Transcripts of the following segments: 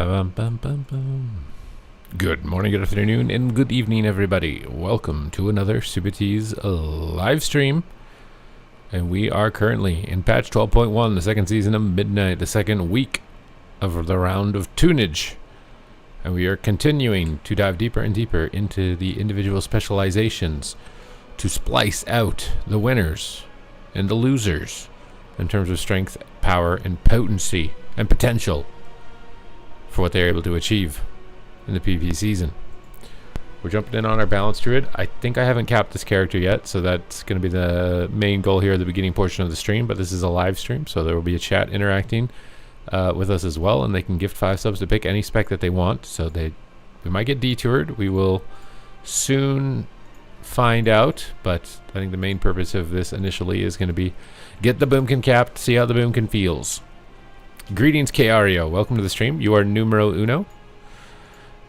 Ba-bum-bum-bum-bum. Good morning, good afternoon, and good evening, everybody. Welcome to another Subitees live stream. And we are currently in patch 12.1, the second season of Midnight, the second week of the round of tunage. And we are continuing to dive deeper and deeper into the individual specializations to splice out the winners and the losers in terms of strength, power, and potency and potential for what they're able to achieve in the PvP season. We're jumping in on our Balance Druid. I think I haven't capped this character yet, so that's going to be the main goal here at the beginning portion of the stream, but this is a live stream, so there will be a chat interacting with us as well, and they can gift 5 subs to pick any spec that they want, so we might get detoured. We will soon find out, but I think the main purpose of this initially is going to be get the Boomkin capped, see how the Boomkin feels. Greetings, Kario. Welcome to the stream. You are numero uno.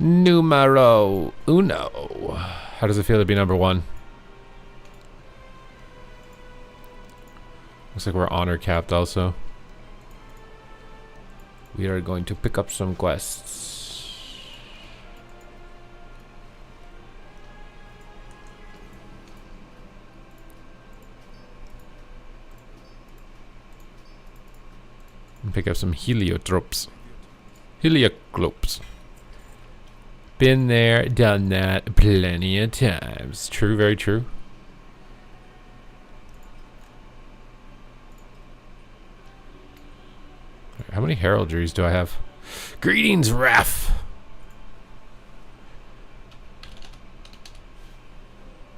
Numero uno. How does it feel to be number one? Looks like we're honor capped also. We are going to pick up some quests. And pick up some heliotropes. Helioclopes. Been there, done that plenty of times. True, very true. How many heraldries do I have? Greetings, Ref!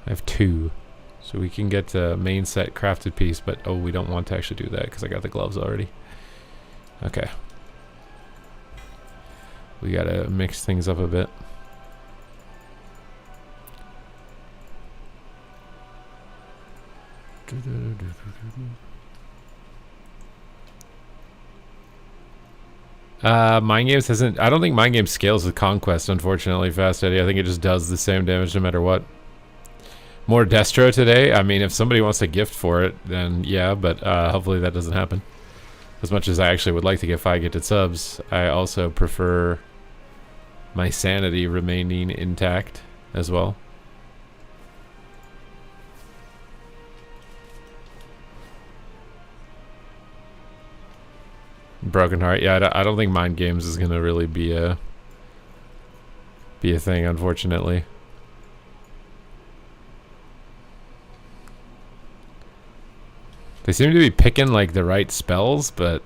I have 2. So we can get a main set crafted piece, but oh, we don't want to actually do that because I got the gloves already. Okay. We gotta mix things up a bit. Mind Games hasn't... I don't think Mind Games scales with Conquest, unfortunately, Fast Eddie. I think it just does the same damage no matter what. More Destro today? I mean, if somebody wants to gift for it, then yeah, but hopefully that doesn't happen. As much as I actually would like to get 5 gifted subs, I also prefer my sanity remaining intact as well. Broken Heart, yeah, I don't think Mind Games is gonna really be a thing, unfortunately. They seem to be picking like the right spells, but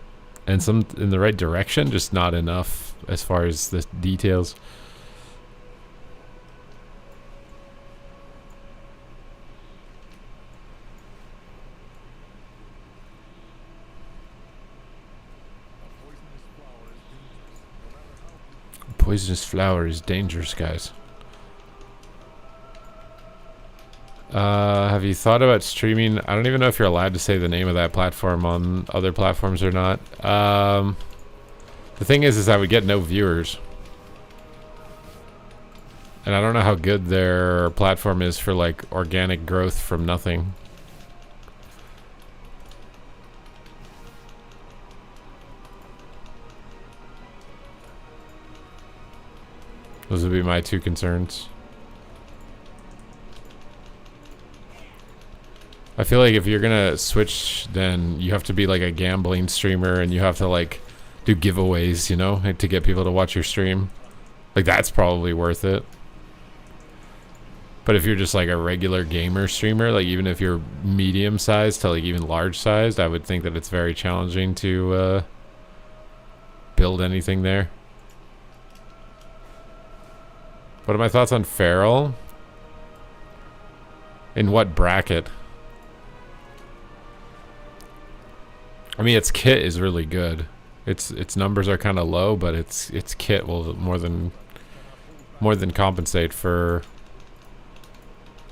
and some in the right direction, just not enough as far as the details. Poisonous flower is dangerous, guys. Have you thought about streaming? I don't even know if you're allowed to say the name of that platform on other platforms or not. The thing is I would get no viewers. And I don't know how good their platform is for like organic growth from nothing. Those would be my 2 concerns. I feel like if you're gonna switch, then you have to be like a gambling streamer and you have to like do giveaways, you know, to get people to watch your stream. Like that's probably worth it. But if you're just like a regular gamer streamer, like even if you're medium sized to like even large sized, I would think that it's very challenging to build anything there. What are my thoughts on Feral? In what bracket? I mean, its kit is really good. Its numbers are kind of low, but its kit will more than compensate for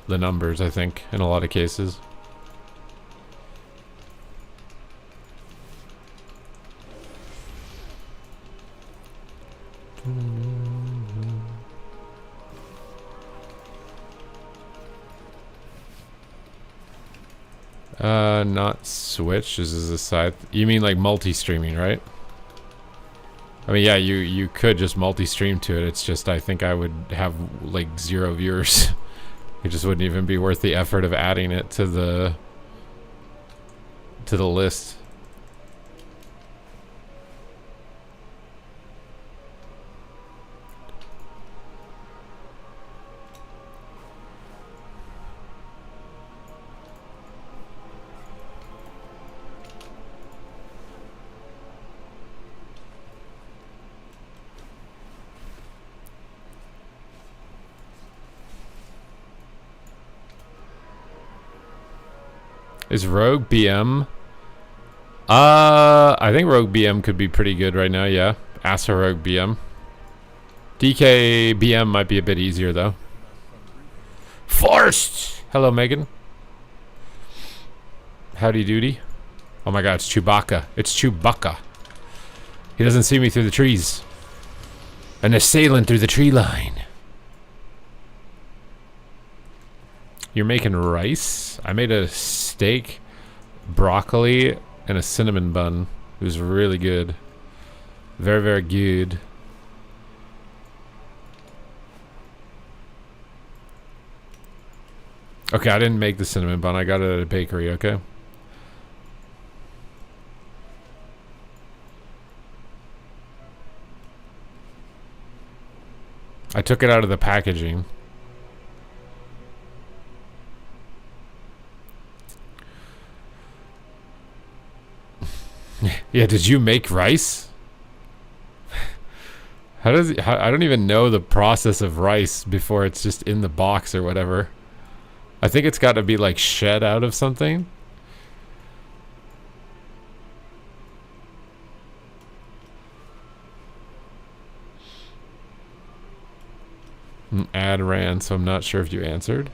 the numbers, I think, in a lot of cases. Not Switch. This is a side. You mean like multi-streaming, right? I mean, yeah, you could just multi-stream to it. It's just I think I would have like 0 viewers. It just wouldn't even be worth the effort of adding it to the list. Is Rogue BM? I think Rogue BM could be pretty good right now, yeah. Asa Rogue BM. DK BM might be a bit easier, though. Forced! Hello, Megan. Howdy doody. Oh my god, it's Chewbacca. It's Chewbacca. He doesn't see me through the trees. An assailant through the tree line. You're making rice? I made a steak, broccoli, and a cinnamon bun. It was really good. Very, very good. Okay, I didn't make the cinnamon bun. I got it at a bakery, okay? I took it out of the packaging. Yeah, did you make rice? I don't even know the process of rice before it's just in the box or whatever. I think it's got to be like shed out of something. An ad ran, so I'm not sure if you answered.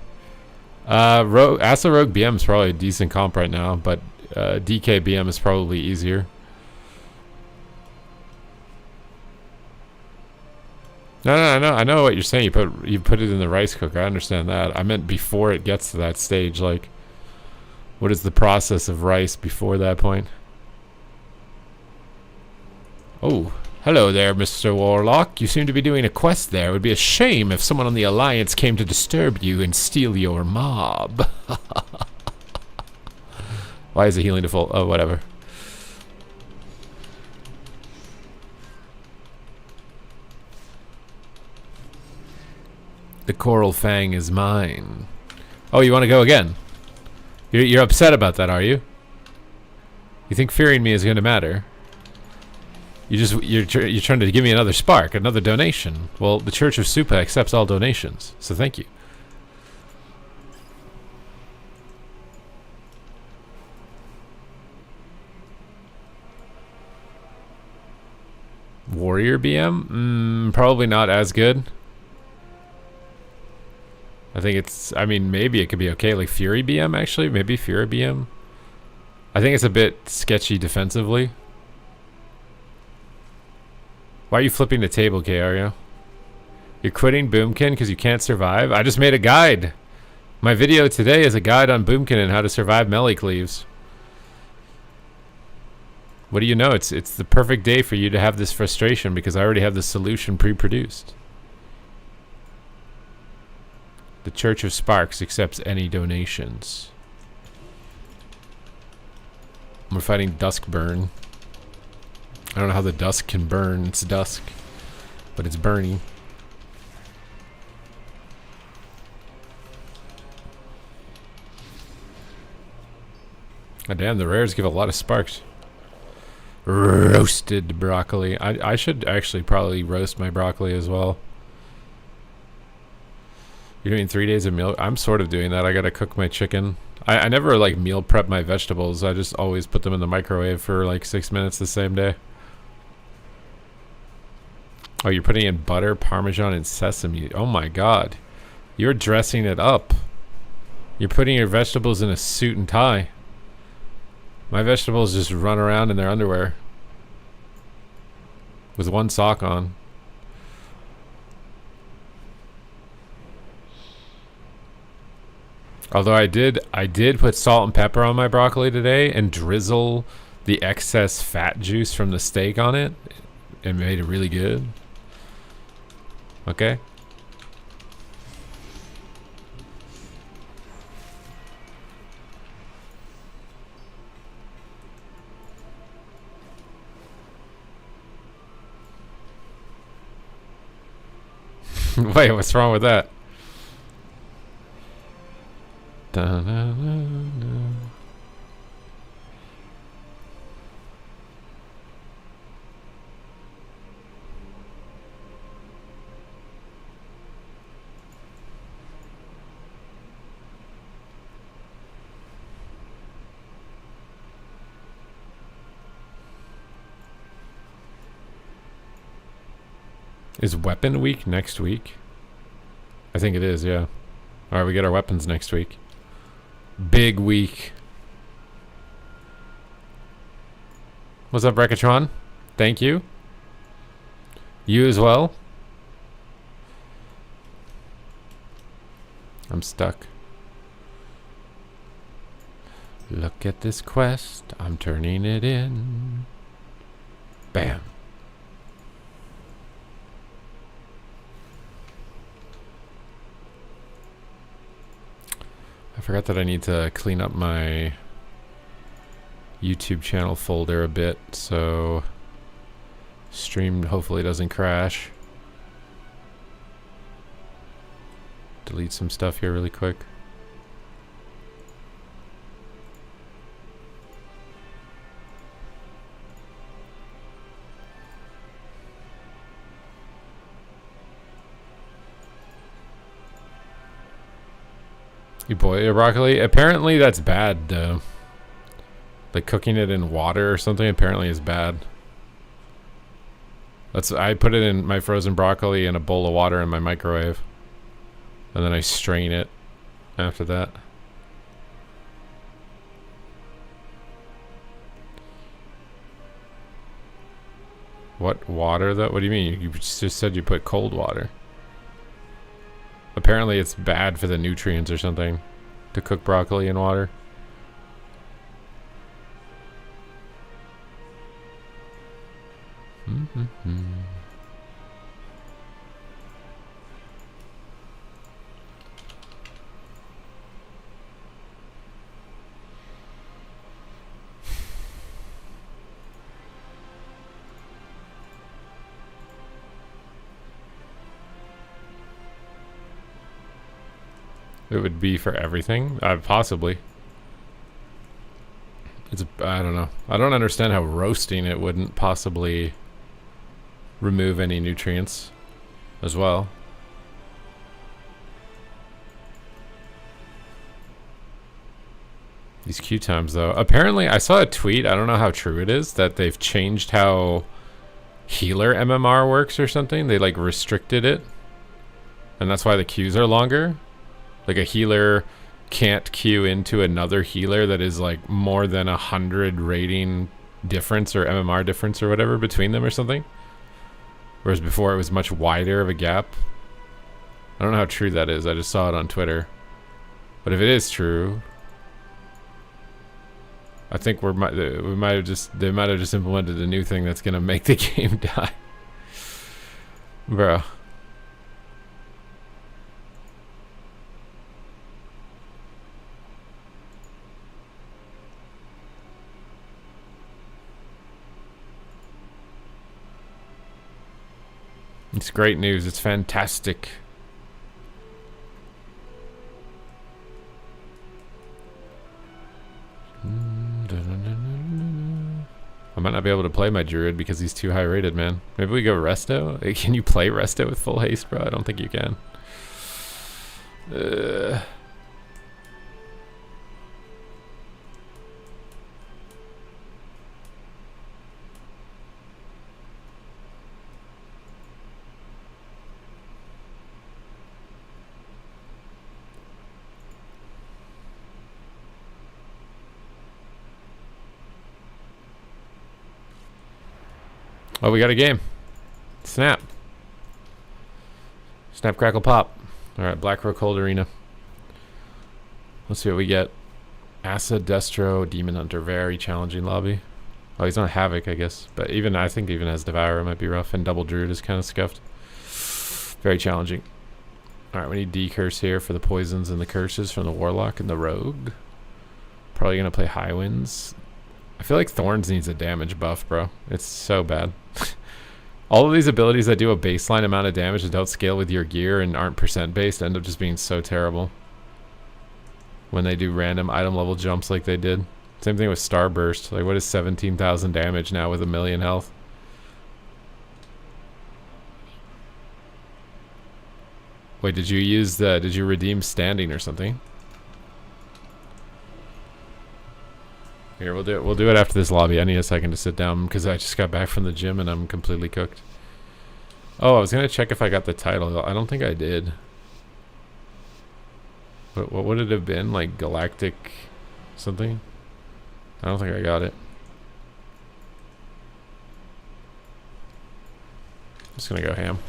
Asa Rogue BM is probably a decent comp right now, but DK BM is probably easier. No, I know what you're saying. You put it in the rice cooker. I understand that. I meant before it gets to that stage. Like, what is the process of rice before that point? Oh, hello there, Mr. Warlock. You seem to be doing a quest there. It would be a shame if someone on the Alliance came to disturb you and steal your mob. Why is it healing default? Oh, whatever. The Coral Fang is mine. Oh, you want to go again? You're upset about that, are you? You think fearing me is going to matter? You're trying to give me another spark, another donation. Well, the Church of Supa accepts all donations, so thank you. Warrior BM? Probably not as good. I mean, maybe it could be okay. Like Fury BM, actually. Maybe Fury BM. I think it's a bit sketchy defensively. Why are you flipping the table, KRyo? You're quitting Boomkin because you can't survive? I just made a guide. My video today is a guide on Boomkin and how to survive melee cleaves. What do you know? It's the perfect day for you to have this frustration because I already have the solution pre-produced. The Church of Sparks accepts any donations. We're fighting Duskburn. I don't know how the dusk can burn. It's dusk, but it's burning. God damn, the rares give a lot of sparks. Roasted broccoli. I should actually probably roast my broccoli as well. You're doing 3 days of meal? I'm sort of doing that. I gotta cook my chicken. I never like meal prep my vegetables. I just always put them in the microwave for like 6 minutes the same day. Oh, you're putting in butter, Parmesan, and sesame. Oh my god. You're dressing it up. You're putting your vegetables in a suit and tie. My vegetables just run around in their underwear. With one sock on. Although I did put salt and pepper on my broccoli today and drizzle the excess fat juice from the steak on it. and made it really good. Okay. Wait, what's wrong with that? Da-na-na-na. Is weapon week next week? I think it is, yeah. Alright, we get our weapons next week. Big week. What's up, Rekatron? Thank you. You as well. I'm stuck. Look at this quest. I'm turning it in. Bam. I forgot that I need to clean up my YouTube channel folder a bit, so stream hopefully doesn't crash. Delete some stuff here really quick. You boil your broccoli? Apparently that's bad, though. Like cooking it in water or something apparently is bad. I put it in my frozen broccoli in a bowl of water in my microwave. And then I strain it after that. What water though? What do you mean? You just said you put cold water. Apparently it's bad for the nutrients or something to cook broccoli in water. It would be for everything? Possibly. I don't know. I don't understand how roasting it wouldn't possibly remove any nutrients as well. These queue times though. Apparently I saw a tweet, I don't know how true it is, that they've changed how healer MMR works or something. They like restricted it. And that's why the queues are longer. Like a healer can't queue into another healer that is like more than 100 rating difference or MMR difference or whatever between them or something. Whereas before it was much wider of a gap. I don't know how true that is. I just saw it on Twitter. But if it is true, I think they might have just implemented a new thing that's gonna make the game die. Bro. It's great news. It's fantastic. I might not be able to play my druid because he's too high rated, man. Maybe we go resto? Can you play resto with full haste, bro? I don't think you can. Oh, we got a game. Snap. Snap, crackle, pop. Alright, Blackrock Cold Arena. Let's see what we get. Asa, Destro, Demon Hunter. Very challenging lobby. Oh, he's on Havoc, I guess. But even I think even as Devourer might be rough, and Double Druid is kind of scuffed. Very challenging. Alright, we need D-Curse here for the poisons and the curses from the Warlock and the Rogue. Probably going to play High Winds. I feel like Thorns needs a damage buff, bro. It's so bad. All of these abilities that do a baseline amount of damage and don't scale with your gear and aren't percent based end up just being so terrible when they do random item level jumps like they did. Same thing with Starburst. Like, what is 17,000 damage now with 1,000,000 health? Wait, did you redeem standing or something? Here, we'll do it after this lobby. I need a second to sit down because I just got back from the gym and I'm completely cooked. Oh, I was gonna check if I got the title. I don't think I did. What would it have been? Like Galactic something? I don't think I got it. Just gonna go ham.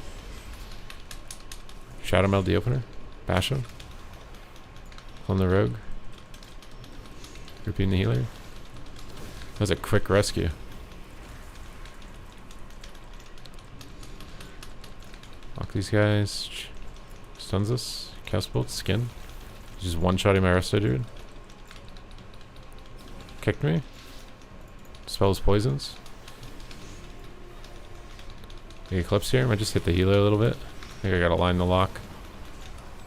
Shadow Meld the opener. Bash him. On the Rogue. Repeating the healer. That was a quick rescue. Lock these guys. Stuns us. Cast Bolt. Skin. Just one-shotting my Resto Druid. Kicked me. Dispel his poisons. The Eclipse here. Might just hit the healer a little bit. I think I gotta line the lock.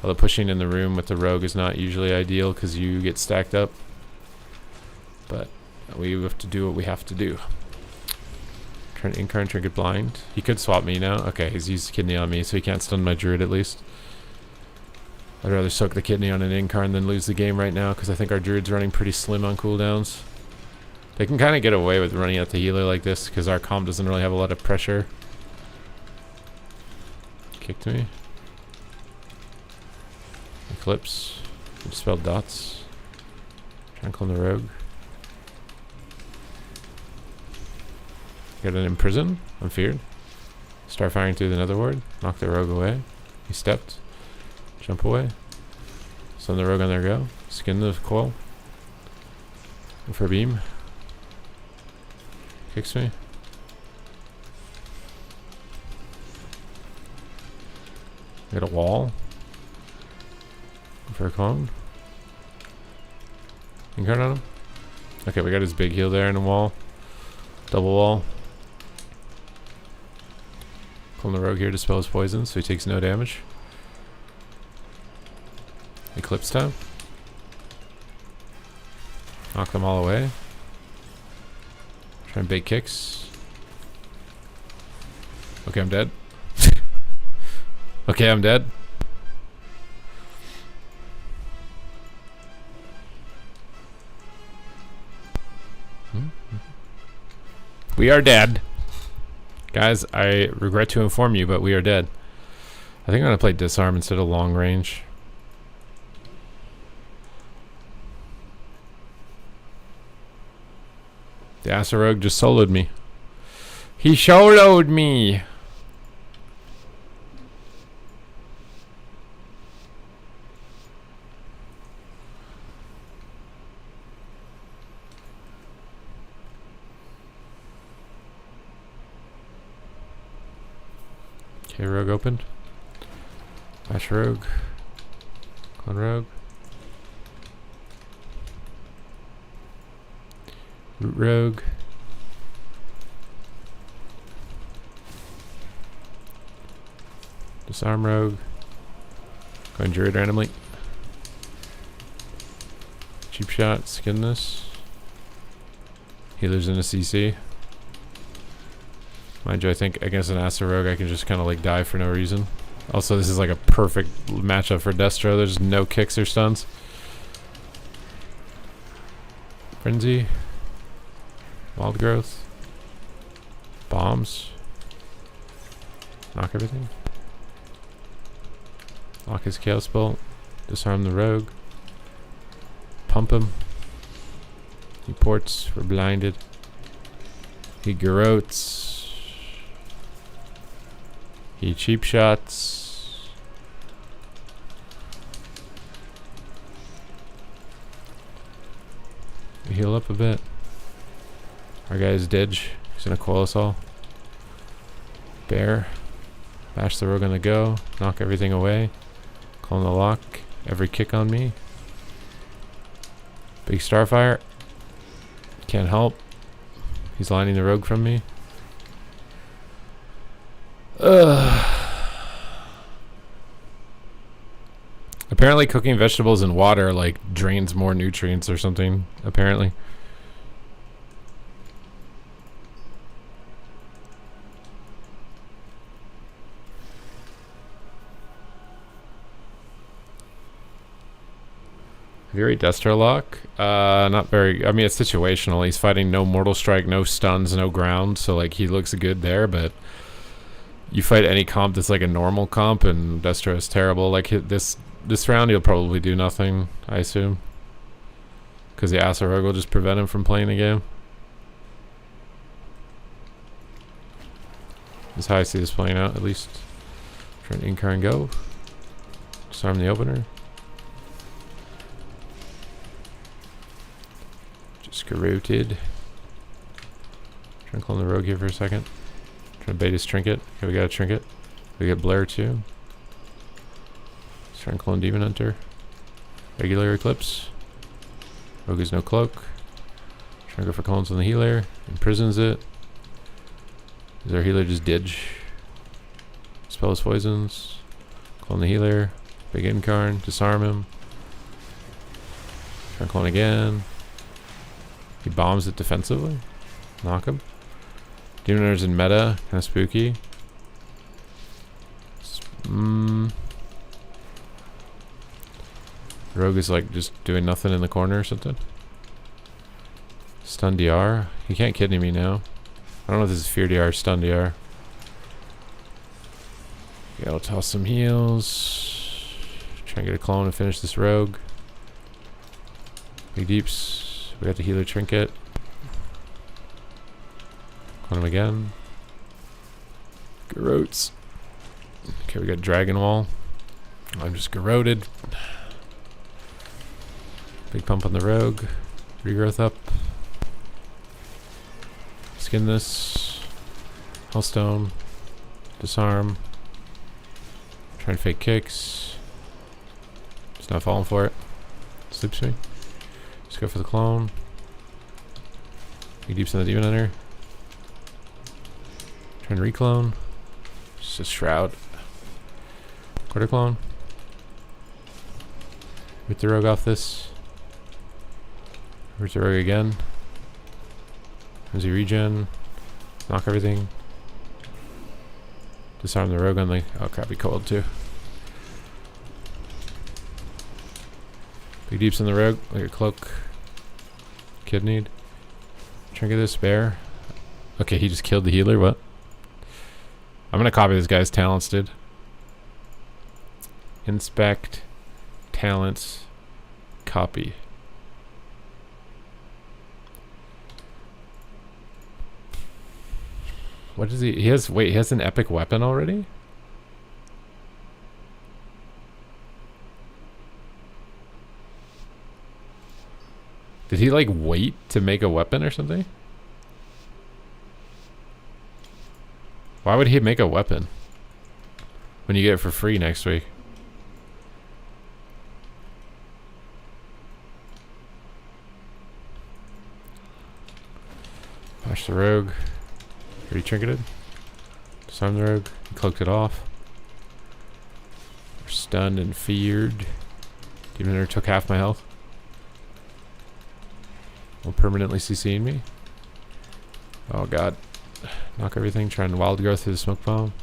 Although pushing in the room with the Rogue is not usually ideal because you get stacked up. But we have to do what we have to do. Turn Incarn, Trinket Blind. He could swap me now. Okay, he's used Kidney on me, so he can't stun my Druid at least. I'd rather soak the Kidney on an Incarn than lose the game right now because I think our Druid's running pretty slim on cooldowns. They can kind of get away with running out the healer like this because our comp doesn't really have a lot of pressure. Kicked me. Eclipse. Dispelled dots. Tranquil on the Rogue. Got an Imprison. I'm feared. Start firing through the Netherward. Knock the Rogue away. He stepped. Jump away. Send the Rogue on their go. Skin the coil. Go for a beam. Kicks me. Got a wall. Go for a clone. Incarn on him. Okay, we got his big heal there and a wall. Double wall. Pull the Rogue here to spell his poison, so he takes no damage. Eclipse time. Knock them all away. Try and bait kicks. Okay, I'm dead. Okay, I'm dead. We are dead. Guys, I regret to inform you, but we are dead. I think I'm going to play Disarm instead of Long Range. The Asarogue just soloed me. He soloed me! Okay, Rogue opened. Bash Rogue. Clone Rogue. Root Rogue. Disarm Rogue. Going Druid randomly. Cheap shot, skin this. Healers in a CC. Mind you, I think against an Asarogue I can just kind of like die for no reason. Also, this is like a perfect matchup for Destro. There's no kicks or stuns. Frenzy. Wild Growth. Bombs. Knock everything. Lock his Chaos Bolt. Disarm the Rogue. Pump him. He ports. We're blinded. He garrotes. He cheap shots. We heal up a bit. Our guy's Didge. He's gonna coil us all. Bear. Bash the rogue on the go. Knock everything away. Calling the lock. Every kick on me. Big Starfire. Can't help. He's lining the rogue from me. Apparently cooking vegetables in water like drains more nutrients or something, apparently. Very Destro lock. Not very. I mean, it's situational. He's fighting no Mortal Strike, no stuns, no ground. So like he looks good there, but you fight any comp that's like a normal comp, and Destro is terrible. Like this round, he'll probably do nothing. I assume, because the Acid Rogue will just prevent him from playing the game. That's how I see this playing out, at least. Try and Incar and go. Disarm the opener. Just garroted. Trying to clone the rogue here for a second. Trying to bait his trinket. Okay, we got a trinket. We got Blair too. Let's try and clone Demon Hunter. Regular Eclipse. Rogue has no cloak. Trying to go for clones on the healer. Imprisons it. Is our healer just Didge? Spell his poisons. Clone the healer. Big Incarn. Disarm him. Try and clone again. He bombs it defensively. Knock him. Demon Hunter's in meta. Kind of spooky. Rogue is like just doing nothing in the corner or something. Stun DR. He can't kidney me now. I don't know if this is Fear DR or Stun DR. Yeah, I'll toss some heals. Try and get a clone and finish this rogue. Big Deeps. We got the healer trinket. Clone him again. Garrotes. Okay, we got Dragon Wall. I'm just garroted. Big pump on the rogue. Regrowth up. Skin this. Hellstone. Disarm. Try and fake kicks. Just not falling for it. Sleeps me. Just go for the clone. Big Deeps on the Demon Hunter. Try and reclone. Just a Shroud. Quarter clone. Root the rogue off this. Root the rogue again. Easy regen. Knock everything. Disarm the rogue on the... Oh crap, he coiled too. Big Deeps on the rogue. Like a cloak. Kidneyed. Trinket this. Bear. Okay, he just killed the healer. What? I'm gonna copy this guy's talents, dude. Inspect. Talents. Copy. What is he? He has... Wait, he has an epic weapon already? Did he like wait to make a weapon or something? Why would he make a weapon when you get it for free next week? Bash the rogue. Pretty trinketed. Disarm the rogue. He cloaked it off. We're stunned and feared. Demon Hunter took half my health. Will permanently CCing me. Oh god. Knock everything. Trying to wild growth through the smoke bomb.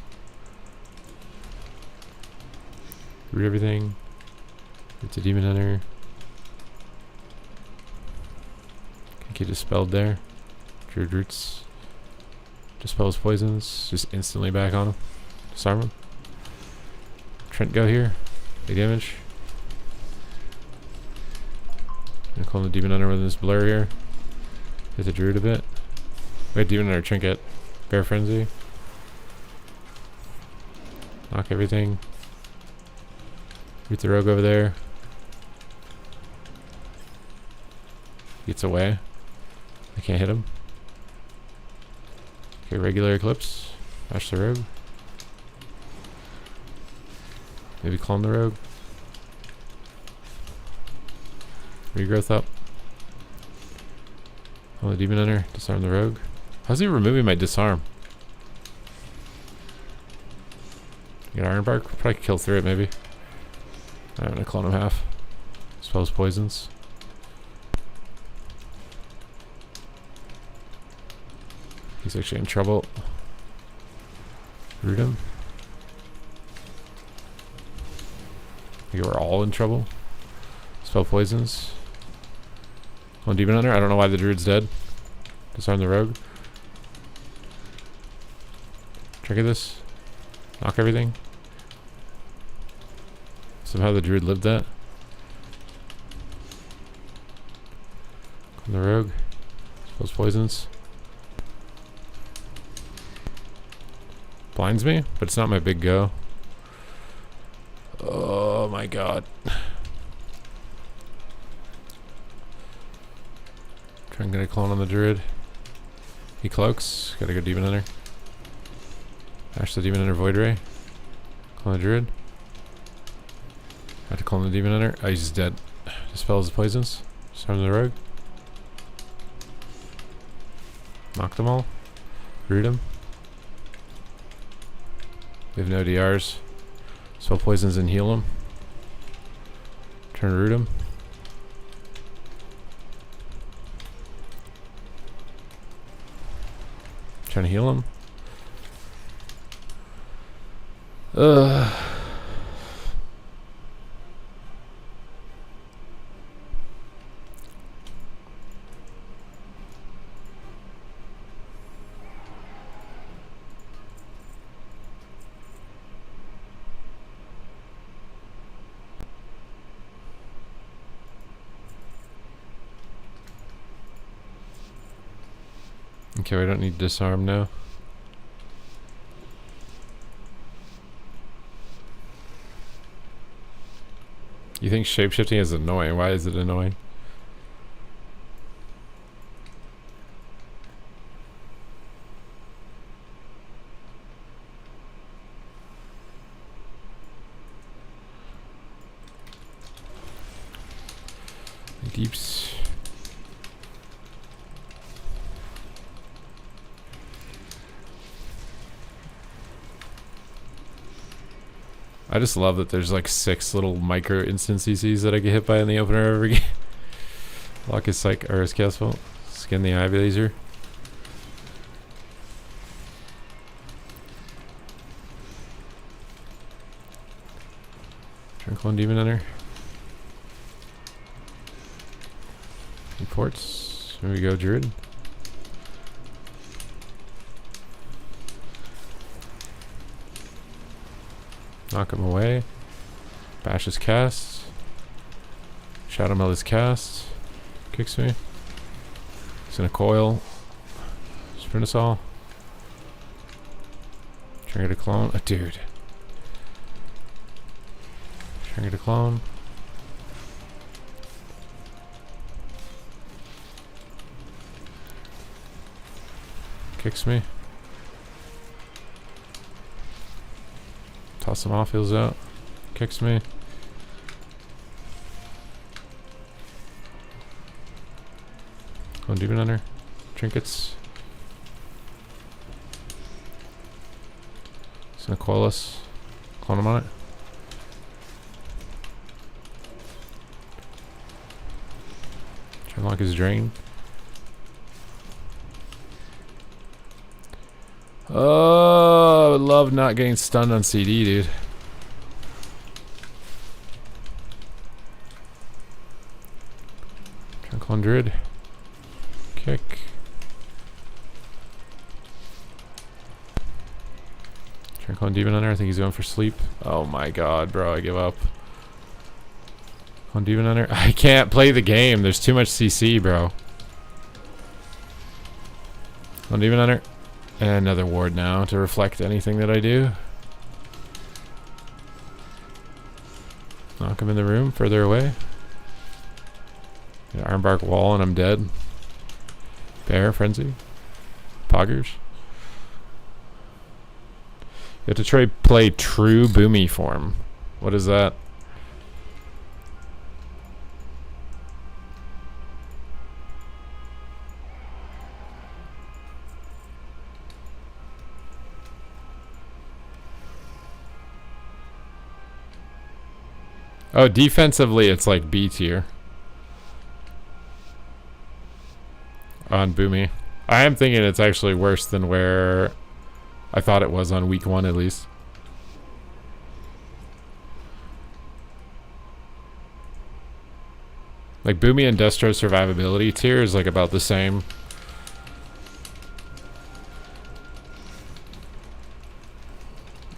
Root everything. Root the Demon Hunter. Can't get dispelled there. Druid roots. Dispels poisons. Just instantly back on him. Disarm him. Trent go here. Big damage. I'm gonna clone the Demon Hunter with this blur here. Hit the Druid a bit. Wait, Demon Hunter trinket. Bear Frenzy. Knock everything. Root the rogue over there. Gets away. I can't hit him. Okay, regular Eclipse. Bash the Rogue. Maybe clone the Rogue. Regrowth up. Oh, the Demon Hunter. Disarm the Rogue. How's he removing my disarm? Get Iron Bark? Probably kill through it, maybe. I'm gonna clone him half. Spells poisons. He's actually in trouble. Root him. You are all in trouble. Spell poisons. One Demon Hunter. I don't know why the Druid's dead. Disarm the Rogue. Trigger this. Knock everything. Somehow the Druid lived that. Clone the Rogue. Spells poisons. Blinds me, but it's not my big go. Oh my god. Try and get a clone on the Druid. He cloaks. Gotta go Demon Hunter. Bash the Demon Hunter Void Ray. Clone the Druid. Have to clone the Demon Hunter. Oh, he's dead. Dispels the poisons. Disarm the Rogue. Knock them all. Root him. We have no DRs. Spell poisons and heal him. Turn root him. Trying to heal him. Okay, we don't need to disarm now. You think shapeshifting is annoying? Why is it annoying? Deeps. I just love that there's like 6 little micro instant CCs that I get hit by in the opener every game. Lock his psych or his castle. Skin the eye laser. Turn clone Demon Hunter. Reports. Here we go, Druid. Knock him away. Bash his cast. Shadow Meld his cast. Kicks me. He's gonna coil. Sprint us all. Trigger to clone. Dude. Trigger to clone. Kicks me. Toss him off, heals out. Kicks me. Clone Demon Hunter. Trinkets. He's gonna coil us. Clone him on it. Try and lock his drain. Oh, I would love not getting stunned on CD, dude. Trunk Druid. Kick. Trunk Demon Hunter. I think he's going for sleep. Oh my god, bro. I give up. On Demon Hunter. I can't play the game. There's too much CC, bro. On Demon Hunter. And another ward now to reflect anything that I do. Knock him in the room, further away. Get Ironbark wall and I'm dead. Bear, Frenzy. Poggers. You have to play true Boomy form. What is that? Oh, defensively it's like B tier. On Boomy. I am thinking it's actually worse than where I thought it was on week 1 at least. Like Boomy and Destro survivability tier is like about the same.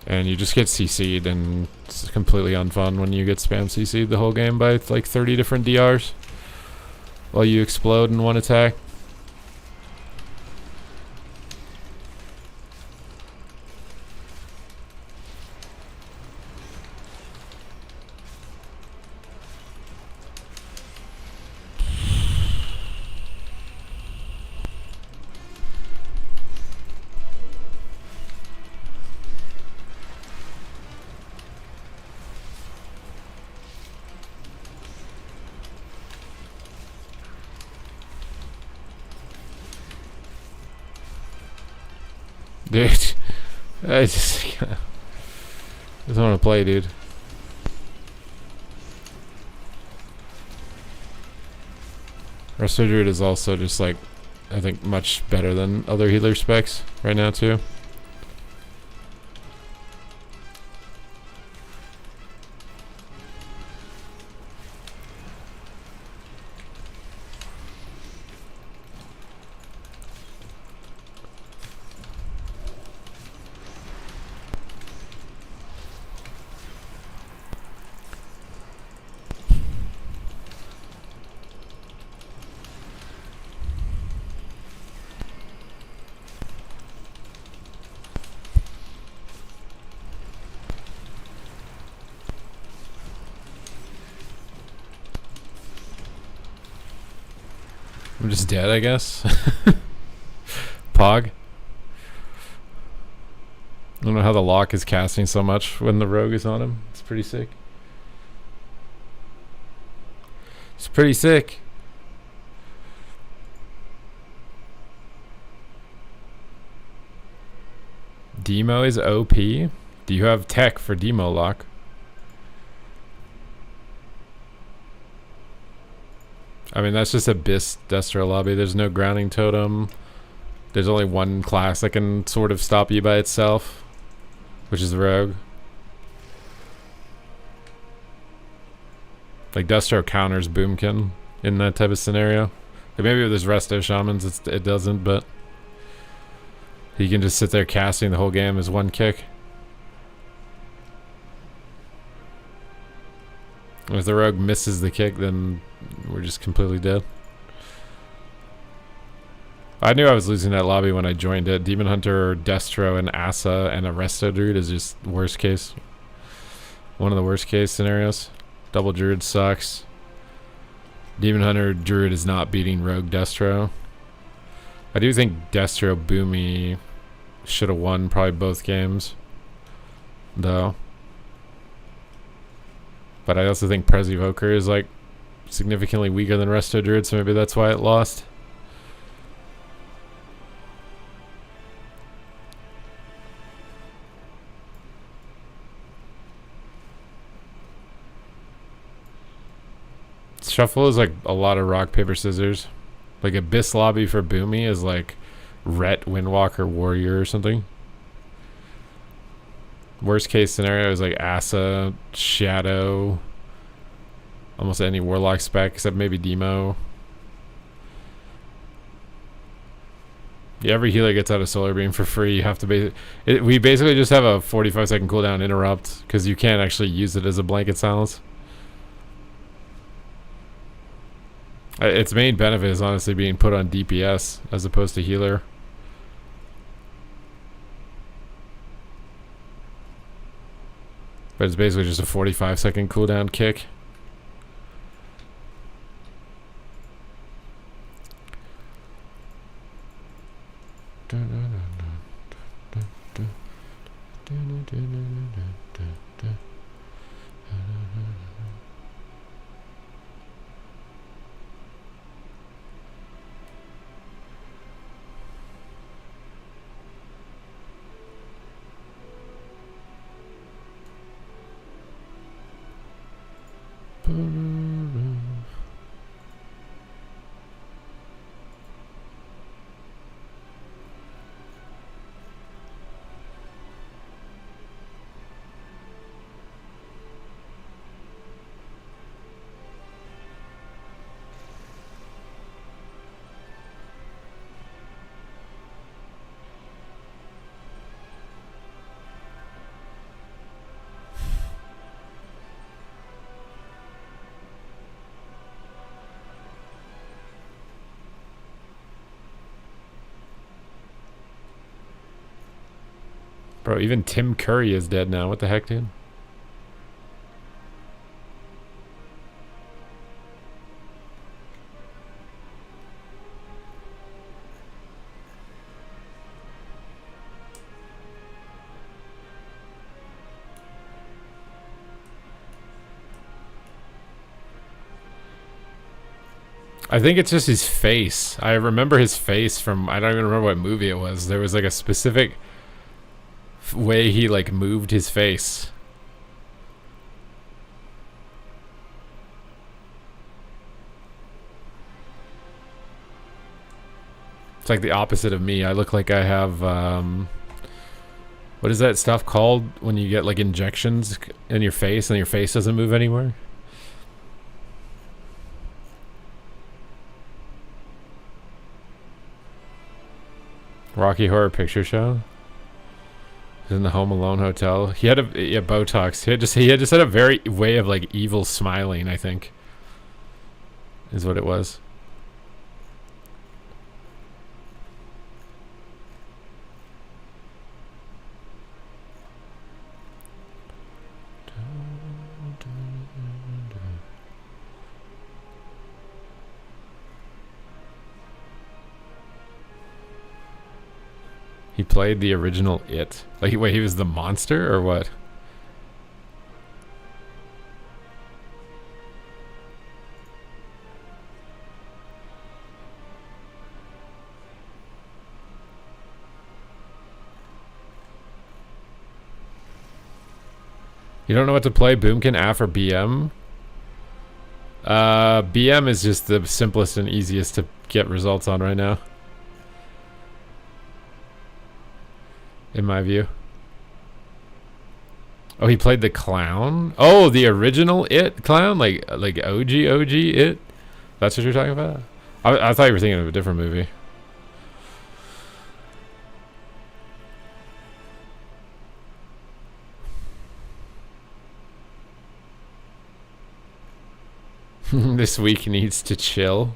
And you just get CC'd and it's completely unfun when you get spam CC'd the whole game by like 30 different DRs while you explode in one attack. Dude, I just want to play, dude. Resto Druid is also just like, I think, much better than other healer specs right now too. I'm just dead, I guess. Pog. I don't know how the lock is casting so much when the rogue is on him. It's pretty sick. It's pretty sick. Demo is OP. Do you have tech for Demo lock? I mean, that's just Abyss Destro lobby. There's no grounding totem. There's only one class that can sort of stop you by itself, which is the Rogue. Like, Destro counters Boomkin in that type of scenario. Like maybe with his Resto Shamans it doesn't, but he can just sit there casting the whole game as one kick. And if the Rogue misses the kick, then we're just completely dead. I knew I was losing that lobby when I joined it. Demon Hunter, Destro, and Asa, and a Resto Druid is just worst case. One of the worst case scenarios. Double Druid sucks. Demon Hunter Druid is not beating Rogue Destro. I do think Destro Boomy should have won probably both games, though. But I also think Prez Evoker is like significantly weaker than Resto Druid, so maybe that's why it lost. Shuffle is like a lot of rock, paper, scissors. Like Abyss Lobby for Boomy is like Ret, Windwalker, Warrior or something. Worst case scenario is like Asa, Shadow, almost any Warlock spec except maybe Demo. Yeah, every healer gets out of Solar Beam for free. You have to we basically just have a 45-second cooldown interrupt because you can't actually use it as a blanket silence. Its main benefit is honestly being put on DPS as opposed to healer. But it's basically just a 45-second cooldown kick. Bro, even Tim Curry is dead now. What the heck, dude? I think it's just his face. I remember his face from, I don't even remember what movie it was. There was like a specific way he like moved his face. It's like the opposite of me. I look like I have, what is that stuff called when you get like injections in your face and your face doesn't move anymore? Rocky Horror Picture Show. He's in the Home Alone hotel. He had Botox. He had just had a very way of like evil smiling, I think. Is what it was. He played the original It. Like, wait, he was the monster or what? You don't know what to play? Boomkin, AF, or BM? BM is just the simplest and easiest to get results on right now. In my view. Oh, he played the clown? Oh, the original It clown? Like OG It? That's what you're talking about? I thought you were thinking of a different movie. This week needs to chill.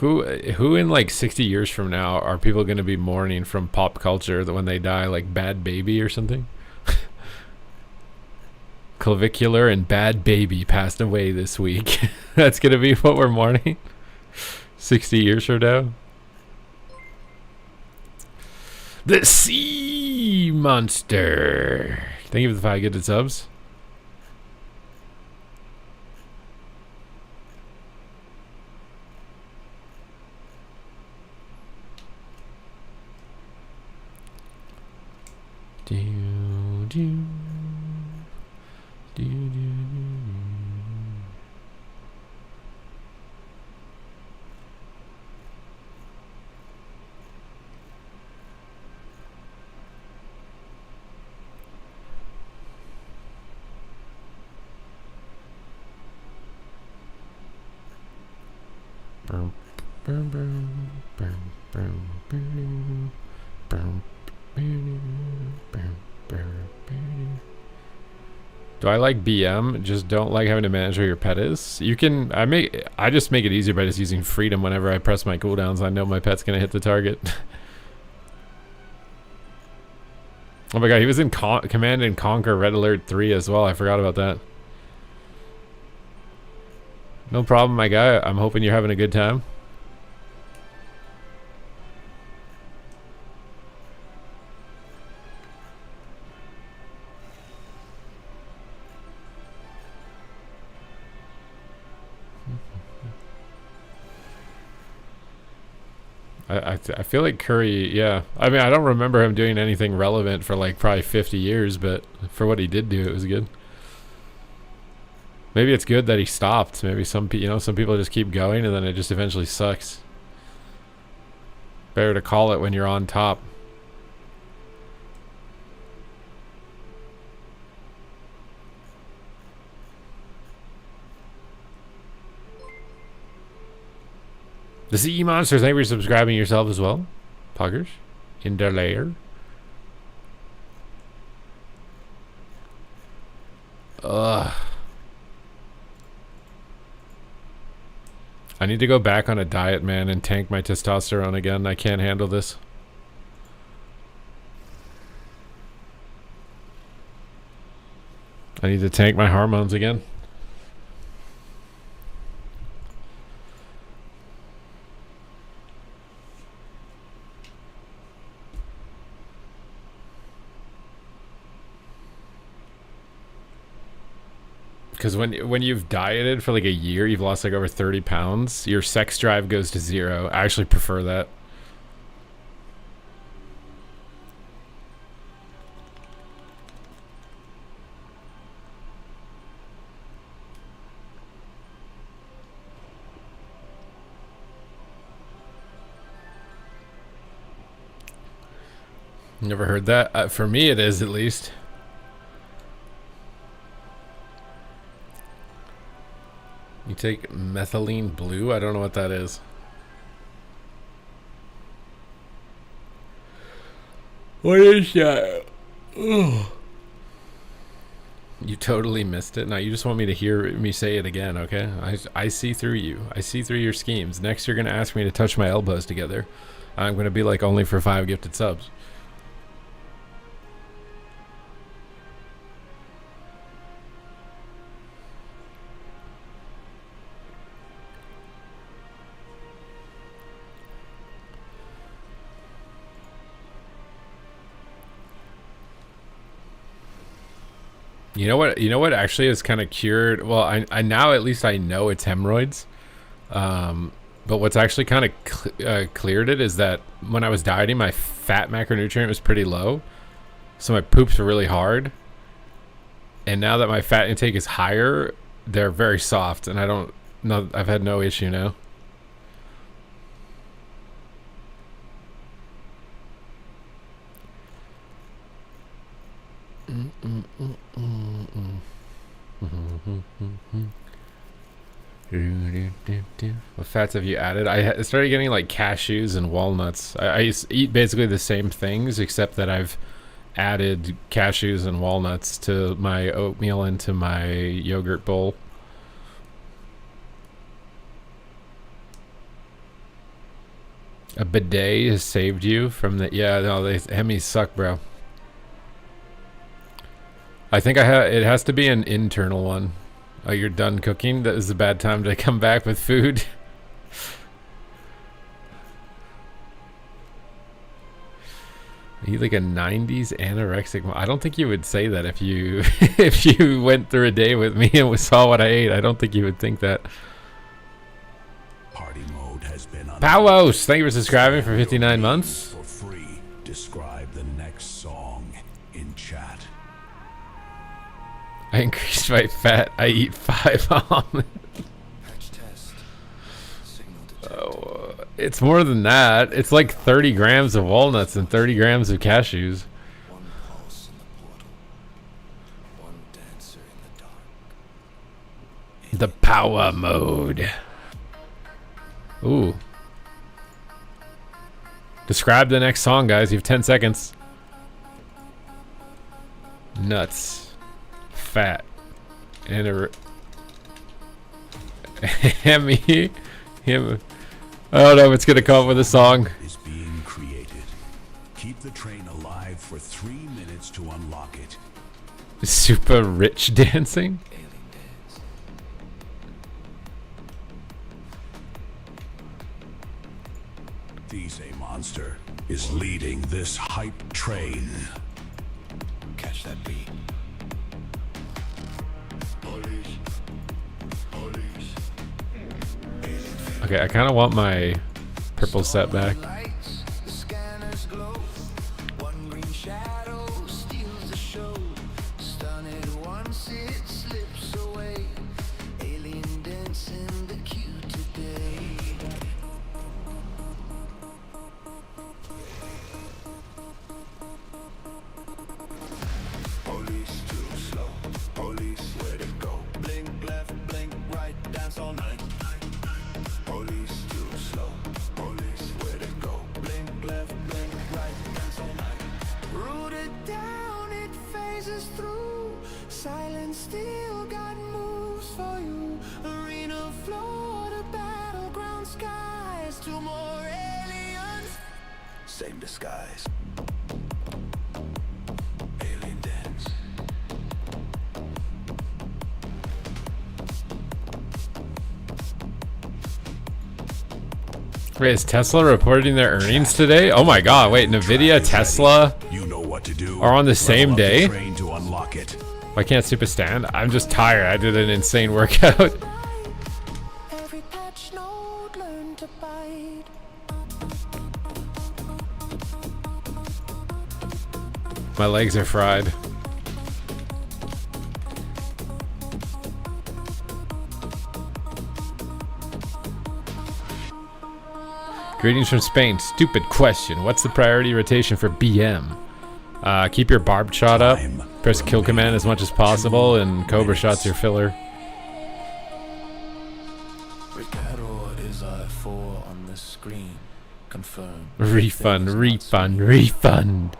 Who in like 60 years from now are people going to be mourning from pop culture that when they die, like Bad Baby or something? Clavicular and Bad Baby passed away this week. That's going to be what we're mourning 60 years from now. The Sea Monster. Thank you for the 5 gifted subs. Do I like BM? Just don't like having to manage where your pet is. You can, I just make it easier by just using freedom whenever I press my cooldowns. I know my pet's gonna hit the target. Oh my god, he was in Command and Conquer Red Alert 3 as well. I forgot about that. No problem, my guy. I'm hoping you're having a good time. I feel like Curry, yeah. I mean, I don't remember him doing anything relevant for like probably 50 years, but for what he did do, it was good. Maybe it's good that he stopped. Maybe some people just keep going and then it just eventually sucks. Better to call it when you're on top. The CE Monsters, thank you for subscribing yourself as well. Puggers. In the layer. Ugh. I need to go back on a diet, man, and tank my testosterone again. I can't handle this. I need to tank my hormones again. Because when you've dieted for like a year, you've lost like over 30 pounds, your sex drive goes to zero. I actually prefer that. Never heard that. For me, it is at least. You take methylene blue? I don't know what that is. What is that? Ugh. You totally missed it. Now you just want me to hear me say it again, okay? I see through you. I see through your schemes. Next you're going to ask me to touch my elbows together. I'm going to be like, only for 5 gifted subs. You know what? You know what actually is kind of cured. Well, I now at least I know it's hemorrhoids. But what's actually kind of cleared it is that when I was dieting, my fat macronutrient was pretty low, so my poops were really hard. And now that my fat intake is higher, they're very soft, and I've had no issue now. What fats have you added? I started getting like cashews and walnuts. I eat basically the same things, except that I've added cashews and walnuts to my oatmeal and to my yogurt bowl. A bidet has saved you from the... Yeah, no, Hemis suck, bro. I think it has to be an internal one. Oh, you're done cooking? That is a bad time to come back with food. Are you like a 90s anorexic? I don't think you would say that if you if you went through a day with me and saw what I ate. I don't think you would think that. Party mode has been Powos, thank you for subscribing for 59 months. For free. Describe the next song in chat. I increased my fat. I eat 5 almonds. Oh, it's more than that. It's like 30 grams of walnuts and 30 grams of cashews. One pulse in the portal. One dancer in the dark. The power mode. Ooh. Describe the next song, guys. You have 10 seconds. Nuts. Fat. And him. I don't know if it's gonna come up with a song. Is being created. Keep the train alive for 3 minutes to unlock it. Super rich dancing. Alien dance. These Monster is leading this hype train. Catch that beat. Okay, I kind of want my Purple setback. Lights, the scanners glow. One green shadow steals the show. Stun it once, it slips away. Alien dancing the cue today. Police too slow. Police where to go? Blink left, blink right, dance all night. Police too slow. Police where to go? Blink left, blink right, dance all night. Rooted down, it phases through. Silence still got moves for you. Arena floor to battleground skies. Two more aliens. Same disguise. Alien dance. Wait, is Tesla reporting their earnings today? Oh my god, wait, Nvidia, Tesla You know what to do. are on the same Level up the day? train to unlock it. Why can't Super stand? I'm just tired. I did an insane workout. Every patch node learn to bite. My legs are fried. Greetings from Spain. Stupid question. What's the priority rotation for BM? Keep your barbed shot up. Time Press kill command as much as possible, and Cobra shot's your filler. Ricardo is I4 on the screen. Confirm. Refund, refund, refund.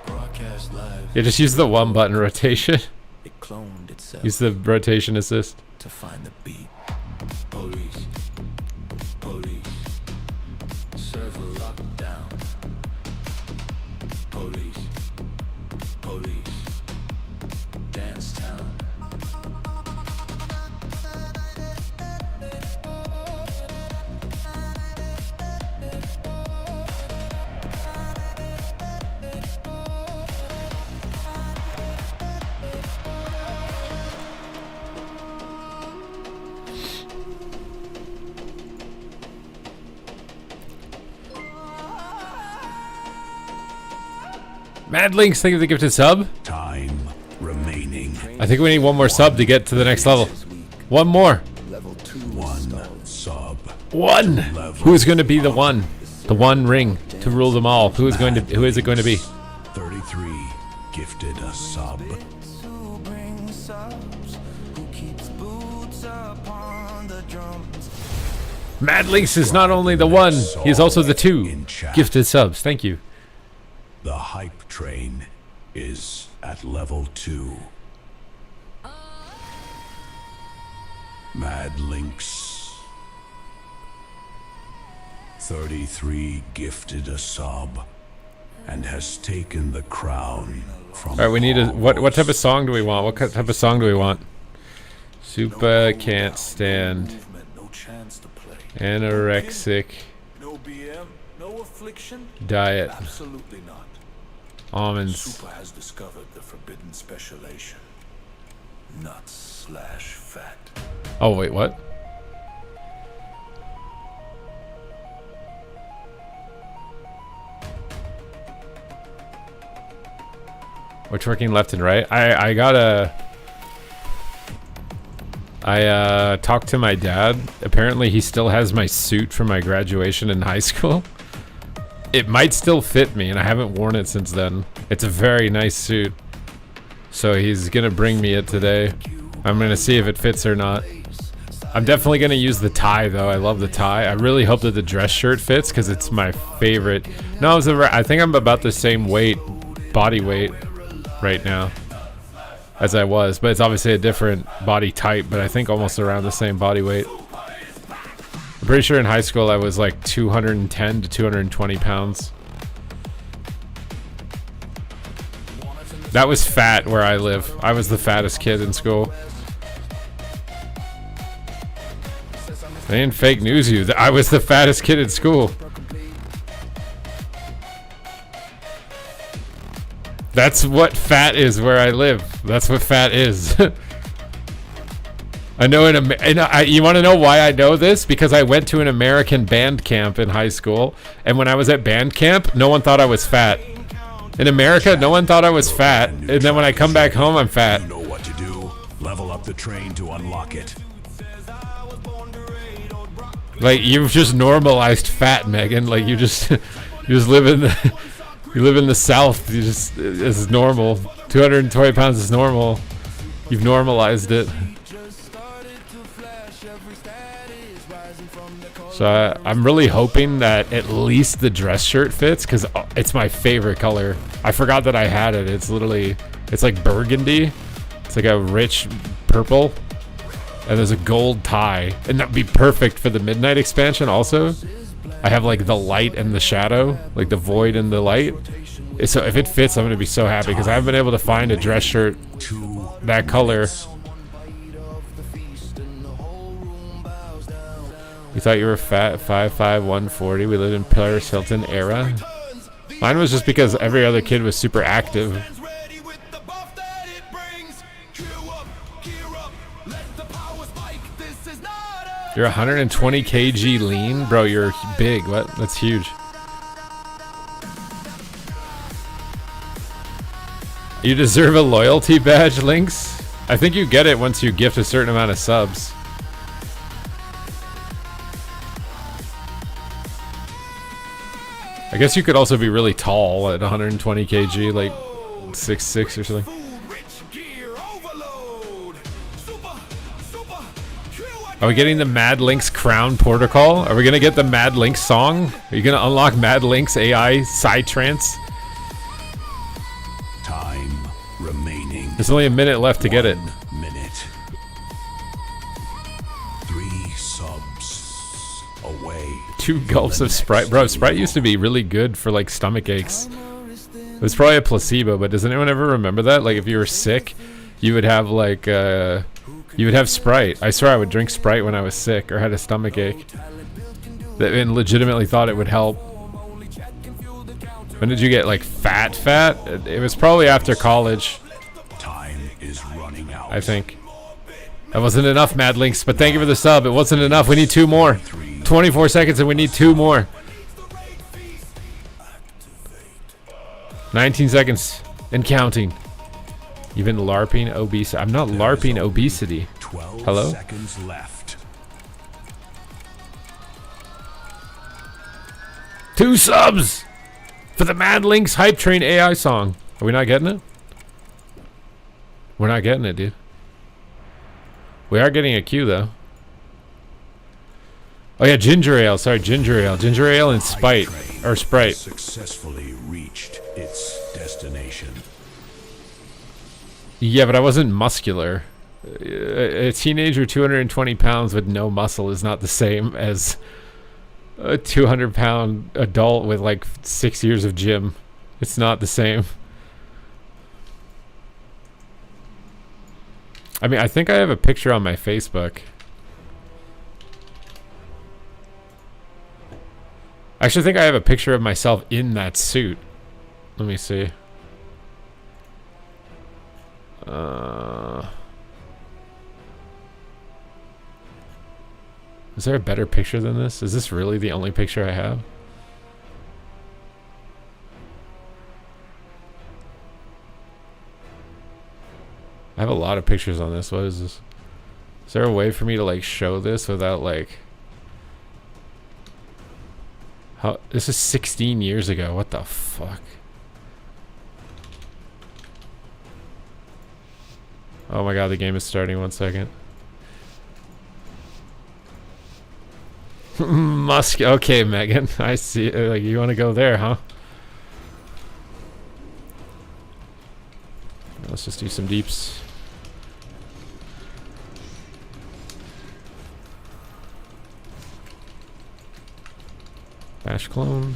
Broadcast live. Yeah, just use the one button rotation. It cloned itself Use the rotation assist. to find the beat. Police. Police. Server lockdown. Police. Police. Dance town. Mad Links, thank you for the gifted sub. Time remaining. I think we need one more sub to get to the next level. One more. Level 2 One sub. One. Who is going to be the one? The one ring to rule them all. Who is it going to be? 33 gifted a sub. who brings subs, who keeps boots upon the drums. Mad Links is not only the one, he is also the two. Gifted subs. Thank you. The hype train is at level 2. Mad Lynx. 33 gifted a sub and has taken the crown from All right, we need a what type of song do we want? What type of song do we want? Super can't stand. Movement, no chance to play. Anorexic No BM, no affliction. diet. Absolutely not. Almonds. Super has discovered the forbidden specialization. Nuts/fat. Oh wait, what? We're twerking left and right. I talked to my dad. Apparently he still has my suit from my graduation in high school. It might still fit me, and I haven't worn it since then. It's a very nice suit. So he's gonna bring me it today. I'm gonna see if it fits or not. I'm definitely gonna use the tie though. I love the tie. I really hope that the dress shirt fits because it's my favorite. No, I think I'm about the same weight, body weight, right now as I was, but it's obviously a different body type. But I think almost around the same body weight. I'm pretty sure in high school I was like 210 to 220 pounds. That was fat where I live. I was the fattest kid in school. They didn't fake news you. I was the fattest kid in school. That's what fat is where I live. That's what fat is. I know you want to know why I know this? Because I went to an American band camp in high school, and when I was at band camp, no one thought I was fat. In America, no one thought I was fat, and then when I come back home, I'm fat. You know what to do. Level up the train to unlock it. Like, you've just normalized fat, Megan. Like, you just live in the you live in the South. You just, this is normal. 220 pounds is normal. You've normalized it. So I'm really hoping that at least the dress shirt fits, because it's my favorite color. I forgot that I had it. It's literally, it's like burgundy. It's like a rich purple. And there's a gold tie. And that'd be perfect for the Midnight expansion also. I have like the light and the shadow, like the void and the light. So if it fits, I'm going to be so happy, because I haven't been able to find a dress shirt that color. You thought you were fat, 5'5", 140. We lived in Paris Hilton era. Mine was just because every other kid was super active. You're 120 kg lean? Bro, you're big. What? That's huge. You deserve a loyalty badge, Lynx. I think you get it once you gift a certain amount of subs. I guess you could also be really tall at 120 kg, like 6'6" or something. Are we getting the Mad Lynx crown protocol? Are we gonna get the Mad Lynx song? Are you gonna unlock Mad Lynx AI Psytrance? Time remaining. There's only a minute left to get it. 1 minute. 3 subs away. 2 gulps of Sprite. Bro, Sprite used to be really good for like stomach aches. It was probably a placebo, but does anyone ever remember that? Like if you were sick, you would have like you would have Sprite. I swear I would drink Sprite when I was sick or had a stomach ache. And legitimately thought it would help. When did you get like fat? It was probably after college. Time is running out. I think. That wasn't enough, Mad Lynx, but thank you for the sub. It wasn't enough. We need 2 more. 24 seconds and we need 2 more. 19 seconds and counting. You've been LARPing obesity. I'm not LARPing obesity. 12 Hello? seconds left. 2 subs for the Mad Lynx Hype Train AI song. Are we not getting it? We're not getting it, dude. We are getting a cue, though. Oh, yeah, ginger ale. Sorry, ginger ale. Ginger ale and Sprite. Or Sprite. Successfully reached its destination. Yeah, but I wasn't muscular. A teenager 220 pounds with no muscle is not the same as a 200-pound adult with like 6 years of gym. It's not the same. I mean, I think I have a picture on my Facebook. I actually think I have a picture of myself in that suit. Let me see. Is there a better picture than this? Is this really the only picture I have? I have a lot of pictures on this. What is this? Is there a way for me to like show this without like... How? This is 16 years ago. What the fuck? Oh my god, the game is starting. 1 second. Musk. Okay, Megan. I see. Like, you want to go there, huh? Let's just do some deeps. Bash clone.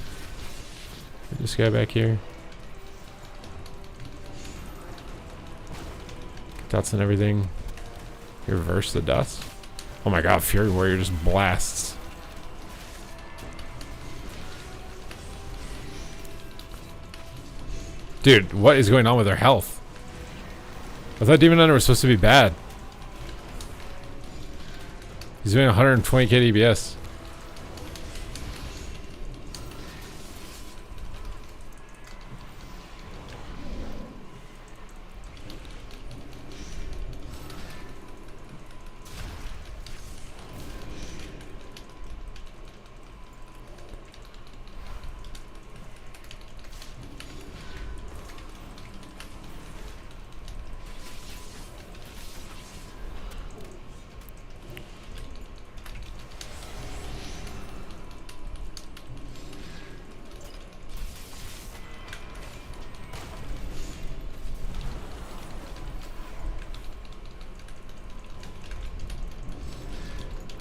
Get this guy back here. Dots and everything. You reverse the dots. Oh my god, Fury Warrior just blasts. Dude, what is going on with her health? I thought Demon Hunter was supposed to be bad. He's doing 120k DPS.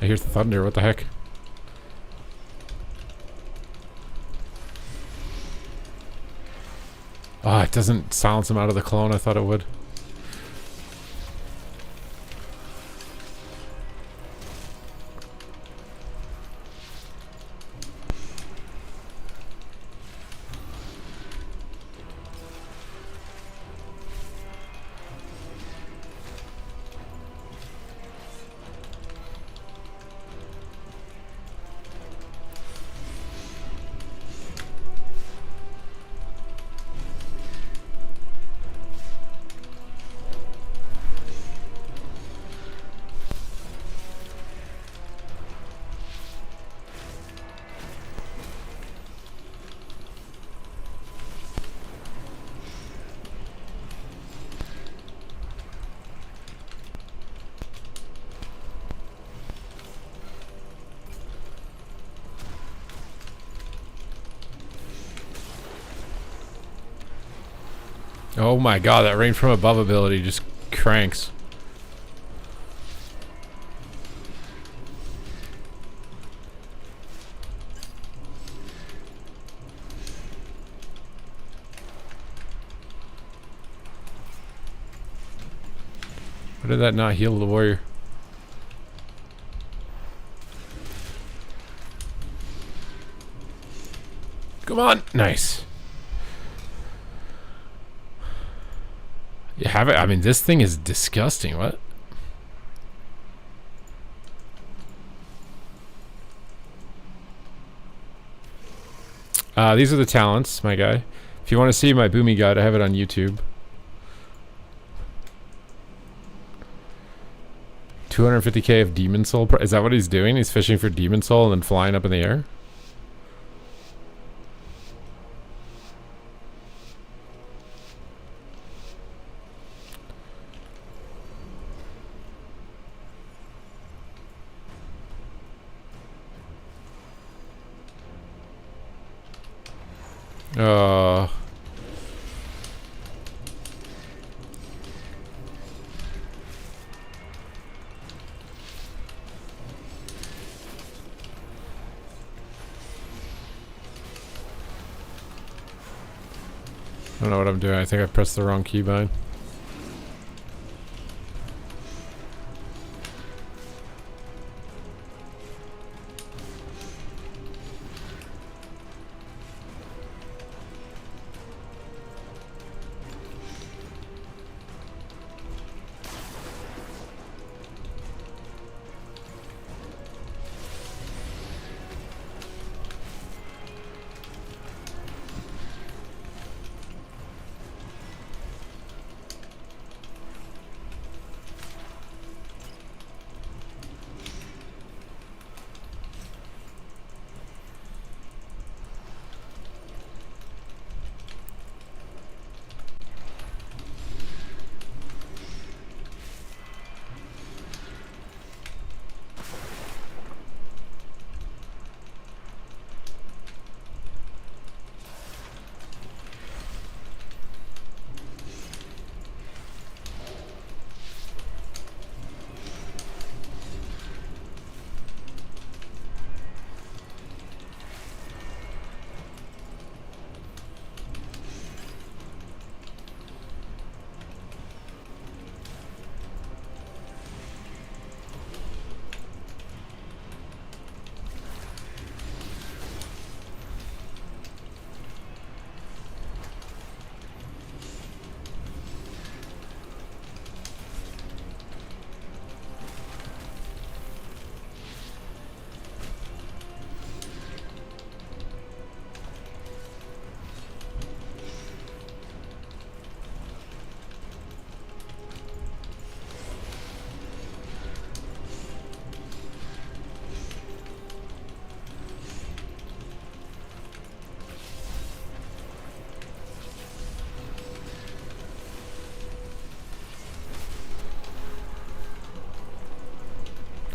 I hear thunder, what the heck? Oh, it doesn't silence him out of the clone, I thought it would. Oh my god, that rain from above ability just cranks. Why did that not heal the warrior? Come on! Nice. You have it? I mean, this thing is disgusting. What? These are the talents, my guy. If you want to see my Boomy guide, I have it on YouTube. 250k of Demon Soul. Is that what he's doing? He's fishing for Demon Soul and then flying up in the air? I don't know what I'm doing. I think I pressed the wrong keybind.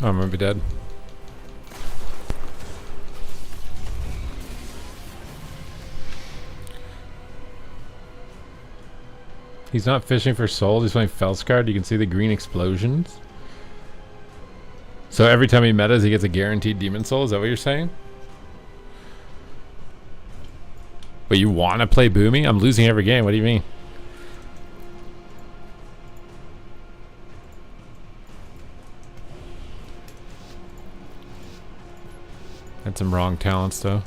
Oh, I'm gonna be dead. He's not fishing for souls, he's playing Felskard. You can see the green explosions. So every time he metas, he gets a guaranteed demon soul. Is that what you're saying? But you want to play Boomy? I'm losing every game. What do you mean? Had some wrong talents, though.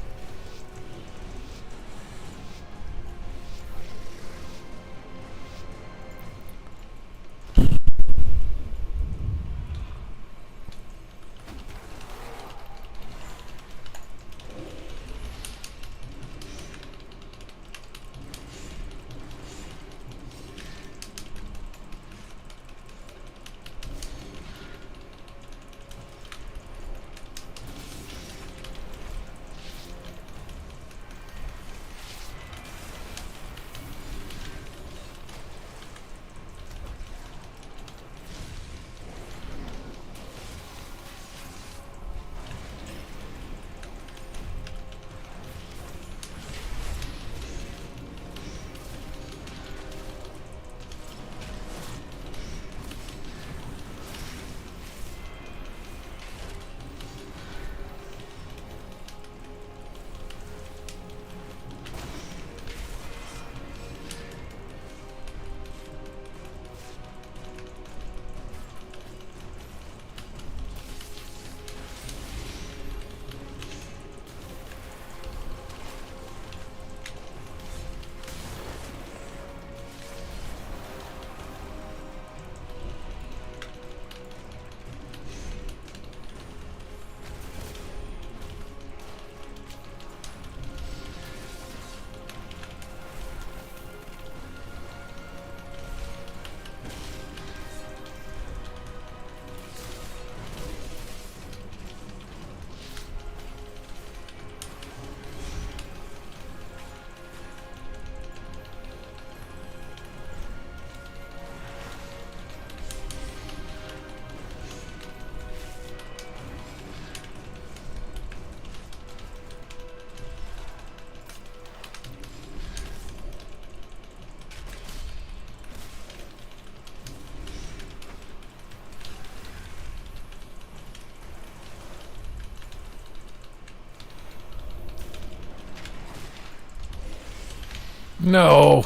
No!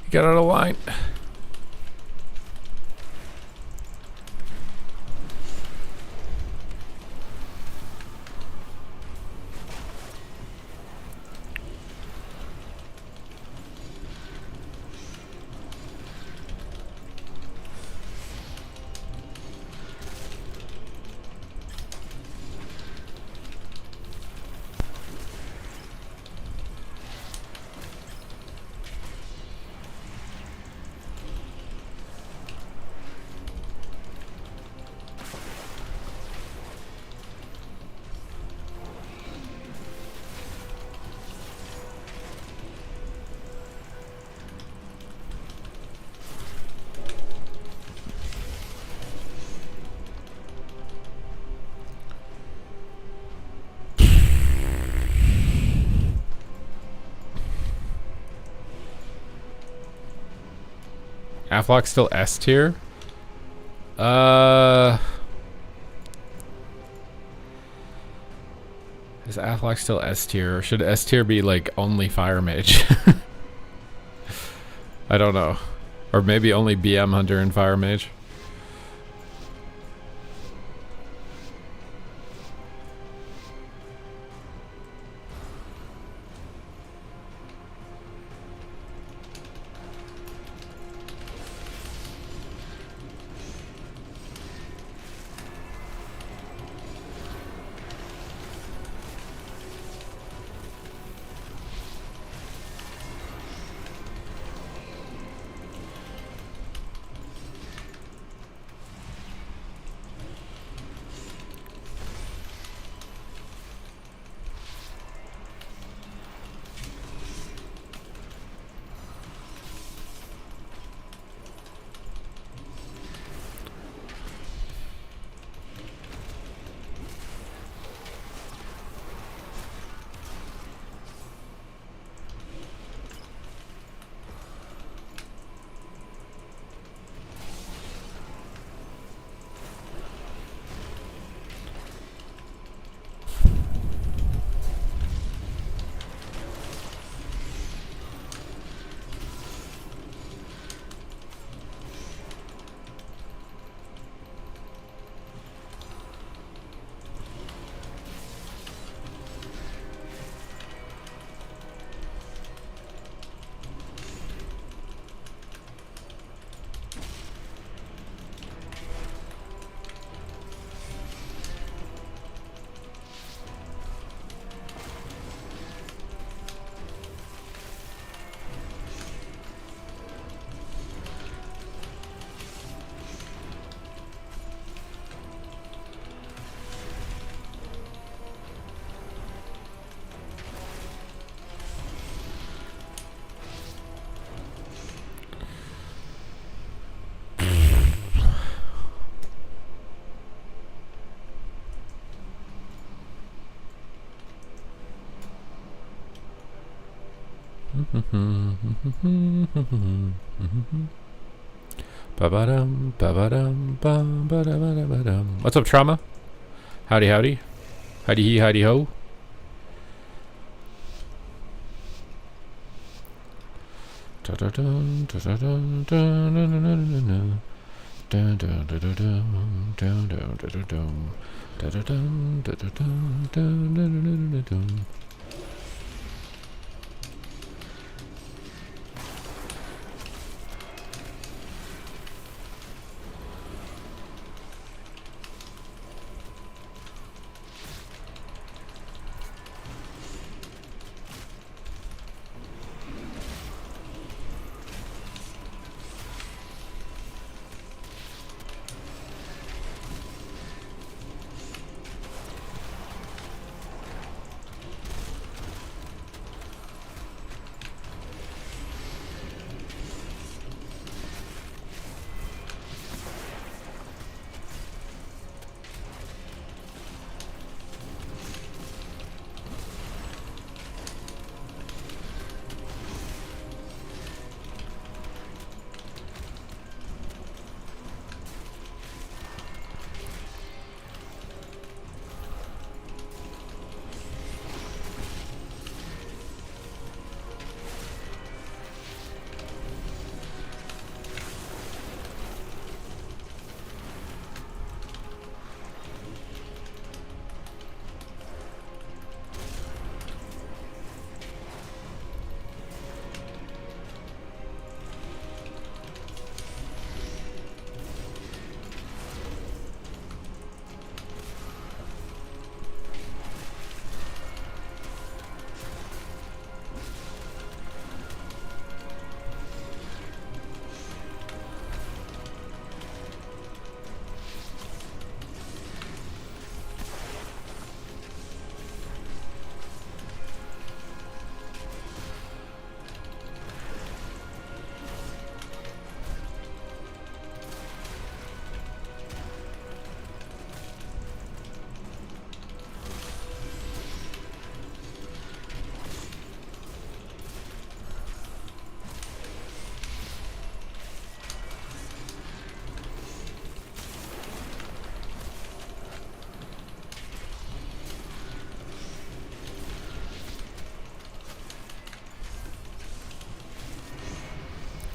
You got out of line. Aflock still S tier? Is Aflock still S tier? Or should S tier be like only Fire Mage? I don't know. Or maybe only BM Hunter and Fire Mage. Ba-ba-dum, ba-ba-dum, ba-ba-da-ba-da-ba-dum. What's up, Trauma? Howdy, howdy. Howdy he, howdy ho. Da-da-dum, da-da-dum, da-da-dum, da-da-dum, da-da-dum, da-da-dum, da-da-dum, da-da-dum.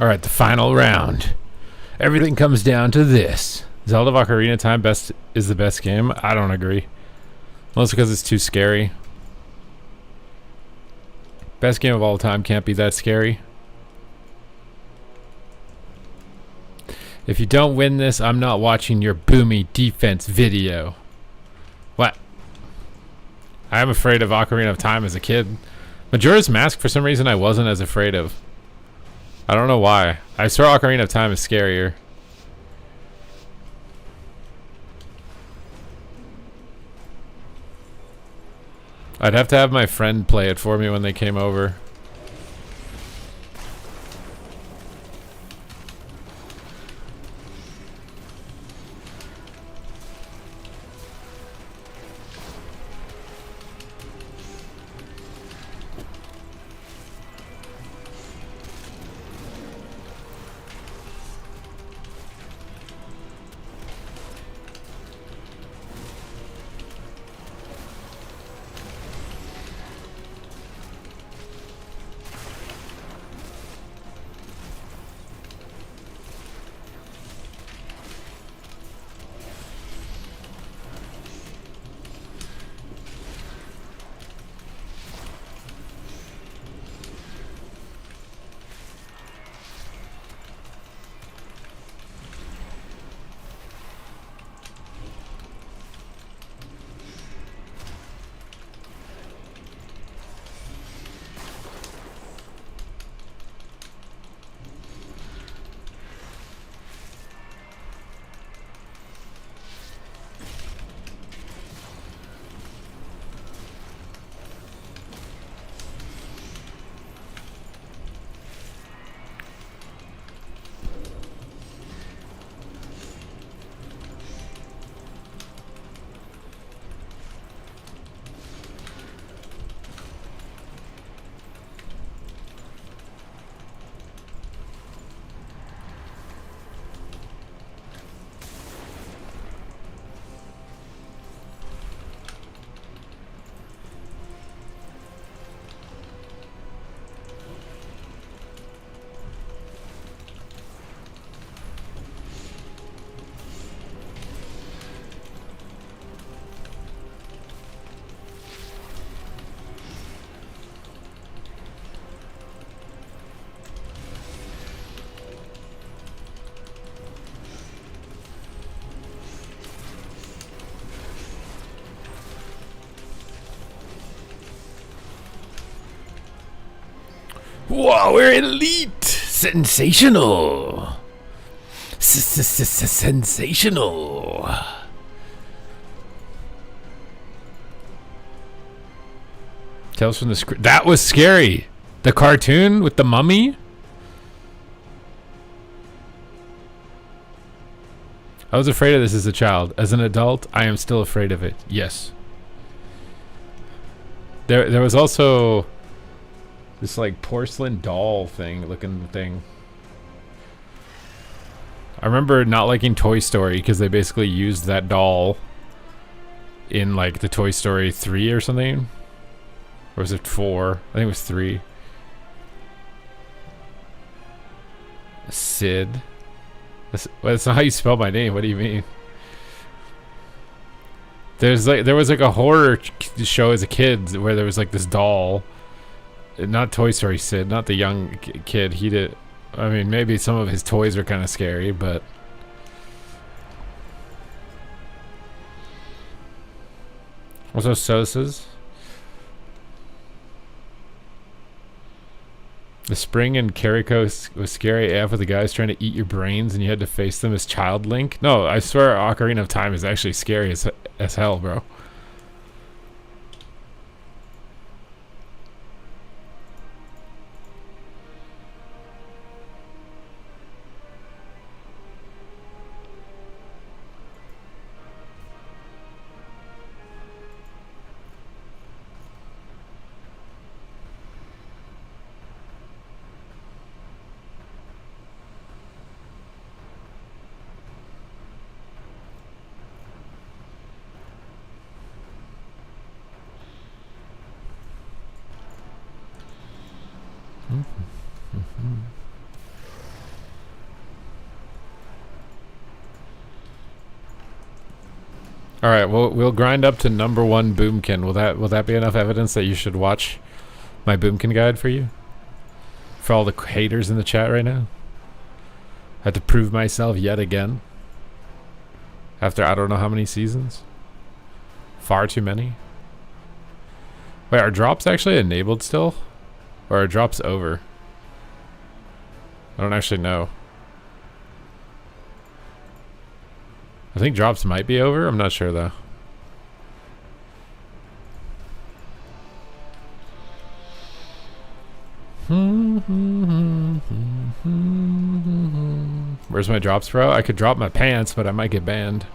All right, the final round. Everything comes down to this. Zelda of Ocarina of Time is the best game. I don't agree. Mostly because it's too scary. Best game of all time can't be that scary. If you don't win this, I'm not watching your boomy defense video. What? I'm afraid of Ocarina of Time as a kid. Majora's Mask, for some reason, I wasn't as afraid of. I don't know why. I swear Ocarina of Time is scarier. I'd have to have my friend play it for me when they came over. Whoa, we're elite! Sensational! Sensational! Tales from the Script. That was scary! The cartoon with the mummy? I was afraid of this as a child. As an adult, I am still afraid of it. Yes. There was also this like porcelain doll looking thing. I remember not liking Toy Story because they basically used that doll in like the Toy Story 3 or something. Or was it 4? I think it was 3. Sid. That's not how you spell my name. What do you mean? There was like a horror show as a kid where there was like this doll. Not Toy Story Sid, not the young kid. He did. I mean, maybe some of his toys are kind of scary, but what's those sauces? The spring in Carrico was scary AF with the guys trying to eat your brains and you had to face them as Child Link. No, I swear Ocarina of Time is actually scary as hell, bro. All right, well, we'll grind up to number 1 Boomkin. Will that be enough evidence that you should watch my Boomkin guide for you? For all the haters in the chat right now? I had to prove myself yet again. After I don't know how many seasons. Far too many. Wait, are drops actually enabled still? Or are drops over? I don't actually know. I think drops might be over. I'm not sure though. Where's my drops, bro? I could drop my pants, but I might get banned.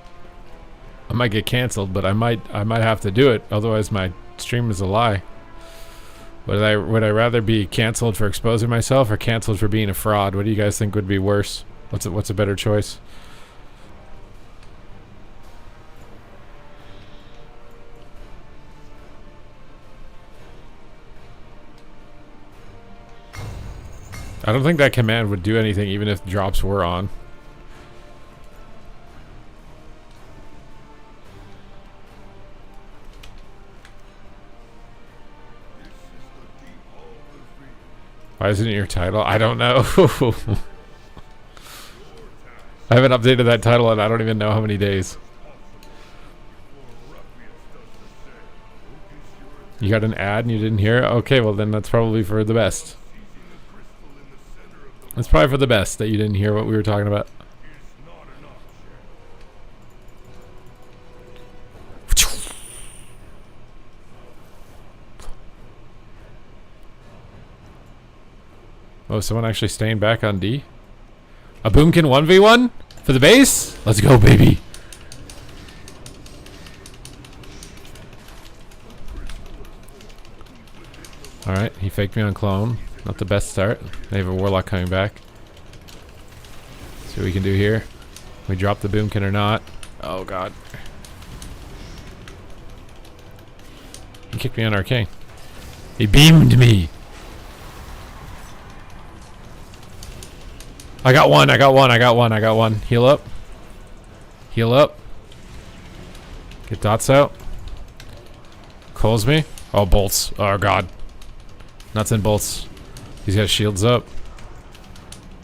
I might get canceled, but I might have to do it. Otherwise, my stream is a lie. Would I rather be canceled for exposing myself or canceled for being a fraud? What do you guys think would be worse? What's a better choice? I don't think that command would do anything even if drops were on. Why isn't it your title? I don't know. I haven't updated that title in I don't even know how many days. You got an ad and you didn't hear it? Okay, well then that's probably for the best. It's probably for the best that you didn't hear what we were talking about. Oh, someone actually staying back on D? A Boomkin 1v1? For the base? Let's go, baby. Alright, he faked me on clone. Not the best start. They have a Warlock coming back. See what we can do here. We drop the Boomkin or not. Oh god. He kicked me on Arcane. He beamed me. I got one. Heal up. Heal up. Get dots out. Calls me. Oh, bolts. Oh god. Nuts and bolts. He's got shields up.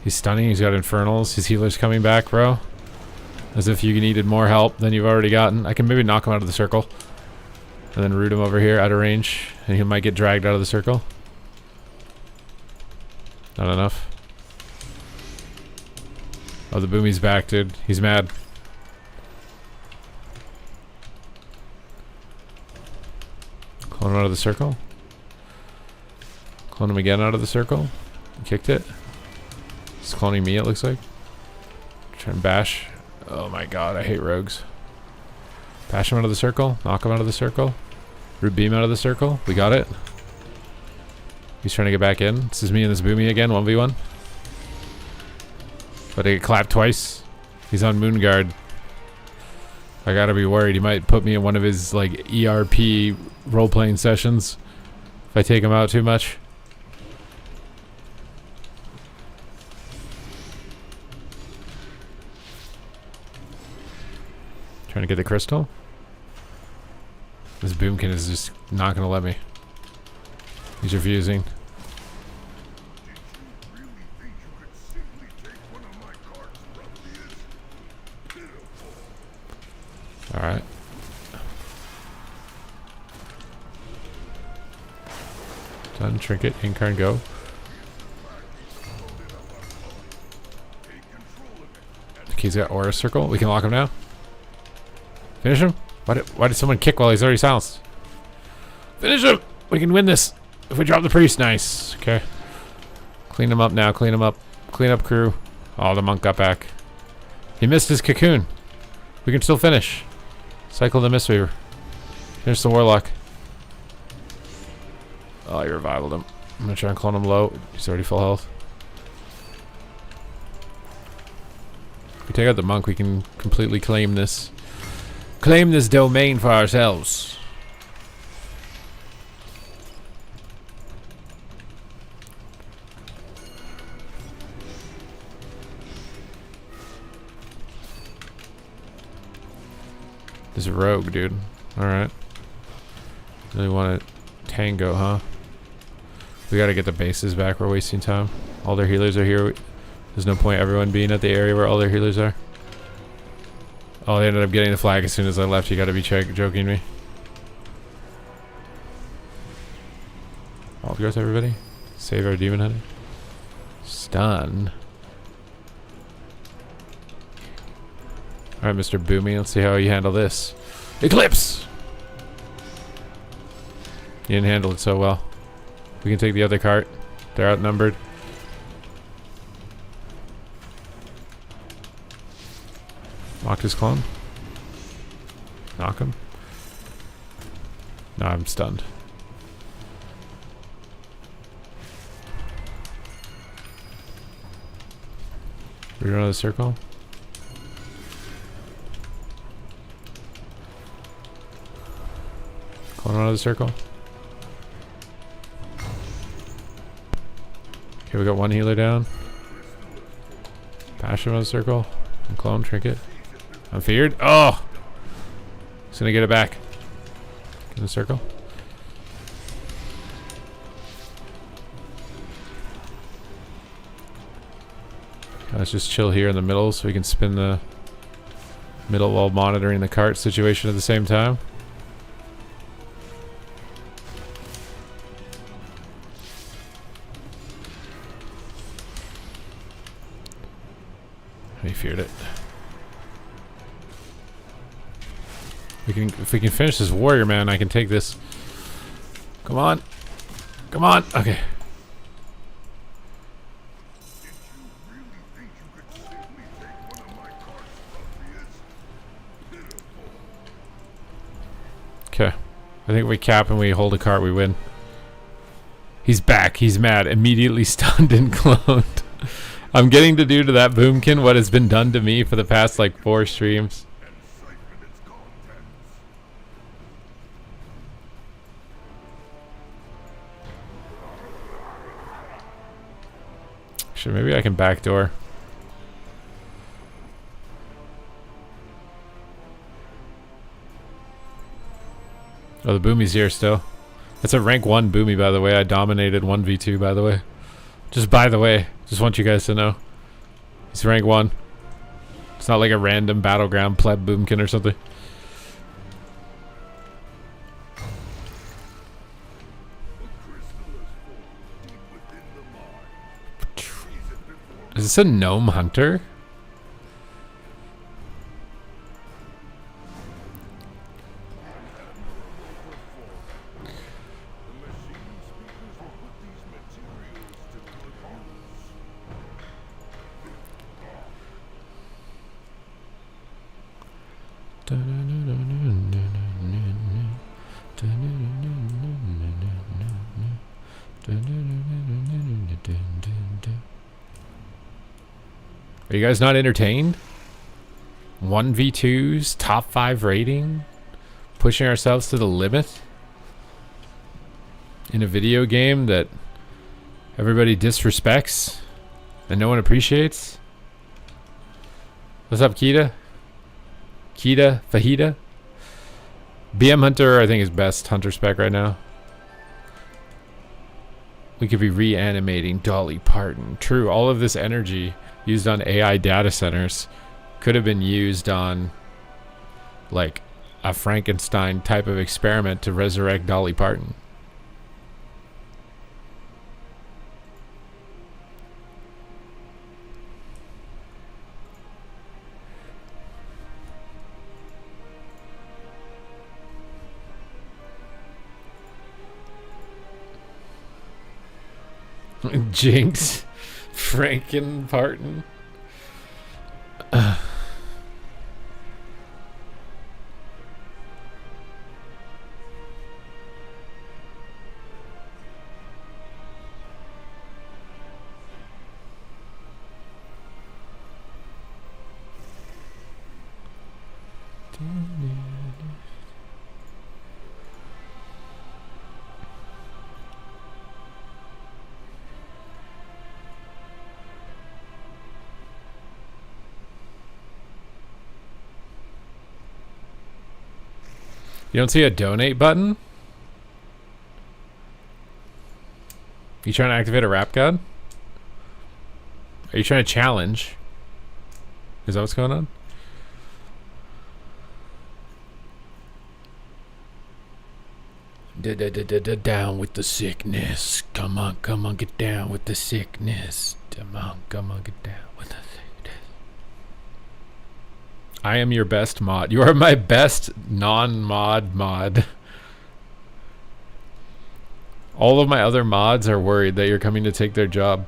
He's stunning. He's got infernals. His healer's coming back, bro. As if you needed more help than you've already gotten. I can maybe knock him out of the circle. And then root him over here out of range. And he might get dragged out of the circle. Not enough. Oh, the boomy's back, dude. He's mad. Clone him out of the circle. Clone him again out of the circle. Kicked it. He's cloning me, it looks like. Try and bash. Oh my god, I hate rogues. Bash him out of the circle. Knock him out of the circle. Root beam out of the circle. We got it. He's trying to get back in. This is me and this boomy again, 1v1. But I get clapped twice. He's on moon guard. I gotta be worried. He might put me in one of his like ERP role-playing sessions if I take him out too much. Trying to get the crystal. This boomkin is just not gonna let me. He's refusing. Alright. Done. Trinket. Incarn. Go. He's got aura circle. We can lock him now. Finish him. Why did someone kick while he's already silenced? Finish him. We can win this. If we drop the priest. Nice. Okay. Clean him up now. Clean him up. Clean up crew. Oh, the monk got back. He missed his cocoon. We can still finish. Cycle the Mistweaver. Finish the Warlock. Oh, he revived him. I'm gonna try and clone him low. He's already full health. If we take out the monk, we can completely claim this. Claim this domain for ourselves. This is a rogue, dude. Alright. Really want to tango, huh? We gotta get the bases back. We're wasting time. All their healers are here. There's no point everyone being at the area where all their healers are. Oh, they ended up getting the flag as soon as I left. You gotta be joking me. All growth, everybody. Save our demon hunter. Stun. Alright, Mr. Boomy, let's see how you handle this. Eclipse! You didn't handle it so well. We can take the other cart. They're outnumbered. Locked his clone. Knock him. No, I'm stunned. We run out of the circle. Clone out of the circle. Okay, we got one healer down. Bash him out of the circle. And clone, trinket. I'm feared. Oh! He's gonna get it back. In the circle. Let's just chill here in the middle so we can spin the middle while monitoring the cart situation at the same time. He feared it. If we can finish this warrior, man, I can take this. Come on. Come on. Okay. Okay. I think if we cap and we hold a cart, we win. He's back. He's mad. Immediately stunned and cloned. I'm getting to do to that boomkin what has been done to me for the past like 4 streams. Actually, maybe I can backdoor. Oh, the boomy's here still. That's a rank 1 boomy, by the way. I dominated 1v2, by the way. Just by the way. Just want you guys to know. He's rank 1. It's not like a random battleground pleb boomkin or something. Is this a gnome hunter? Are you guys not entertained? 1v2s, top 5 rating, pushing ourselves to the limit in a video game that everybody disrespects and no one appreciates. What's up, Kita? Kita, Fajita? BM Hunter, I think, is best hunter spec right now. We could be reanimating Dolly Parton. True, all of this energy used on AI data centers could have been used on like a Frankenstein type of experiment to resurrect Dolly Parton. Jinx, Franken Parton. You don't see a donate button? You trying to activate a rap god? Are you trying to challenge? Is that what's going on? Down with the sickness. Come on, get down with the sickness. Come on, get down with the sickness. I am your best mod. You are my best non-mod mod. All of my other mods are worried that you're coming to take their job.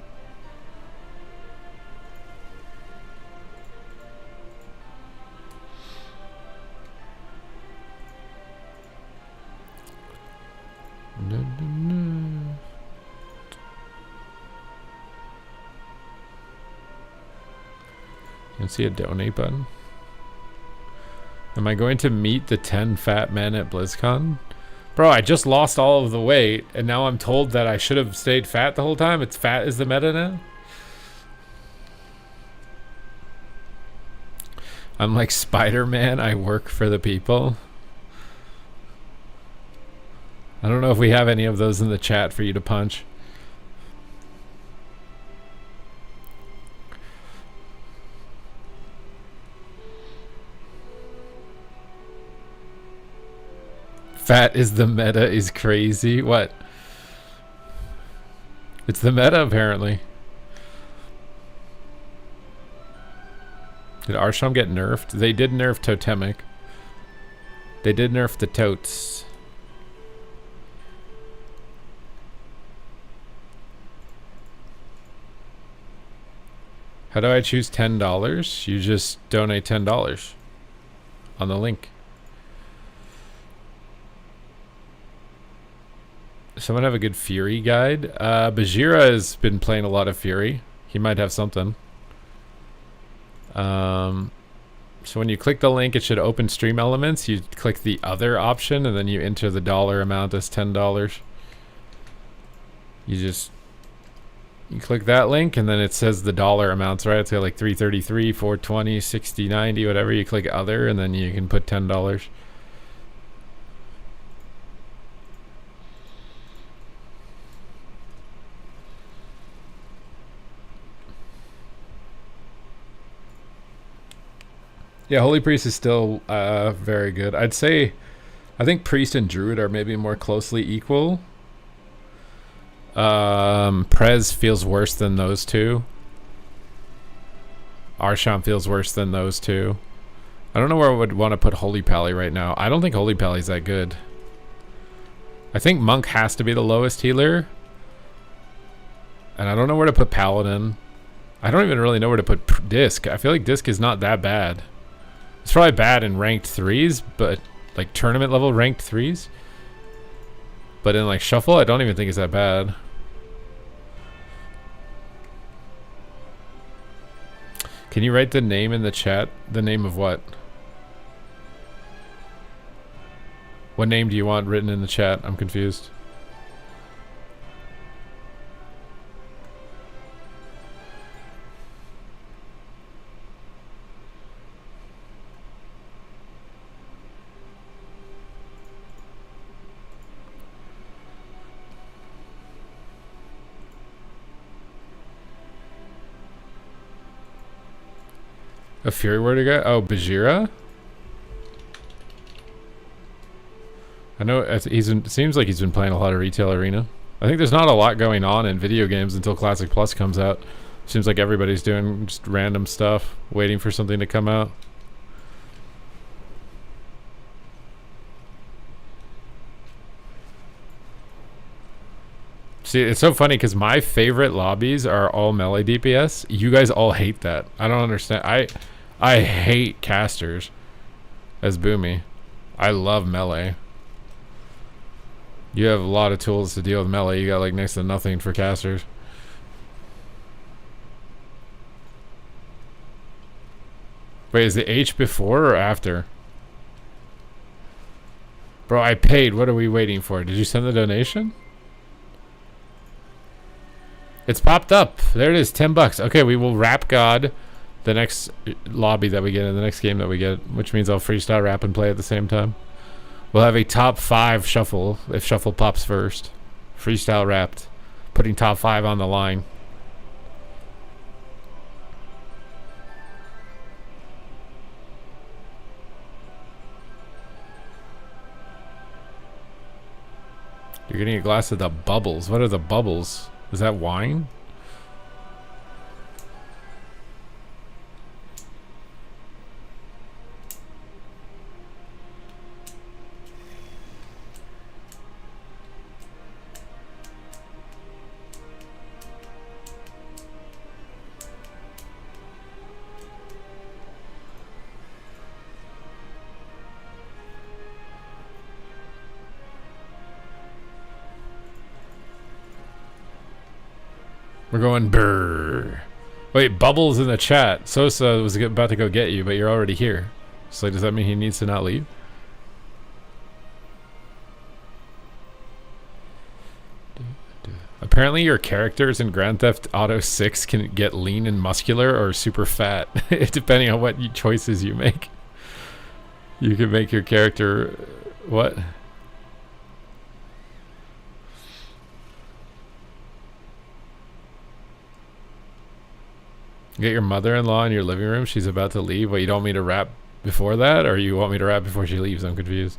You see a donate button? Am I going to meet the 10 fat men at BlizzCon? Bro, I just lost all of the weight, and now I'm told that I should have stayed fat the whole time. It's fat is the meta now? I'm like Spider-Man, I work for the people. I don't know if we have any of those in the chat for you to punch. Fat is the meta is crazy. What? It's the meta, apparently. Did Arsham get nerfed? They did nerf Totemic. They did nerf the totes. How do I choose $10? You just donate $10 on the link. Someone have a good Fury guide? Bajira has been playing a lot of Fury. He might have something. So when you click the link, it should open Stream Elements. You click the other option, and then you enter the dollar amount as $10. You click that link, and then it says the dollar amounts, right? It's got like 333, 420, 60, 90, whatever. You click other, and then you can put $10. Yeah, Holy Priest is still very good. I'd say, I think Priest and Druid are maybe more closely equal. Prez feels worse than those two. Arsham feels worse than those two. I don't know where I would want to put Holy Pally right now. I don't think Holy Pally's that good. I think Monk has to be the lowest healer. And I don't know where to put Paladin. I don't even really know where to put Disc. I feel like Disc is not that bad. It's probably bad in ranked 3s, but like tournament level ranked 3s. But in like Shuffle, I don't even think it's that bad. Can you write the name in the chat? The name of what? What name do you want written in the chat? I'm confused. A Fury Warrior guy? Oh, Bajira? I know seems like he's been playing a lot of Retail Arena. I think there's not a lot going on in video games until Classic Plus comes out. Seems like everybody's doing just random stuff, waiting for something to come out. See, it's so funny because my favorite lobbies are all melee DPS. You guys all hate that. I don't understand. I hate casters as Boomy. I love melee. You have a lot of tools to deal with melee. You got like next to nothing for casters. Wait, is the H before or after? Bro, I paid. What are we waiting for? Did you send the donation? It's popped up. There it is, 10 bucks. Okay, we will rap God the next lobby that we get in the next game that we get, which means I'll freestyle rap and play at the same time. We'll have a top 5 shuffle if shuffle pops first. Freestyle rapped. Putting top 5 on the line. You're getting a glass of the bubbles. What are the bubbles? Is that wine? We're going brrr. Wait, Bubbles in the chat. Sosa was about to go get you, but you're already here. So does that mean he needs to not leave? Apparently your characters in Grand Theft Auto 6 can get lean and muscular or super fat, depending on what choices you make. You can make your character... What? Get your mother-in-law in your living room. She's about to leave. What, you don't want me to rap before that? Or you want me to rap before she leaves? I'm confused.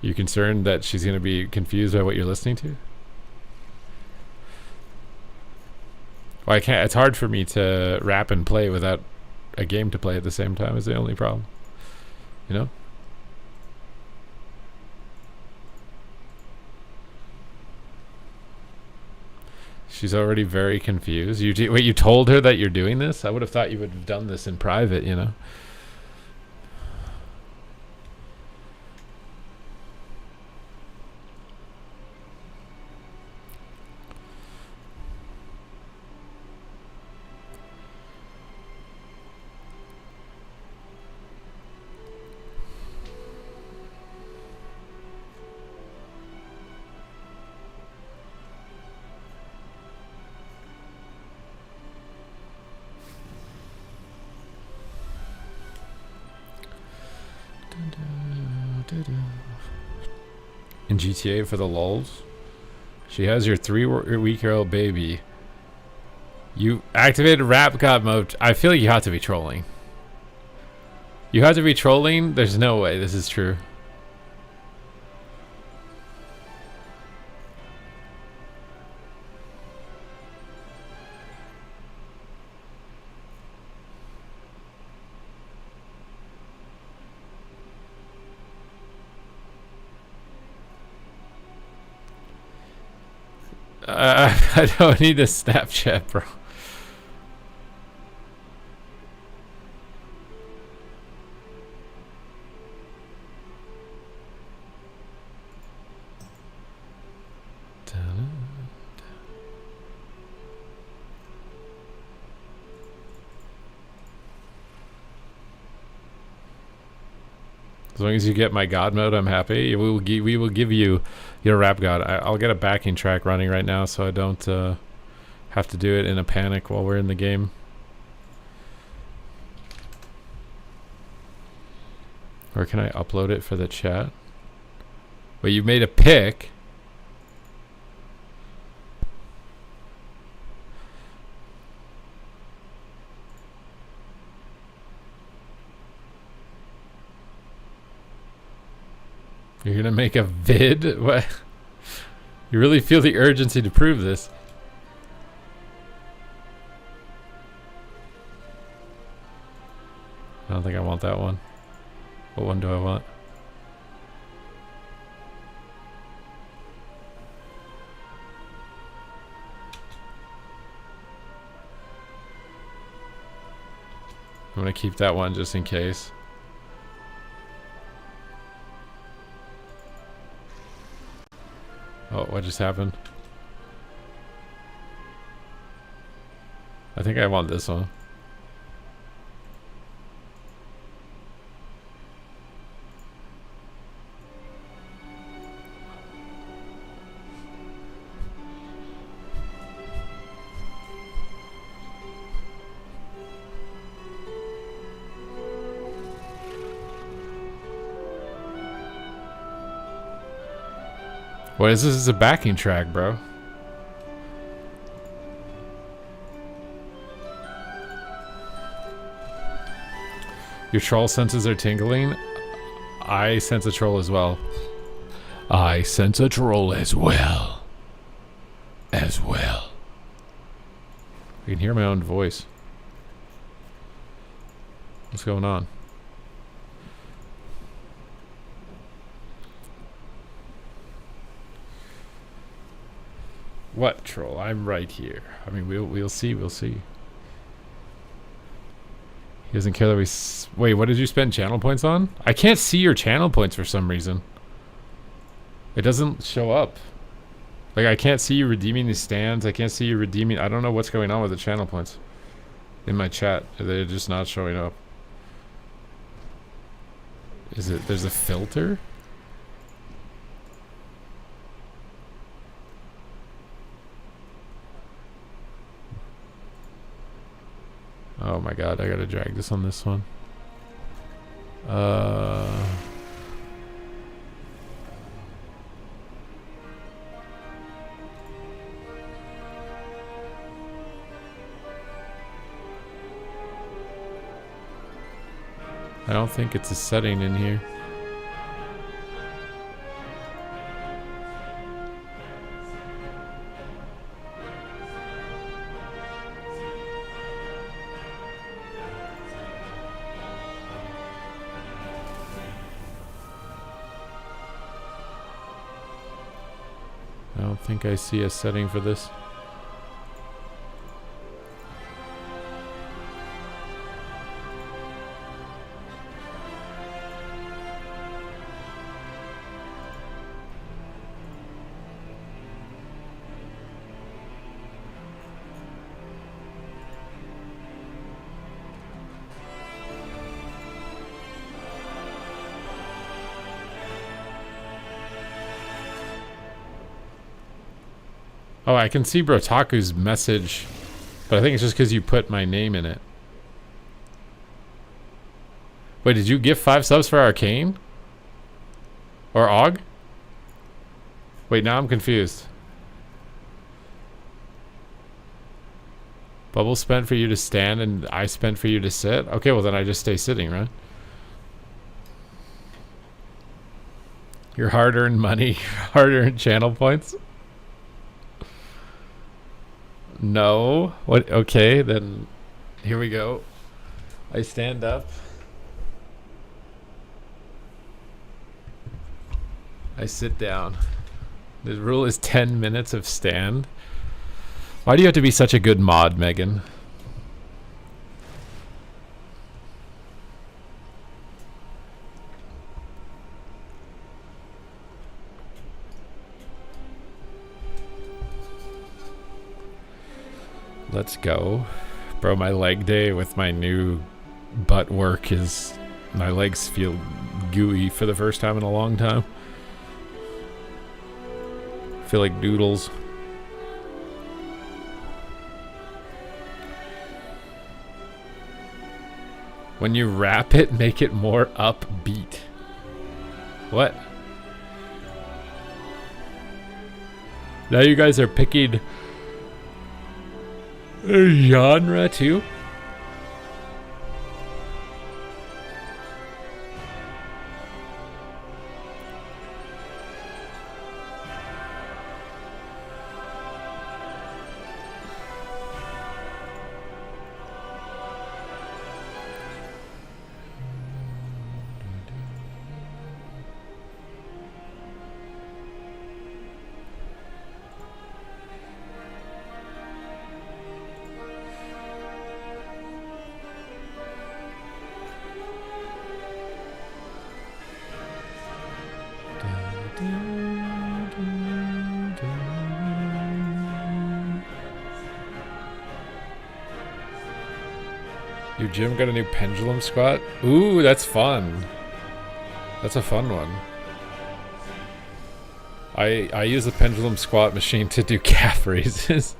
You concerned that she's going to be confused by what you're listening to? Well, I can't. It's hard for me to rap and play without a game to play at the same time is the only problem. You know? She's already very confused. Wait, you told her that you're doing this? I would have thought you would have done this in private, you know? In GTA for the lulz. She has your 3-week-old baby. You activated Rap God mode. I feel like you have to be trolling. You have to be trolling? There's no way this is true. I don't need a Snapchat, bro. As long as you get my God mode, I'm happy. We will give you your rap God. I'll get a backing track running right now, so I don't have to do it in a panic while we're in the game. Or can I upload it for the chat? But you made a pic. You're gonna make a vid? What? You really feel the urgency to prove this? I don't think I want that one. What one do I want? I'm gonna keep that one just in case. Oh, what just happened? I think I want this one. What is this? This is a backing track, bro. Your troll senses are tingling. I sense a troll as well. I sense a troll as well. As well. I can hear my own voice. What's going on? What troll? I'm right here. I mean, we'll see. We'll see. He doesn't care that we. Wait, what did you spend channel points on? I can't see your channel points for some reason. It doesn't show up. Like, I can't see you redeeming these stands. I can't see you redeeming. I don't know what's going on with the channel points in my chat. They're just not showing up. Is it? There's a filter? Oh my god, I gotta drag this on this one. I don't think it's a setting in here. I don't think I see a setting for this. Oh, I can see Brotaku's message, but I think it's just because you put my name in it. Wait, did you give 5 subs for Arcane? Or Og? Wait, now I'm confused. Bubble spent for you to stand and I spent for you to sit? Okay, well then I just stay sitting, right? Your hard-earned money, hard-earned channel points? No. What? Okay, then here we go. I stand up. I sit down. The rule is 10 minutes of stand. Why do you have to be such a good mod, Megan? Let's go. Bro, my leg day with my new butt work is... My legs feel gooey for the first time in a long time. Feel like noodles. When you wrap it, make it more upbeat. What? Now you guys are picking a genre too? Your gym got a new pendulum squat? Ooh, that's fun. That's a fun one. I use the pendulum squat machine to do calf raises.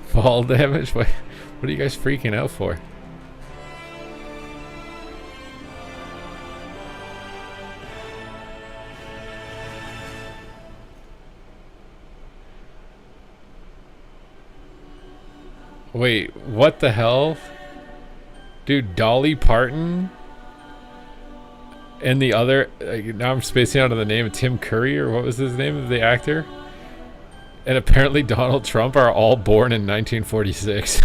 Fall damage? What are you guys freaking out for? Wait, what the hell? Dude, Dolly Parton? And the other... now I'm spacing out on the name of Tim Curry, or what was his name of the actor? And apparently Donald Trump are all born in 1946.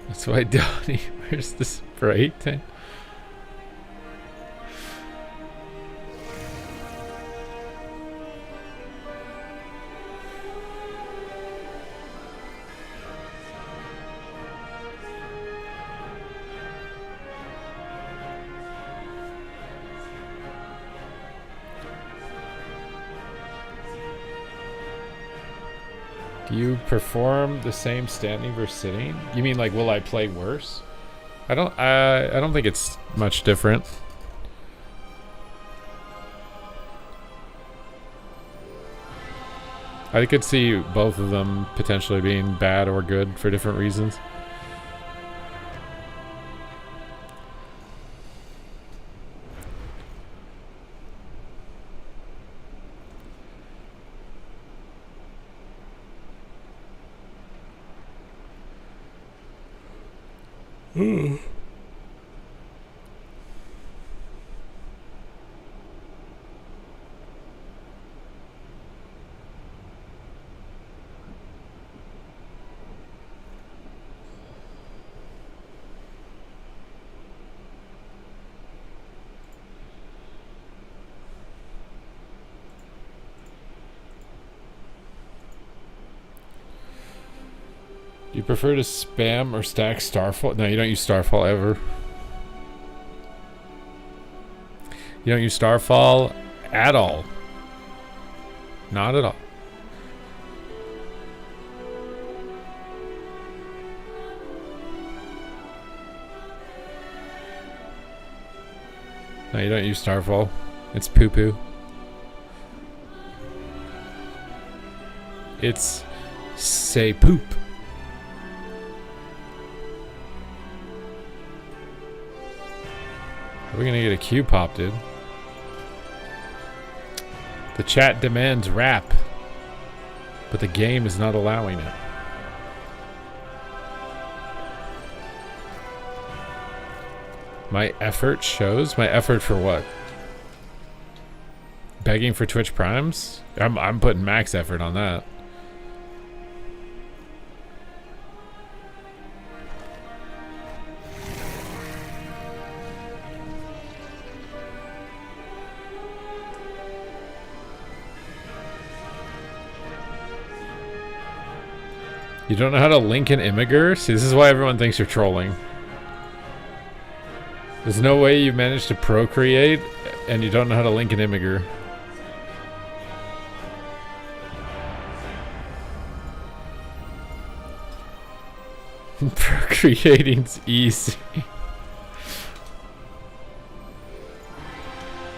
That's why Donnie wears the spray tan. Do you perform the same standing versus sitting? You mean like, will I play worse? I don't think it's much different. I could see both of them potentially being bad or good for different reasons. Do you prefer to spam or stack Starfall? No, you don't use Starfall ever. You don't use Starfall at all. Not at all. No, you don't use Starfall. It's poo-poo. It's say poop. We're gonna get a Q pop, dude. The chat demands rap, but the game is not allowing it. My effort shows? My effort for what? Begging for Twitch Primes? I'm putting max effort on that. You don't know how to link an Imgur? See, this is why everyone thinks you're trolling. There's no way you managed to procreate and you don't know how to link an Imgur. Procreating's easy.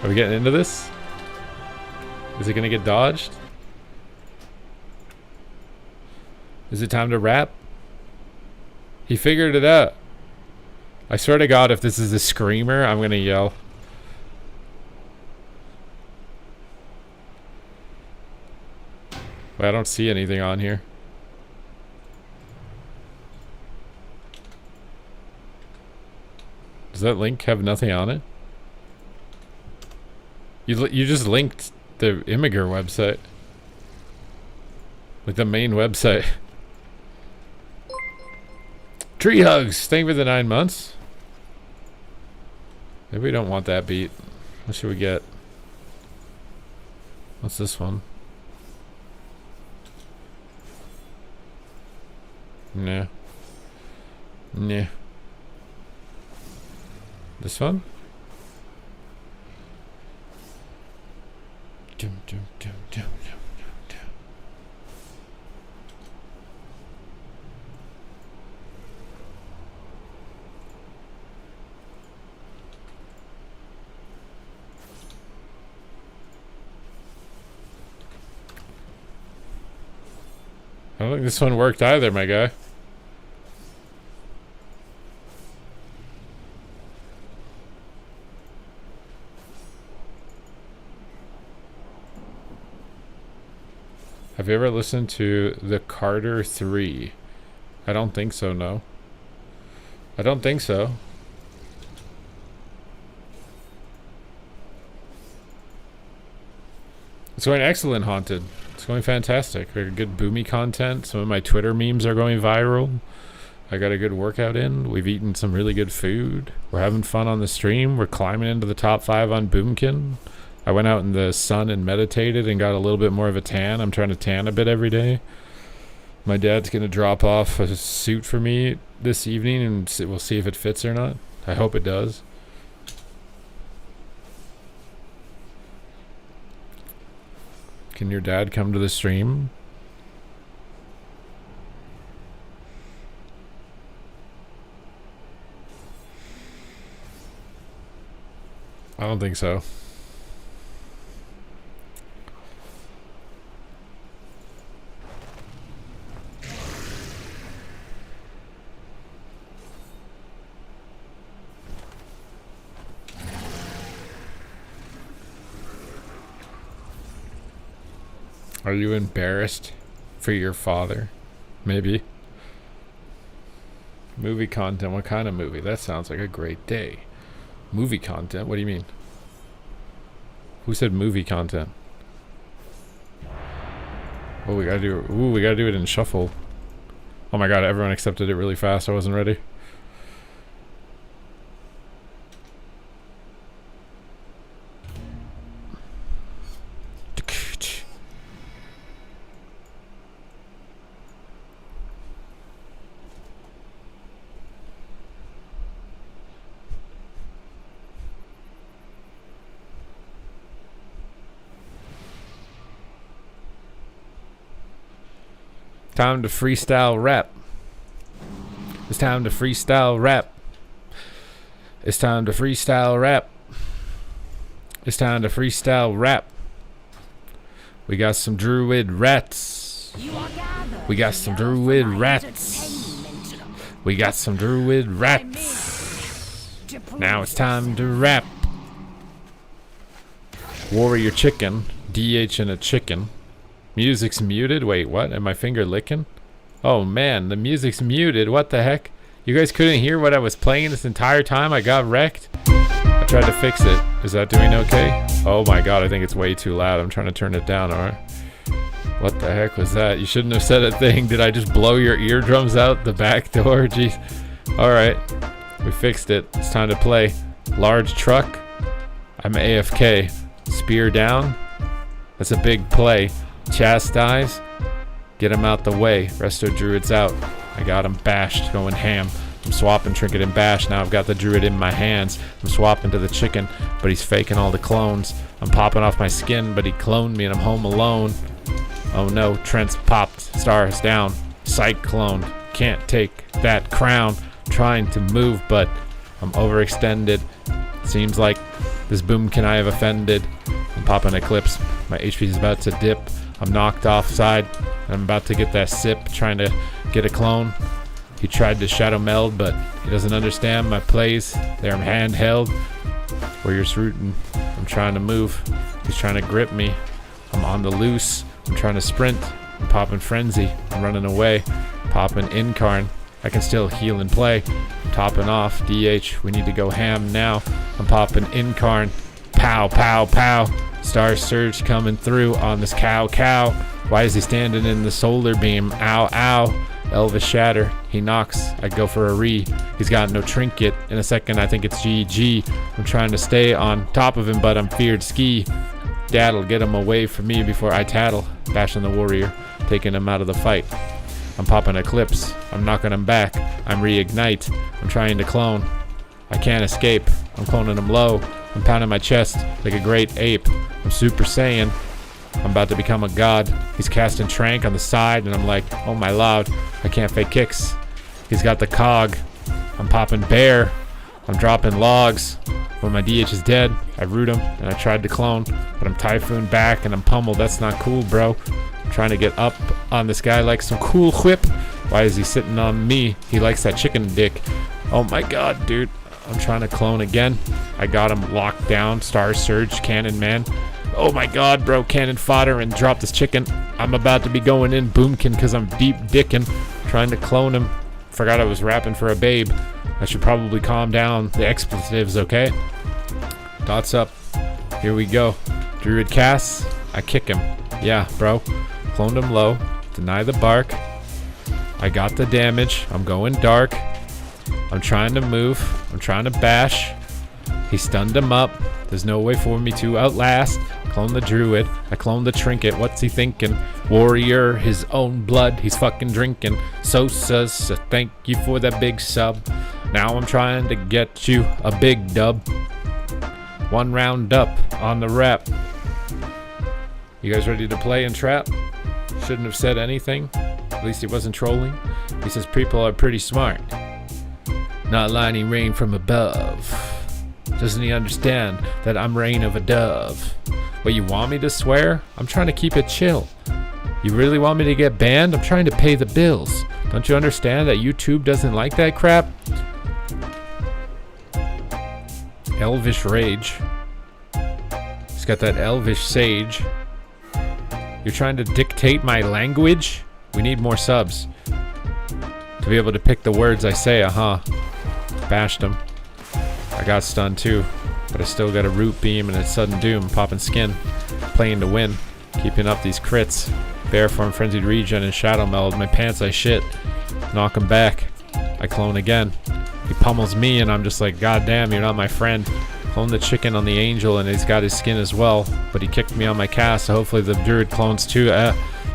Are we getting into this? Is it gonna get dodged? Is it time to rap? He figured it out. I swear to God, if this is a screamer, I'm gonna yell. Wait, I don't see anything on here. Does that link have nothing on it? You just linked the Imgur website. Like the main website. Tree hugs. Thank you for the 9 months. Maybe we don't want that beat. What should we get? What's this one? Nah. Nah. This one? Dum, dum, dum, dum, dum, dum. I don't think this one worked either, my guy. Have you ever listened to the Carter 3? I don't think so, no. I don't think so. It's going excellent, Haunted. It's going fantastic. We got good boomy content. Some of my Twitter memes are going viral. I got a good workout in. We've eaten some really good food. We're having fun on the stream. We're climbing into the top 5 on Boomkin. I went out in the sun and meditated and got a little bit more of a tan. I'm trying to tan a bit every day. My dad's going to drop off a suit for me this evening and we'll see if it fits or not. I hope it does. Can your dad come to the stream? I don't think so. Are you embarrassed for your father? Maybe. Movie content. What kind of movie? That sounds like a great day. Movie content? What do you mean? Who said movie content? Oh, we gotta do. Ooh, we gotta do it in shuffle. Oh my god! Everyone accepted it really fast. I wasn't ready. Time to freestyle rap. It's time to freestyle rap. It's time to freestyle rap. It's time to freestyle rap. We got some druid rats. We got some druid rats. We got some druid rats. Now it's time to rap. Warrior chicken. DH and a chicken. Music's muted. Wait, what? Am my finger licking? Oh man, the music's muted. What the heck? You guys couldn't hear what I was playing this entire time? I got wrecked. I tried to fix it. Is that doing okay? Oh my god, I think it's way too loud. I'm trying to turn it down, alright? What the heck was that? You shouldn't have said a thing. Did I just blow your eardrums out the back door? Jeez. Alright. We fixed it. It's time to play. Large truck. I'm AFK. Spear down. That's a big play. Chastise. Get him out the way. Resto Druid's out. I got him bashed. Going ham. I'm swapping Trinket and Bash. Now I've got the Druid in my hands. I'm swapping to the chicken, but he's faking all the clones. I'm popping off my skin, but he cloned me and I'm home alone. Oh no, Trent's popped. Stars down. Cyclone. Can't take that crown. Trying to move, but I'm overextended. Seems like this boomkin I have offended. I'm popping Eclipse. My HP is about to dip. I'm knocked offside. I'm about to get that sip. Trying to get a clone. He tried to shadow meld, but he doesn't understand my plays. They're handheld. Warrior's rooting. I'm trying to move. He's trying to grip me. I'm on the loose. I'm trying to sprint. I'm popping Frenzy. I'm running away. Popping Incarn. I can still heal and play. I'm topping off. DH. We need to go ham now. I'm popping Incarn. Pow, pow, pow. Star Surge coming through on this cow. Why is he standing in the solar beam? Ow, ow. Elvis Shatter. He knocks. I go for a re. He's got no trinket. In a second, I think it's GG. I'm trying to stay on top of him, but I'm feared ski. Dad'll get him away from me before I tattle. Bashing the warrior. Taking him out of the fight. I'm popping Eclipse. I'm knocking him back. I'm reignite. I'm trying to clone. I can't escape. I'm cloning him low. I'm pounding my chest like a great ape. I'm Super Saiyan. I'm about to become a god. He's casting Trank on the side, and I'm like, oh my lord, I can't fake kicks. He's got the cog. I'm popping Bear. I'm dropping logs. When my DH is dead, I root him, and I tried to clone, but I'm Typhoon back, and I'm pummeled. That's not cool, bro. I'm trying to get up on this guy like some cool whip. Why is he sitting on me? He likes that chicken dick. Oh my god, dude. I'm trying to clone again. I got him locked down. Star Surge, Cannon Man. Oh my god, bro. Cannon fodder and drop this chicken. I'm about to be going in boomkin because I'm deep dickin'. Trying to clone him. Forgot I was rapping for a babe. I should probably calm down the expletives, okay? Dots up. Here we go. Druid casts. I kick him. Yeah, bro. Cloned him low. Deny the bark. I got the damage. I'm going dark. I'm trying to move. I'm trying to bash. He stunned him up. There's no way for me to outlast. Clone the Druid. I clone the Trinket. What's he thinking? Warrior, his own blood. He's fucking drinking. Sosa's, so thank you for that big sub. Now I'm trying to get you a big dub. 1 round up on the rap. You guys ready to play and trap? Shouldn't have said anything. At least he wasn't trolling. He says people are pretty smart. Not lining rain from above. Doesn't he understand that I'm rain of a dove? What, you want me to swear? I'm trying to keep it chill. You really want me to get banned? I'm trying to pay the bills. Don't you understand that YouTube doesn't like that crap? Elvish Rage. He's got that Elvish Sage. You're trying to dictate my language? We need more subs to be able to pick the words I say, Bashed him. I got stunned too, but I still got a root beam and a sudden doom. Popping skin, playing to win, keeping up these crits. Bear form, frenzied regen, and shadow meld. My pants I shit. Knock him back. I clone again. He pummels me and I'm just like, god damn, you're not my friend. Clone the chicken on the angel and he's got his skin as well, but he kicked me on my cast, so hopefully the druid clones too.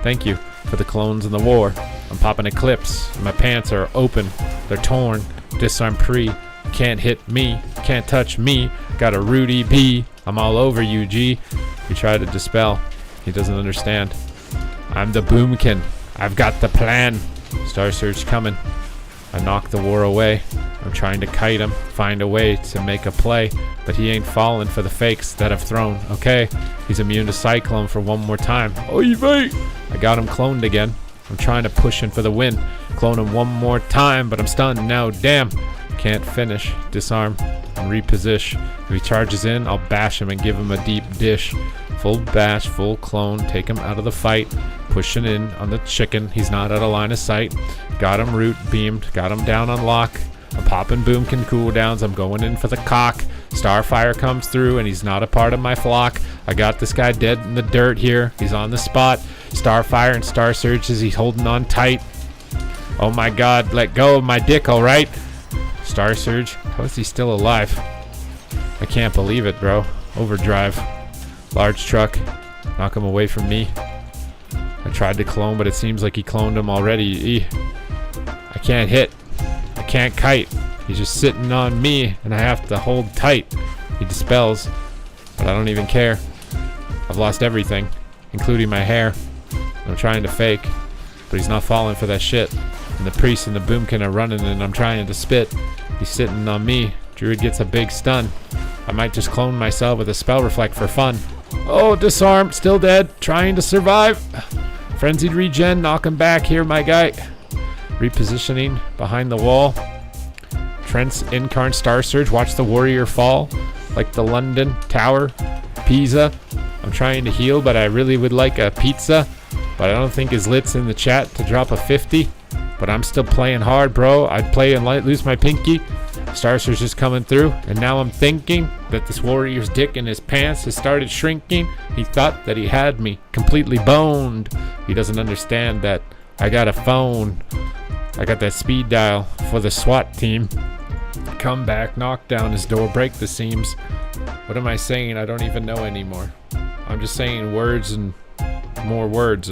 Thank you for the clones in the war. I'm popping Eclipse. My pants are open. They're torn. Disarm pre. Can't hit me. Can't touch me. Got a Rudy B. I'm all over you, G. You try to dispel. He doesn't understand. I'm the boomkin. I've got the plan. Star Surge coming. I knock the war away. I'm trying to kite him, find a way to make a play, but he ain't falling for the fakes that I've thrown, okay? He's immune to Cyclone for one more time. Oy vey! I got him cloned again. I'm trying to push in for the win. Clone him one more time, but I'm stunned now, damn. Can't finish. Disarm and reposition. If he charges in, I'll bash him and give him a deep dish. Full bash, full clone. Take him out of the fight. Pushing in on the chicken. He's not out of line of sight. Got him root beamed. Got him down on lock. I'm popping boomkin cooldowns. I'm going in for the cock. Starfire comes through and he's not a part of my flock. I got this guy dead in the dirt here. He's on the spot. Starfire and Star Surge as he's holding on tight. Oh my god, let go of my dick, alright? Star Surge, how is he still alive? I can't believe it, bro. Overdrive. Large truck. Knock him away from me. I tried to clone, but it seems like he cloned him already. I can't hit. I can't kite. He's just sitting on me, and I have to hold tight. He dispels, but I don't even care. I've lost everything, including my hair. I'm trying to fake, but he's not falling for that shit. And the priest and the boomkin are running, and I'm trying to spit. He's sitting on me. Druid gets a big stun. I might just clone myself with a spell reflect for fun. Oh, disarm, still dead, trying to survive. Frenzied regen, knock him back here, my guy. Repositioning behind the wall. Trent's Incarn Star Surge, watch the warrior fall. Like the London Tower, Pisa. I'm trying to heal, but I really would like a pizza. But I don't think his lit's in the chat to drop a 50. But I'm still playing hard, bro. I'd play and lose my pinky. Star Surge is coming through, and now I'm thinking that this warrior's dick in his pants has started shrinking. He thought that he had me completely boned. He doesn't understand that I got a phone. I got that speed dial for the SWAT team. Come back, knock down his door, break the seams. What am I saying? I don't even know anymore. I'm just saying words and more words.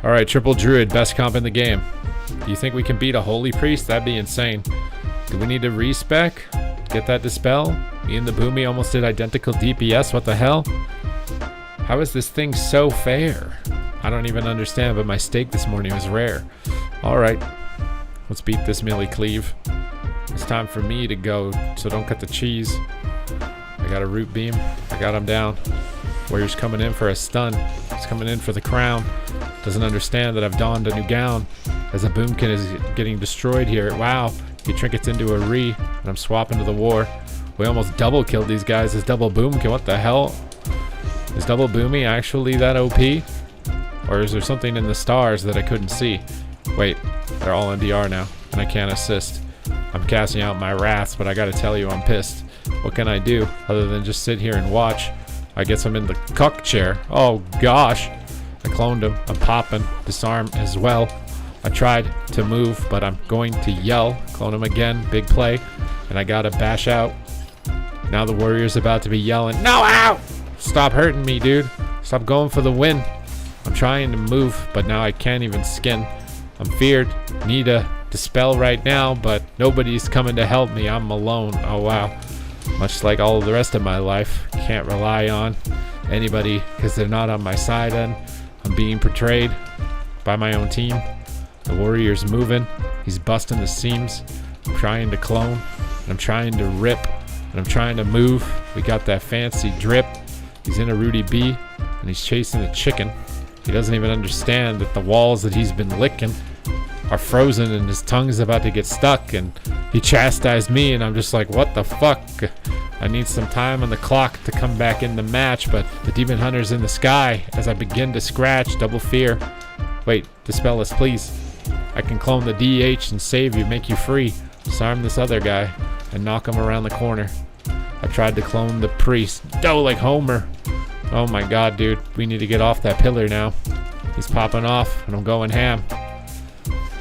Alright, triple druid, best comp in the game. Do you think we can beat a holy priest? That'd be insane. Do we need to respec? Get that dispel? Me and the Boomy almost did identical DPS, what the hell? How is this thing so fair? I don't even understand, but my steak this morning was rare. Alright, let's beat this Millie Cleave. It's time for me to go, so don't cut the cheese. I got a root beam. I got him down. Warrior's coming in for a stun. He's coming in for the crown. Doesn't understand that I've donned a new gown. As a boomkin is getting destroyed here. Wow. He trinkets into a re, and I'm swapping to the war. We almost double killed these guys. Is double boomkin? What the hell? Is double boomy actually that OP? Or is there something in the stars that I couldn't see? Wait, they're all NDR now, and I can't assist. I'm casting out my wraths, but I gotta tell you, I'm pissed. What can I do other than just sit here and watch? I guess I'm in the cuck chair. Oh gosh. I cloned him. I'm popping. Disarm as well. I tried to move, but I'm going to yell. Clone him again. Big play. And I gotta bash out. Now the warrior's about to be yelling. No, ow! Stop hurting me, dude. Stop going for the win. I'm trying to move, but now I can't even skin. I'm feared. Need a dispel right now, but nobody's coming to help me. I'm alone. Oh wow. Much like all of the rest of my life, can't rely on anybody because they're not on my side. And I'm being portrayed by my own team. The warrior's moving. He's busting the seams. I'm trying to clone, and I'm trying to rip, and I'm trying to move. We got that fancy drip. He's in a Rudy B, and he's chasing the chicken. He doesn't even understand that the walls that he's been licking are frozen and his tongue's about to get stuck, and he chastised me, and I'm just like, what the fuck? I need some time on the clock to come back in the match, but the demon hunter's in the sky as I begin to scratch. Double fear. Wait, dispel us please. I can clone the DH and save you, make you free. Disarm this other guy and knock him around the corner. I tried to clone the priest. Oh, like Homer. Oh my god, dude. We need to get off that pillar now. He's popping off, and I'm going ham.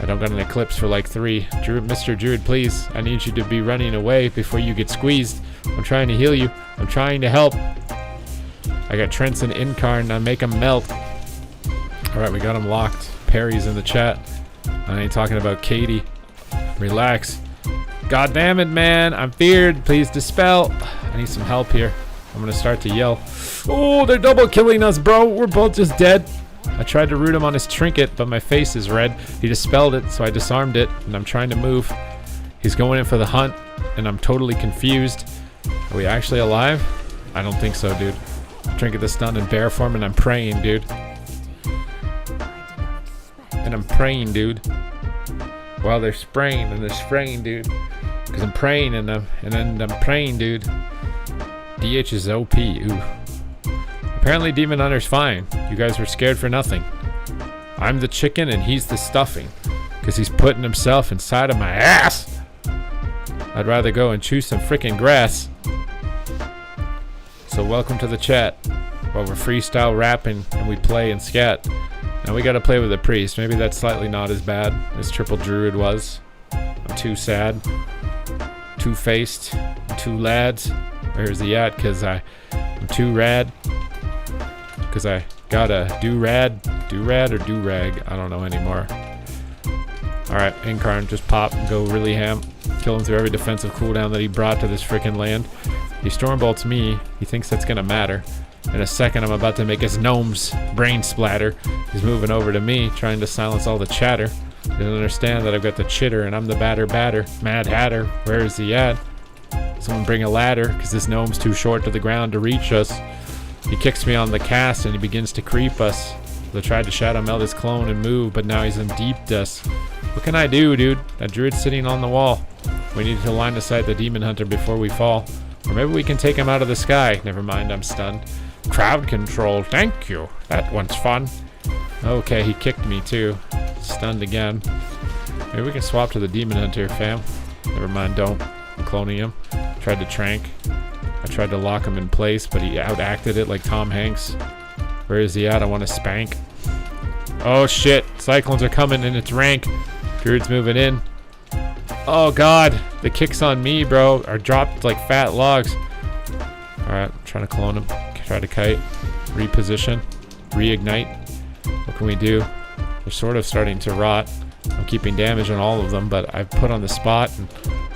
I don't got an eclipse for like 3. Mr. Druid, please. I need you to be running away before you get squeezed. I'm trying to heal you. I'm trying to help. I got Trent's and Incarn. I make him melt. Alright, we got him locked. Perry's in the chat. I ain't talking about Katie. Relax. God damn it, man. I'm feared. Please dispel. I need some help here. I'm gonna start to yell. Oh, they're double killing us, bro. We're both just dead. I tried to root him on his trinket, but my face is red. He dispelled it, so I disarmed it, and I'm trying to move. He's going in for the hunt, and I'm totally confused. Are we actually alive? I don't think so, dude. Trinket the stun in bear form, and I'm praying, dude. And I'm praying, dude. While they're spraying, and they're spraying, dude. Because I'm praying and I'm praying, dude. DH is OP. Ooh. Apparently Demon Hunter's fine. You guys were scared for nothing. I'm the chicken and he's the stuffing. Because he's putting himself inside of my ass. I'd rather go and chew some freaking grass. So welcome to the chat. While we're freestyle rapping and we play and scat. Now we gotta play with a priest. Maybe that's slightly not as bad as Triple Druid was. I'm too sad. Two-faced. Two lads. Where's he at? Cause I'm too rad. Cause I got a do-rad. Do-rad or do-rag? I don't know anymore. Alright, Incarn, just pop and go really ham. Kill him through every defensive cooldown that he brought to this freaking land. He stormbolts me. He thinks that's gonna matter. In a second, I'm about to make his gnome's brain splatter. He's moving over to me, trying to silence all the chatter. He doesn't understand that I've got the chitter and I'm the batter. Mad Hatter, where is he at? Someone bring a ladder, because this gnome's too short to the ground to reach us. He kicks me on the cast and he begins to creep us. I tried to shadow meld his clone and move, but now he's in deep dust. What can I do, dude? That druid's sitting on the wall. We need to line of sight the Demon Hunter before we fall. Or maybe we can take him out of the sky. Never mind, I'm stunned. Crowd control, thank you. That one's fun. Okay, he kicked me too. Stunned again. Maybe we can swap to the Demon Hunter, fam. Never mind, don't. I'm cloning him. Tried to trank. I tried to lock him in place, but he outacted it like Tom Hanks. Where is he at? I want to spank. Oh shit, Cyclones are coming and it's rank. Druid's moving in. Oh god, the kicks on me, bro, are dropped like fat logs. Alright, I'm trying to clone him. Try to kite. Reposition. Reignite. What can we do? They're sort of starting to rot. I'm keeping damage on all of them, but I've put on the spot and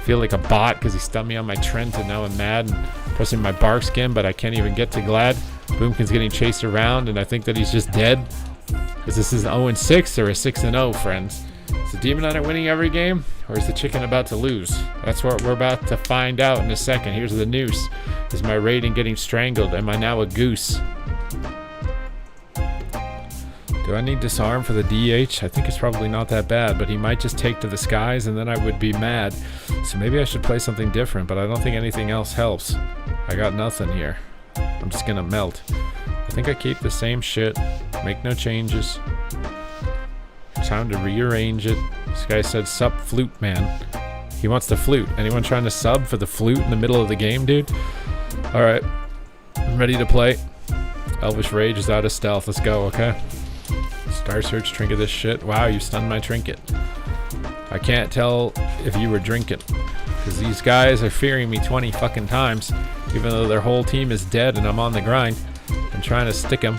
feel like a bot because he stunned me on my Trent and now I'm mad and pressing my bark skin, but I can't even get to Glad. Boomkin's getting chased around and I think that he's just dead. Is this is 0-6 or a 6-0, friends? Is the Demon Hunter winning every game? Or is the chicken about to lose? That's what we're about to find out in a second. Here's the noose. Is my rating getting strangled? Am I now a goose? Do I need disarm for the DH? I think it's probably not that bad, but he might just take to the skies and then I would be mad. So maybe I should play something different, but I don't think anything else helps. I got nothing here. I'm just gonna melt. I think I keep the same shit. Make no changes. Time to rearrange it. This guy said sup flute man. He wants the flute. Anyone trying to sub for the flute in the middle of the game, dude? Alright. I'm ready to play. Elvish Rage is out of stealth. Let's go, okay? Star Search trinket this shit. Wow, you stunned my trinket. I can't tell if you were drinking. Because these guys are fearing me 20 fucking times. Even though their whole team is dead and I'm on the grind. I'm trying to stick him.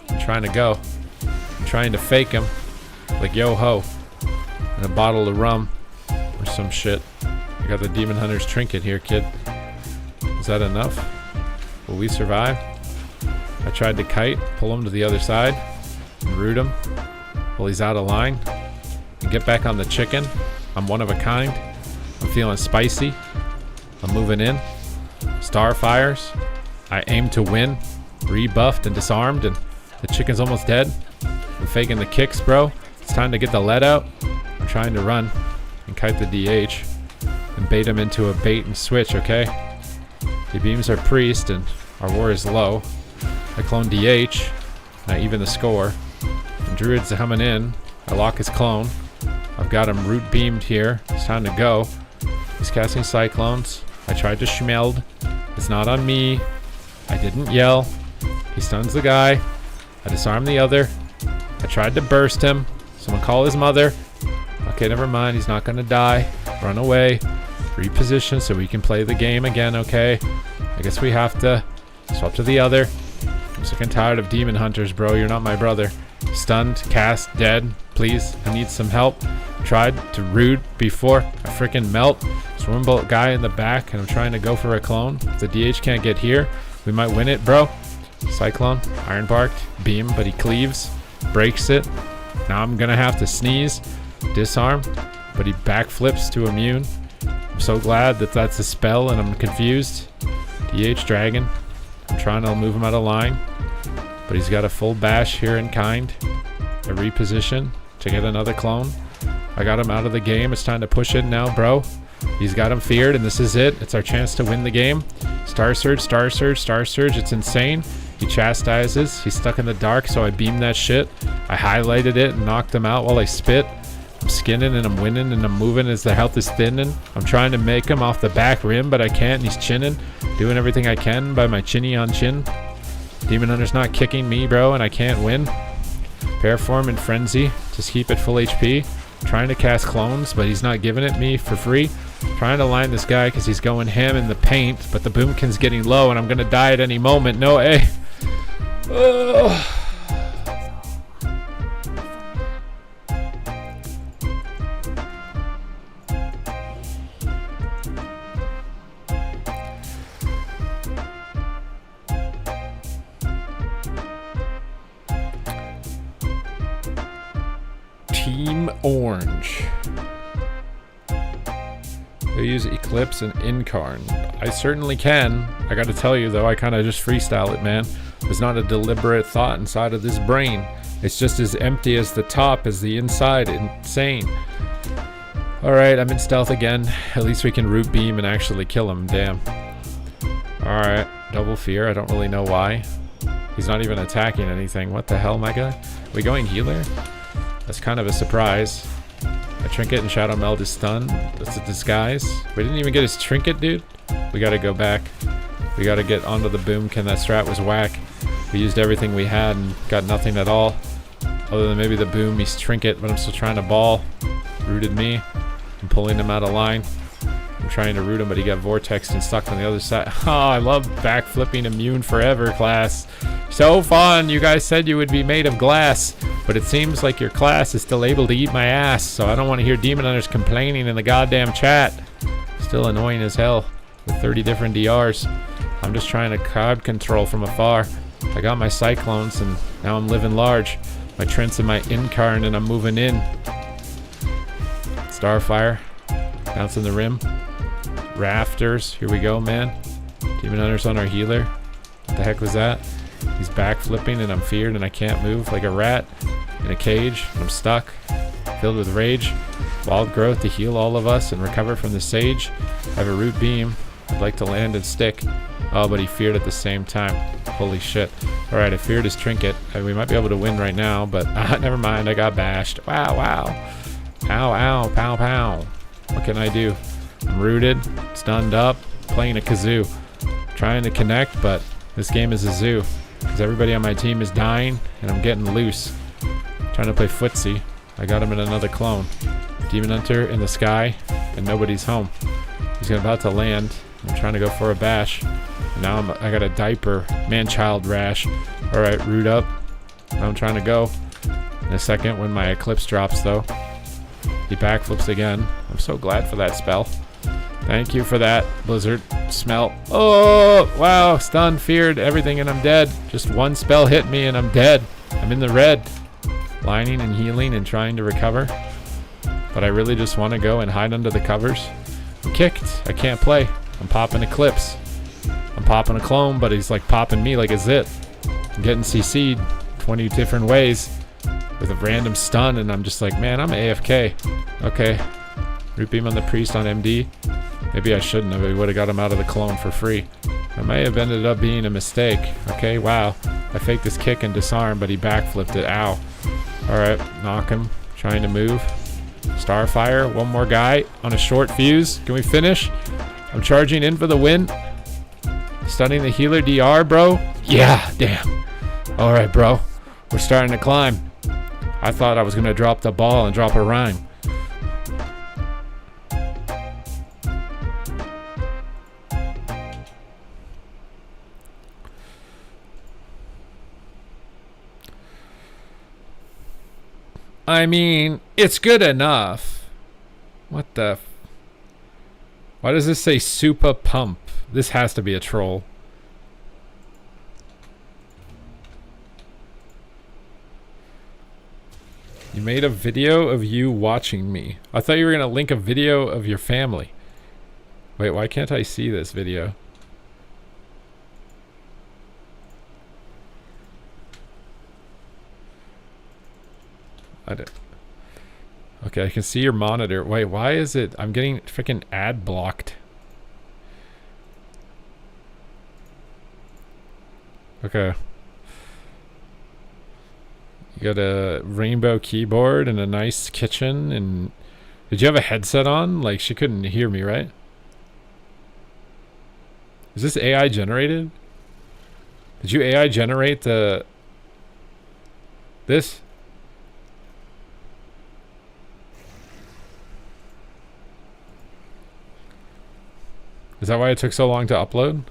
I'm trying to go. I'm trying to fake him. Like yo-ho. And a bottle of rum. Or some shit. I got the Demon Hunter's trinket here, kid. Is that enough? Will we survive? I tried to kite, pull him to the other side, and root him while he's out of line. And get back on the chicken. I'm one of a kind. I'm feeling spicy. I'm moving in. Starfires. I aim to win. Rebuffed and disarmed, and the chicken's almost dead. I'm faking the kicks, bro. It's time to get the lead out. I'm trying to run and kite the DH and bait him into a bait and switch, okay? The beams are priest and our war is low. I clone DH, and I even the score. And Druid's coming in. I lock his clone. I've got him root beamed here. It's time to go. He's casting Cyclones. I tried to schmeld. It's not on me. I didn't yell. He stuns the guy. I disarm the other. I tried to burst him. Someone call his mother. Okay, never mind. He's not gonna die. Run away. Reposition so we can play the game again, okay? I guess we have to swap to the other. I'm sick and tired of Demon Hunters, bro. You're not my brother. Stunned, cast, dead. Please, I need some help. Tried to root before I freaking melt. Swimbolt guy in the back, and I'm trying to go for a clone. If the DH can't get here, we might win it, bro. Cyclone, Iron Barked, beam, but he cleaves, breaks it. Now I'm gonna have to sneeze, disarm, but he backflips to immune. I'm so glad that that's a spell and I'm confused. DH Dragon. I'm trying to move him out of line, but he's got a full bash here in kind. A reposition to get another clone. I got him out of the game. It's time to push it now, bro. He's got him feared, and this is it. It's our chance to win the game. Star Surge, Star Surge, Star Surge. It's insane. He chastises. He's stuck in the dark, so I beamed that shit. I highlighted it and knocked him out while I spit. I'm skinning and I'm winning and I'm moving as the health is thinning. I'm trying to make him off the back rim, but I can't, and he's chinning. Doing everything I can by my chinny on chin. Demon Hunter's not kicking me, bro, and I can't win. Paraform and Frenzy. Just keep it full HP. Trying to cast clones, but he's not giving it me for free. Trying to line this guy because he's going ham in the paint, but the Boomkin's getting low and I'm going to die at any moment. No, A. Oh. Team Orange. They use Eclipse and Incarn. I certainly can. I gotta tell you though, I kinda just freestyle it, man. There's not a deliberate thought inside of this brain. It's just as empty as the top as the inside. Insane. Alright, I'm in stealth again. At least we can root beam and actually kill him. Damn. Alright, double fear. I don't really know why. He's not even attacking anything. What the hell, my guy? Are we going healer? That's kind of a surprise. A trinket and Shadow Meld is stun. That's a disguise. We didn't even get his trinket, dude. We gotta go back. We gotta get onto the Boomkin. That strat was whack. We used everything we had and got nothing at all. Other than maybe the boom, he's trinket, but I'm still trying to ball. Rooted me. I'm pulling him out of line. I'm trying to root him, but he got vortexed and stuck on the other side. Oh, I love backflipping immune forever class. So fun. You guys said you would be made of glass, but it seems like your class is still able to eat my ass, so I don't want to hear Demon Hunters complaining in the goddamn chat. Still annoying as hell with 30 different DRs. I'm just trying to crowd control from afar. I got my Cyclones and now I'm living large. My Trents and my Incarn and I'm moving in. Starfire. Bouncing the rim. Rafters. Here we go, man. Demon Hunter's on our healer. What the heck was that? He's backflipping and I'm feared and I can't move like a rat in a cage. I'm stuck. Filled with rage. Wild growth to heal all of us and recover from the sage. I have a root beam. I'd like to land and stick. Oh, but he feared at the same time. Holy shit. Alright, I feared his trinket. We might be able to win right now, but never mind. I got bashed. Wow, wow. Ow, ow, pow, pow. What can I do? I'm rooted, stunned up, playing a kazoo. Trying to connect, but this game is a zoo. Because everybody on my team is dying, and I'm getting loose. Trying to play footsie. I got him in another clone. Demon Hunter in the sky, and nobody's home. He's about to land. I'm trying to go for a bash. Now I got a diaper, man-child rash. Alright, root up. Now I'm trying to go. In a second when my Eclipse drops though. He backflips again. I'm so glad for that spell. Thank you for that, Blizzard. Smell. Oh, wow. Stunned, feared, everything, and I'm dead. Just one spell hit me and I'm dead. I'm in the red. Lining and healing and trying to recover. But I really just want to go and hide under the covers. I'm kicked. I can't play. I'm popping Eclipse. I'm popping a clone, but he's like popping me like a zit. I'm getting CC'd 20 different ways with a random stun, and I'm just like, man, I'm AFK. Okay. Root beam on the priest on MD. Maybe I shouldn't have. We would have got him out of the clone for free. It may have ended up being a mistake. Okay, wow. I faked his kick and disarm, but he backflipped it. Ow. Alright, knock him. Trying to move. Starfire. One more guy on a short fuse. Can we finish? I'm charging in for the win. Stunning the healer DR, bro. Yeah, damn. Alright, bro. We're starting to climb. I thought I was going to drop the ball and drop a rhyme. I mean, it's good enough. What the... Why does this say Super Pump? This has to be a troll. You made a video of you watching me. I thought you were going to link a video of your family. Wait, why can't I see this video? Okay, I can see your monitor. Wait, why is it? I'm getting freaking ad blocked. Okay. You got a rainbow keyboard and a nice kitchen. And did you have a headset on? Like, she couldn't hear me, right? Is this AI generated? Did you AI generate this? Is that why it took so long to upload?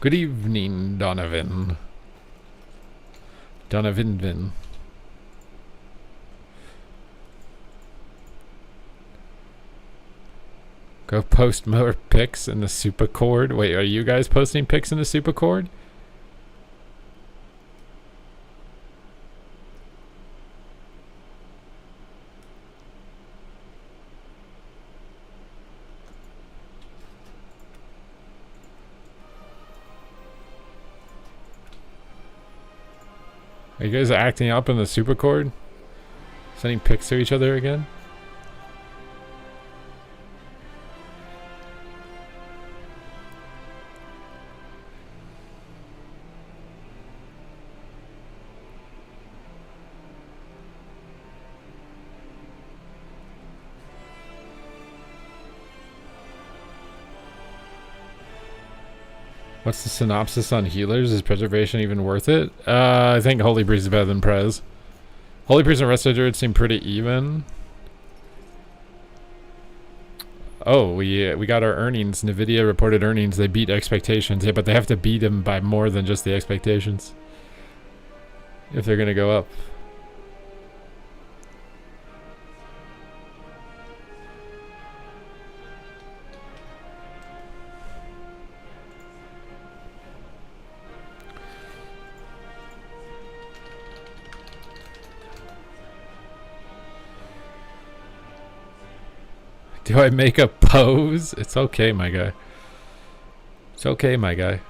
Good evening, Donovan. Donovan. Go post more pics in the Supercord. Wait, are you guys posting pics in the Supercord? Are you guys acting up in the Supercord? Sending pics to each other again? What's the synopsis on healers? Is preservation even worth it? I think Holy Priest is better than Prez. Holy Priest and Resto Druid seem pretty even. Oh, we got our earnings. NVIDIA reported earnings. They beat expectations. Yeah, but they have to beat them by more than just the expectations if they're going to go up. Do I make a pose? It's okay, my guy. It's okay, my guy.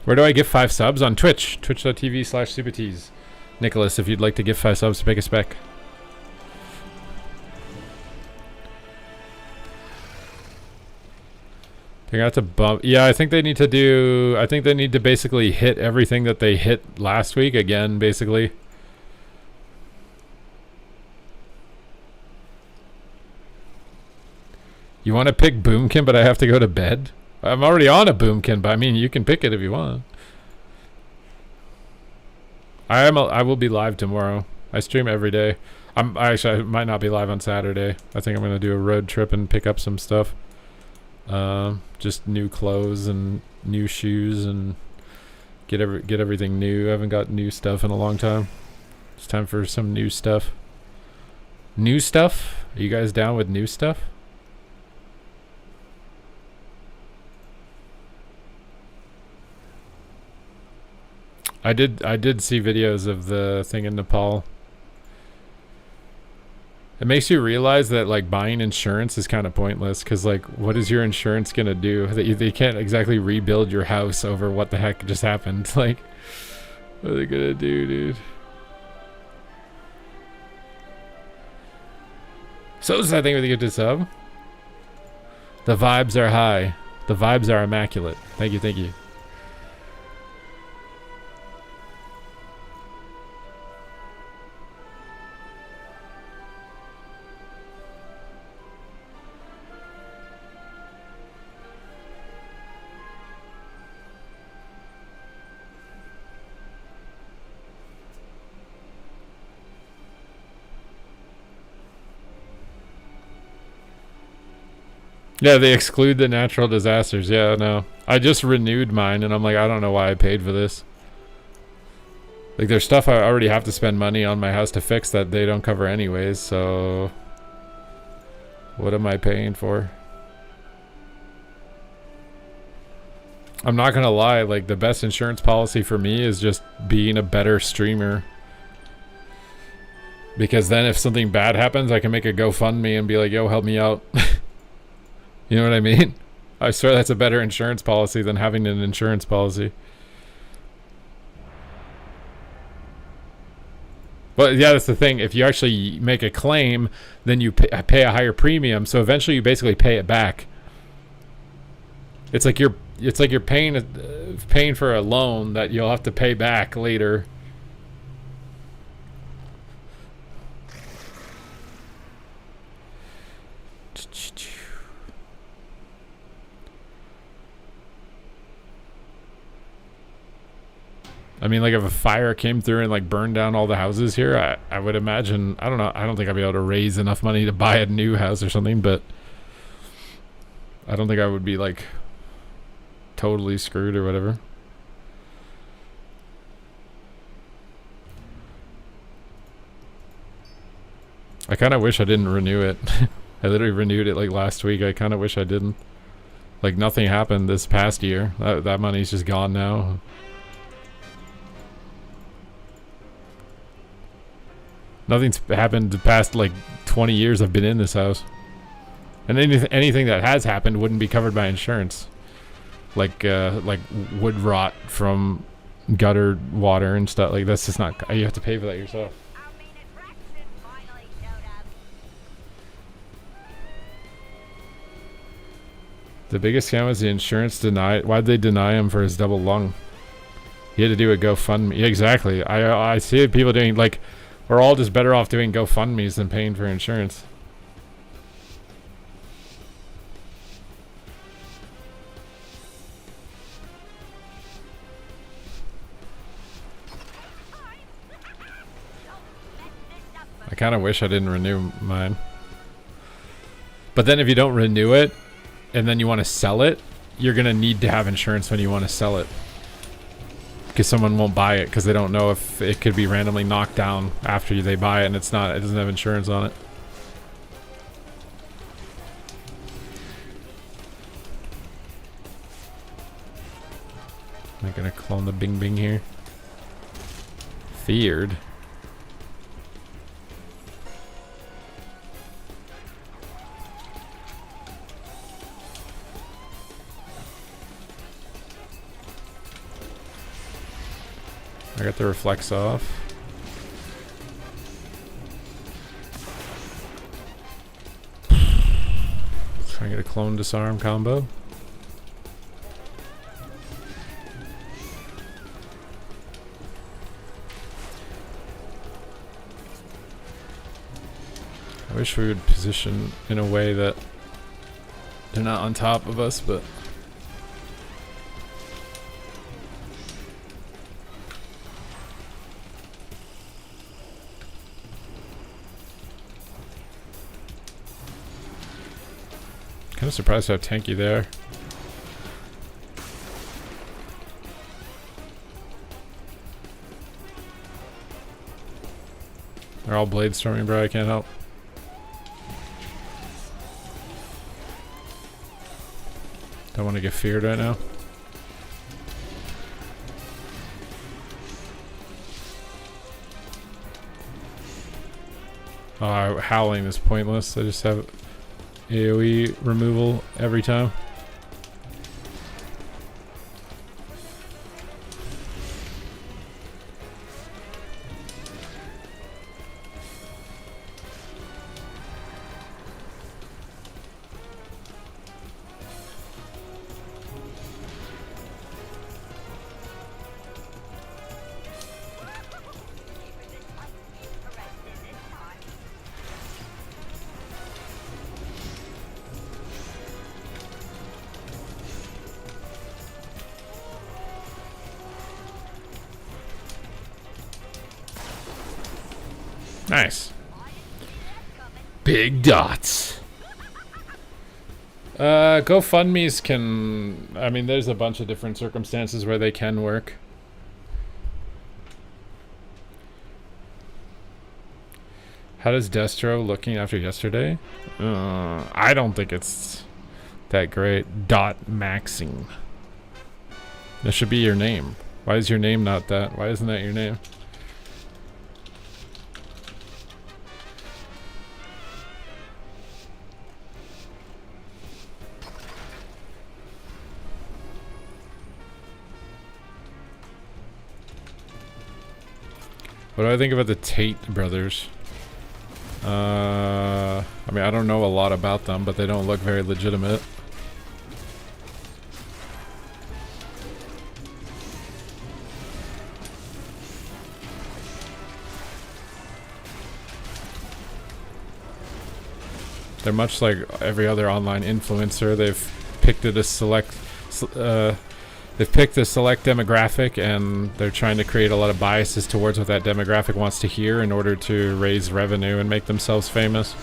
Where do I give 5 subs? On Twitch. Twitch.tv/SuperTees. Nicholas, if you'd like to give 5 subs, make a spec. They're gonna have to bump. Yeah, I think they need to do. I think they need to basically hit everything that they hit last week again, basically. You want to pick Boomkin, but I have to go to bed? I'm already on a Boomkin, but I mean, you can pick it if you want. I will be live tomorrow. I stream every day. I might not be live on Saturday. I think I'm gonna do a road trip and pick up some stuff. Just new clothes and new shoes and get everything new. I haven't got new stuff in a long time. It's time for some new stuff. New stuff? Are you guys down with new stuff? I did see videos of the thing in Nepal. It makes you realize that like buying insurance is kind of pointless because like what is your insurance gonna do? They can't exactly rebuild your house over what the heck just happened. Like what are they gonna do, dude? So I think we get to sub. The vibes are high. The vibes are immaculate. Thank you, thank you. Yeah, they exclude the natural disasters. Yeah, no. I just renewed mine, and I'm like, I don't know why I paid for this. Like, there's stuff I already have to spend money on my house to fix that they don't cover anyways, so... What am I paying for? I'm not gonna lie, like the best insurance policy for me is just being a better streamer. Because then if something bad happens, I can make a GoFundMe and be like, yo, help me out. You know what I mean? I swear that's a better insurance policy than having an insurance policy. But yeah, that's the thing. If you actually make a claim, then you pay a higher premium. So eventually you basically pay it back. It's like you're paying for a loan that you'll have to pay back later. I mean, like if a fire came through and like burned down all the houses here, I would imagine, I don't know, I don't think I'd be able to raise enough money to buy a new house or something, but I don't think I would be like totally screwed or whatever. I kind of wish I didn't renew it. I literally renewed it like last week. I kind of wish I didn't. Like nothing happened this past year. That money's just gone now. Nothing's happened the past like 20 years I've been in this house. And anything that has happened wouldn't be covered by insurance. Like wood rot from gutter water and stuff. Like that's just not, you have to pay for that yourself. The biggest scam was the insurance denied. Why'd they deny him for his double lung? He had to do a GoFundMe. Yeah, exactly. I see people doing like, we're all just better off doing GoFundMes than paying for insurance. I kind of wish I didn't renew mine. But then if you don't renew it, and then you want to sell it, you're going to need to have insurance when you want to sell it. Because someone won't buy it because they don't know if it could be randomly knocked down after they buy it and it doesn't have insurance on it. Am I going to clone the Bing Bing here? Feared. I got the reflex off. Trying to get a clone disarm combo. I wish we would position in a way that they're not on top of us, but kind of surprised how tanky they are. They're all blade storming, bro. I can't help. Don't want to get feared right now. Oh, howling is pointless. I just have AoE removal every time. Nice. Big dots. GoFundMes can... I mean, there's a bunch of different circumstances where they can work. How does Destro looking after yesterday? I don't think it's that great. Dot maxing. That should be your name. Why is your name not that? Why isn't that your name? What do I think about the Tate brothers? I mean, I don't know a lot about them, but they don't look very legitimate. They're much like every other online influencer. They've picked a select demographic, and they're trying to create a lot of biases towards what that demographic wants to hear in order to raise revenue and make themselves famous.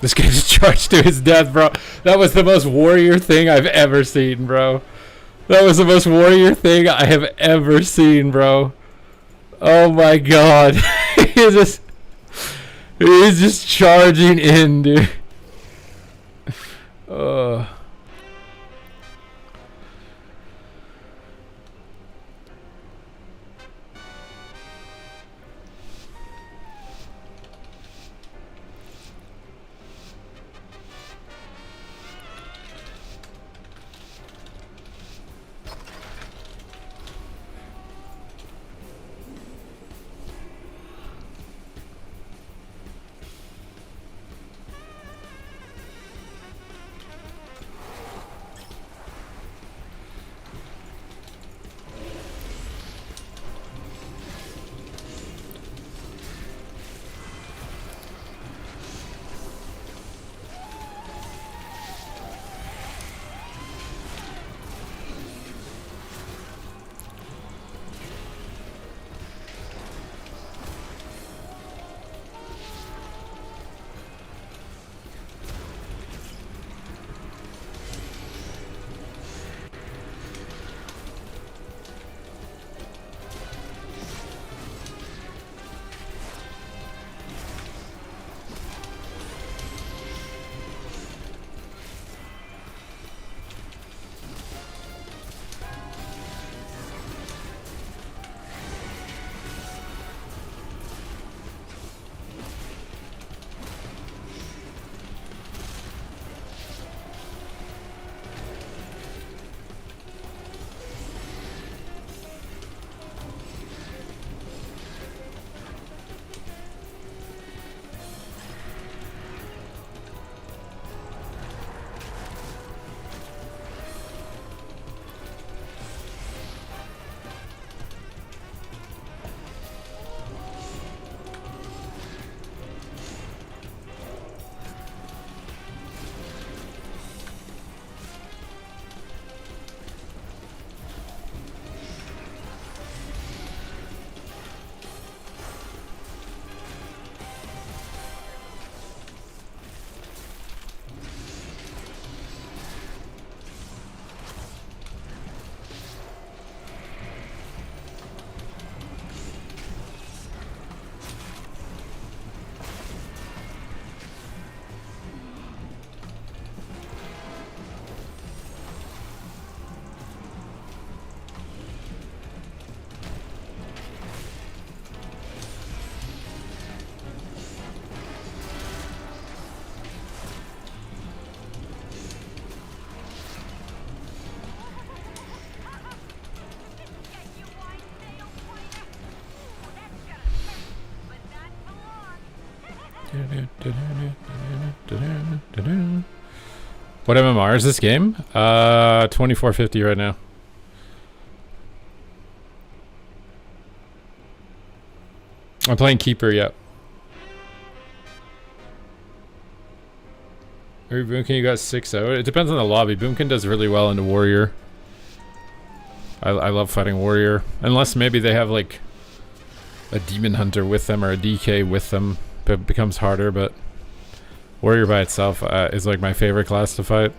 This guy just charged to his death, bro. That was the most warrior thing I've ever seen, bro. That was the most warrior thing I have ever seen, bro. Oh my god. He's just charging in, dude. What MMR is this game? 2450 right now. I'm playing Keeper, yep. Maybe Boomkin, you got 6 out. It depends on the lobby. Boomkin does really well into Warrior. I love fighting warrior. Unless maybe they have like a demon hunter with them or a DK with them. It becomes harder, but warrior by itself is like my favorite class to fight.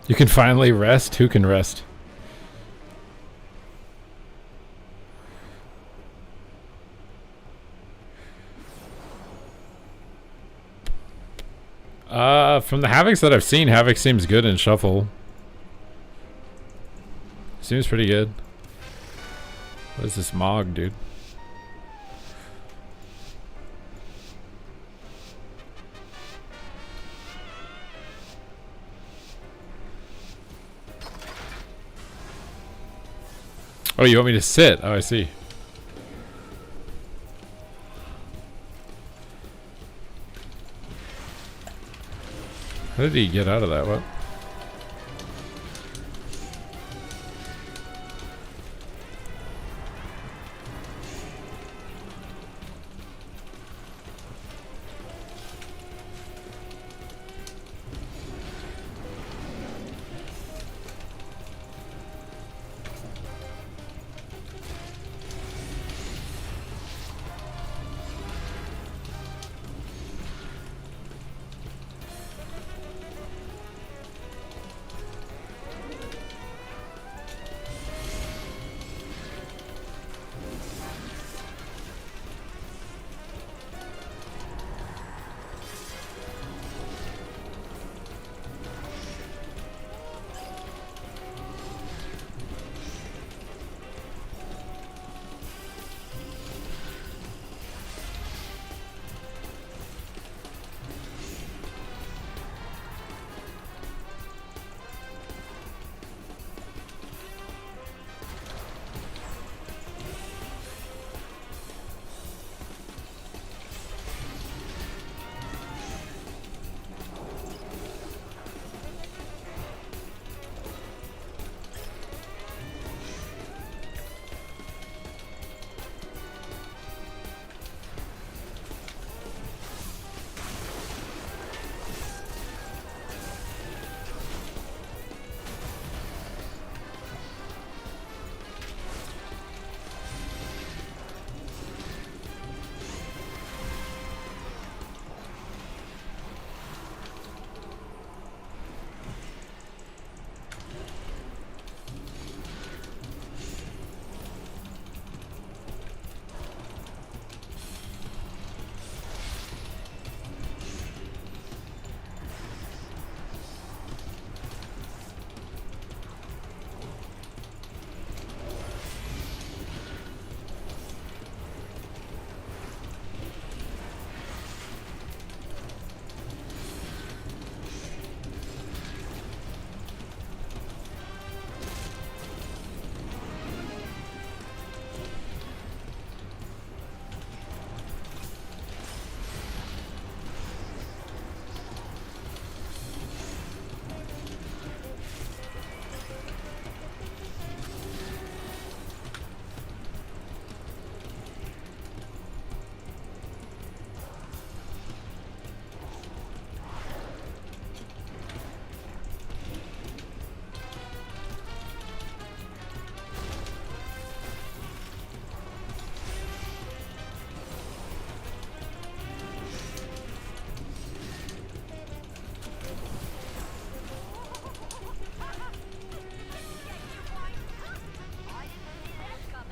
You can finally rest? Who can rest? From the Havocs that I've seen, Havoc seems good in Shuffle. Seems pretty good. What is this Mog, dude? Oh, you want me to sit? Oh, I see. How did he get out of that? What?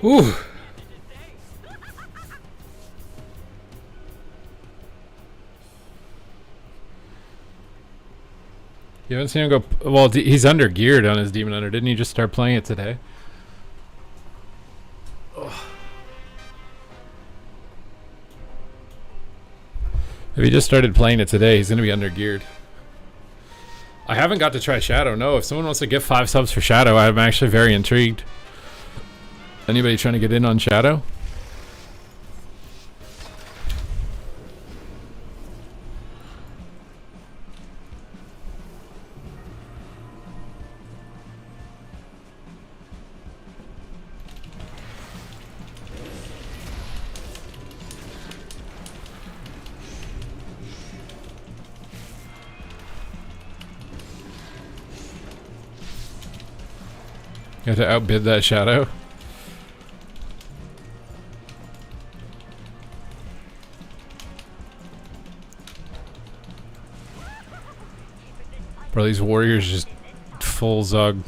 Ooh. You haven't seen him go... Well, he's under geared on his Demon Hunter. Didn't he just start playing it today? Ugh. If he just started playing it today, he's going to be under geared. I haven't got to try Shadow. No, if someone wants to give 5 subs for Shadow, I'm actually very intrigued. Anybody trying to get in on Shadow? You have to outbid that Shadow. Bro, these warriors just full Zug.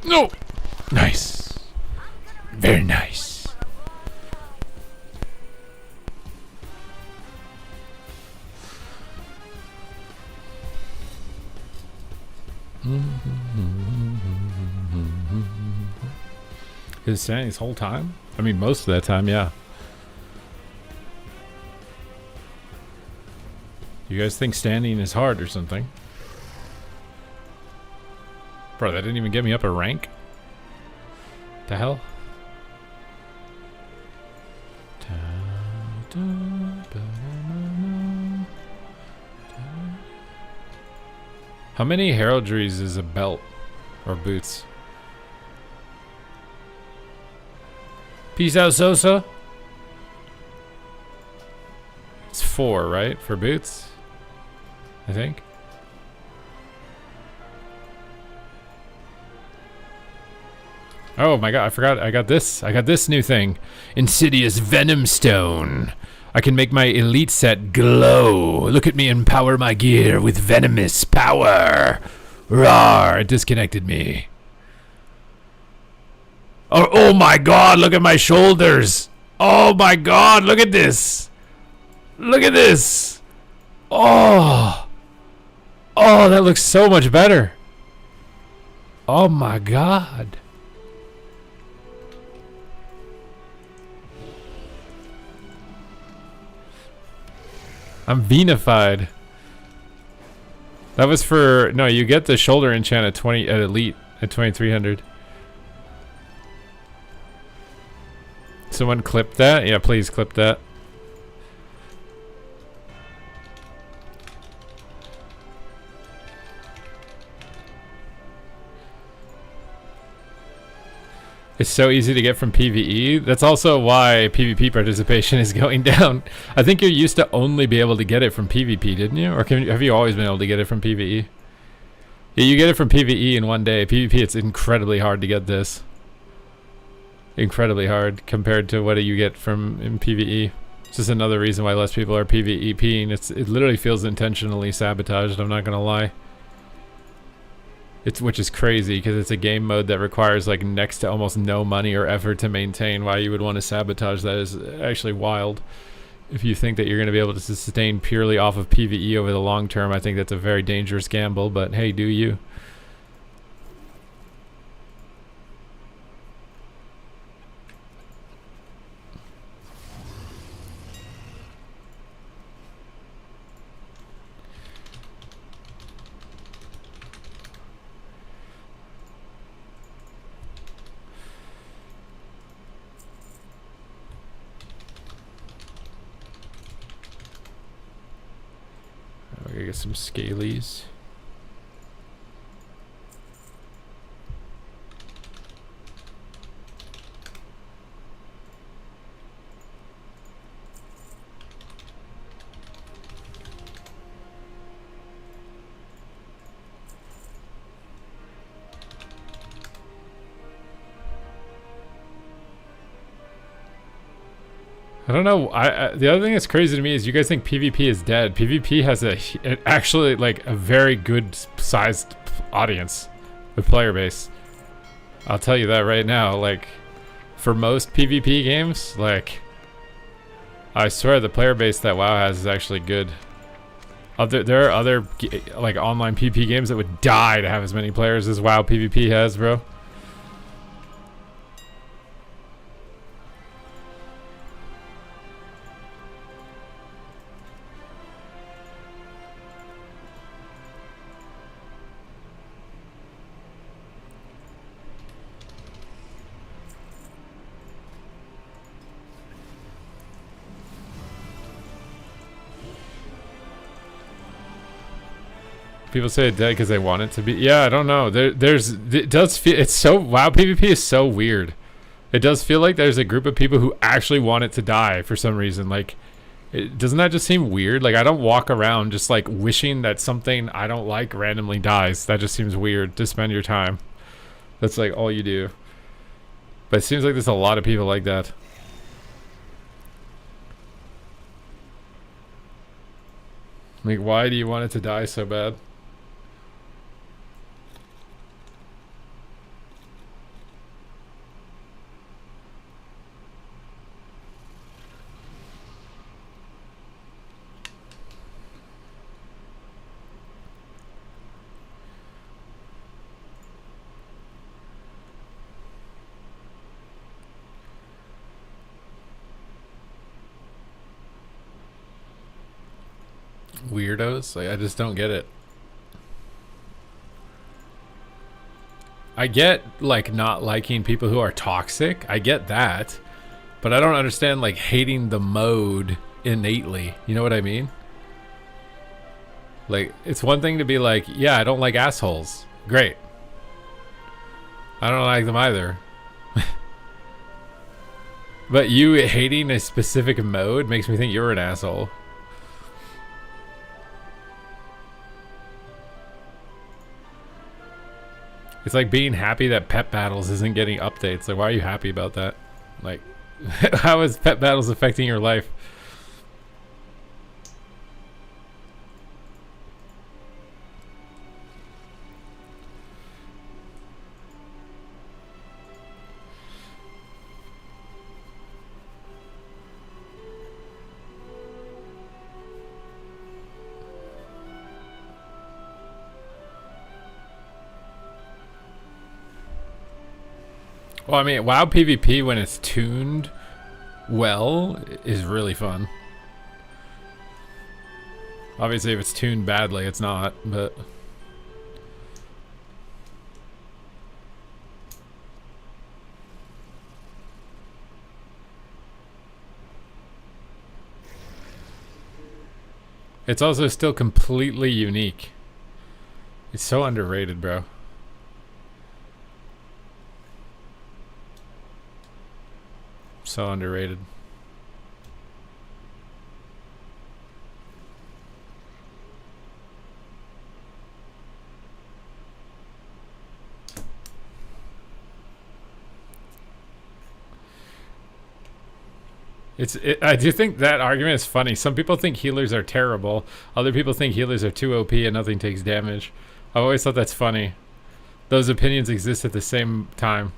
No! Nice. Very nice. His standing this whole time? I mean, most of that time, yeah. You guys think standing is hard or something? Bro, that didn't even get me up a rank? The hell? How many heraldries is a belt? Or boots? Peace out, Sosa. It's 4, right? For boots? I think. Oh my god, I forgot I got this. I got this new thing. Insidious Venom Stone. I can make my elite set glow. Look at me empower my gear with venomous power. Rawr, it disconnected me. Oh my god, look at my shoulders. Oh my god, look at this. Look at this. Oh. Oh, that looks so much better. Oh my god. I'm venified. That was for no. You get the shoulder enchant at elite at 2300. Someone clip that? Yeah, please clip that. It's so easy to get from PvE. That's also why PvP participation is going down. I think you used to only be able to get it from PvP, didn't you? Or have you always been able to get it from PvE? Yeah, you get it from PvE in one day. PvP, it's incredibly hard to get this. Incredibly hard compared to what you get from in PvE. It's just another reason why less people are PvEPing. It literally feels intentionally sabotaged, I'm not gonna lie. Which is crazy because it's a game mode that requires like next to almost no money or effort to maintain. Why you would want to sabotage that is actually wild. If you think that you're going to be able to sustain purely off of PvE over the long term, I think that's a very dangerous gamble, but hey, do you. We're gonna get some scalies. I don't know. The other thing that's crazy to me is you guys think PvP is dead. PvP has actually like a very good sized audience with player base. I'll tell you that right now. Like for most PvP games, like I swear the player base that WoW has is actually good. There are other like online PvP games that would die to have as many players as WoW PvP has, bro. People say it's dead because they want it to be. Yeah, I don't know. It does feel. It's so. WoW PvP is so weird. It does feel like there's a group of people who actually want it to die for some reason. Like, doesn't that just seem weird? Like, I don't walk around just like wishing that something I don't like randomly dies. That just seems weird to spend your time. That's like all you do. But it seems like there's a lot of people like that. Like, why do you want it to die so bad? Weirdos? Like, I just don't get it. I get, like, not liking people who are toxic. I get that. But I don't understand, like, hating the mode innately. You know what I mean? Like, it's one thing to be like, yeah, I don't like assholes. Great. I don't like them either. But you hating a specific mode makes me think you're an asshole. It's like being happy that Pet Battles isn't getting updates. Like, why are you happy about that? Like, how is Pet Battles affecting your life? Well, I mean, WoW PvP when it's tuned well is really fun. Obviously, if it's tuned badly, it's not, but... It's also still completely unique. It's so underrated, bro. so underrated. I do think that argument is funny. Some people think healers are terrible. Other people think healers are too OP and nothing takes damage. I've always thought that's funny. Those opinions exist at the same time.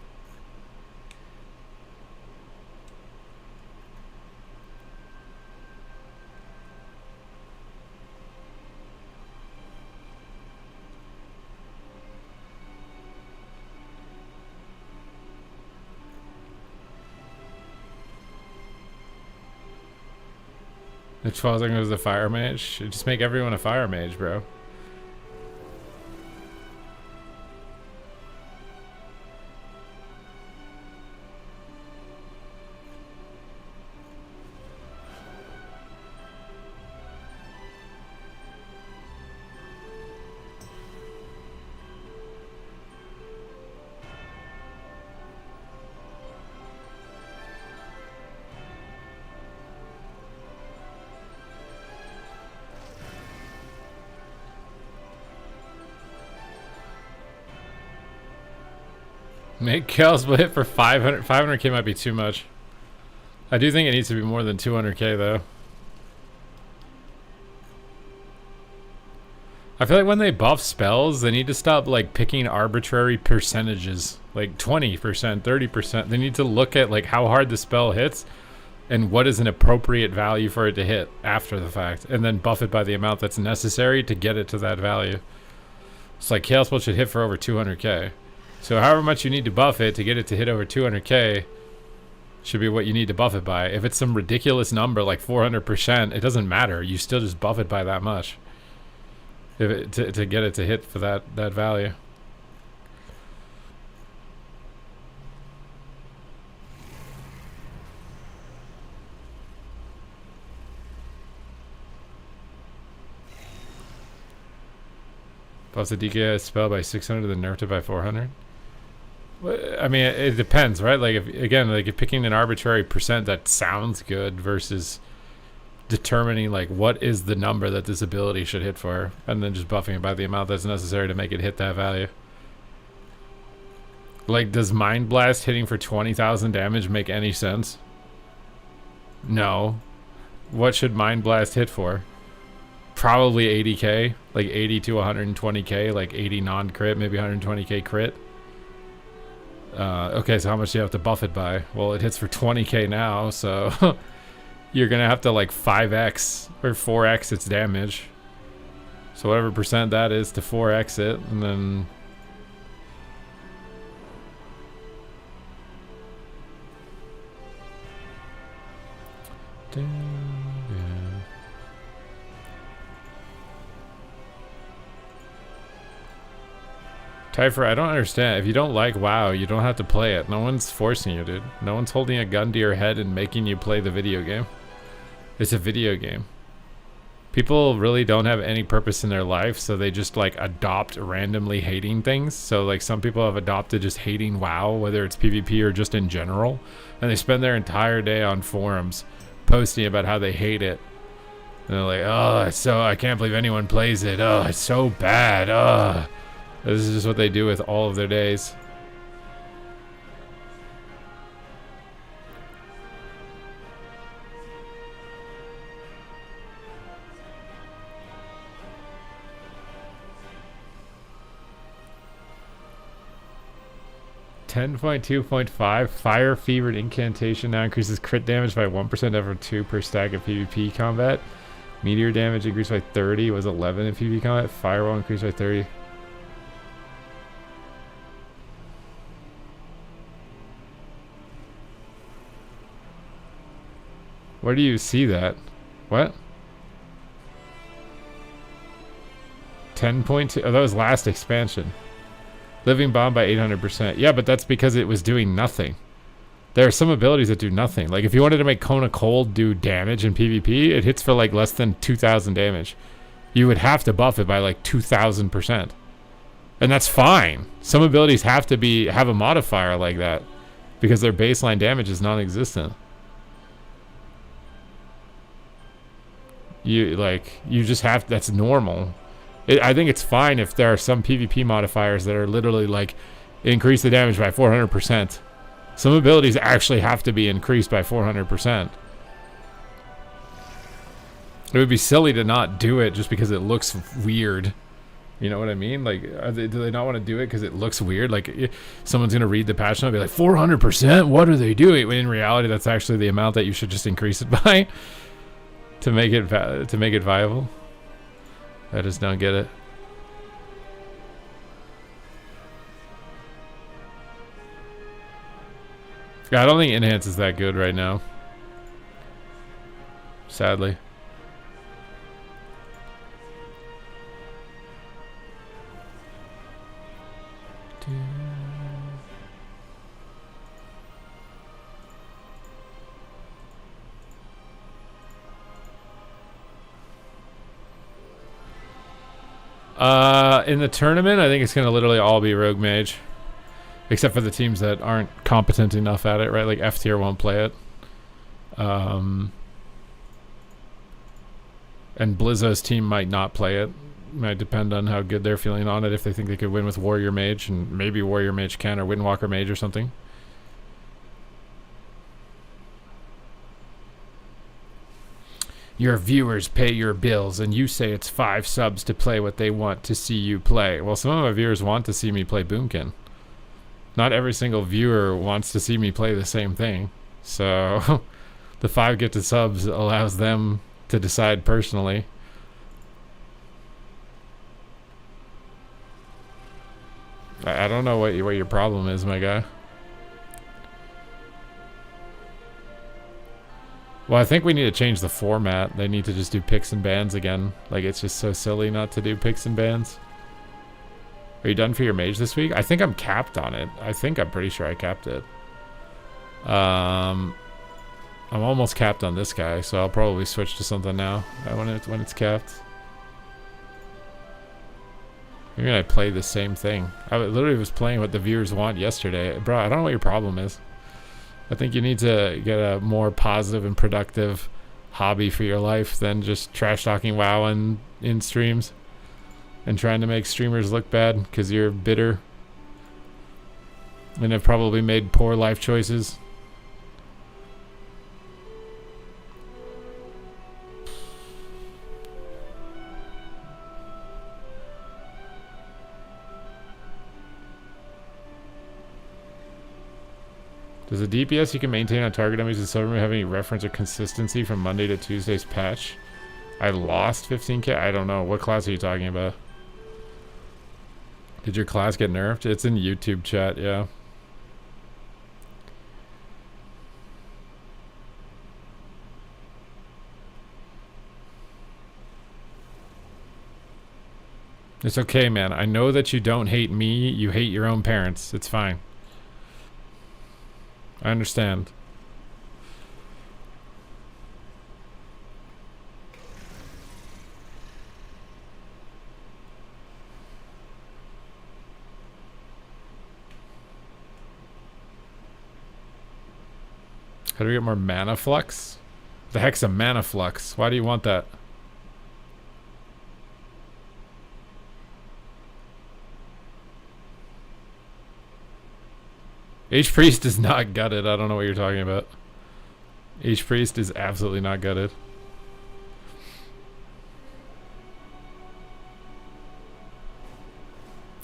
The 12 thing was the fire mage. Just make everyone a fire mage, bro. Make Kels hit for 500. 500k might be too much. I do think it needs to be more than 200k though. I feel like when they buff spells, they need to stop like picking arbitrary percentages, like 20%, 30%. They need to look at like how hard the spell hits and what is an appropriate value for it to hit after the fact, and then buff it by the amount that's necessary to get it to that value. It's like Chaos Bolt should hit for over 200k. So however much you need to buff it to get it to hit over 200k should be what you need to buff it by. If it's some ridiculous number like 400%, it doesn't matter. You still just buff it by that much if it, to get it to hit for that value. Buffs the DK spell by 600 then nerfed it by 400. I mean, it depends, right? Like, if you're picking an arbitrary percent that sounds good versus determining like what is the number that this ability should hit for, and then just buffing it by the amount that's necessary to make it hit that value. Like, does Mind Blast hitting for 20,000 damage make any sense? No. What should Mind Blast hit for? Probably 80k, like 80 to 120k, like 80 non-crit, maybe 120k crit. Okay, so how much do you have to buff it by? Well, it hits for 20k now, so you're gonna have to like 5x or 4x its damage. So whatever percent that is to 4x it, and then Typher, I don't understand. If you don't like WoW, you don't have to play it. No one's forcing you, dude. No one's holding a gun to your head and making you play the video game. It's a video game. People really don't have any purpose in their life, so they just like adopt randomly hating things. So like some people have adopted just hating WoW, whether it's PvP or just in general, and they spend their entire day on forums posting about how they hate it. And they're like, oh, it's so, I can't believe anyone plays it. Oh, it's so bad. Oh. This is just what they do with all of their days. .2.5 Fire Fevered Incantation now increases crit damage by 1% over 2 per stack of PvP combat. Meteor damage increased by 30, was 11 in PvP combat. Firewall increased by 30. Where do you see that? What? 10.2? Oh, that was last expansion. Living Bomb by 800%. Yeah, but that's because it was doing nothing. There are some abilities that do nothing. Like, if you wanted to make Cone of Cold do damage in PvP, it hits for, like, less than 2,000 damage. You would have to buff it by, like, 2,000%. And that's fine. Some abilities have a modifier like that because their baseline damage is non-existent. You just have, that's normal. I think it's fine if there are some PvP modifiers that are literally like increase the damage by 400%. Some abilities actually have to be increased by 400%. It would be silly to not do it just because it looks weird. You know what I mean? Like, do they not want to do it because it looks weird? Like, someone's going to read the patch note and be like, 400%? What are they doing? When in reality, that's actually the amount that you should just increase it by to make it viable. I just don't get it. Yeah, I don't think Enhance is that good right now. Sadly. In the tournament, I think it's going to literally all be Rogue Mage. Except for the teams that aren't competent enough at it, right? Like F tier won't play it. And Blizzo's team might not play it. Might depend on how good they're feeling on it. If they think they could win with Warrior Mage, and maybe Warrior Mage can, or Windwalker Mage or something. Your viewers pay your bills, and you say it's 5 subs to play what they want to see you play. Well, some of my viewers want to see me play Boomkin. Not every single viewer wants to see me play the same thing. So the 5 gifted subs allows them to decide personally. I don't know what your problem is, my guy. Well, I think we need to change the format. They need to just do picks and bans again. Like, it's just so silly not to do picks and bans. Are you done for your mage this week? I think I'm capped on it. I'm pretty sure I capped it. I'm almost capped on this guy, so I'll probably switch to something now when it's capped. Maybe I play the same thing. I literally was playing what the viewers want yesterday. Bro, I don't know what your problem is. I think you need to get a more positive and productive hobby for your life than just trash talking WoW in streams and trying to make streamers look bad because you're bitter and have probably made poor life choices. Does the DPS you can maintain on target enemies in Silvermoon have any reference or consistency from Monday to Tuesday's patch? I lost 15k? I don't know. What class are you talking about? Did your class get nerfed? It's in YouTube chat, yeah. It's okay, man. I know that you don't hate me. You hate your own parents. It's fine. I understand. How do we get more mana flux? The heck's a mana flux? Why do you want that? H-Priest is not gutted. I don't know what you're talking about. H-Priest is absolutely not gutted.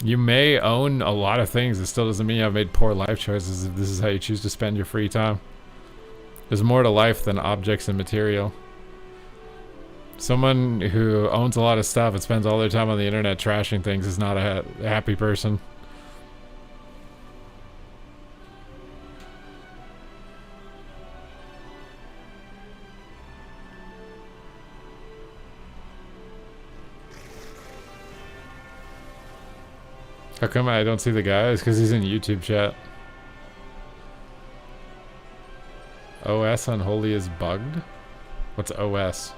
You may own a lot of things. It still doesn't mean I've made poor life choices if this is how you choose to spend your free time. There's more to life than objects and material. Someone who owns a lot of stuff and spends all their time on the internet trashing things is not a happy person. How come I don't see the guy? It's because he's in YouTube chat. OS Unholy is bugged? What's OS?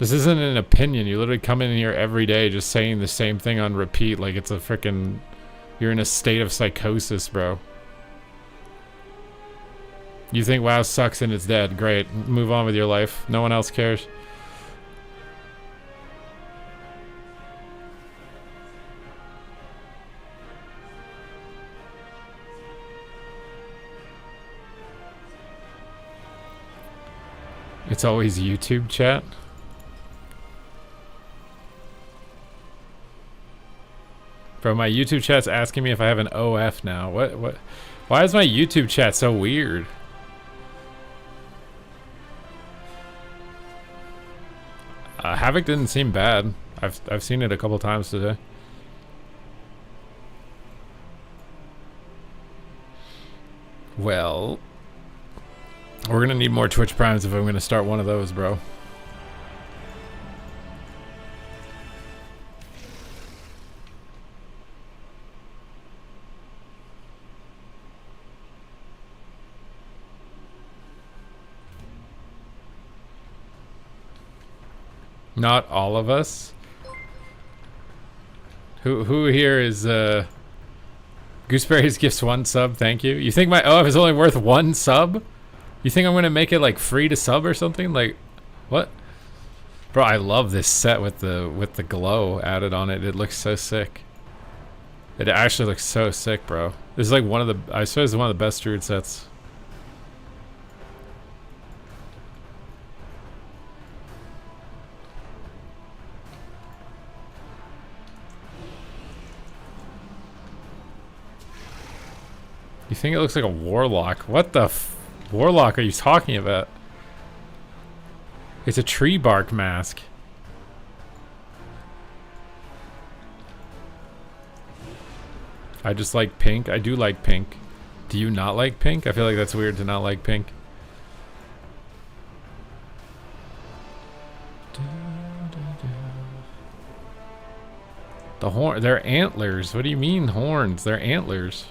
This isn't an opinion. You literally come in here every day just saying the same thing on repeat like it's a freaking... You're in a state of psychosis, bro. You think WoW sucks and it's dead. Great. Move on with your life. No one else cares. It's always YouTube chat. Bro, my YouTube chat's asking me if I have an OF now. What? Why is my YouTube chat so weird? Havoc didn't seem bad. I've seen it a couple times today. Well, we're gonna need more Twitch Primes if I'm gonna start one of those, bro. Not all of us. Who here is Gooseberries gifts 1 sub, thank you. You think my OF is only worth 1 sub? You think I'm gonna make it like free to sub or something? Like what? Bro, I love this set with the glow added on it. It looks so sick. It actually looks so sick, bro. This is like one of the, I swear, it's one of the best Druid sets. You think it looks like a warlock? What the warlock are you talking about? It's a tree bark mask. I just like pink. I do like pink. Do you not like pink? I feel like that's weird to not like pink. The horn, they're antlers. What do you mean horns? They're antlers.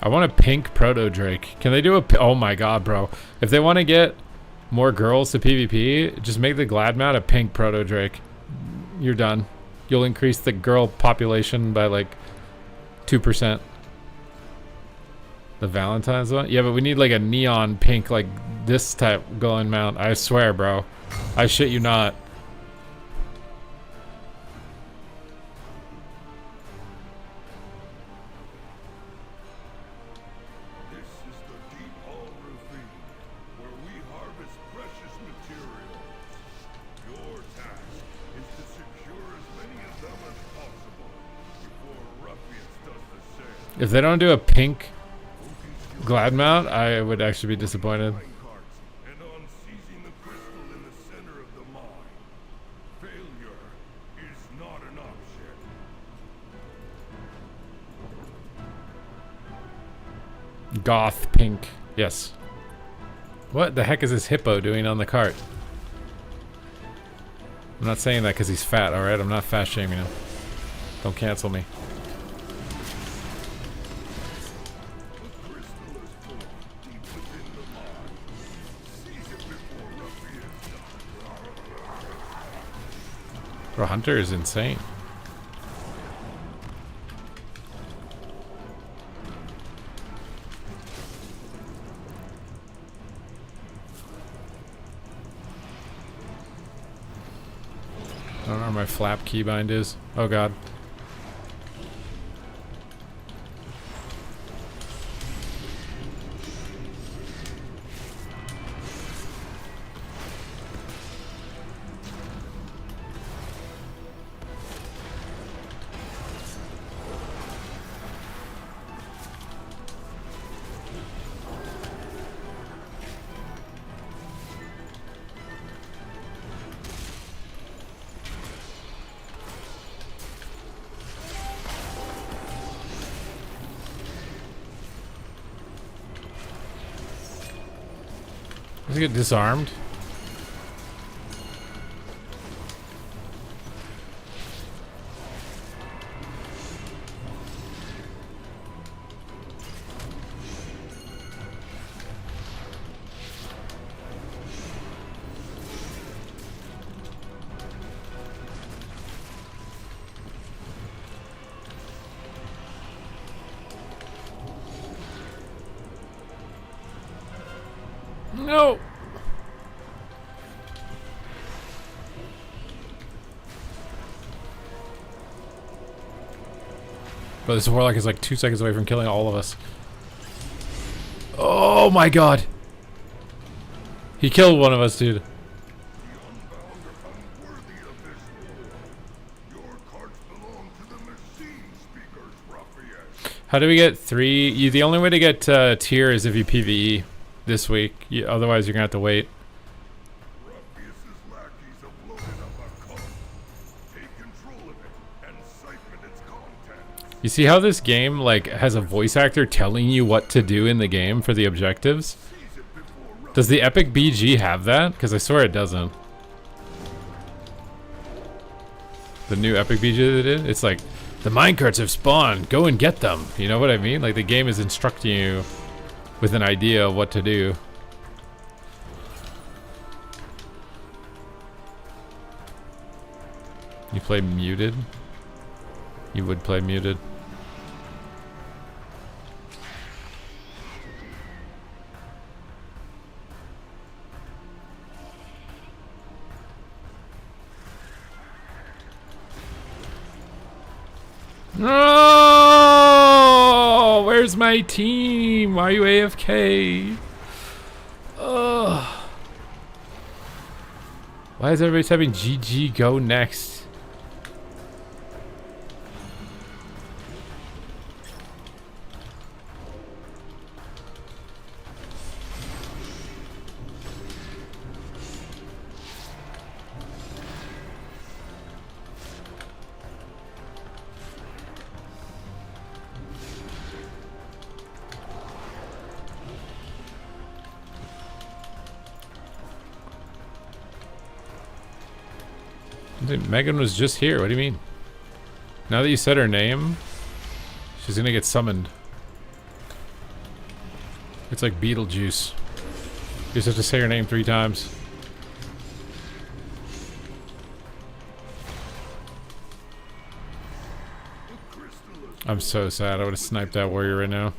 I want a pink Proto Drake. Can they do a... Oh my god, bro. If they want to get more girls to PvP, just make the Gladmount a pink Proto Drake. You're done. You'll increase the girl population by like 2%. The Valentine's one? Yeah, but we need like a neon pink, like this type glowing mount. I swear, bro. I shit you not. If they don't do a pink Gladmount, I would actually be disappointed. Goth pink. Yes. What the heck is this hippo doing on the cart? I'm not saying that because he's fat, alright? I'm not fat shaming him. Don't cancel me. Bro, Hunter is insane. I don't know where my flap keybind is. Oh god. Does he get disarmed? No! But this warlock is like 2 seconds away from killing all of us. Oh my god! He killed one of us, dude. How do we get 3? The only way to get tier is if you PvE this week. Otherwise, you're gonna have to wait. You see how this game like has a voice actor telling you what to do in the game for the objectives? Does the Epic BG have that? Because I swear it doesn't. The new Epic BG they did? It's like, the minecarts have spawned, go and get them. You know what I mean? Like the game is instructing you with an idea of what to do. You play muted? You would play muted. No! Where's my team? Why are you AFK? Ugh. Why is everybody typing GG go next? Megan was just here. What do you mean? Now that you said her name, she's gonna get summoned. It's like Beetlejuice. You just have to say her name 3 times. I'm so sad. I would have sniped that warrior right now.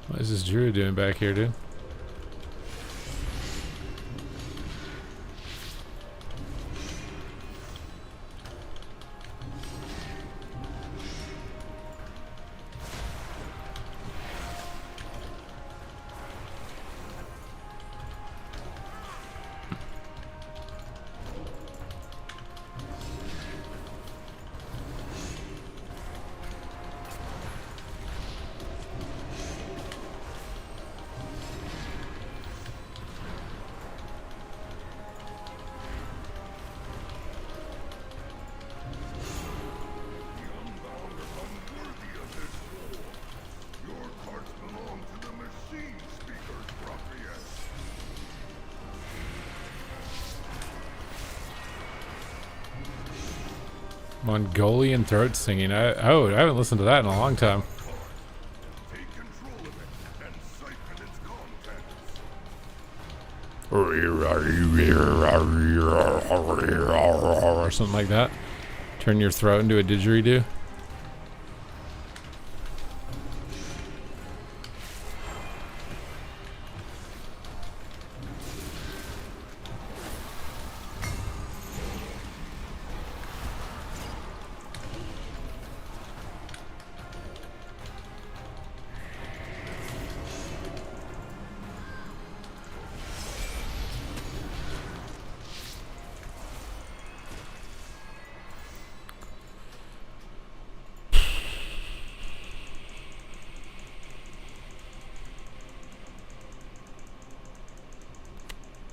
What is this druid doing back here, dude? Mongolian throat singing. I haven't listened to that in a long time. Or something like that. Turn your throat into a didgeridoo.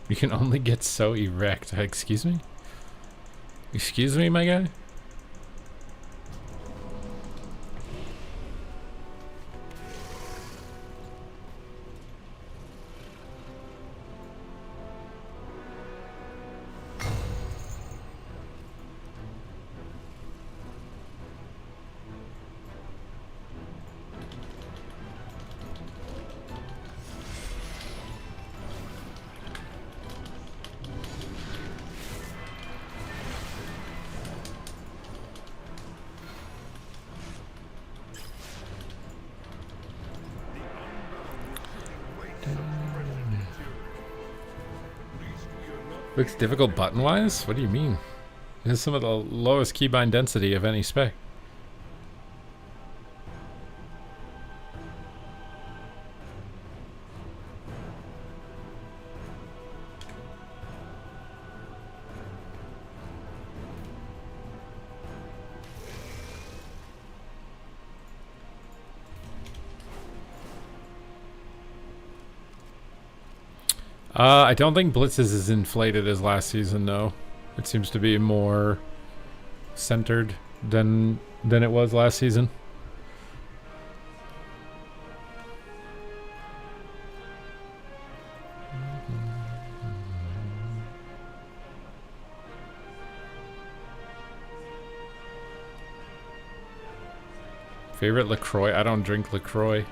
You can only get so erect. Excuse me? Excuse me, my guy? Looks difficult button-wise? What do you mean? It has some of the lowest keybind density of any spec. I don't think Blitz is as inflated as last season, no. It seems to be more centered than it was last season. Favorite LaCroix? I don't drink LaCroix.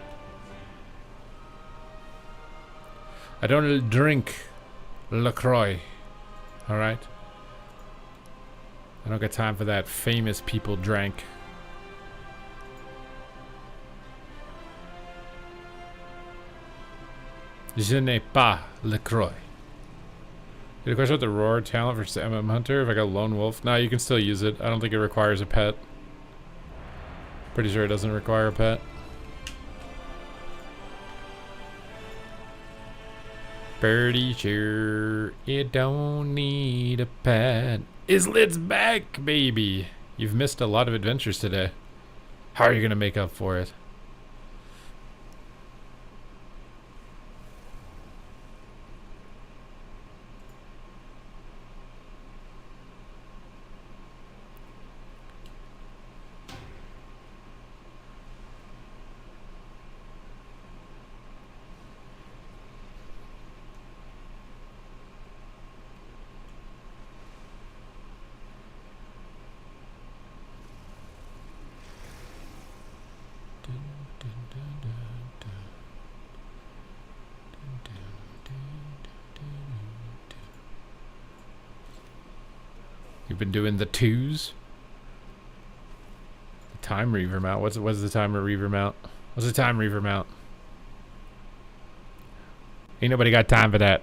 I don't drink LaCroix. Alright? I don't got time for that famous people drank. Je n'ai pas LaCroix. You had a question about the Roar talent versus MM Hunter? If I got Lone Wolf? Nah, you can still use it. I don't think it requires a pet. Pretty sure it doesn't require a pet. Pretty sure it don't need a pet. Islit's back, baby! You've missed a lot of adventures today. How are you gonna make up for it? You've been doing the twos? The time reaver mount. What's the timer reaver mount? What's the time reaver mount? Ain't nobody got time for that.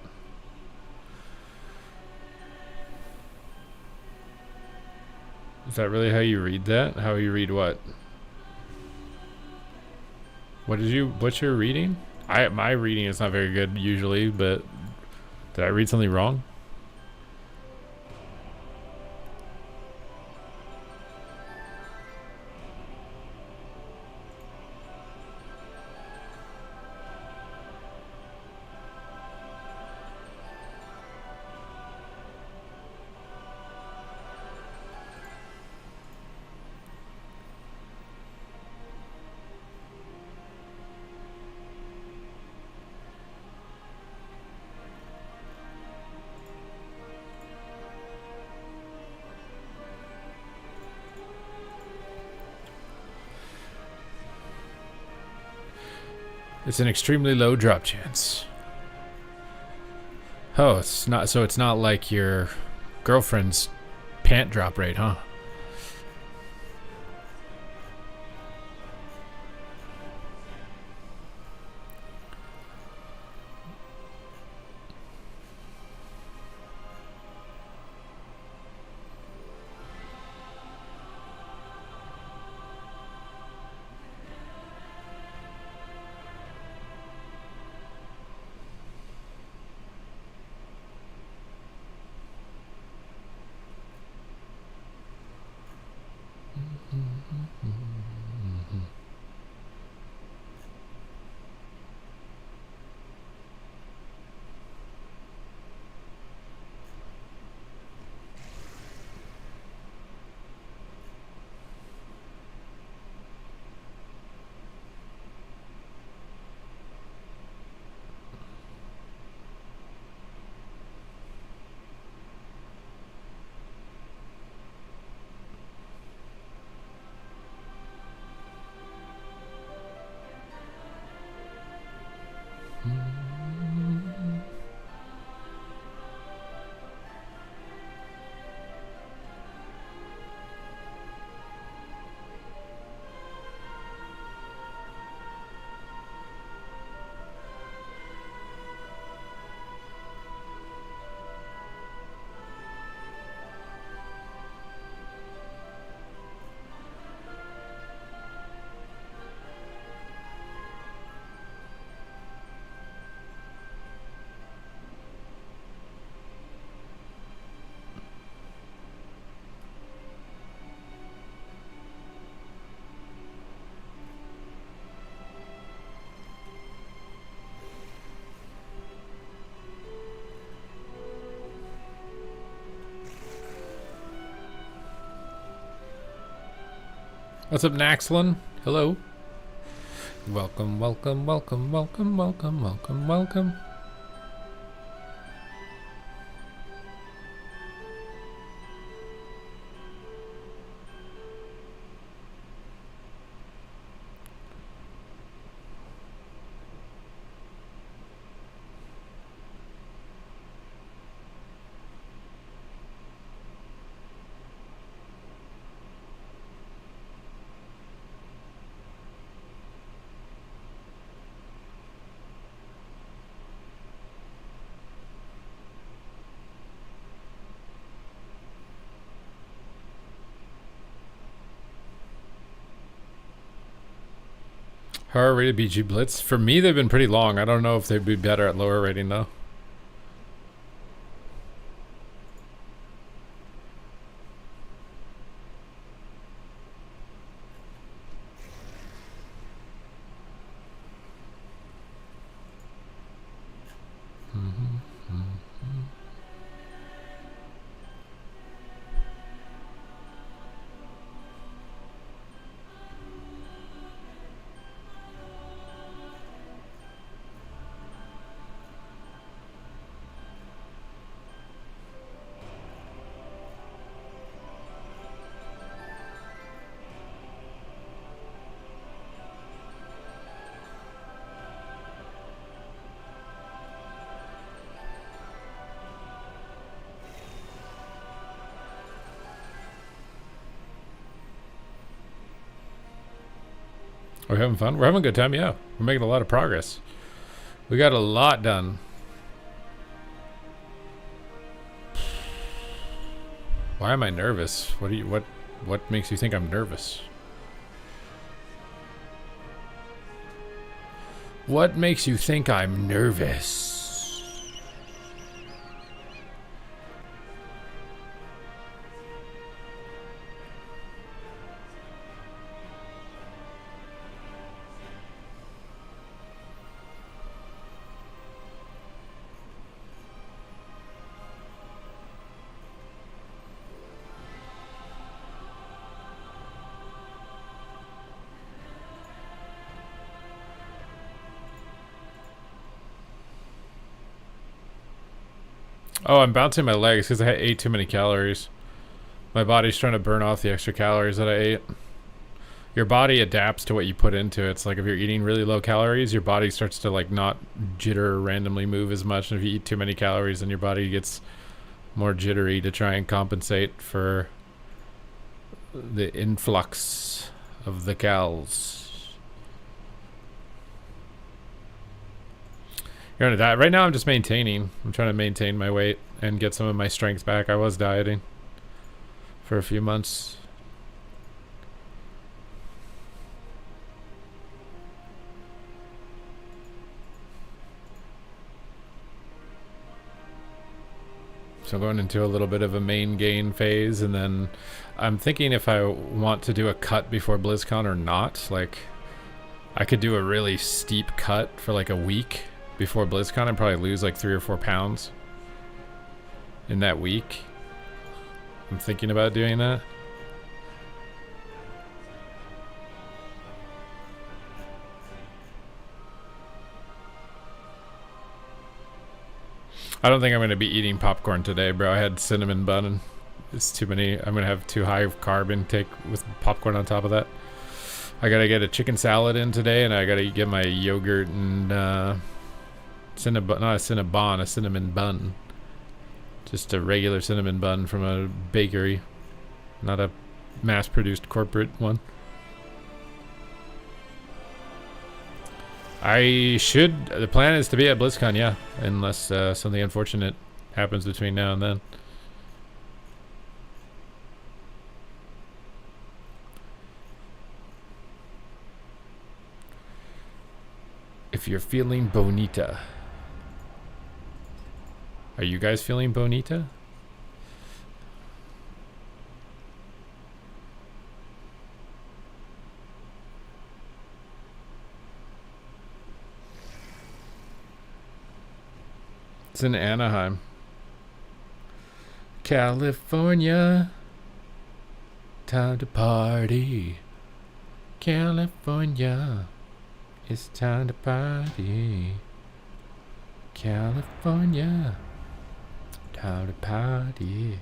Is that really how you read that? How you read what? What's your reading? My reading is not very good usually, but did I read something wrong? It's an extremely low drop chance. Oh, it's not. So it's not like your girlfriend's pant drop rate, huh? What's up, Naxlin? Hello. Welcome, welcome, welcome, welcome, welcome, welcome, welcome. Higher rated BG Blitz. For me, they've been pretty long. I don't know if they'd be better at lower rating, though. We're having fun. We're having a good time, yeah. We're making a lot of progress. We got a lot done. Why am I nervous? What makes you think I'm nervous? What makes you think I'm nervous? Oh, I'm bouncing my legs because I ate too many calories. My body's trying to burn off the extra calories that I ate. Your body adapts to what you put into it. It's like if you're eating really low calories, your body starts to like not jitter or randomly move as much. And if you eat too many calories, then your body gets more jittery to try and compensate for the influx of the calories. You're on a diet. Right now I'm just maintaining. I'm trying to maintain my weight and get some of my strength back. I was dieting for a few months. So I'm going into a little bit of a main gain phase, and then I'm thinking if I want to do a cut before BlizzCon or not. Like, I could do a really steep cut for like a week before BlizzCon and probably lose like 3 or 4 pounds in that week. I'm thinking about doing that. I don't think I'm going to be eating popcorn today, bro. I had cinnamon bun and it's too many. I'm going to have too high of carb intake with popcorn on top of that. I got to get a chicken salad in today, and I got to get my yogurt and cinnamon, not a cinnabon, a cinnamon bun. Just a regular cinnamon bun from a bakery, not a mass-produced corporate one. The plan is to be at BlizzCon, yeah, unless something unfortunate happens between now and then. If you're feeling bonita. Are you guys feeling bonita? It's in Anaheim, California. Time to party. California, it's time to party. California, time to party.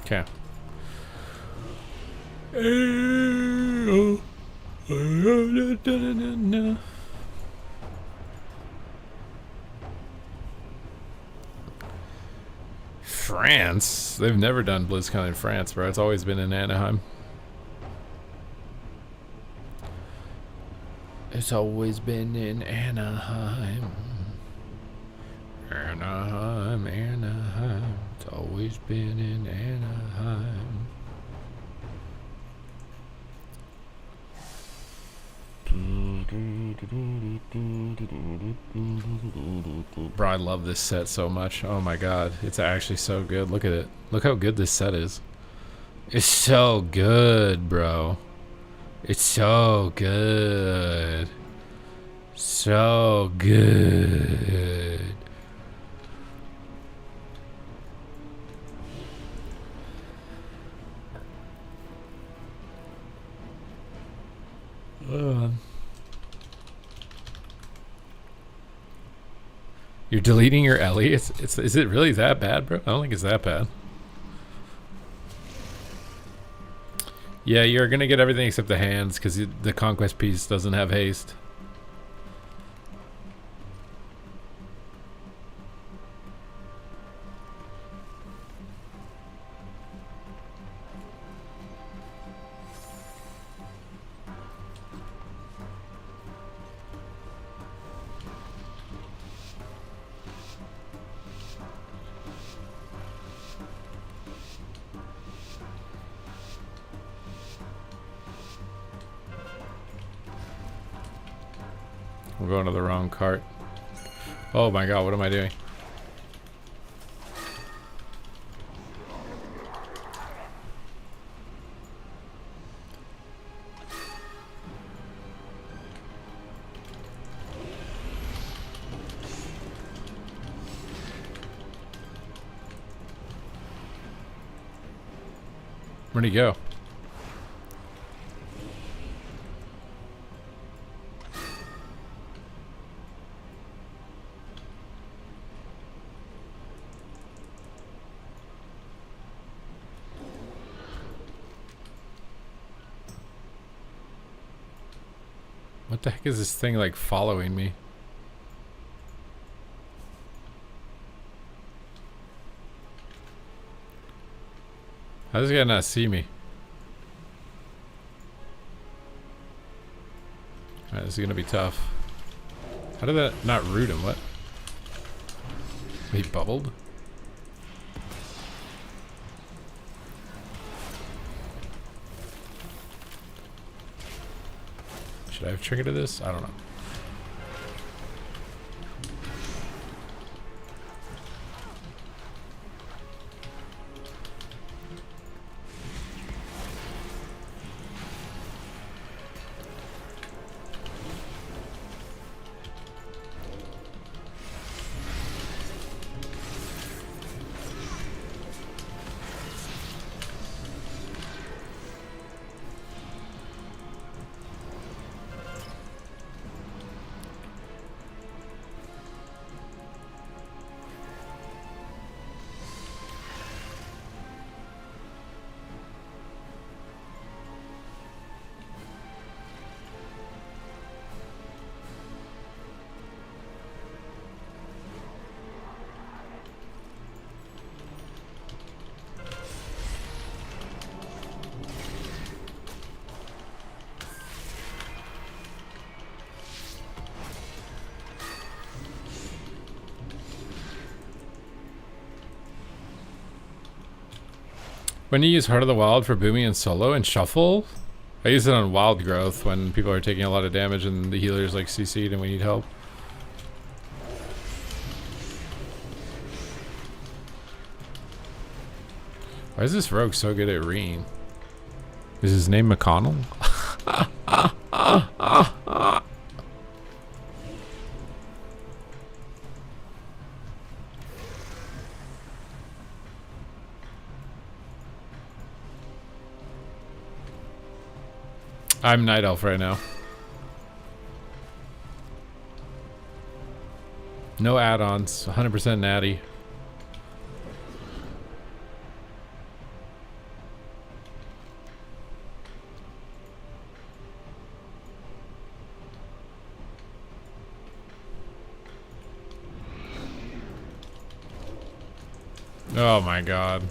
Okay. France? They've never done BlizzCon in France, bro. It's always been in Anaheim. It's always been in Anaheim. Anaheim, Anaheim. It's always been in Anaheim. Bro, I love this set so much. Oh my god, it's actually so good. Look at it. Look how good this set is. It's so good, bro. It's so good. So good. You're deleting your Ellie? Is it really that bad, bro? I don't think it's that bad. Yeah, you're gonna get everything except the hands because the conquest piece doesn't have haste. We're going to the wrong cart. Oh my god, what am I doing? Where'd he go? What the heck is this thing like following me? How does this guy not see me? Alright, this is gonna be tough. How did that not root him? What? He bubbled? Should I have triggered this? I don't know. When you use Heart of the Wild for Boomy and solo and shuffle? I use it on wild growth when people are taking a lot of damage and the healer's like CC'd and we need help. Why is this rogue so good at reading? Is his name McConnell? I'm Night Elf right now. No add-ons, 100% natty. Oh my god.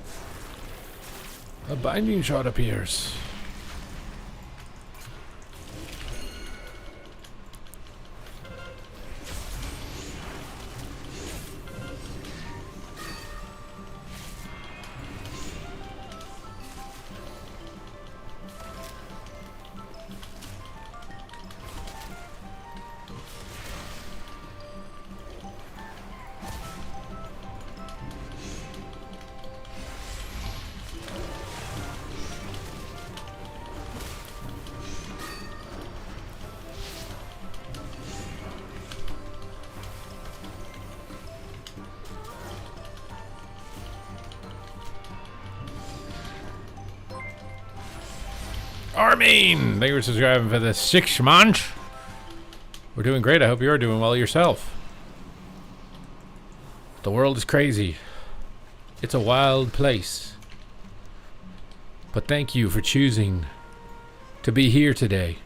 A binding shot appears. Armin! Thank you for subscribing for the 6 months. We're doing great. I hope you're doing well yourself. The world is crazy. It's a wild place. But thank you for choosing to be here today.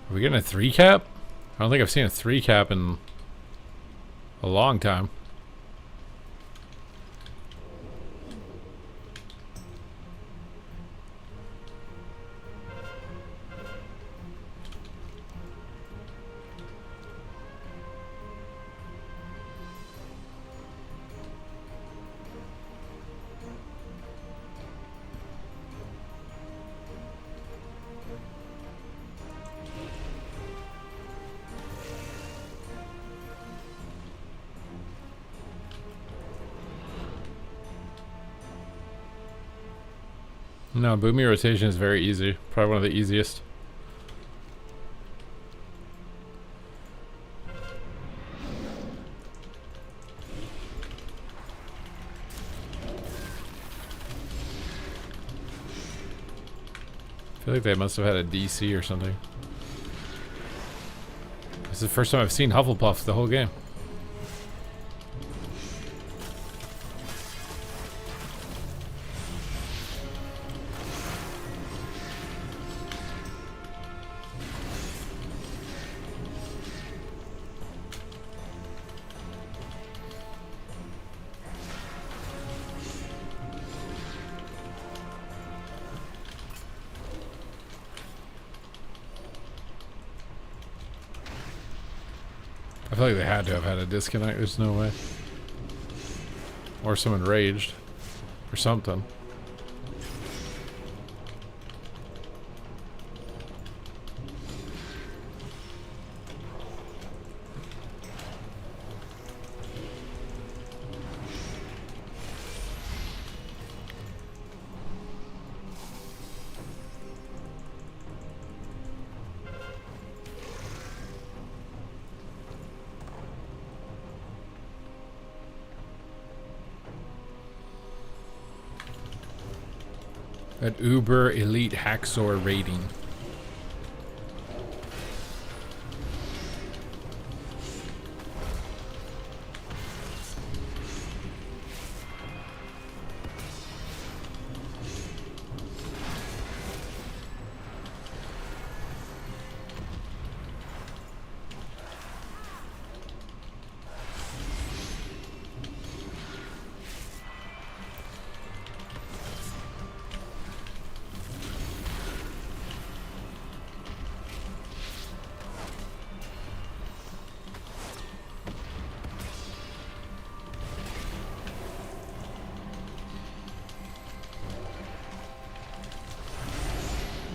Are we getting a 3 cap? I don't think I've seen a 3 cap in a long time. No, Boomy rotation is very easy. Probably one of the easiest. I feel like they must have had a DC or something. This is the first time I've seen Hufflepuff the whole game. I feel like they had to have had a disconnect. There's no way. Or someone raged. Or something. An Uber Elite Haxor rating.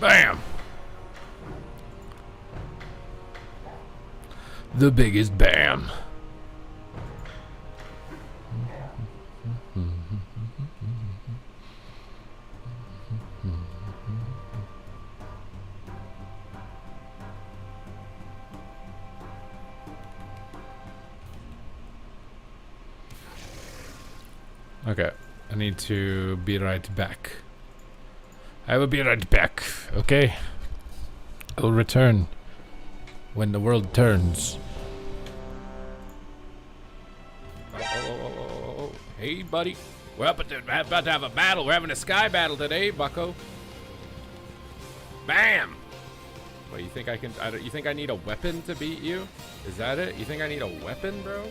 Bam! The biggest bam. Okay, I need to be right back. I will be right back, okay? I will return when the world turns. Oh. Hey, buddy. We're about to have a battle. We're having a sky battle today, bucko. Bam! What, you think I can... you think I need a weapon to beat you? Is that it? You think I need a weapon, bro?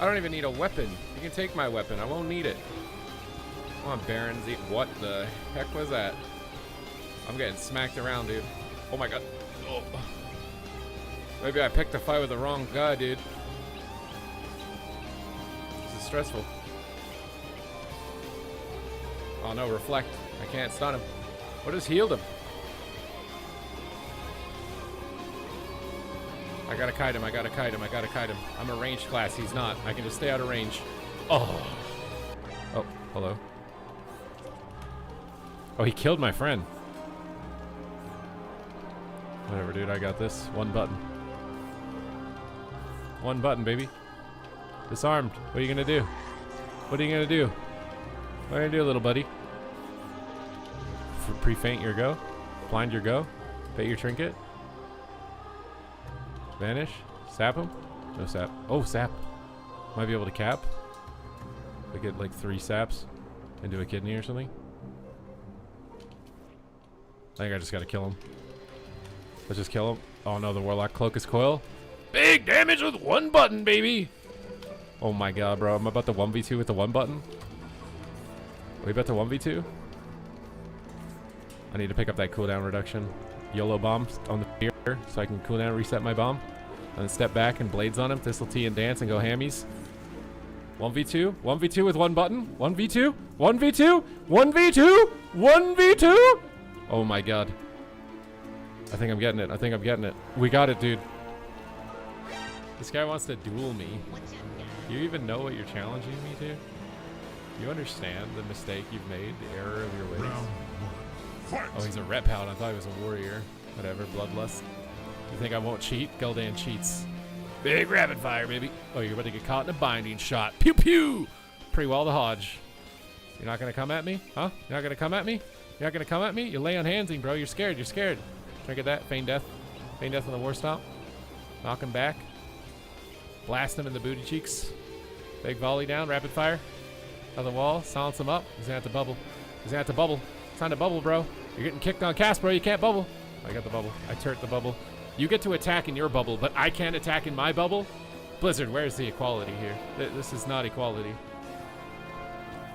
I don't even need a weapon. You can take my weapon. I won't need it. Come on, Barons. What the heck was that? I'm getting smacked around, dude. Oh my god. Oh. Maybe I picked a fight with the wrong guy, dude. This is stressful. Oh no, reflect. I can't stun him. What just healed him? I gotta kite him, I gotta kite him, I gotta kite him. I'm a ranged class, he's not. I can just stay out of range. Oh. Oh, hello. Oh, he killed my friend. Whatever, dude, I got this. One button. One button, baby. Disarmed. What are you gonna do? What are you gonna do? What are you gonna do, little buddy? Pre-faint your go? Blind your go? Bait your trinket? Vanish? Sap him? No sap. Oh, sap. Might be able to cap. I get like 3 saps into a kidney or something. I think I just gotta kill him. Let's just kill him. Oh no, the Warlock Cloak is coil. Big damage with 1 button, baby! Oh my god, bro. I'm about to 1v2 with the 1 button. Are we about to 1v2? I need to pick up that cooldown reduction. YOLO bomb on the spear so I can cooldown reset my bomb. And then step back and blades on him. Thistle Tea and dance and go hammies. 1v2? 1v2 with 1 button? 1v2? 1v2? 1v2? 1v2? Oh my god. I think I'm getting it. I think I'm getting it. We got it, dude. This guy wants to duel me. Do you even know what you're challenging me to? Do you understand the mistake you've made? The error of your ways? Oh, he's a rep hound. I thought he was a warrior. Whatever, bloodlust. You think I won't cheat? Gul'dan cheats. Big rapid fire, baby. Oh, you're about to get caught in a binding shot. Pew pew! Pre-wall the Hodge. You're not gonna come at me? Huh? You're not gonna come at me? You're not gonna come at me? You lay on handsing, bro. You're scared. You're scared. Try to get that. Feign death. Feign death on the war stomp. Knock him back. Blast him in the booty cheeks. Big volley down. Rapid fire. On the wall. Silence him up. He's gonna have to bubble. He's gonna have to bubble. It's time to bubble, bro. You're getting kicked on cast, bro. You can't bubble. I got the bubble. I turret the bubble. You get to attack in your bubble, but I can't attack in my bubble? Blizzard, where's the equality here? This is not equality.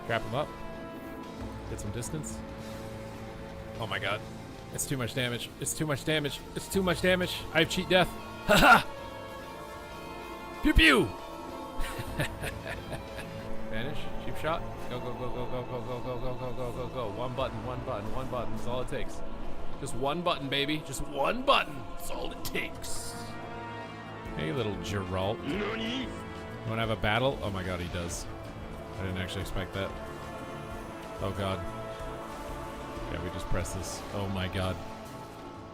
Grab him up. Get some distance. Oh my god. It's too much damage. It's too much damage. It's too much damage. I have cheat death. Haha! Pew pew! Vanish. Cheap shot. Go, go, go, go, go, go, go, go, go, go, go, go, go. One button, one button, one button. That's all it takes. Just one button, baby. Just one button. That's all it takes. Hey, little Geralt. You want to have a battle? Oh my god, he does. I didn't actually expect that. Oh god. Yeah, we just press this. Oh my god.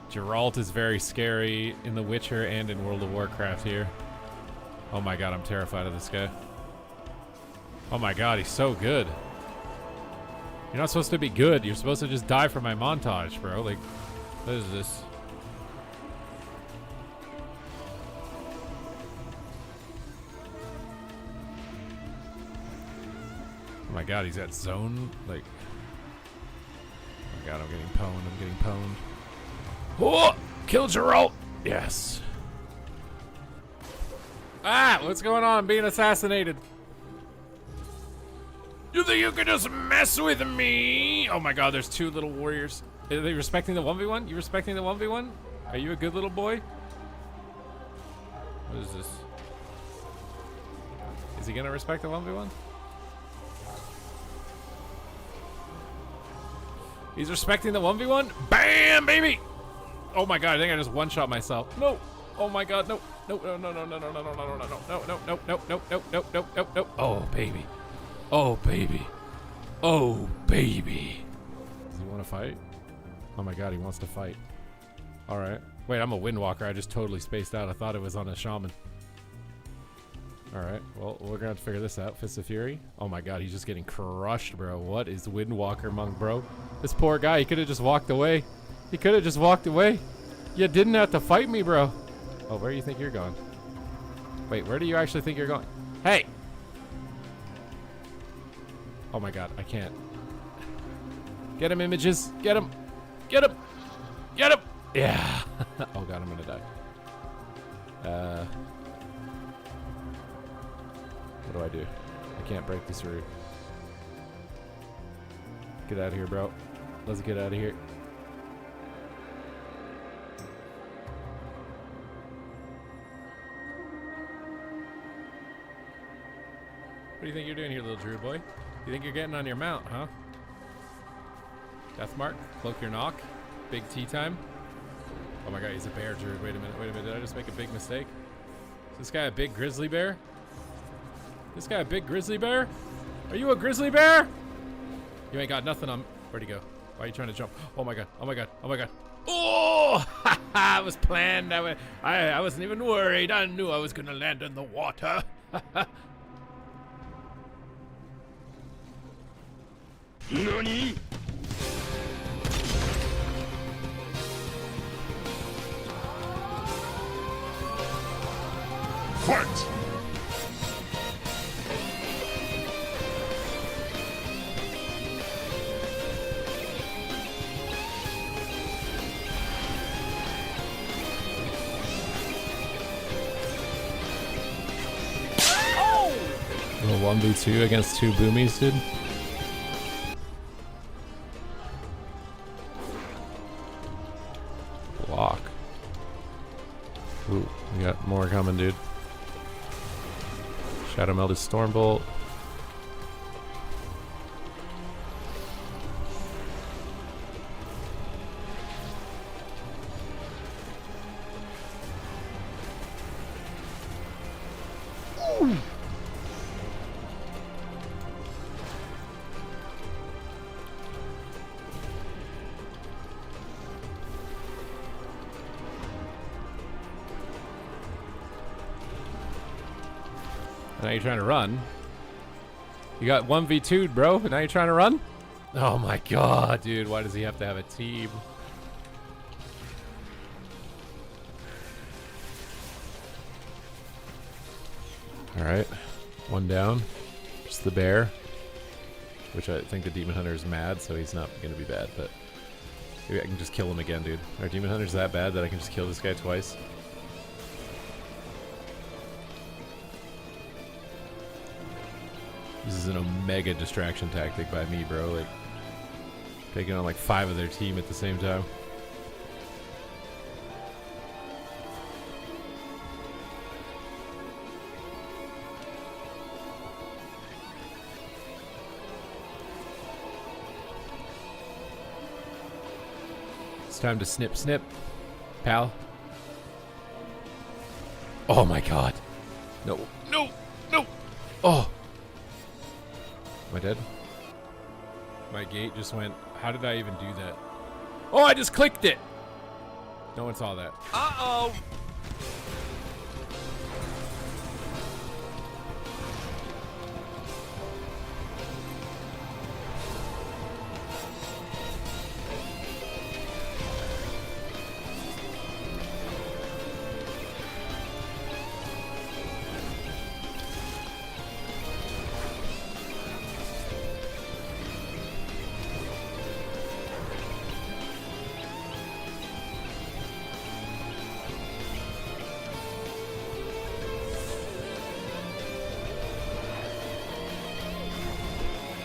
Geralt is very scary in The Witcher and in World of Warcraft here. Oh my god, I'm terrified of this guy. Oh my god, he's so good. You're not supposed to be good. You're supposed to just die for my montage, bro. Like, what is this? Oh my god, he's got zone, like... Oh my god, I'm getting pwned, I'm getting pwned. Oh! Kill Geralt! Yes. Ah! What's going on? I'm being assassinated. You think you can just mess with me? Oh my god, there's 2 little warriors. Are they respecting the 1v1? You respecting the 1v1? Are you a good little boy? What is this? Is he gonna respect the 1v1? He's respecting the 1v1. Bam, baby! Oh my god, I think I just one-shot myself. No! Oh my god, no. No, no, no, no, no, no, no, no, no, no, no, no, no, no, no, no, no, no, no, no. Oh, baby. Oh, baby. Oh, baby. Does he want to fight? Oh my god, he wants to fight. Alright. Wait, I'm a Windwalker. I just totally spaced out. I thought it was on a Shaman. Alright, well, we're gonna have to figure this out. Fist of Fury. Oh my god, he's just getting crushed, bro. What is Windwalker monk, bro? This poor guy, he could have just walked away. He could have just walked away. You didn't have to fight me, bro. Oh, where do you think you're going? Wait, where do you actually think you're going? Hey! Oh my god, I can't. Get him, Images. Get him. Get him. Get him. Yeah. Oh god, I'm gonna die. What do I do? I can't break this route. Get out of here, bro. Let's get out of here. What do you think you're doing here, little Druid boy? You think you're getting on your mount, huh? Deathmark, cloak your knock, big tea time. Oh my god, he's a bear, Druid. Wait a minute, did I just make a big mistake? Is this guy a big grizzly bear? This guy a big grizzly bear? Are you a grizzly bear? You ain't got nothing on. Where'd he go? Why are you trying to jump? Oh my god, oh my god, oh my god. Oh! It was planned. I wasn't even worried. I knew I was gonna land in the water. NANI?! Fight! Little 1v2 against two boomies, dude. Block. Ooh, we got more coming, dude. Shadow Meld is Stormbolt. Now you're trying to run. You got 1v2'd, bro. Now you're trying to run? Oh my god, dude. Why does he have to have a team? Alright. One down. Just the bear. Which I think the Demon Hunter is mad, so he's not going to be bad, but maybe I can just kill him again, dude. Our Demon Hunter's that bad that I can just kill this guy twice. This is an omega distraction tactic by me, bro. Like, taking on like 5 of their team at the same time. It's time to snip, snip, pal. Oh my god. No, no, no. Oh. Am I dead? My gate just went. How did I even do that? Oh, I just clicked it! No one saw that. Uh-oh!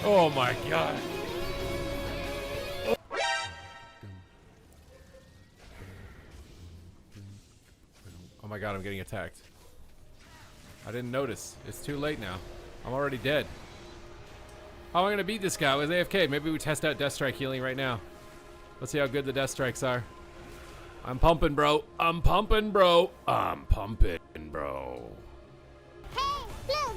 Oh my god. Oh my god, I'm getting attacked. I didn't notice. It's too late now. I'm already dead. How am I gonna beat this guy? I was AFK. Maybe we test out Death Strike healing right now. Let's see how good the death strikes are. I'm pumping, bro. I'm pumping, bro. I'm pumping, bro. Hey, look!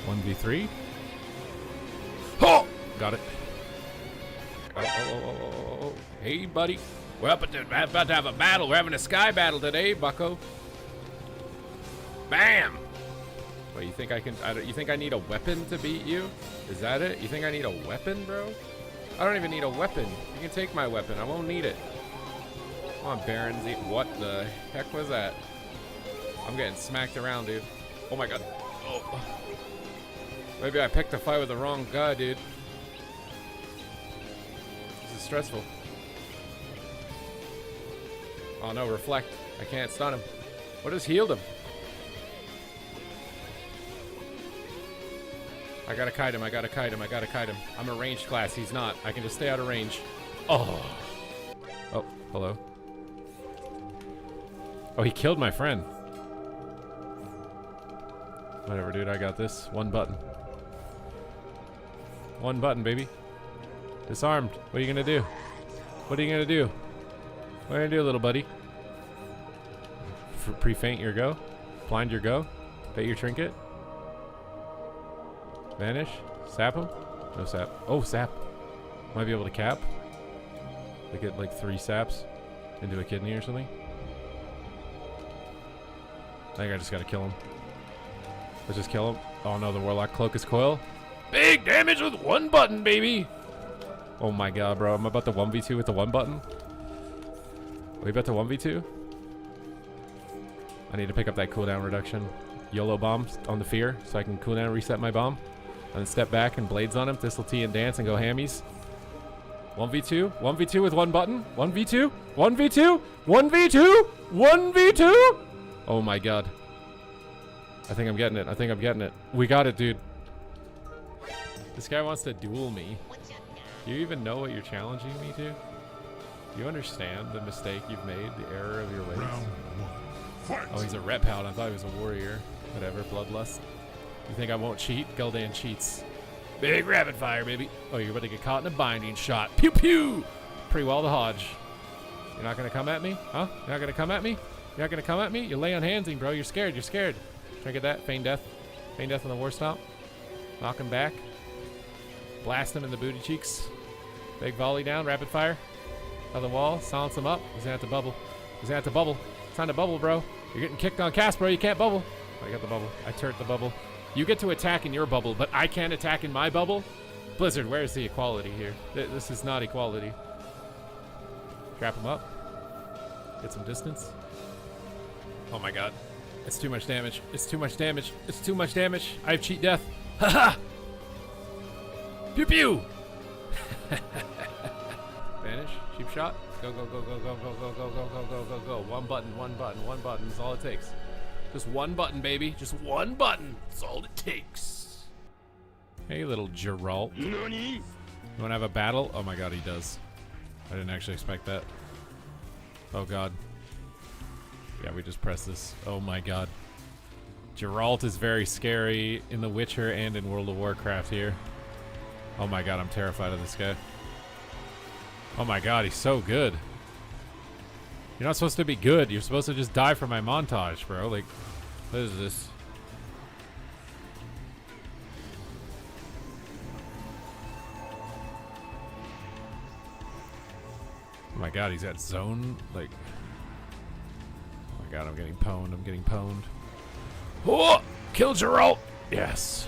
One v3. Oh! Got it. Oh. Hey, buddy. We're about to have a battle. We're having a sky battle today, bucko. Bam! What, you think I can... you think I need a weapon to beat you? Is that it? You think I need a weapon, bro? I don't even need a weapon. You can take my weapon. I won't need it. Come on, Baron Z. What the heck was that? I'm getting smacked around, dude. Oh my god. Oh. Maybe I picked a fight with the wrong guy, dude. This is stressful. Oh no, reflect. I can't stun him. What has healed him? I gotta kite him, I gotta kite him, I gotta kite him. I'm a ranged class, he's not. I can just stay out of range. Oh. Oh, hello. Oh, he killed my friend. Whatever, dude, I got this. One button. One button, baby. Disarmed. What are you gonna do? What are you gonna do? What are you gonna do, little buddy? Pre-faint your go? Blind your go? Bait your trinket? Vanish? Sap him? No sap. Oh, sap. Might be able to cap. They get like 3 saps into a kidney or something. I think I just gotta kill him. Let's just kill him. Oh no, the Warlock Cloak is coil. Big damage with 1 button, baby! Oh my god, bro. I'm about to 1v2 with the 1 button. Are we about to 1v2? I need to pick up that cooldown reduction. YOLO bomb on the fear so I can cooldown reset my bomb. And then step back and blades on him, Thistle Tea and dance and go hammies. 1v2? 1v2 with 1 button? 1v2? 1v2? 1v2? 1v2? Oh my god. I think I'm getting it. I think I'm getting it. We got it, dude. This guy wants to duel me. Do you even know what you're challenging me to? Do you understand the mistake you've made? The error of your ways? Oh, he's a rep hound. I thought he was a warrior. Whatever, bloodlust. You think I won't cheat? Gul'dan cheats. Big rapid fire, baby. Oh, you're about to get caught in a binding shot. Pew pew! Pretty well to Hodge. You're not gonna come at me? Huh? You're not gonna come at me? You're not gonna come at me? You lay on handsing, bro. You're scared. You're scared. Try to get that. Feign death. Feign death on the war stomp. Knock him back. Blast him in the booty cheeks. Big volley down. Rapid fire. On the wall. Silence him up. He's gonna have to bubble. He's gonna have to bubble. It's time to bubble, bro. You're getting kicked on cast, bro. You can't bubble. I got the bubble. I turret the bubble. You get to attack in your bubble, but I can't attack in my bubble? Blizzard, where's the equality here? This is not equality. Trap him up. Get some distance. Oh my god. It's too much damage. It's too much damage. It's too much damage. I have cheat death. Haha! Pew pew! Vanish. Cheap shot. Go, go, go, go, go, go, go, go, go, go, go, go, go. One button, one button, one button. That's all it takes. Just one button, baby. Just one button. That's all it takes. Hey, little Geralt. You want to have a battle? Oh my god, he does. I didn't actually expect that. Oh god. Yeah, we just pressed this. Oh my god. Geralt is very scary in The Witcher and in World of Warcraft here. Oh my god, I'm terrified of this guy. Oh my god, he's so good. You're not supposed to be good. You're supposed to just die for my montage, bro. Like, what is this? Oh my god, he's at zone, like... Oh my god, I'm getting pwned, I'm getting pwned. Oh! Kill Geralt! Yes.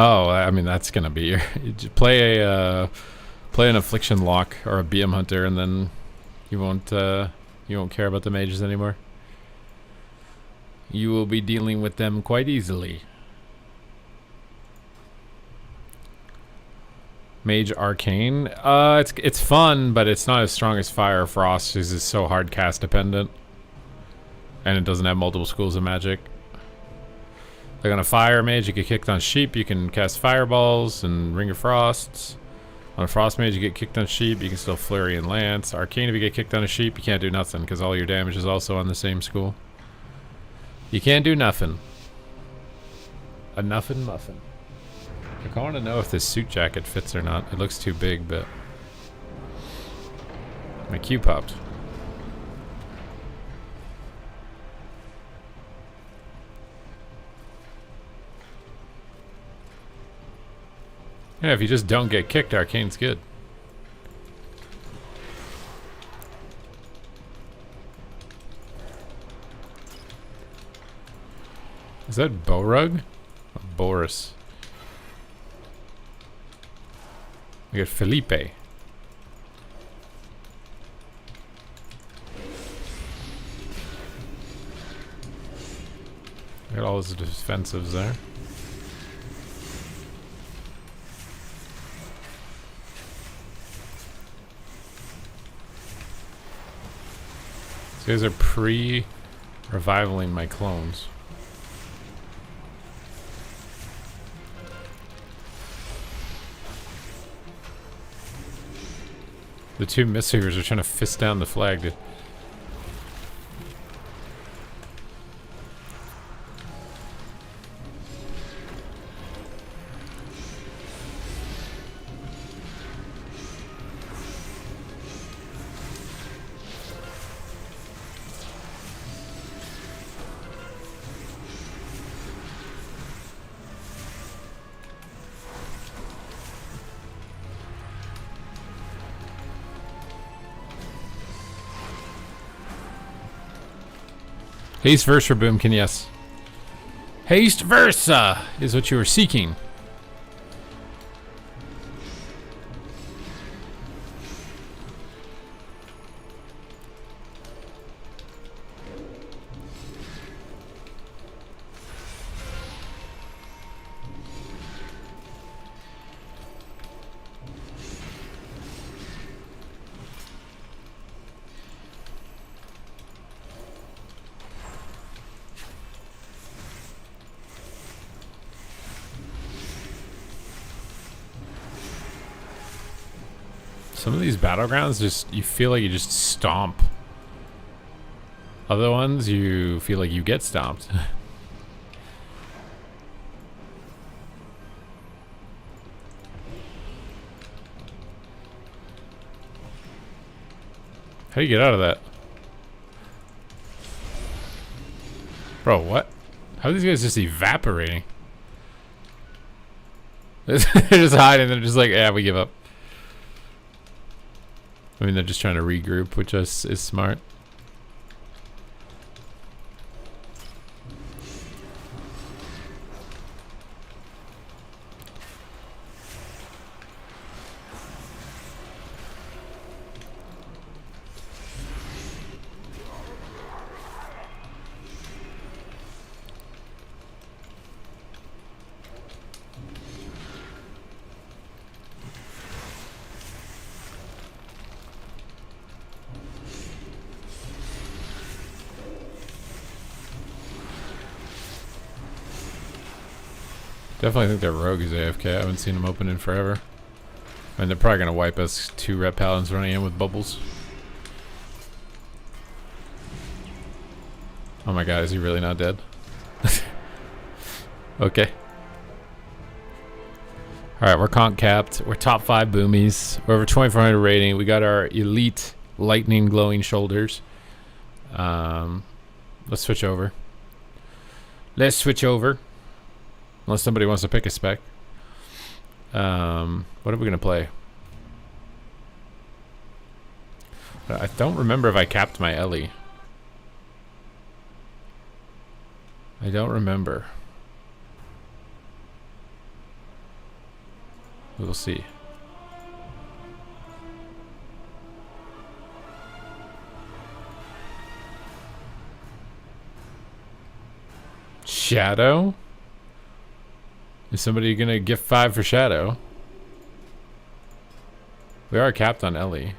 Oh, I mean that's gonna be your play play an affliction lock or a BM hunter, and then you won't care about the mages anymore. You will be dealing with them quite easily. Mage Arcane. It's fun, but it's not as strong as Fire or Frost. Because it's so hard cast dependent, and it doesn't have multiple schools of magic. Like on a Fire Mage, you get kicked on sheep, you can cast Fireballs and Ring of Frosts. On a Frost Mage, you get kicked on sheep, you can still Flurry and Lance. Arcane, if you get kicked on a sheep, you can't do nothing because all your damage is also on the same school. You can't do nothing. A nuffin muffin. I want to know if this suit jacket fits or not. It looks too big, but my Q popped. Yeah, if you just don't get kicked, Arcane's good. Is that Borug? Oh, Boris. We got Felipe. Got all his defensives there. These guys are pre-revivaling my clones. The two Mistweavers are trying to fist down the flag, dude. Haste Versa, Boomkin, yes. Haste Versa is what you were seeking. Some of these battlegrounds just, you feel like you just stomp. Other ones, you feel like you get stomped. How do you get out of that? Bro, what? How are these guys just evaporating? They're just hiding, they're just like, yeah, we give up. I mean, they're just trying to regroup, which is smart. Definitely think their rogue is AFK. I haven't seen him open in forever. I mean, they're probably gonna wipe us. 2 Ret Paladins running in with bubbles. Oh my god, is he really not dead? Okay. Alright, we're conk capped. We're top 5 boomies. We're over 2400 rating. We got our elite lightning glowing shoulders. Let's switch over. Let's switch over. Unless somebody wants to pick a spec. What are we going to play? I don't remember if I capped my Ellie. I don't remember. We will see. Shadow? Is somebody gonna gift 5 for Shadow? We are capped on Ellie.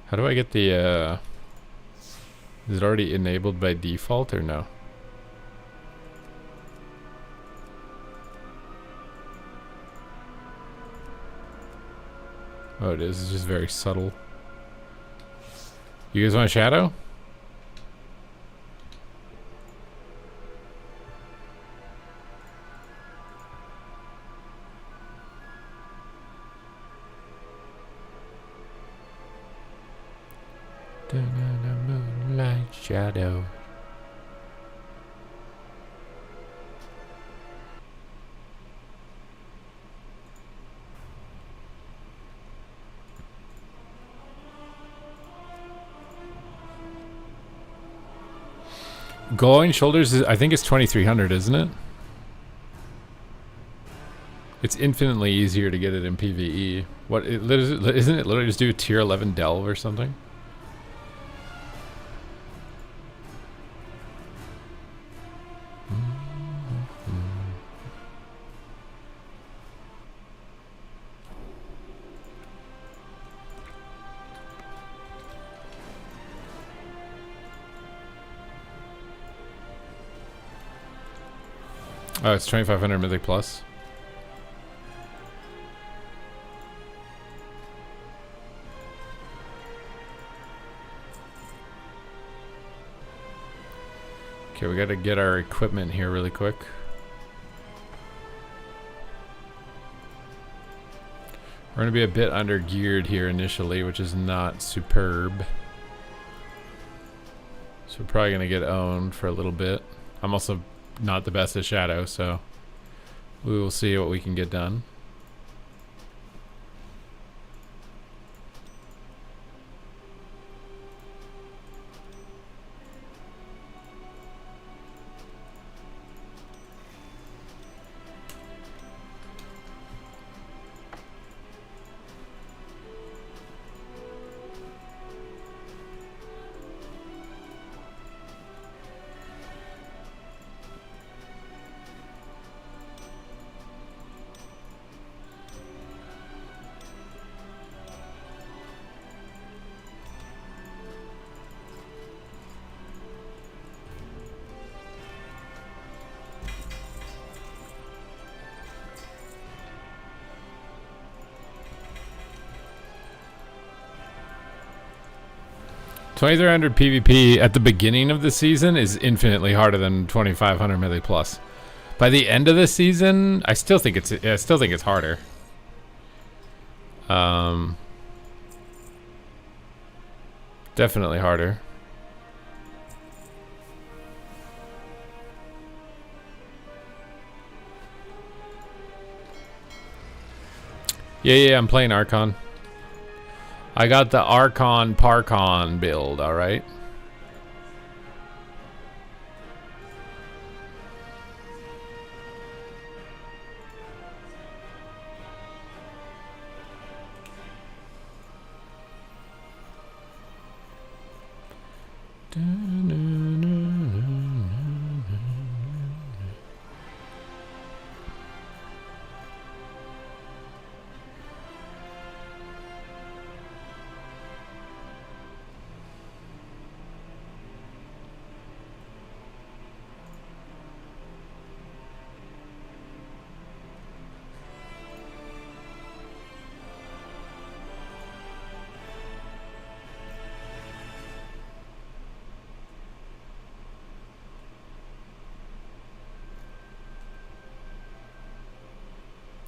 How do I get the, is it already enabled by default or no? Oh, it is. It's just very subtle. You guys want a Shadow? Moonlight Shadow. Glowing Shoulders is, I think it's 2300, isn't it? It's infinitely easier to get it in PvE. What it isn't it literally just do a tier 11 delve or something? Oh, it's 2500 Mythic Plus. Okay, we gotta get our equipment here really quick. We're gonna be a bit under geared here initially, which is not superb. So we're probably gonna get owned for a little bit. I'm also not the best at Shadow, so we will see what we can get done. $2,300 PvP at the beginning of the season is infinitely harder than 2,500 Mythic Plus. By the end of the season, I still think it's harder. Definitely harder. Yeah, I'm playing Archon. I got the Archon Parcon build, alright?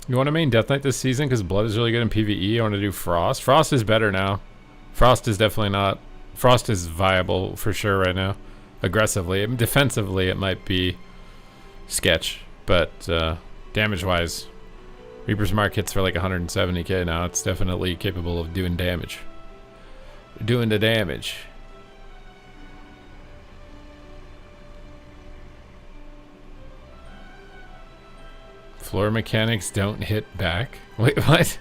You want to main Death Knight this season because Blood is really good in PvE? I want to do Frost. Frost is better now. Frost is definitely not... Frost is viable for sure right now. Aggressively. Defensively, it might be sketch. But damage-wise, Reaper's Mark hits for like 170k now. It's definitely capable of doing damage. Doing the damage. Floor mechanics don't hit back. Wait, what?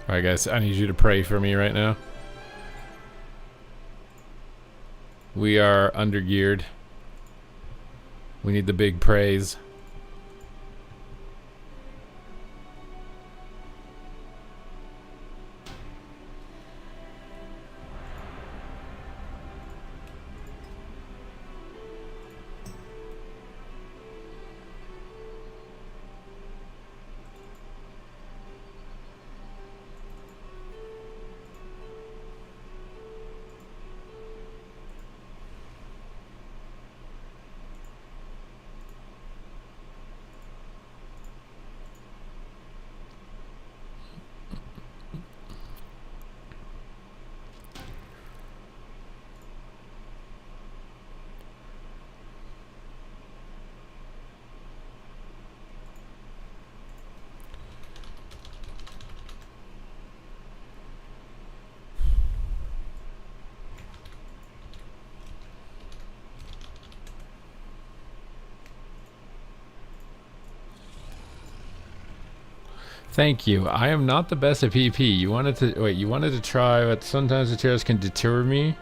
Alright guys, I need you to pray for me right now. We are undergeared. We need the big praise. Thank you. I am not the best at PvP. You wanted to try, but sometimes the tier lists can deter me.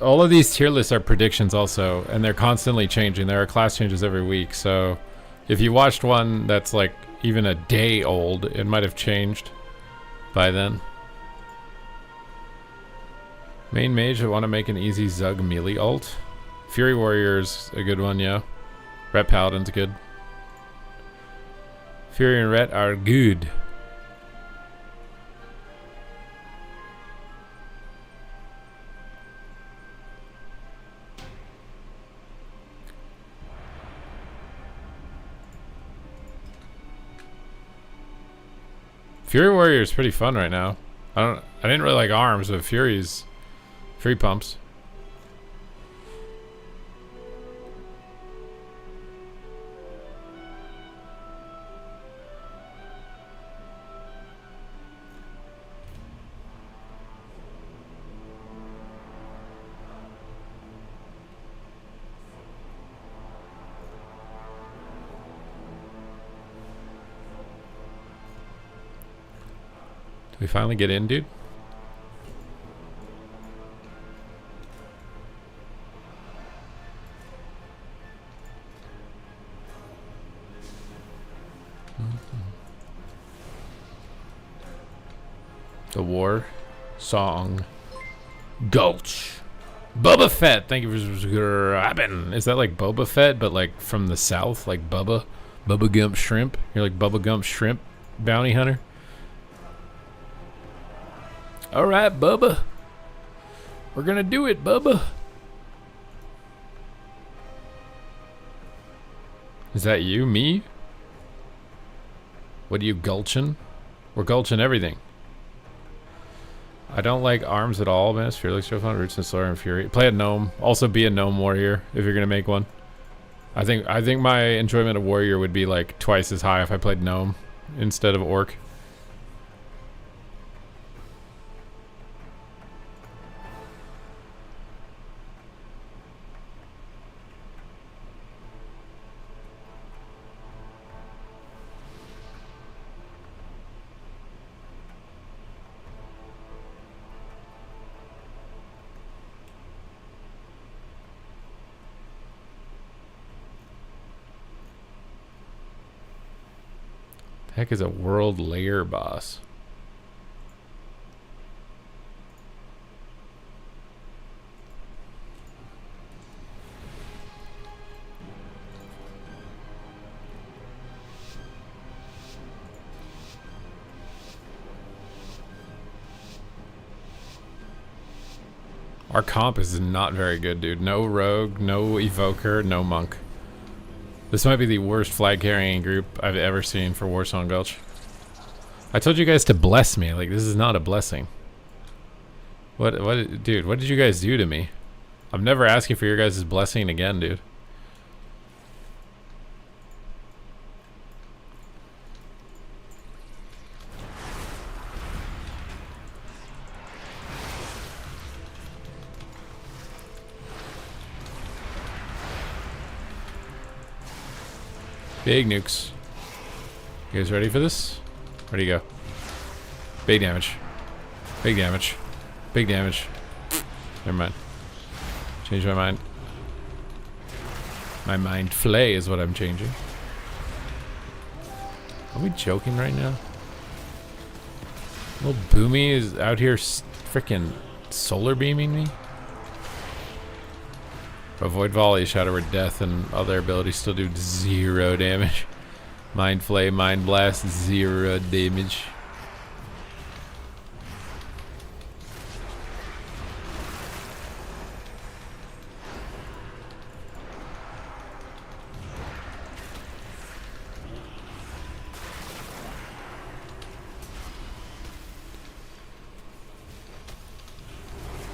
All of these tier lists are predictions also, and they're constantly changing. There are class changes every week, so if you watched one that's like even a day old, it might have changed by then. Main mage, I want to make an easy Zug melee ult. Fury Warrior's a good one, yeah. Ret Paladin's good. Fury and Ret are good. Fury Warrior is pretty fun right now. I didn't really like arms, but Fury pumps. We finally get in, dude. The war song Gulch. Boba Fett, thank you for grabbing. Is that like Boba Fett but like from the south, like Bubba Gump Shrimp? You're like Bubba Gump Shrimp bounty hunter? Alright, Bubba. We're gonna do it, Bubba. Is that you? Me? What are you gulching? We're gulching everything. I don't like arms at all, man. Fear looks so fun. Roots and Slayer and Fury. Play a gnome. Also be a gnome warrior if you're gonna make one. I think my enjoyment of warrior would be like twice as high if I played gnome instead of orc. Heck is a world layer boss. Our comp is not very good, dude. No rogue, no evoker, no monk. This might be the worst flag carrying group I've ever seen for Warsong Gulch. I told you guys to bless me. Like, this is not a blessing. Dude, what did you guys do to me? I'm never asking for your guys' blessing again, dude. Big nukes. You guys ready for this? Where'd he go? Big damage. Big damage. Big damage. Never mind. Change my mind. My mind flay is what I'm changing. Are we joking right now? Little Boomy is out here freaking solar beaming me. Avoid volley, shadow word death, and other abilities still do 0 damage. Mind flay, mind blast, 0 damage.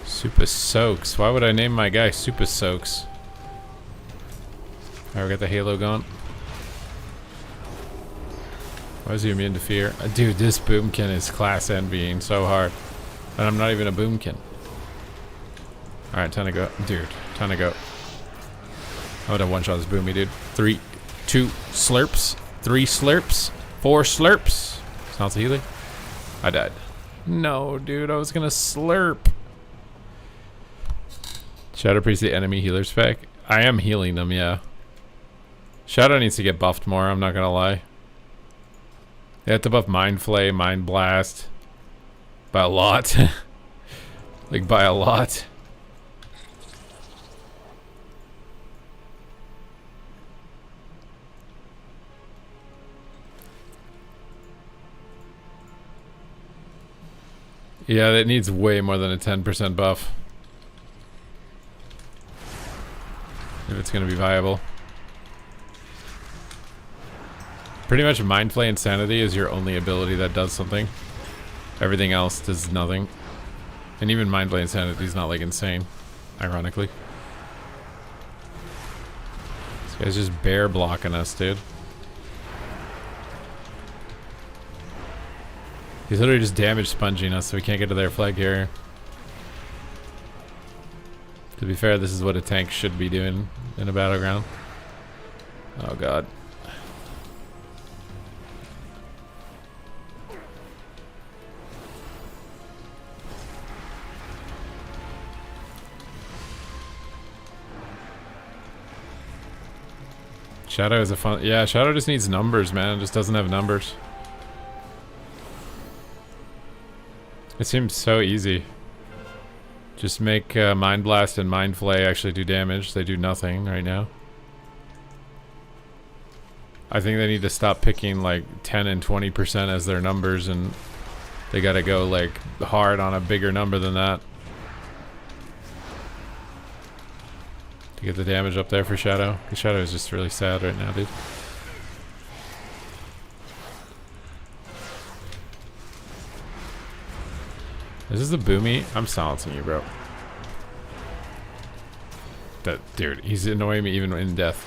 Super Soaks. Why would I name my guy Super Soaks? Alright, we got the Halo going. Why is he immune to fear? Dude, this Boomkin is class envying so hard. And I'm not even a Boomkin. Alright, time to go. Dude, time to go. I would have one-shot this Boomy, dude. 3, 2, slurps. 3 slurps. 4 slurps. Sounds healing. I died. No, dude, I was gonna slurp. Shadow Priest the enemy healer spec. I am healing them, yeah. Shadow needs to get buffed more, I'm not gonna lie. They have to buff Mind Flay, Mind Blast. By a lot. Like, by a lot. Yeah, that needs way more than a 10% buff. If it's gonna be viable. Pretty much Mind Flay Insanity is your only ability that does something. Everything else does nothing. And even Mind Flay Insanity is not like insane, ironically. This guy's just bear blocking us, dude. He's literally just damage sponging us so we can't get to their flag carrier. To be fair, this is what a tank should be doing in a battleground. Oh god. Shadow is a fun... Yeah, Shadow just needs numbers, man. It just doesn't have numbers. It seems so easy. Just make Mind Blast and Mind Flay actually do damage. They do nothing right now. I think they need to stop picking like 10 and 20% as their numbers, and they gotta go like hard on a bigger number than that. To get the damage up there for Shadow. Because Shadow is just really sad right now, dude. Is this the Boomy? I'm silencing you, bro. That dude, he's annoying me even in death.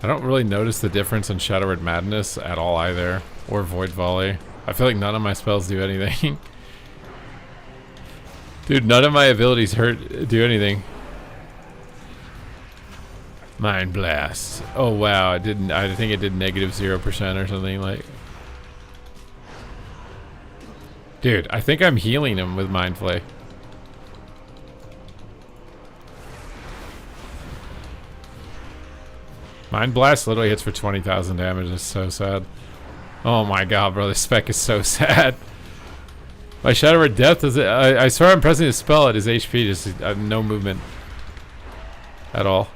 I don't really notice the difference in Shadow Word Madness at all either. Or Void Volley. I feel like none of my spells do anything. Dude, none of my abilities do anything. Mind Blast. Oh wow, I think it did negative 0% or something like. Dude, I think I'm healing him with Mind Flay. Mind Blast literally hits for 20,000 damage. It's so sad. Oh my god, bro, this spec is so sad. My Shadow Word Death is... I swear I'm pressing the spell at his HP, just no movement. At all.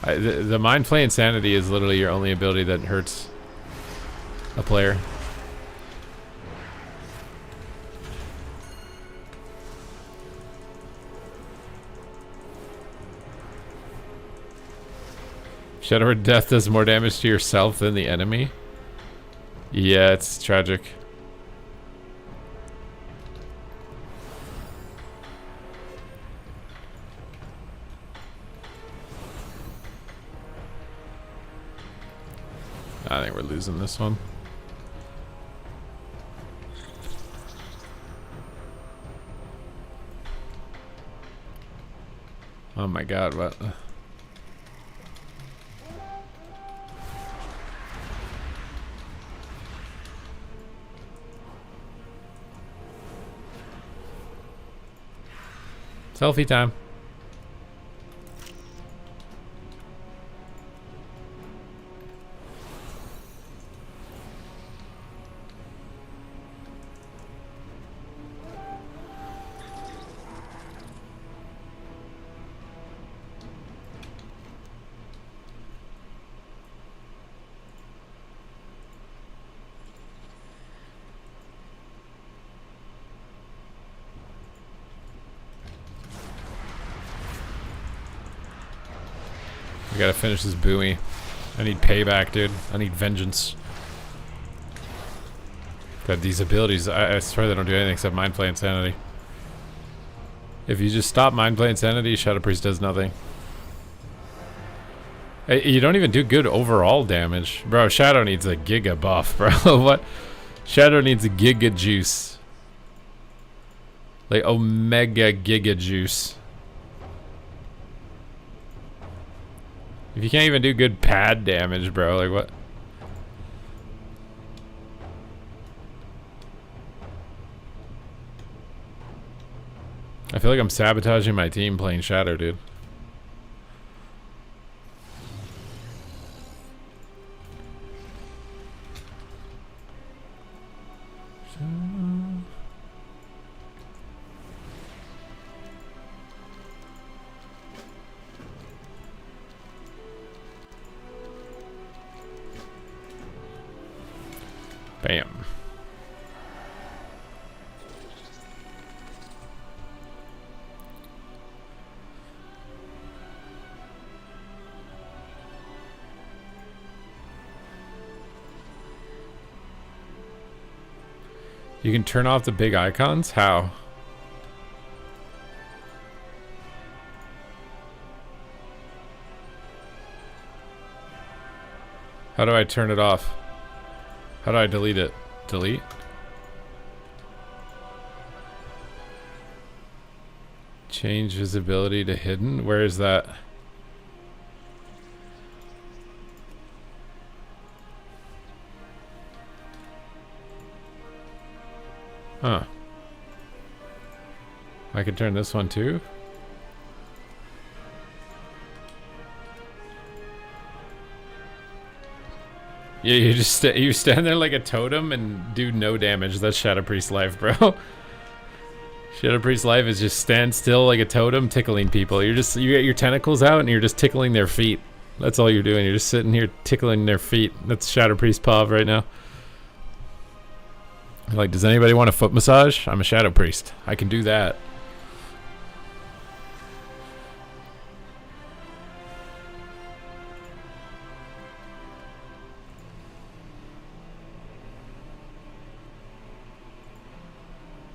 The Mind Flay Insanity is literally your only ability that hurts a player. Shadow Word Death does more damage to yourself than the enemy. Yeah, it's tragic. I think we're losing this one. Oh my god, what? Selfie time. We gotta finish this buoy. I need payback, dude. I need vengeance. God, these abilities, I swear they don't do anything except Mind Play Insanity. If you just stop Mind Play Insanity, Shadow Priest does nothing. Hey, you don't even do good overall damage. Bro, Shadow needs a Giga buff, bro. What? Shadow needs a Giga juice. Like, Omega Giga juice. If you can't even do good pad damage, bro, like what? I feel like I'm sabotaging my team playing Shadow, dude. Bam. You can turn off the big icons? How? How do I turn it off? How do I delete it? Delete? Change visibility to hidden? Where is that? Huh. I can turn this one too? Yeah, you just you stand there like a totem and do no damage. That's Shadow Priest life, bro. Shadow Priest life is just stand still like a totem, tickling people. You get your tentacles out and you're just tickling their feet. That's all you're doing. You're just sitting here tickling their feet. That's Shadow Priest Pav right now. Like, does anybody want a foot massage? I'm a Shadow Priest. I can do that.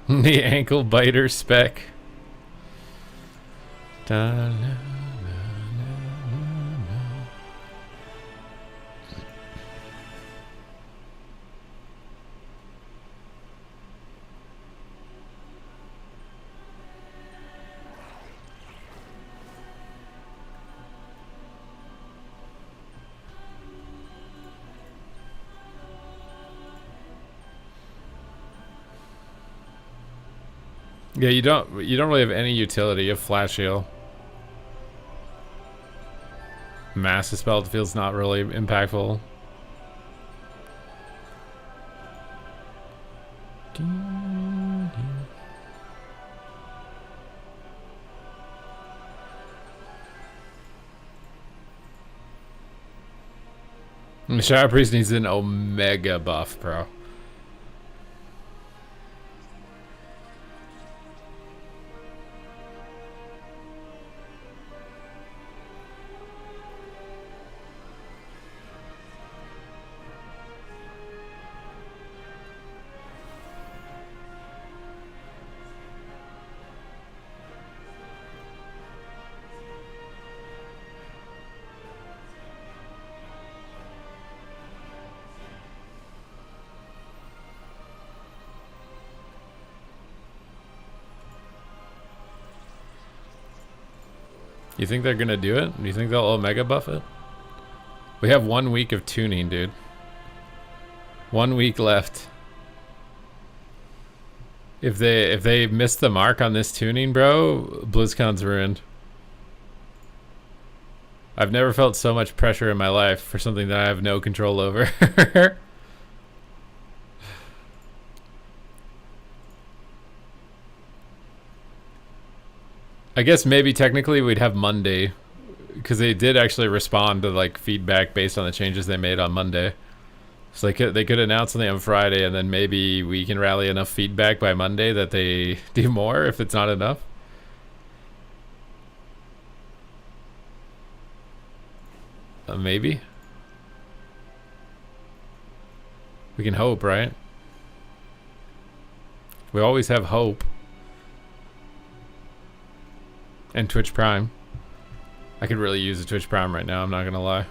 The ankle biter spec. Yeah, you don't really have any utility. You have Flash Heal. Mass Dispel feels not really impactful. The Shadow Priest needs an Omega buff, bro. You think they're gonna do it? Do you think they'll Omega buff it? We have 1 week of tuning, dude. 1 week left. If they miss the mark on this tuning, bro, BlizzCon's ruined. I've never felt so much pressure in my life for something that I have no control over. I guess maybe technically we'd have Monday, because they did actually respond to like feedback based on the changes they made on Monday. So they could announce something on Friday, and then maybe we can rally enough feedback by Monday that they do more if it's not enough. Maybe. We can hope, right? We always have hope. And Twitch Prime. I could really use a Twitch Prime right now, I'm not gonna lie.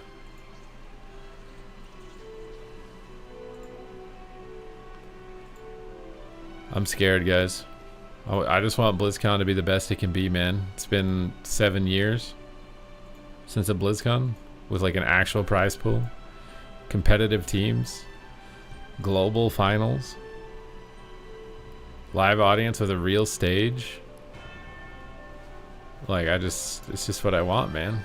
I'm scared, guys. Oh, I just want BlizzCon to be the best it can be, man. It's been 7 years since a BlizzCon with like an actual prize pool, competitive teams, global finals, live audience with a real stage. Like, it's just what I want, man.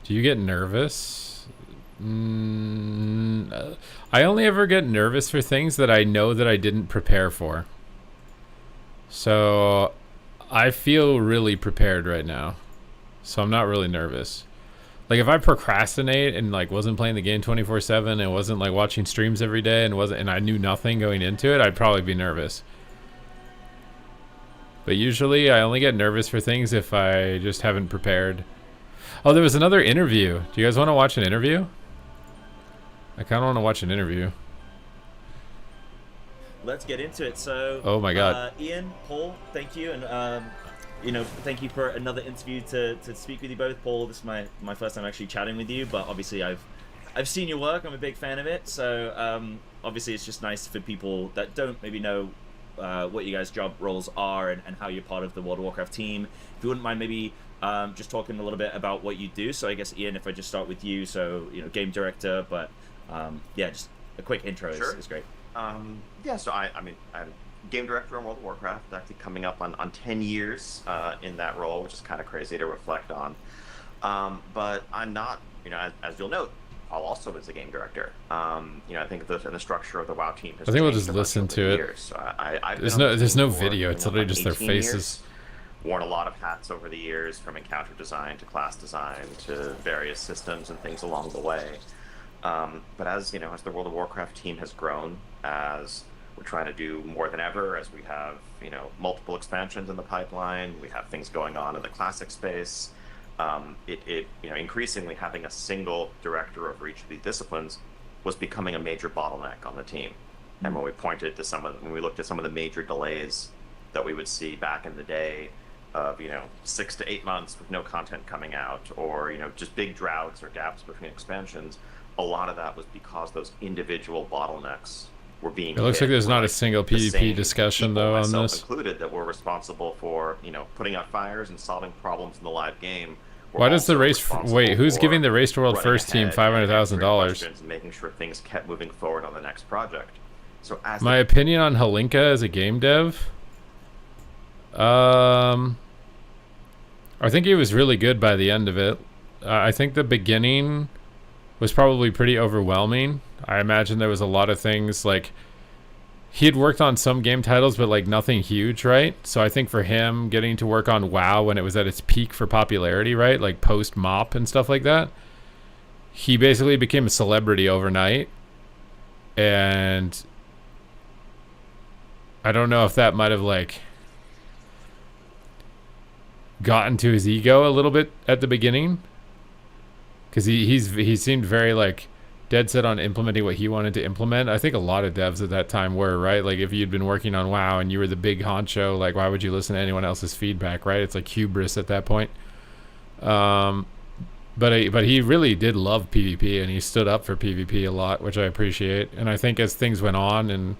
Do you get nervous? I only ever get nervous for things that I know that I didn't prepare for. So I feel really prepared right now. So I'm not really nervous. Like if I procrastinate and like wasn't playing the game 24/7 and wasn't like watching streams every day and I knew nothing going into it, I'd probably be nervous. But usually I only get nervous for things if I just haven't prepared. Oh, there was another interview. Do you guys want to watch an interview? I kind of want to watch an interview. Let's get into it. So, oh my God, Ian, Paul, thank you, and thank you for another interview to speak with you both. Paul, this is my first time actually chatting with you, but obviously I've seen your work. I'm a big fan of it. So obviously it's just nice for people that don't maybe know what you guys' job roles are and how you're part of the World of Warcraft team. If you wouldn't mind maybe just talking a little bit about what you do. So I guess, Ian, if I just start with you, so, game director, but yeah, just a quick intro is great. Yeah, so I'm game director on World of Warcraft, actually coming up on 10 years in that role, which is kind of crazy to reflect on. But I'm not, as you'll note, Paul also is a game director. I think the structure of the WoW team has I think we'll changed just so much listen over to the it. years. So There's no video. It's literally just their 18 faces. years. Worn a lot of hats over the years, from encounter design to class design to various systems and things along the way. But as as the World of Warcraft team has grown, as we're trying to do more than ever, as we have multiple expansions in the pipeline, we have things going on in the classic space. Increasingly having a single director over each of these disciplines was becoming a major bottleneck on the team. And when we looked at some of the major delays that we would see back in the day, of 6 to 8 months with no content coming out, or just big droughts or gaps between expansions, a lot of that was because those individual bottlenecks were being It looks like there's not a single PvP discussion though on this. Included, that were responsible for putting out fires and solving problems in the live game. Why does the race? Wait, who's giving the Race to World First team $500,000? And making sure things kept moving forward on the next project. So as my opinion on Halinka as a game dev. I think he was really good by the end of it. I think the beginning was probably pretty overwhelming. I imagine there was a lot of things like he had worked on some game titles, but like nothing huge, right? So I think for him getting to work on WoW when it was at its peak for popularity, right? Like post MOP and stuff like that, he basically became a celebrity overnight. And I don't know if that might have like gotten to his ego a little bit at the beginning, because he seemed very like dead set on implementing what he wanted to implement. I think a lot of devs at that time were, right? Like if you'd been working on WoW and you were the big honcho, like why would you listen to anyone else's feedback, right? It's like hubris at that point. But he really did love PvP, and he stood up for PvP a lot, which I appreciate. And I think as things went on and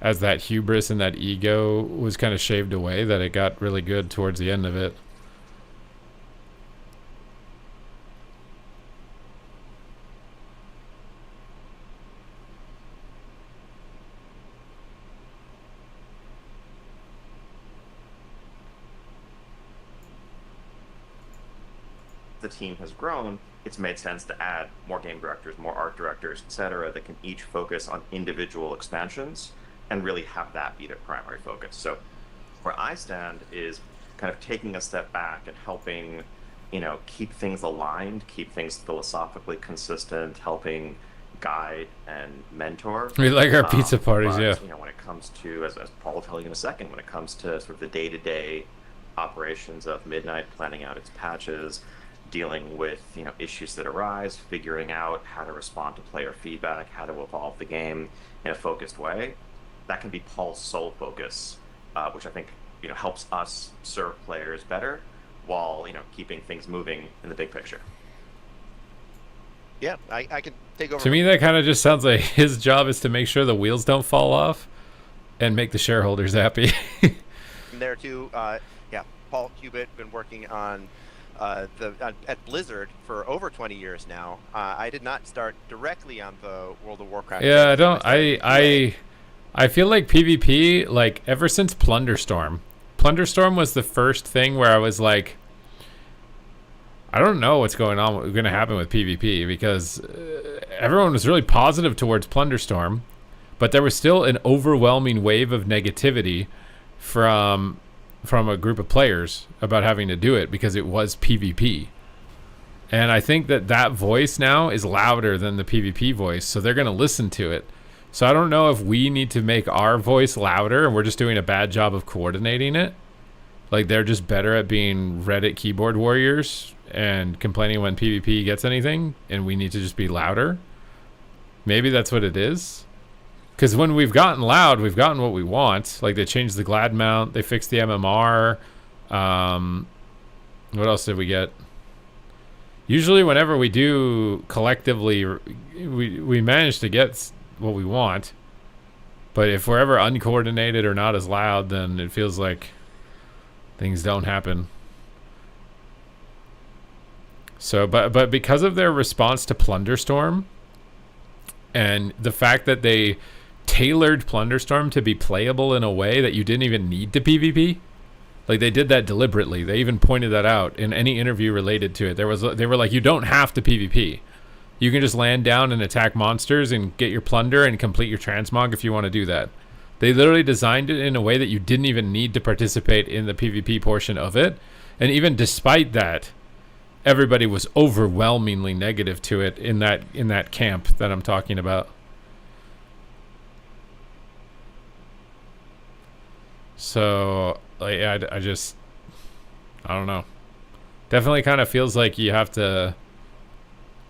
as that hubris and that ego was kind of shaved away, that it got really good towards the end of it. The team has grown, it's made sense to add more game directors, more art directors, etc., that can each focus on individual expansions and really have that be their primary focus. So where I stand is kind of taking a step back and helping, keep things aligned, keep things philosophically consistent, helping guide and mentor. We like our pizza parties, but, yeah. When it comes to, as Paul will tell you in a second, when it comes to sort of the day-to-day operations of Midnight, planning out its patches, dealing with issues that arise, figuring out how to respond to player feedback, how to evolve the game in a focused way, that can be Paul's sole focus, which I think helps us serve players better while keeping things moving in the big picture. Yeah, I can take over. To me, that kind of just sounds like his job is to make sure the wheels don't fall off and make the shareholders happy. There too, Paul Cubitt been working on at Blizzard for over 20 years now. I did not start directly on the World of Warcraft. Yeah, I feel like PvP, like ever since Plunderstorm was the first thing where I was like, I don't know what's going to happen with PvP, because everyone was really positive towards Plunderstorm, but there was still an overwhelming wave of negativity from a group of players about having to do it because it was PvP. And I think that voice now is louder than the PvP voice, so they're going to listen to it. So I don't know if we need to make our voice louder and we're just doing a bad job of coordinating it. Like they're just better at being Reddit keyboard warriors and complaining when PvP gets anything, and we need to just be louder. Maybe that's what it is. Because when we've gotten loud, we've gotten what we want. Like they changed the Glad mount, they fixed the MMR. What else did we get? Usually whenever we do collectively, we manage to get what we want. But if we're ever uncoordinated or not as loud, then it feels like things don't happen. So, but because of their response to Plunderstorm and the fact that they tailored Plunderstorm to be playable in a way that you didn't even need to PvP, like they did that deliberately. They even pointed that out in any interview related to it. They were like, you don't have to PvP. You can just land down and attack monsters and get your plunder and complete your transmog if you want to do that. They literally designed it in a way that you didn't even need to participate in the PvP portion of it. And even despite that, everybody was overwhelmingly negative to it in that camp that I'm talking about. So, like, I don't know. Definitely kind of feels like you have to,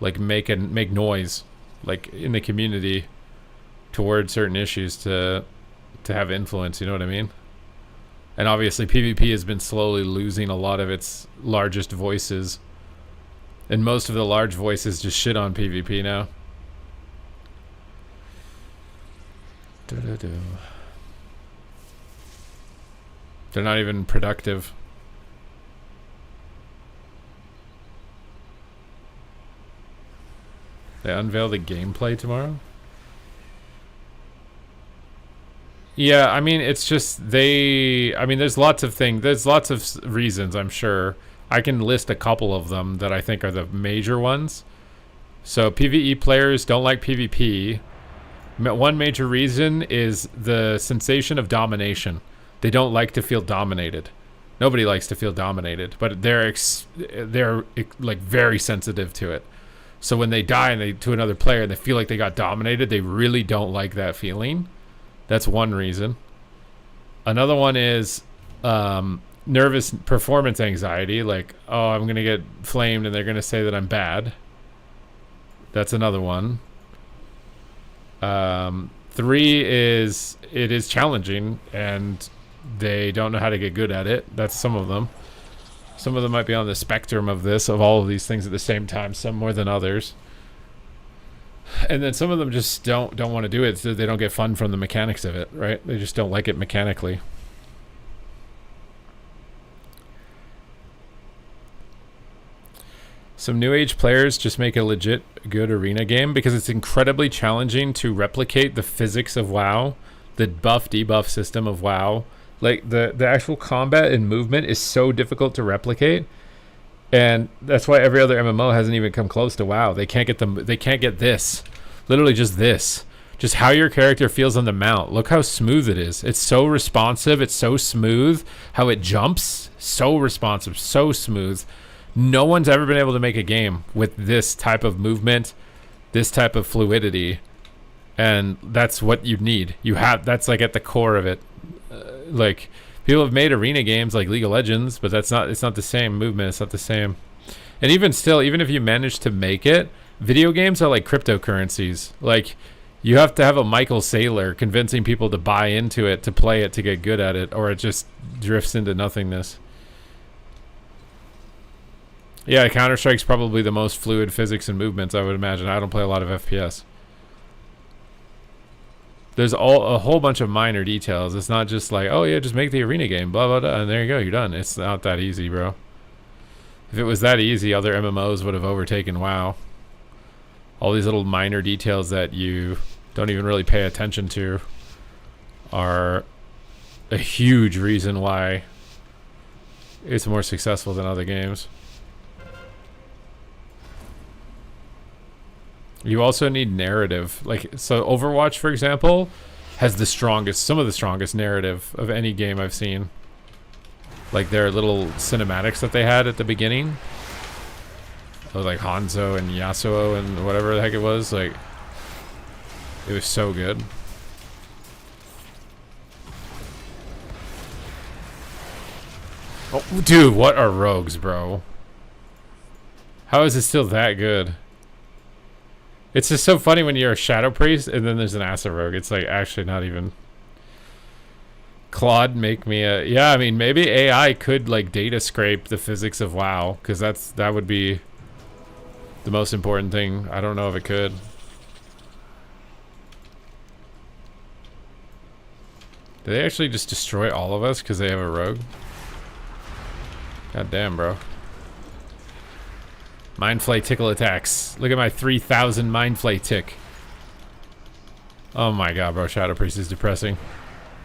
like, make noise, like, in the community towards certain issues to have influence, you know what I mean? And obviously PvP has been slowly losing a lot of its largest voices. And most of the large voices just shit on PvP now. They're not even productive. They unveil the gameplay tomorrow? Yeah, I mean, it's just I mean, there's lots of things. There's lots of reasons, I'm sure. I can list a couple of them that I think are the major ones. So PvE players don't like PvP. One major reason is the sensation of domination. They don't like to feel dominated. Nobody likes to feel dominated, but they're like very sensitive to it. So when they die and to another player and they feel like they got dominated, they really don't like that feeling. That's one reason. Another one is nervous performance anxiety, like, oh, I'm going to get flamed and they're going to say that I'm bad. That's another one. 3 is it is challenging and they don't know how to get good at it. That's some of them. Some of them might be on the spectrum of all of these things at the same time, some more than others. And then some of them just don't want to do it, so they don't get fun from the mechanics of it, right? They just don't like it mechanically. Some new age players just make a legit good arena game because it's incredibly challenging to replicate the physics of WoW, the buff debuff system of WoW. Like the actual combat and movement is so difficult to replicate, and that's why every other MMO hasn't even come close to WoW. They can't get this, literally just this, just how your character feels on the mount. Look how smooth it is. It's so responsive. It's so smooth. How it jumps, so responsive, so smooth. No one's ever been able to make a game with this type of movement, this type of fluidity, and that's what you need. That's like at the core of it. Like people have made arena games like League of Legends, but it's not the same movement. It's not the same. And even still, even if you manage to make it, video games are like cryptocurrencies. Like you have to have a Michael Saylor convincing people to buy into it, to play it, to get good at it, or it just drifts into nothingness. Yeah, Counter-Strike's probably the most fluid physics and movements, I would imagine. I don't play a lot of FPS. There's a whole bunch of minor details. It's not just like, oh yeah, just make the arena game, blah, blah, blah, and there you go, you're done. It's not that easy, bro. If it was that easy, other MMOs would have overtaken WoW. All these little minor details that you don't even really pay attention to are a huge reason why it's more successful than other games. You also need narrative. Like, so Overwatch, for example, has some of the strongest narrative of any game I've seen. Like their little cinematics that they had at the beginning. Of like Hanzo and Yasuo and whatever the heck it was. Like, it was so good. Oh, dude, what are rogues, bro? How is it still that good? It's just so funny when you're a Shadow Priest and then there's an Acid Rogue. It's like actually not even... Claude, make me a... Yeah, I mean, maybe AI could like data scrape the physics of WoW, because that would be the most important thing. I don't know if it could. Did they actually just destroy all of us because they have a rogue? God damn, bro. Mindflay tickle attacks. Look at my 3,000 Mindflay tick. Oh my god, bro. Shadow Priest is depressing.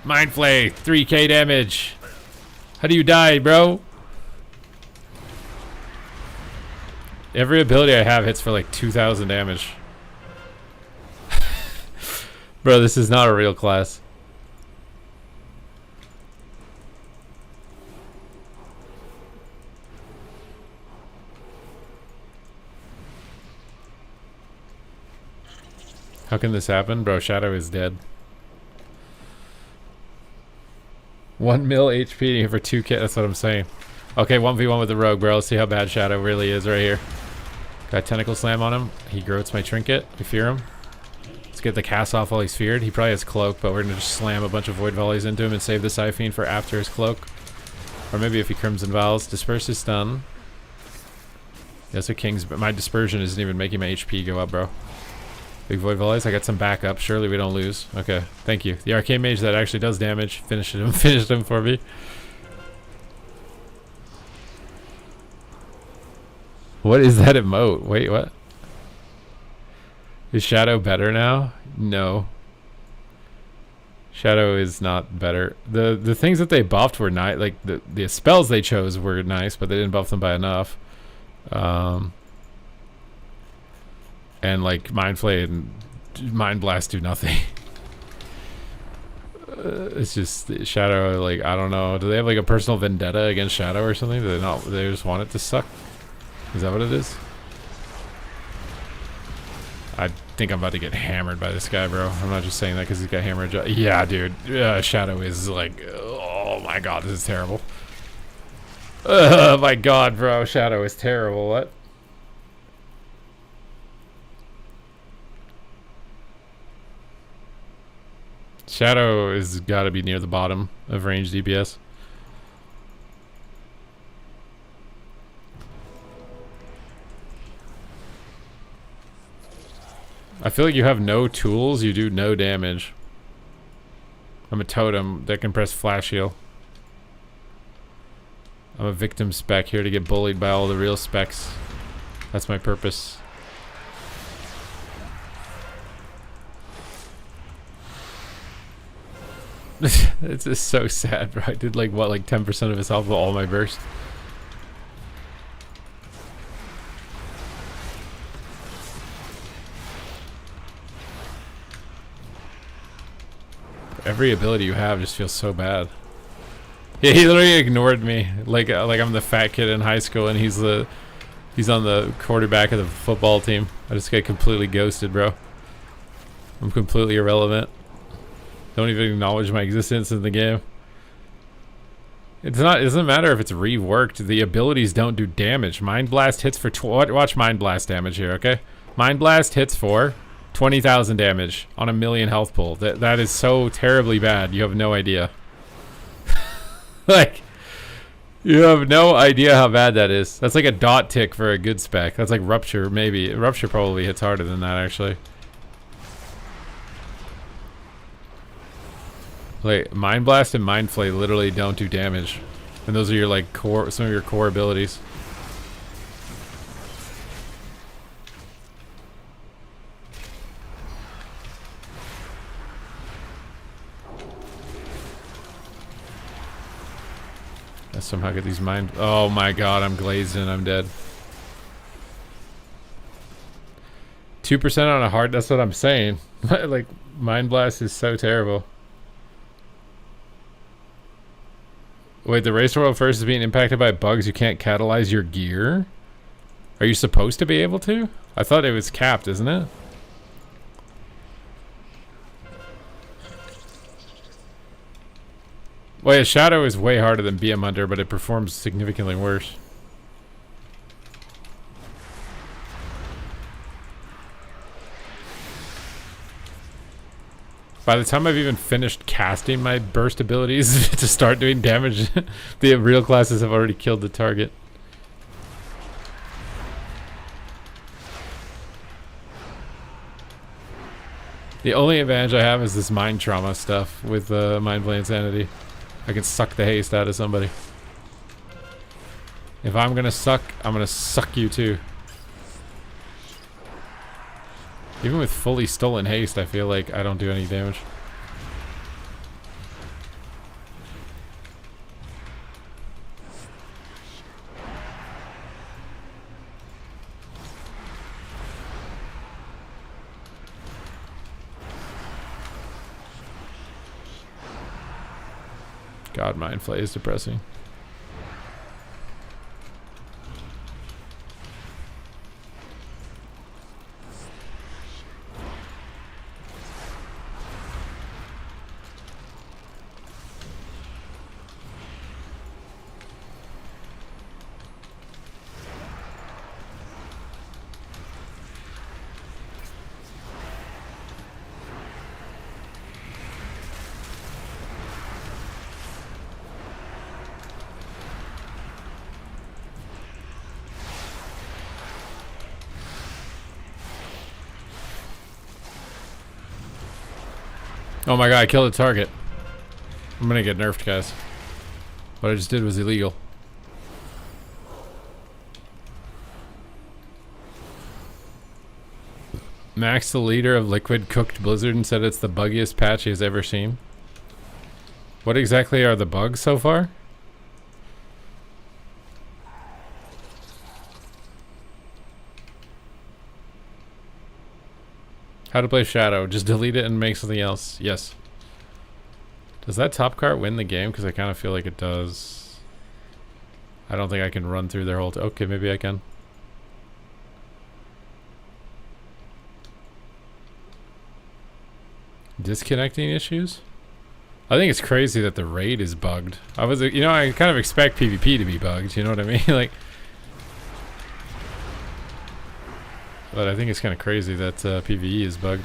Mindflay, 3k damage. How do you die, bro? Every ability I have hits for like 2,000 damage. Bro, this is not a real class. How can this happen? Bro, Shadow is dead. 1 mil HP for 2k. That's what I'm saying. Okay, 1v1 with the rogue, bro. Let's see how bad Shadow really is right here. Got Tentacle Slam on him. He groats my trinket. We fear him. Let's get the cast off while he's feared. He probably has Cloak, but we're going to just slam a bunch of Void Volleys into him and save the Siphene for after his Cloak. Or maybe if he Crimson Vows. Disperse his stun. Yes, a King's... But my Dispersion isn't even making my HP go up, bro. Big Void Volleys. I got some backup. Surely we don't lose. Okay, thank you. The Arcane Mage that actually does damage. Finished him for me. What is that emote? Wait, what? Is Shadow better now? No. Shadow is not better. The things that they buffed were nice. Like the spells they chose were nice, but they didn't buff them by enough. And like Mind Flay and Mind Blast do nothing. It's just Shadow. Like I don't know. Do they have like a personal vendetta against Shadow or something? Do they not? They just want it to suck. Is that what it is? I think I'm about to get hammered by this guy, bro. I'm not just saying that because he's got hammered. Yeah, dude. Shadow is like, oh my god, this is terrible. Oh my god, bro. Shadow is terrible. What? Shadow has got to be near the bottom of range DPS. I feel like you have no tools, you do no damage. I'm a totem that can press flash heal. I'm a victim spec here to get bullied by all the real specs. That's my purpose. It's just so sad, bro. I did like what, like 10% of his health with all my burst. Every ability you have just feels so bad. Yeah, he literally ignored me like I'm the fat kid in high school and he's on the quarterback of the football team. I just get completely ghosted, bro. I'm completely irrelevant. Don't even acknowledge my existence in the game. It doesn't matter if it's reworked. The abilities don't do damage. Mind Blast hits for watch Mind Blast damage here, okay? Mind Blast hits for 20,000 damage on a 1,000,000 health pool. That is so terribly bad. You have no idea. Like, you have no idea how bad that is. That's like a dot tick for a good spec. That's like Rupture, maybe. Rupture probably hits harder than that, actually. Like, Mind Blast and Mind Flay literally don't do damage. And those are your, like, some of your core abilities. Let's somehow get these mind... Oh my god, I'm glazed and I'm dead. 2% on a hard... That's what I'm saying. Like, Mind Blast is so terrible. Wait, the Race World First is being impacted by bugs. You can't catalyze your gear? Are you supposed to be able to? I thought it was capped, isn't it? Wait, Shadow is way harder than BM Hunter, but it performs significantly worse. By the time I've even finished casting my burst abilities to start doing damage, the real classes have already killed the target. The only advantage I have is this mind trauma stuff with Mind Flay Insanity. I can suck the haste out of somebody. If I'm gonna suck, I'm gonna suck you too. Even with fully stolen haste, I feel like I don't do any damage. God, Mind Flay is depressing. Oh my god, I killed a target. I'm gonna get nerfed, guys. What I just did was illegal. Max, the leader of Liquid, cooked Blizzard and said it's the buggiest patch he has ever seen. What exactly are the bugs so far? How to play Shadow. Just delete it and make something else. Yes. Does that top cart win the game? Because I kind of feel like it does. I don't think I can run through their whole... Okay, maybe I can. Disconnecting issues? I think it's crazy that the raid is bugged. I was, you know, I kind of expect PvP to be bugged, you know what I mean? Like, but I think it's kind of crazy that PvE is bugged.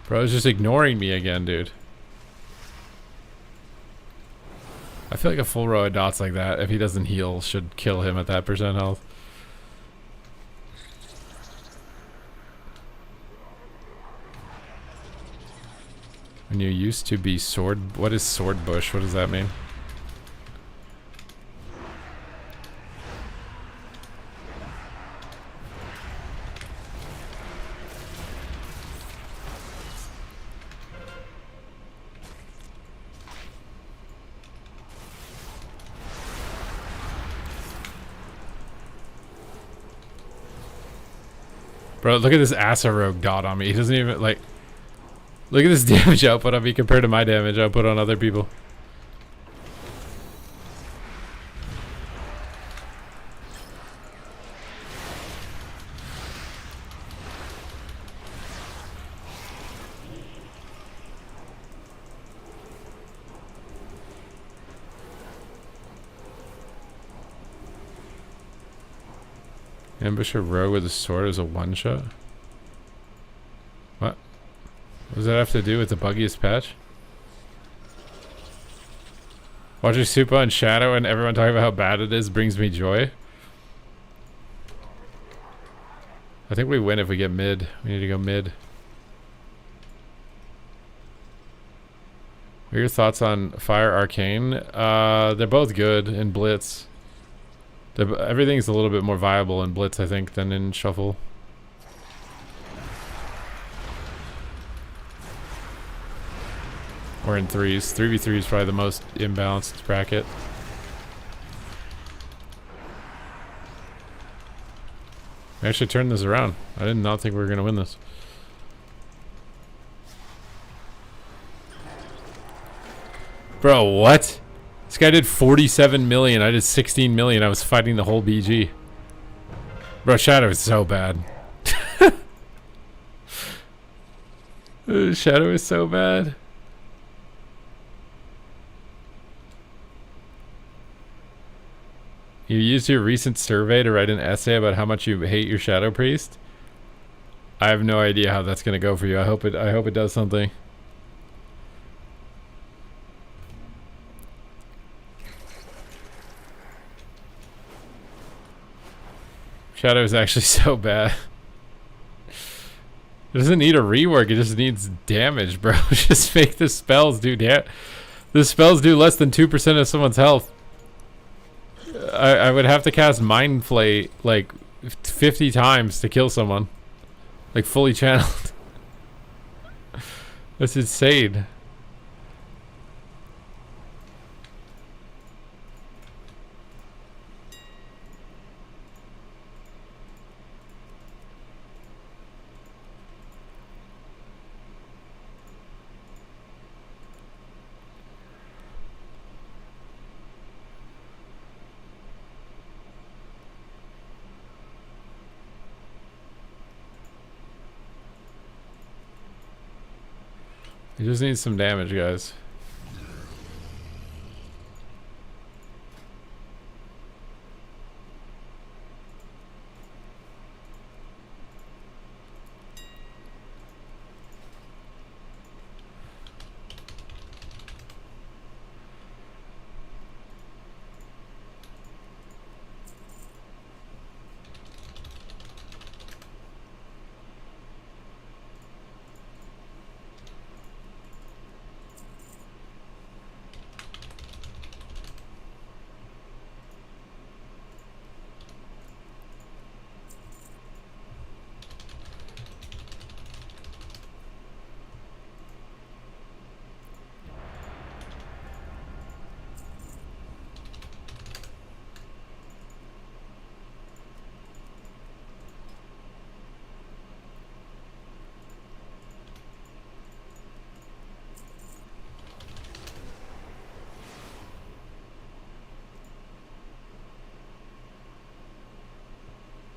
Bro, it's just ignoring me again, dude. I feel like a full row of dots like that, if he doesn't heal, should kill him at that percent health. When you used to be sword... What is sword bush? What does that mean? Bro, look at this Asa Rogue dot on me. He doesn't even, like... Look at this damage output on me compared to my damage output on other people. Ambush a rogue with a sword as a one-shot? What? What does that have to do with the buggiest patch? Watching Supa and Shadow and everyone talking about how bad it is brings me joy. I think we win if we get mid. We need to go mid. What are your thoughts on Fire Arcane? They're both good in Blitz. Everything's a little bit more viable in Blitz, I think, than in Shuffle. Or in threes. 3v3 is probably the most imbalanced bracket. We actually turned this around. I did not think we were going to win this. Bro, what? This guy did 47 million. I did 16 million. I was fighting the whole BG. Bro, Shadow is so bad. Shadow is so bad. You used your recent survey to write an essay about how much you hate your Shadow Priest? I have no idea how that's gonna go for you. I hope it does something. Shadow is actually so bad. It doesn't need a rework, it just needs damage, bro. Just make the spells do the spells do less than 2% of someone's health. I would have to cast Mind Flay like 50 times to kill someone. Like fully channeled. That's insane. He just needs some damage, guys.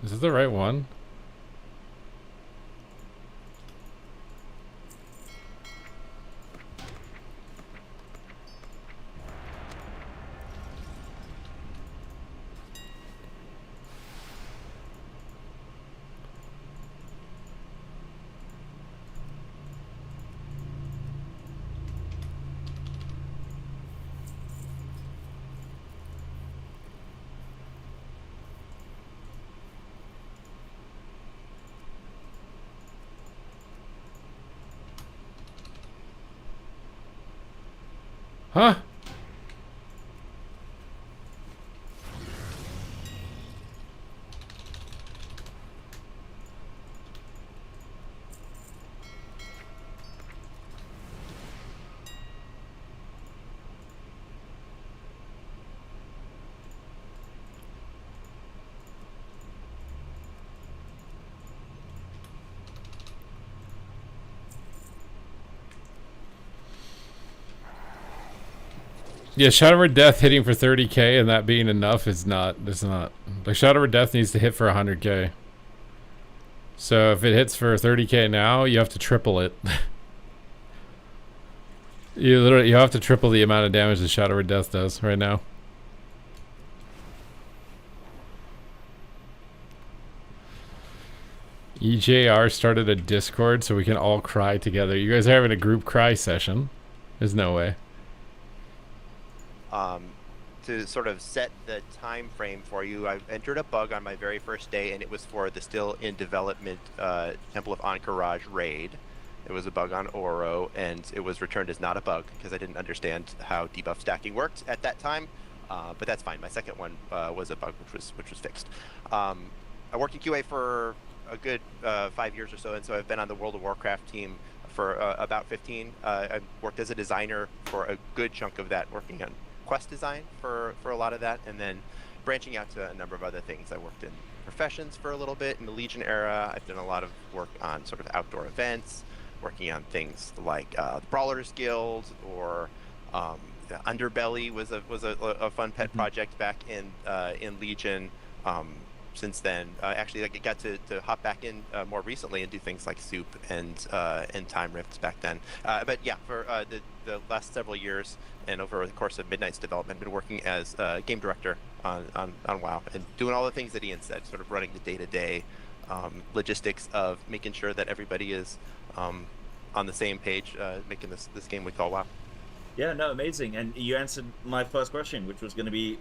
Is this the right one? Huh? Yeah, Shadow Over Death hitting for 30k and that being enough is not. It's not. Like Shadow Over Death needs to hit for 100k. So if it hits for 30k now, you have to triple it. You have to triple the amount of damage that Shadow Over Death does right now. EJR started a Discord so we can all cry together. You guys are having a group cry session. There's no way. To sort of set the time frame for you, I entered a bug on my very first day, and it was for the still in development Temple of Encourage raid. It was a bug on Oro, and it was returned as not a bug because I didn't understand how debuff stacking worked at that time. But that's fine. My second one was a bug, which was fixed. I worked in QA for a good 5 years or so, and so I've been on the World of Warcraft team for about 15. I worked as a designer for a good chunk of that, working on quest design for a lot of that, and then branching out to a number of other things. I worked in professions for a little bit in the Legion era. I've done a lot of work on sort of outdoor events, working on things like the Brawlers Guild, or the Underbelly was a fun pet project back in Legion. Since then, actually, I got to hop back in more recently and do things like Soup and Time Rifts back then. But yeah, for the last several years and over the course of Midnight's development, I've been working as game director on WoW and doing all the things that Ian said, sort of running the day-to-day logistics of making sure that everybody is on the same page, making this game we call WoW. Yeah, no, amazing. And you answered my first question, which was going to be,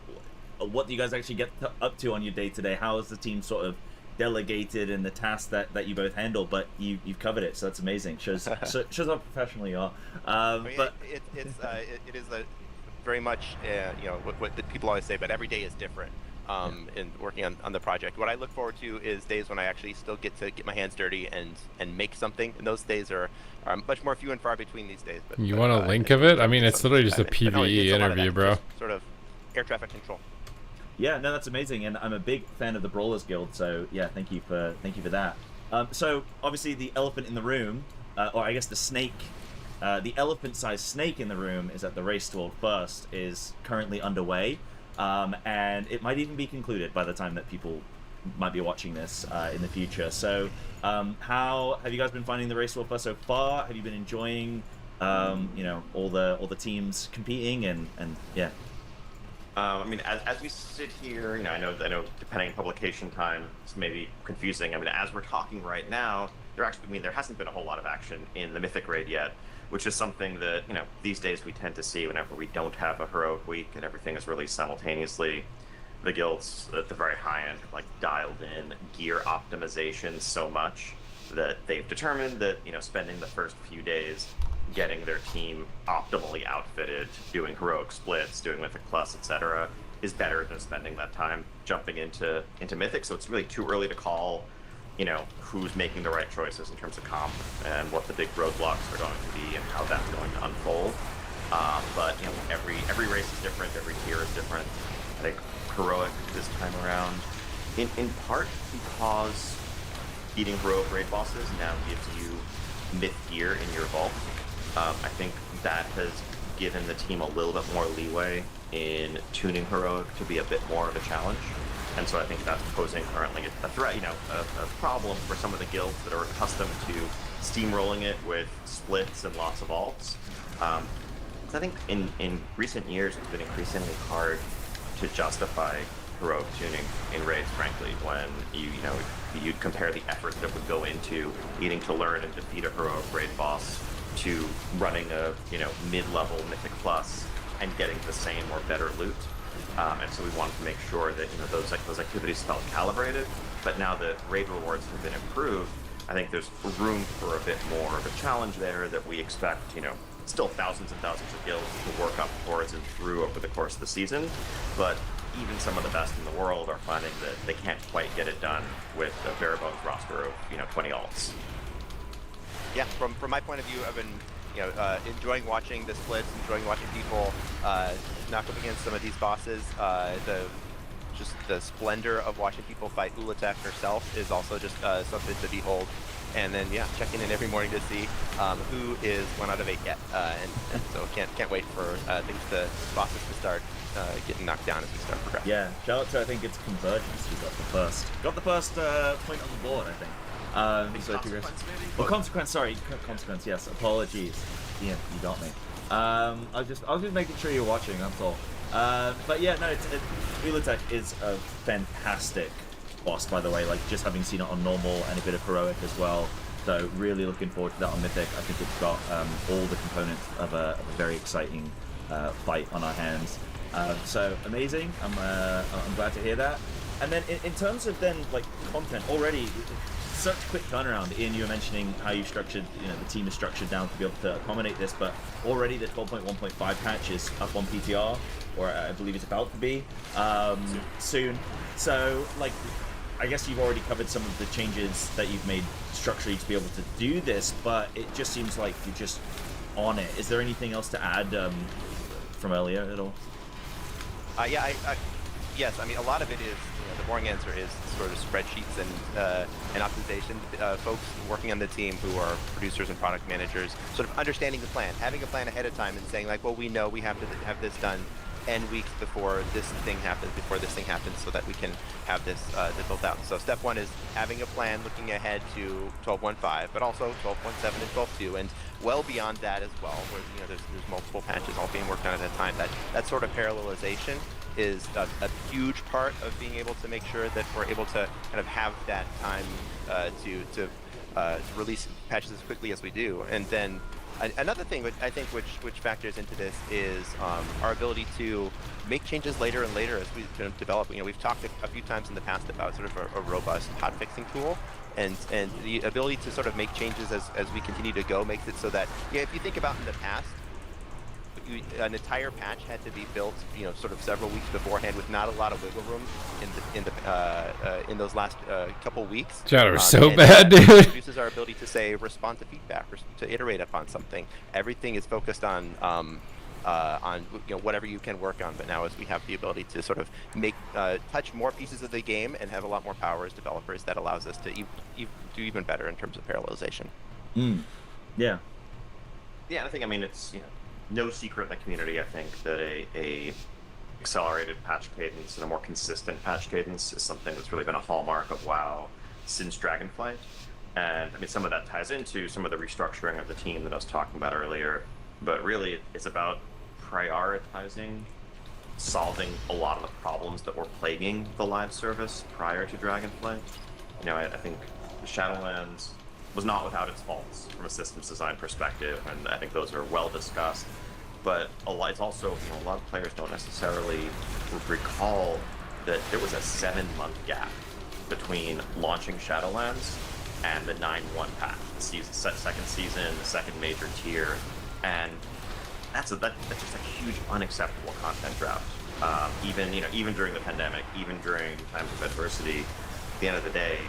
what do you guys actually get up to on your day-to-day? How is the team sort of delegated in the tasks that you both handle? But you've covered it, so that's amazing. Shows how professional you are. But it is a very much what the people always say, but every day is different. In working on the project, what I look forward to is days when I actually still get to get my hands dirty and make something. And those days are much more few and far between these days. But you want a link of it? I mean, it's literally just a PvE interview, bro. Sort of air traffic control. Yeah, no, that's amazing, and I'm a big fan of the Brawlers Guild. So yeah, thank you for that. So obviously the elephant in the room, or I guess the snake, the elephant-sized snake in the room is that the race to Old First is currently underway, and it might even be concluded by the time that people might be watching this in the future. So how have you guys been finding the race to Old First so far? Have you been enjoying all the teams competing and yeah? I mean, as we sit here, I know, depending on publication time, it's maybe confusing. I mean, as we're talking right now, there hasn't been a whole lot of action in the Mythic raid yet, which is something that, these days we tend to see whenever we don't have a heroic week and everything is released simultaneously. The guilds at the very high end have dialed in gear optimization so much that they've determined that, spending the first few days getting their team optimally outfitted, doing heroic splits, doing Mythic Plus, etc., is better than spending that time jumping into Mythic. So it's really too early to call, who's making the right choices in terms of comp and what the big roadblocks are going to be and how that's going to unfold. But every race is different, every tier is different. I think heroic this time around, in part because beating heroic raid bosses now gives you myth gear in your vault. I think that has given the team a little bit more leeway in tuning heroic to be a bit more of a challenge. And so I think that's posing currently a threat, a problem for some of the guilds that are accustomed to steamrolling it with splits and lots of alts. 'Cause I think in recent years it's been increasingly hard to justify heroic tuning in raids, frankly, when you compare the effort that would go into needing to learn and defeat a heroic raid boss to running a mid-level mythic plus and getting the same or better loot. And so we wanted to make sure that those activities felt calibrated. But now that raid rewards have been improved, I think there's room for a bit more of a challenge there that we expect, still thousands and thousands of guilds to work up towards and through over the course of the season. But even some of the best in the world are finding that they can't quite get it done with a bare bones roster of 20 alts. Yeah, from my point of view, I've been enjoying watching the splits, enjoying watching people knock up against some of these bosses. The splendor of watching people fight Ulatek herself is also just something to behold. And then checking in every morning to see who is 1 out of 8 yet, and so can't wait for bosses to start getting knocked down as we start progressing. Yeah, shout out to, I think it's Convergence who got the first point on the board, I think. Consequence, maybe? Well, Consequence, yes, apologies. Yeah, you got me. I was just making sure you're watching, that's all. But yeah, no, Ulatek is a fantastic boss, by the way, like just having seen it on normal and a bit of heroic as well. So really looking forward to that on Mythic. I think it's got all the components of a very exciting fight on our hands. So amazing. I'm glad to hear that. And then in terms of then like content already, such quick turnaround. Ian, you were mentioning how you structured, the team is structured down to be able to accommodate this, but already the 12.1.5 patch is up on PTR, or I believe it's about to be soon. So like, I guess you've already covered some of the changes that you've made structurally to be able to do this, but it just seems like you're just on it. Is there anything else to add from earlier at all? Yes, I mean, a lot of it is, the boring answer is sort of spreadsheets and optimization. Folks working on the team who are producers and product managers, sort of understanding the plan, having a plan ahead of time and saying like, well, we know we have to have this done N weeks before this thing happens, so that we can have this built out. So step one is having a plan, looking ahead to 12.1.5, but also 12.7 and 12.2, and well beyond that as well, where there's multiple patches all being worked on at a time. That sort of parallelization is a huge part of being able to make sure that we're able to kind of have that time to release patches as quickly as we do. And then another thing which factors into this is our ability to make changes later and later as we develop. We've talked a few times in the past about sort of a robust hot fixing tool, and the ability to sort of make changes as we continue to go makes it so that if you think about in the past, an entire patch had to be built, sort of several weeks beforehand, with not a lot of wiggle room in those last couple weeks. Chatter so bad, dude. Reduces our ability to respond to feedback, or to iterate upon something. Everything is focused on whatever you can work on. But now, as we have the ability to sort of make touch more pieces of the game and have a lot more power as developers, that allows us to do even better in terms of parallelization. Yeah. Yeah, I think it's no secret in the community, I think, that a accelerated patch cadence and a more consistent patch cadence is something that's really been a hallmark of WoW since Dragonflight. And some of that ties into some of the restructuring of the team that I was talking about earlier, but really it's about prioritizing solving a lot of the problems that were plaguing the live service prior to Dragonflight. I think Shadowlands was not without its faults from a systems design perspective, and I think those are well discussed. But it's also, a lot of players don't necessarily recall that there was a 7-month gap between launching Shadowlands and the 9.1 patch, the second season, the second major tier, and that's just a huge unacceptable content drought. Even during the pandemic, even during times of adversity, at the end of the day,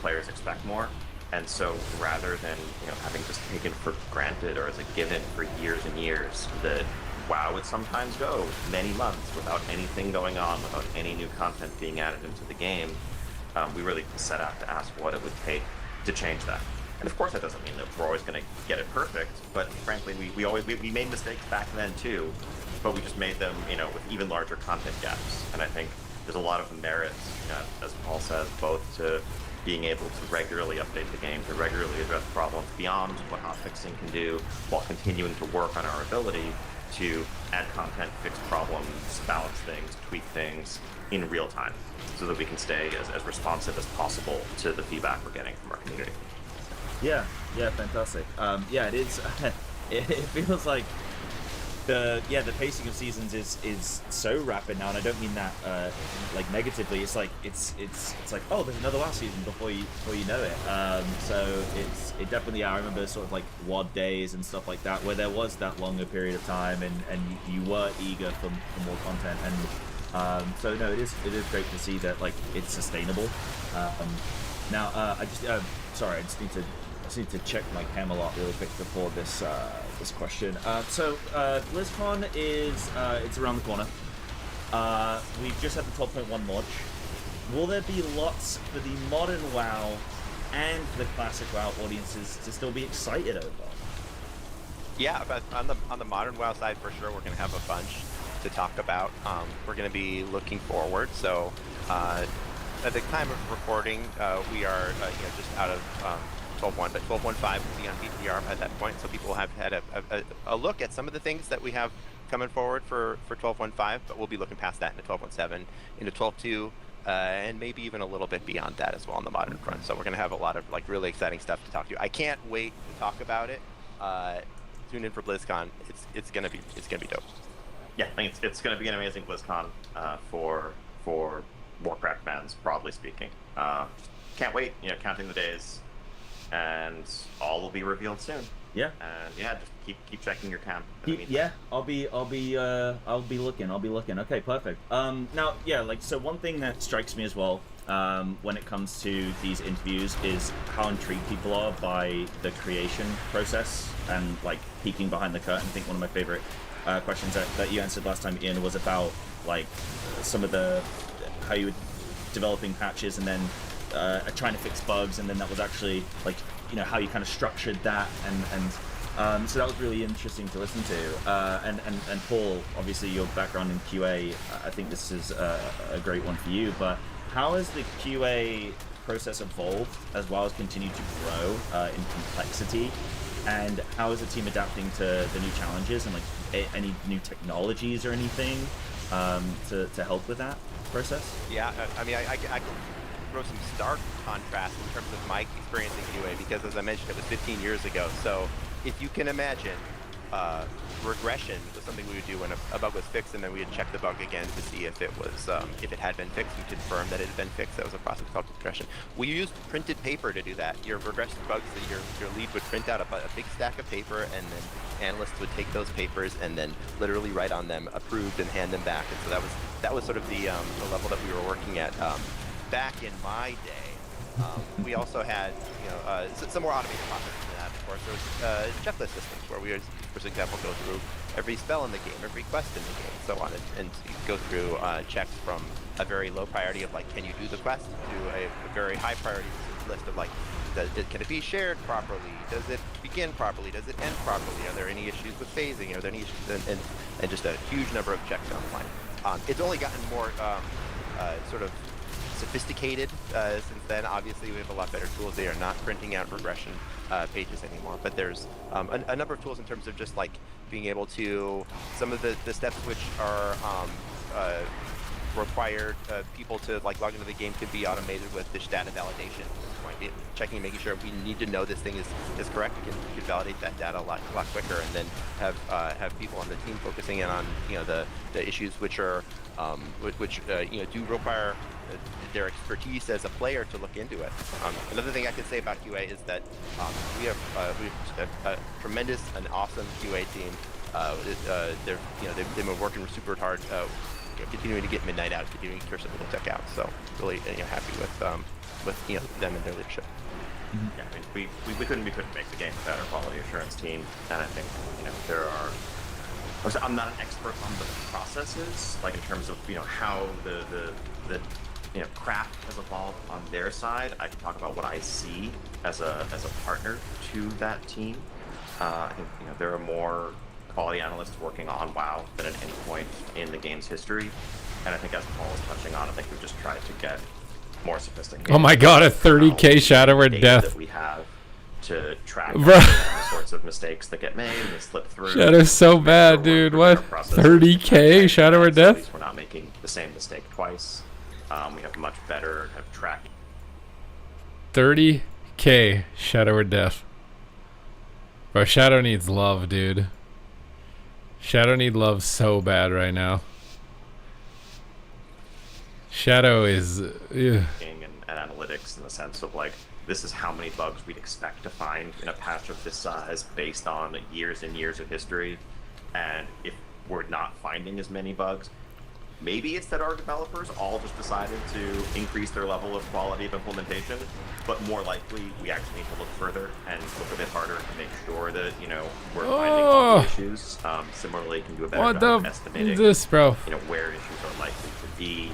players expect more. And so rather than having just taken for granted or as a given for years and years that WoW would sometimes go many months without anything going on, without any new content being added into the game, we really set out to ask what it would take to change that. And of course that doesn't mean that we're always going to get it perfect, but frankly we made mistakes back then too, but we just made them with even larger content gaps. And I think there's a lot of merit, as Paul says, both to being able to regularly update the game, to regularly address problems beyond what hotfixing can do, while continuing to work on our ability to add content, fix problems, balance things, tweak things in real time, so that we can stay as responsive as possible to the feedback we're getting from our community. Yeah, fantastic. Yeah, it is. It feels like the pacing of seasons is so rapid now, and I don't mean that like negatively. It's like it's like, oh, there's another WoW season before you know it. So it definitely. I remember sort of like WOD days and stuff like that, where there was that longer period of time, and you were eager for more content. And so no, it is great to see that like it's sustainable. Now I just sorry, I just need to check my Camelot really quick before this this question. So BlizzCon is it's around the corner. We've just had the 12.1 launch. Will there be lots for the modern WoW and the classic WoW audiences to still be excited over? Yeah, but on the modern WoW side, for sure, we're going to have a bunch to talk about. We're going to be looking forward. So at the time of recording, we are just out of 12.1, but 12.15 will be on PTR at that point, so people have had a look at some of the things that we have coming forward for 12.15, but we'll be looking past that into 12.17, into 12.2, and maybe even a little bit beyond that as well on the modern front. So we're going to have a lot of like really exciting stuff to talk to. I can't wait to talk about it. Tune in for BlizzCon. It's gonna be dope. Yeah, I think it's going to be an amazing BlizzCon for Warcraft fans, broadly speaking. Can't wait. Counting the days. And all will be revealed soon. Yeah. And yeah, just keep checking your camp. Yeah, I'll be looking. Okay, perfect. Now, yeah, like, so one thing that strikes me as well, when it comes to these interviews, is how intrigued people are by the creation process and like peeking behind the curtain. I think one of my favorite questions that you answered last time, Ian, was about like some of how you were developing patches and then trying to fix bugs, and then that was actually like how you kind of structured that, and so that was really interesting to listen to. And Paul, obviously your background in QA, I think this is a great one for you. But how has the QA process evolved as well as continued to grow in complexity? And how is the team adapting to the new challenges and like any new technologies or anything to help with that process? Yeah, I mean, I can throw some stark contrast in terms of my experience in QA, because as I mentioned, it was 15 years ago. So if you can imagine, regression was something we would do when a bug was fixed, and then we would check the bug again to see if it had been fixed and confirm that it had been fixed. That was a process called regression. We used printed paper to do that. Your regressed bugs, that your lead would print out a big stack of paper, and then analysts would take those papers and then literally write on them approved and hand them back. And so that was sort of the level that we were working at back in my day. We also had some more automated processes than that. Of course, there was checklist systems where we would, for example, go through every spell in the game, every quest in the game, and so on, and go through checks from a very low priority of like, can you do the quest, to a very high priority list of like, can it be shared properly? Does it begin properly? Does it end properly? Are there any issues with phasing? Are there any issues? And just a huge number of checks down the line. It's only gotten more sort of sophisticated since then. Obviously, we have a lot better tools. They are not printing out regression pages anymore, but there's a number of tools in terms of just like being able to, some of the steps which are required people to like log into the game could be automated with this data validation. Checking, making sure we need to know this thing is correct. We can validate that data a lot quicker, and then have people on the team focusing in on the issues which are which do require their expertise as a player to look into it. Another thing I can say about QA is that we have a tremendous and awesome QA team. They've been working super hard, continuing to get Midnight out, continuing to push the tech out. So really happy with them and their leadership. Yeah, I mean, we couldn't make the game without our quality assurance team, and I think there are. I'm not an expert on the processes, like in terms of how the craft has evolved on their side. I can talk about what I see as a partner to that team. I think there are more quality analysts working on WoW than at any point in the game's history. And I think as Paul was touching on, I think we've just tried to get more sophisticated. Oh my god, a 30k Shadow or Data Death. that we have to track Bruh. the sorts of mistakes that get made and they slip through. Shadow's so Make sure bad, we're dude. improving What? our process. 30k Shadow or And so Death? at least we're not making the same mistake twice. We have much better kind of tracking. 30k Shadow or Death. Bro, Shadow needs love, dude. Shadow need love so bad right now. Shadow is... ugh. And analytics in the sense of like, this is how many bugs we'd expect to find in a patch of this size based on years and years of history. And if we're not finding as many bugs, maybe it's that our developers all just decided to increase their level of quality of implementation, but more likely we actually need to look further and look a bit harder to make sure that, you know, we're finding all the issues. Similarly, can do a better What job the of estimating, f is this, bro? you know, where issues are likely to be,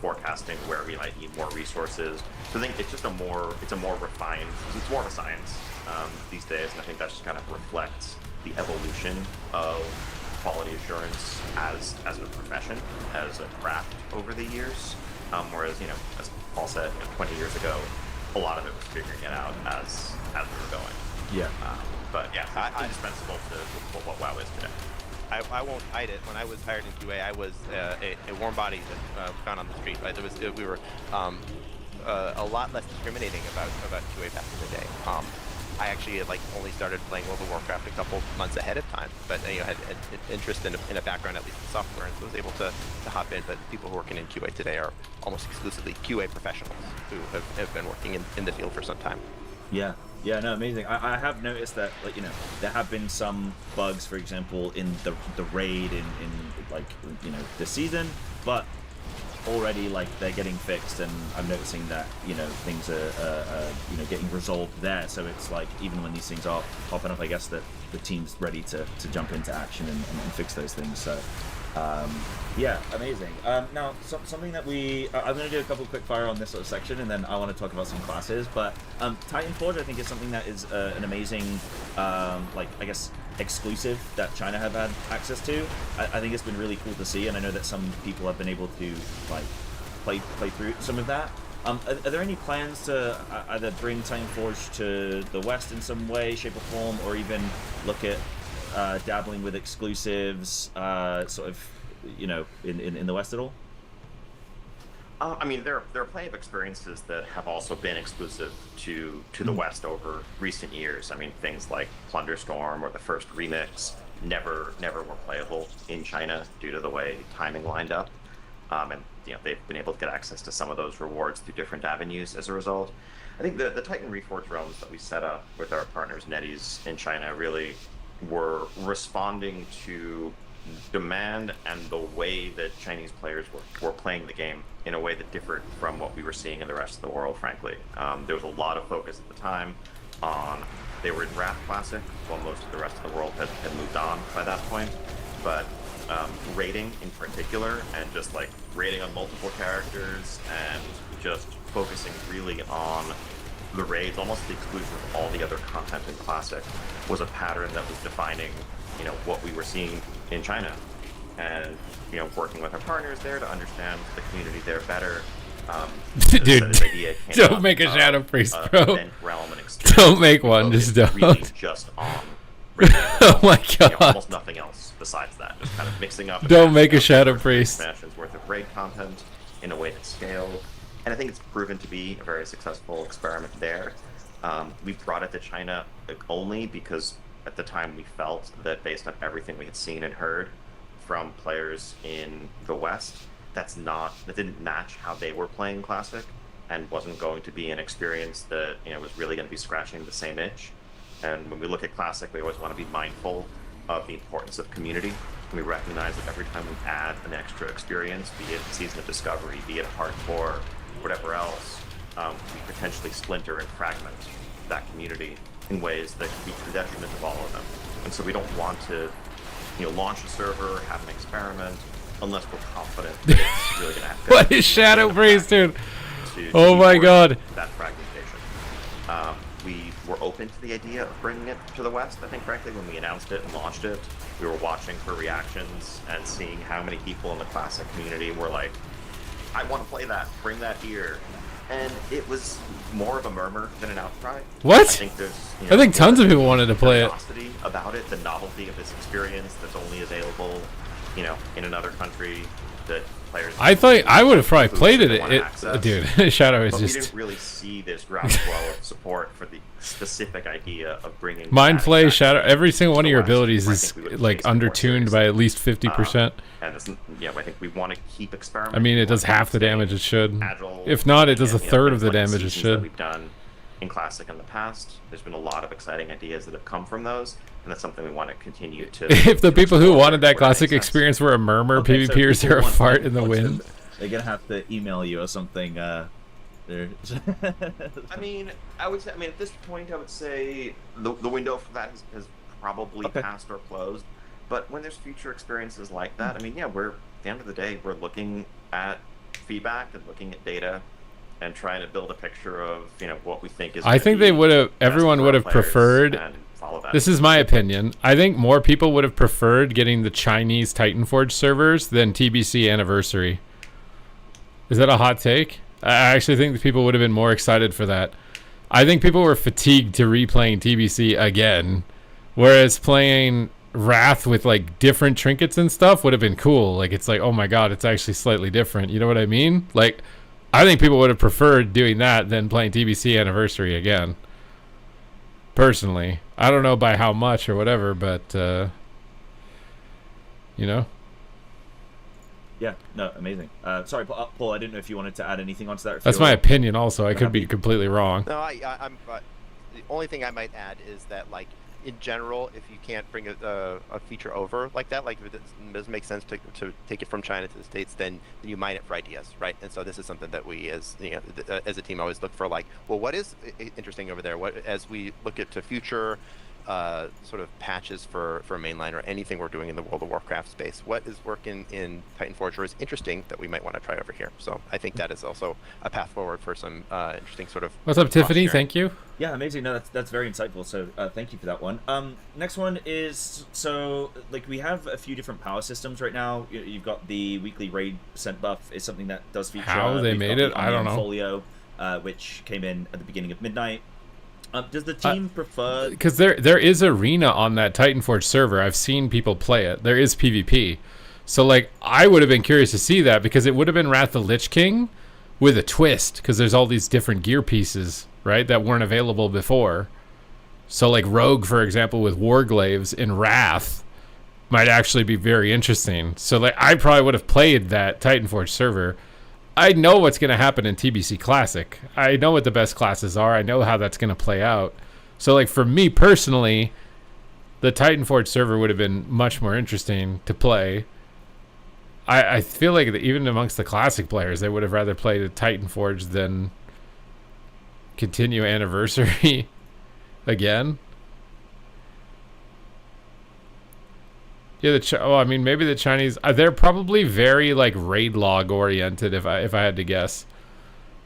forecasting where we might need more resources. So I think it's just it's more refined, it's more of a science these days, and I think that just kind of reflects the evolution of quality assurance as a profession, as a craft over the years. Whereas, you know, as Paul said, 20 years ago, a lot of it was figuring it out as we were going. Yeah. But yeah, it's indispensable to what WoW is today. I won't hide it. When I was hired in QA, I was a warm body that found on the street. Right? We were a lot less discriminating about QA back in the day. I actually only started playing World of Warcraft a couple months ahead of time, but you know, had interest in a background at least in software, and so was able to hop in. But people working in QA today are almost exclusively QA professionals who have been working in the field for some time. Yeah. Yeah, no, amazing. I have noticed that, like, you know, there have been some bugs, for example, in the raid in like, you know, this season, but already, like, they're getting fixed, and I'm noticing that, you know, things are you know, getting resolved there. So it's like, even when these things are popping up, I guess that the team's ready to jump into action and fix those things. So yeah, amazing. Now, something that I'm going to do a couple quick fire on this sort of section, and then I want to talk about some classes. But Titan Forge, I think, is something that is an amazing, like, I guess, exclusive that China have had access to. I think it's been really cool to see, and I know that some people have been able to, like, play through some of that. Are there any plans to either bring Titan Forge to the West in some way, shape, or form, or even look at dabbling with exclusives, sort of, you know, in the West at all? I mean, there are plenty of experiences that have also been exclusive to the West over recent years. I mean, things like Plunderstorm or the first remix never were playable in China due to the way timing lined up. And you know, they've been able to get access to some of those rewards through different avenues as a result. I think the Titan Reforged realms that we set up with our partners NetEase in China really were responding to demand and the way that Chinese players were playing the game in a way that differed from what we were seeing in the rest of the world, frankly. There was a lot of focus at the time on, they were in Wrath Classic, while most of the rest of the world had moved on by that point. But raiding in particular, and just like raiding on multiple characters, and just focusing really on the raids, almost the exclusion of all the other content in Classic, was a pattern that was defining, you know, what we were seeing in China. And, you know, working with our partners there to understand the community there better. Dude, don't make a Shadow Priest, bro. Don't make one, just don't. Really just on oh my god. You know, almost nothing else besides that. Just kind of mixing up. Don't make a Shadow Priest. Expansions worth of raid content in a way that scaled. And I think it's proven to be a very successful experiment there. We brought it to China only because at the time we felt that based on everything we had seen and heard from players in the West, that didn't match how they were playing Classic, and wasn't going to be an experience that, you know, was really going to be scratching the same itch. And when we look at Classic, we always want to be mindful of the importance of community. And we recognize that every time we add an extra experience, be it Season of Discovery, be it Hardcore, whatever else, we potentially splinter and fragment that community in ways that can be to the detriment of all of them. And so we don't want to, you know, launch a server, have an experiment, unless we're confident that it's really going to happen. What is Shadow Priest, dude? Oh my god. That fragmentation. We were open to the idea of bringing it to the West. I think, frankly, when we announced it and launched it, we were watching for reactions and seeing how many people in the Classic community were like, I want to play that, bring that here. And it was more of a murmur than an outcry. What? I think there's, I think tons of people wanted to play it. Curiosity about it, the novelty of this experience that's only available, in another country that players. I thought I would have probably who played it. want access. Dude, Shadow is But we just didn't really see this groundswell of support for the specific idea of bringing mind that play. exact Shadow. thing Every single to one of the your West, abilities where I is think we would've like taken it more undertuned by seriously. at least 50%. And it's, I think we want to keep experimenting. I mean, We it does want to half the stay damage it should. agile, If not, it does a and, third of things the like damage it seasons that should. we've done in Classic in the past. There's been a lot of exciting ideas that have come from those, and that's something we want to continue to. If the to people who explore wanted that where it classic makes sense. experience were a murmur, Okay, so PvPers people are a want fart in the to- wind. They're gonna have to email you or something. They're I mean, I would say. I mean, at this point, I would say the window for that has probably Okay. passed or closed. But when there's future experiences like that, I mean, yeah, we're at the end of the day, we're looking at feedback and looking at data and trying to build a picture of what we think is. I gonna think be they would have. best Everyone for would our have players preferred. and follow that. This is my opinion. I think more people would have preferred getting the Chinese Titanforge servers than TBC Anniversary. Is that a hot take? I actually think that people would have been more excited for that. I think people were fatigued to replaying TBC again, whereas playing Wrath with like different trinkets and stuff would have been cool. Like it's like, oh my god, it's actually slightly different. You know what I mean? Like, I think people would have preferred doing that than playing TBC Anniversary again. Personally, I don't know by how much or whatever, but yeah, no, amazing. Sorry, Paul. I didn't know if you wanted to add anything onto that. If that's you're- my opinion. Also, I could be happy. completely wrong. No, I'm. The only thing I might add is that, like, in general, if you can't bring a feature over like that, like if it doesn't make sense to take it from China to the States, then you mine it for ideas, right? And so this is something that we, as as a team, always look for, like, well, what is interesting over there? What, as we look at to future sort of patches for mainline or anything we're doing in the World of Warcraft space, what is working in Titanforge or is interesting that we might want to try over here? So I think that is also a path forward for some interesting sort of. What's up, Tiffany? cross-sharing. Thank you. Yeah, amazing. No, that's very insightful. So thank you for that one. Next one is, so like we have a few different power systems right now. You've got the weekly raid percent buff is something that does feature. How they We've made got it, the I don't Omnium know. Folio, which came in at the beginning of midnight. Does the team prefer? Because there is arena on that Titanforge server. I've seen people play it. There is PvP. So like I would have been curious to see that because it would have been Wrath the Lich King with a twist because there's all these different gear pieces, right, that weren't available before. So like Rogue, for example, with Warglaves in Wrath might actually be very interesting. So like I probably would have played that Titanforge server. I know what's going to happen in TBC Classic. I know what the best classes are. I know how that's going to play out. So, like, for me personally, the Titanforge server would have been much more interesting to play. I feel like that even amongst the Classic players, they would have rather played a Titanforge than continue Anniversary again. Yeah, I mean, maybe the Chinese. They're probably very like raid log oriented. If I had to guess,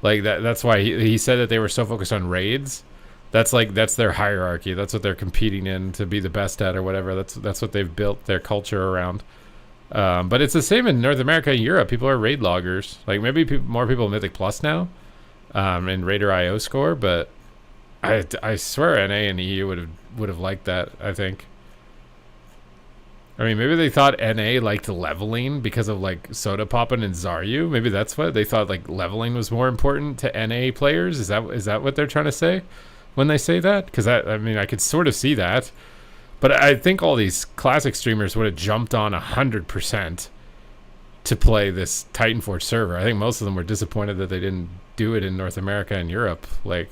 like that's why he said that they were so focused on raids. That's their hierarchy. That's what they're competing in to be the best at or whatever. That's what they've built their culture around. But it's the same in North America and Europe. People are raid loggers. Like maybe more people in Mythic Plus now, in Raider IO score. But I swear NA and EU would have liked that. I think. I mean, maybe they thought NA liked leveling because of like Soda Poppin and Zaryu. Maybe that's what they thought. Like leveling was more important to NA players. Is that what they're trying to say when they say that? Because I mean, I could sort of see that, but I think all these Classic streamers would have jumped on 100% to play this Titanforge server. I think most of them were disappointed that they didn't do it in North America and Europe. Like,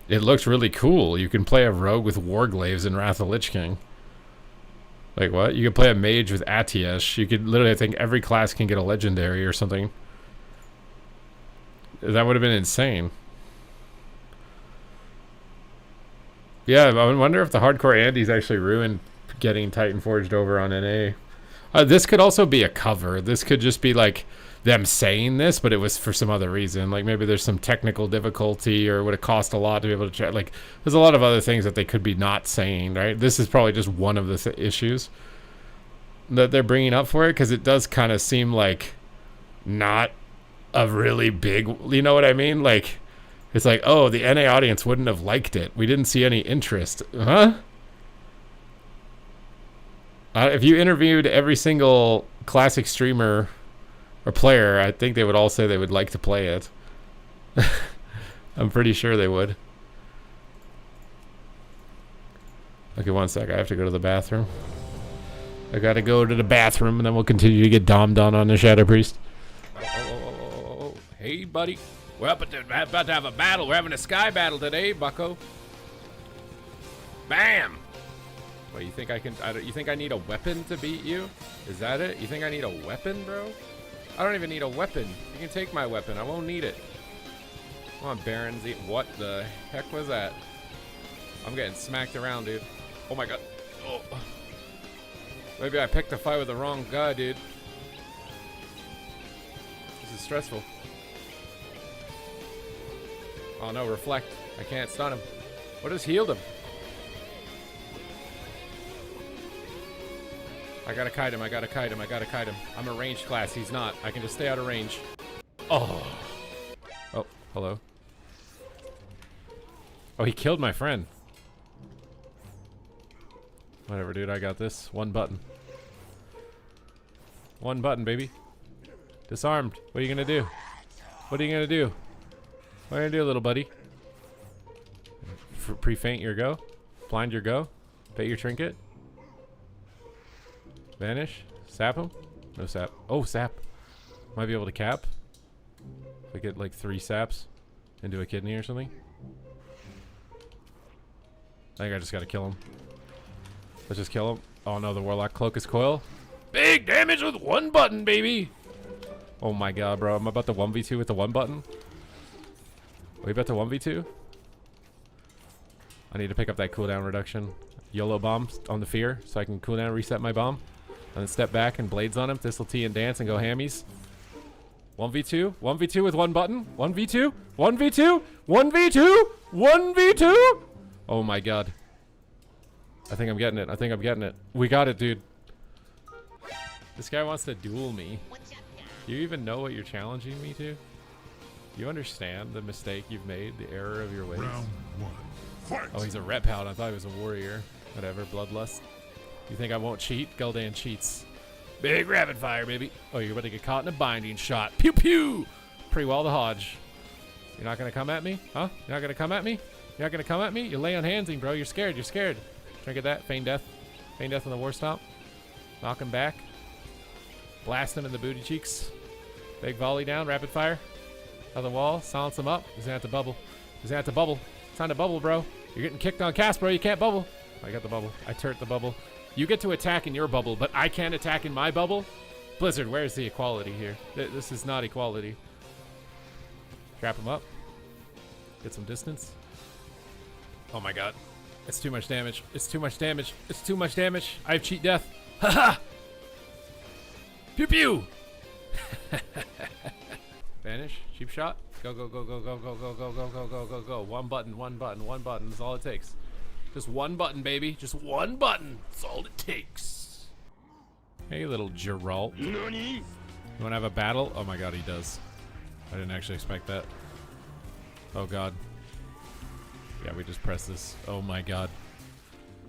it looks really cool. You can play a rogue with Warglaves and Wrath of Lich King. Like what? You could play a mage with Atiesh. You could literally, I think every class can get a legendary or something. That would have been insane. Yeah, I wonder if the hardcore Andes actually ruined getting Titanforged over on NA. This could also be a cover. This could just be like them saying this, but it was for some other reason. Like maybe there's some technical difficulty, or would it cost a lot to be able to check? Like there's a lot of other things that they could be not saying, right? This is probably just one of the issues that they're bringing up for it, because it does kind of seem like not a really big, you know what I mean? Like it's like, oh, the NA audience wouldn't have liked it. We didn't see any interest. Huh? If you interviewed every single classic streamer or player, I think they would all say they would like to play it. I'm pretty sure they would. Okay, one sec. I have to go to the bathroom. I gotta go to the bathroom, and then we'll continue to get dommed on the Shadow Priest. Oh. Hey, buddy. We're about to have a battle. We're having a sky battle today, bucko. Bam! What, you think I can... you think I need a weapon to beat you? Is that it? You think I need a weapon, bro? I don't even need a weapon. You can take my weapon. I won't need it. Come on, Barons. What the heck was that? I'm getting smacked around, dude. Oh, my God. Oh. Maybe I picked a fight with the wrong guy, dude. This is stressful. Oh, no. Reflect. I can't stun him. What has healed him? I gotta kite him, I gotta kite him. I'm a ranged class, he's not. I can just stay out of range. Oh. Oh, hello. Oh, he killed my friend. Whatever, dude, I got this. One button. One button, baby. Disarmed. What are you gonna do? What are you gonna do? What are you gonna do, little buddy? Pre-faint your go? Blind your go? Bait your trinket? Vanish? Sap him? No sap. Oh, sap. Might be able to cap. If I get like 3 saps into a kidney or something. I think I just gotta kill him. Let's just kill him. Oh no, the Warlock Cloak is coil. Big damage with 1 button, baby! Oh my god, bro. I'm about to 1v2 with the 1 button. Are we about to 1v2? I need to pick up that cooldown reduction. YOLO bomb on the fear so I can cooldown reset my bomb. And then step back and blades on him. Thistle T and dance and go hammies. 1v2? 1v2 with 1 button? 1v2? 1v2? 1v2? 1v2? Oh my god. I think I'm getting it. We got it, dude. This guy wants to duel me. Do you even know what you're challenging me to? Do you understand the mistake you've made? The error of your ways? Oh, he's a rep paladin. I thought he was a warrior. Whatever, bloodlust. You think I won't cheat? Gul'dan cheats. Big rapid fire, baby. Oh, you're about to get caught in a binding shot. Pew pew! Pre-wall the Hodge. You're not gonna come at me? Huh? You're not gonna come at me? You're not gonna come at me? You're lay on handsing, bro. You're scared. You're scared. Try to get that. Feign death. Feign death on the war stomp. Knock him back. Blast him in the booty cheeks. Big volley down. Rapid fire. On the wall. Silence him up. He's gonna have to bubble. He's gonna have to bubble. It's time to bubble, bro. You're getting kicked on cast, bro. You can't bubble. I got the bubble. I turret the bubble. You get to attack in your bubble, but I can't attack in my bubble? Blizzard, where's the equality here? This is not equality. Trap him up. Get some distance. Oh my god. It's too much damage. It's too much damage. It's too much damage. I have cheat death. Haha! Pew pew! Vanish. Cheap shot. Go, go, go, go, go, go, go, go, go, go, go, go, go. One button, one button, one button. That's all it takes. Just 1 button, baby. Just 1 button. That's all it takes. Hey, little Geralt. You want to have a battle? Oh my god, he does. I didn't actually expect that. Oh god. Yeah, we just press this. Oh my god.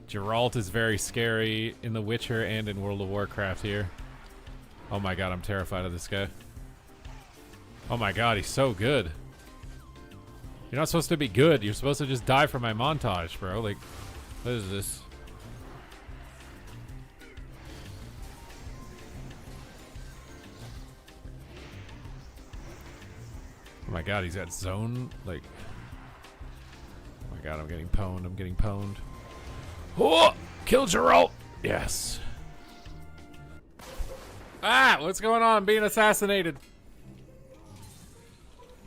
Geralt is very scary in The Witcher and in World of Warcraft here. Oh my god, I'm terrified of this guy. Oh my god, he's so good. You're not supposed to be good. You're supposed to just die for my montage, bro. Like, what is this? Oh my god, he's got zone, like... Oh my god, I'm getting pwned. I'm getting pwned. Oh! Kill Geralt! Yes. Ah! What's going on? I'm being assassinated.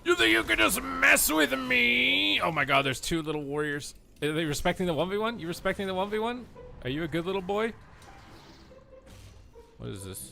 You think you can just mess with me? Oh my god, there's 2 little warriors. Are they respecting the 1v1? You respecting the 1v1? Are you a good little boy? What is this?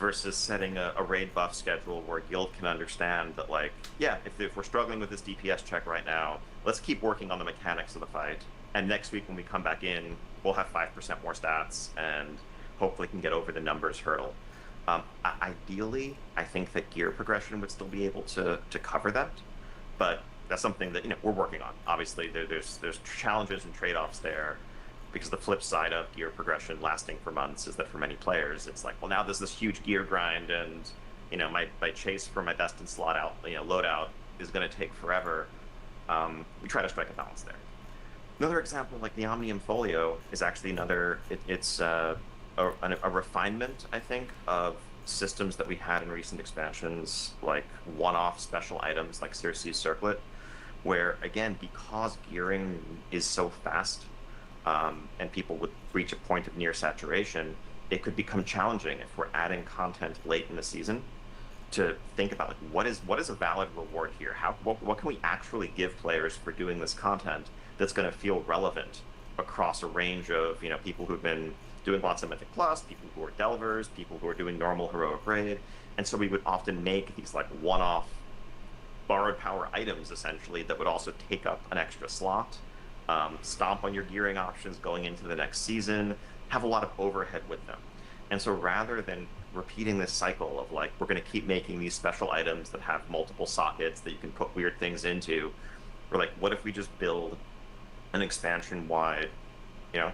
versus setting a raid buff schedule where guild can understand that, like, yeah, if we're struggling with this DPS check right now, let's keep working on the mechanics of the fight, and next week when we come back in, we'll have 5% more stats and hopefully can get over the numbers hurdle. Ideally, I think that gear progression would still be able to cover that, but that's something that, you know, we're working on. Obviously, there's challenges and trade-offs there, because the flip side of gear progression lasting for months is that for many players, it's like, well, now there's this huge gear grind, and, you know, my chase for my best in slot out, you know, loadout is going to take forever. We try to strike a balance there. Another example, like the Omnium Folio, is actually another. It's a refinement, I think, of systems that we had in recent expansions, like one-off special items like Circe's Circlet, where, again, because gearing is so fast, and people would reach a point of near saturation, it could become challenging if we're adding content late in the season to think about, like, what is a valid reward here? What can we actually give players for doing this content that's going to feel relevant across a range of, you know, people who've been doing lots of Mythic Plus, people who are Delvers, people who are doing normal heroic raid. And so we would often make these like one-off borrowed power items, essentially, that would also take up an extra slot, stomp on your gearing options going into the next season, have a lot of overhead with them. And so rather than repeating this cycle of, like, we're going to keep making these special items that have multiple sockets that you can put weird things into, we're like, what if we just build an expansion-wide, you know,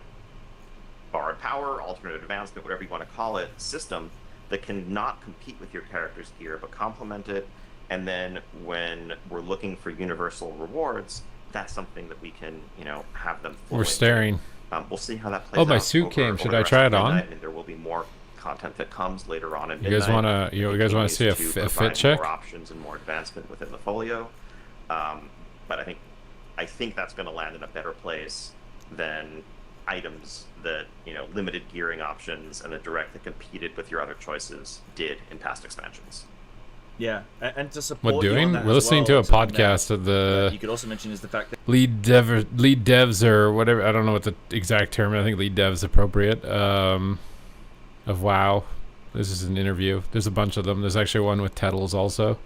borrowed power, alternate advancement, whatever you want to call it, system that can not compete with your character's gear, but complement it. And then when we're looking for universal rewards, that's something that we can, you know, have them. We're staring. We'll see how that plays out. Oh, my suit came. Should I try it on? And there will be more content that comes later on in You guys want to? You guys want to see a fit check? More options and more advancement within the folio. But I think that's going to land in a better place than items that, you know, limited gearing options and that directly competed with your other choices did in past expansions. Yeah, and to support What you on doing? that We're as listening well, to a podcast of the you could also mention is the fact that lead devs or whatever. I don't know what the exact term. I think lead dev is appropriate. Of WoW. This is an interview. There's a bunch of them. There's actually one with Tettles also.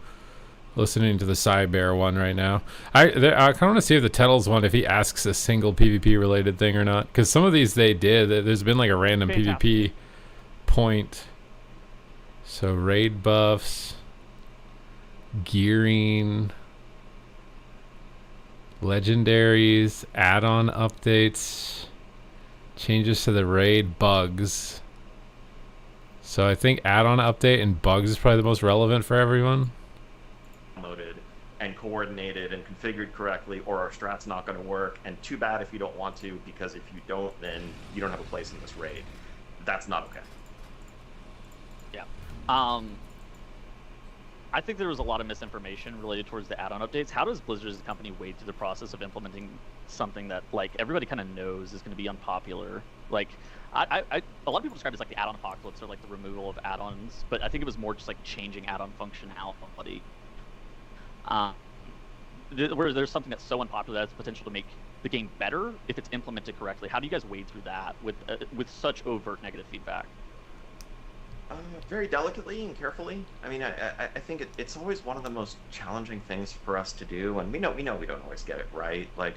Listening to the Cybear one right now. I kind of want to see if the Tettles one, if he asks a single PvP related thing or not, because some of these they did. There's been like a random PvP point. So raid buffs, gearing, legendaries, add-on updates, changes to the raid, bugs. So I think add-on update and bugs is probably the most relevant for everyone. Loaded and coordinated and configured correctly, or our strat's not going to work, and too bad if you don't want to, because if you don't, then you don't have a place in this raid. That's not okay. Yeah. I think there was a lot of misinformation related towards the add-on updates. How does Blizzard as a company wade through the process of implementing something that, like, everybody kind of knows is going to be unpopular? Like, a lot of people describe it as like the add-on apocalypse or like the removal of add-ons, but I think it was more just like changing add-on functionality. Where there's something that's so unpopular that has potential to make the game better if it's implemented correctly. How do you guys wade through that with such overt negative feedback? Very delicately and carefully. I mean, I think it's always one of the most challenging things for us to do, and we know we don't always get it right. Like,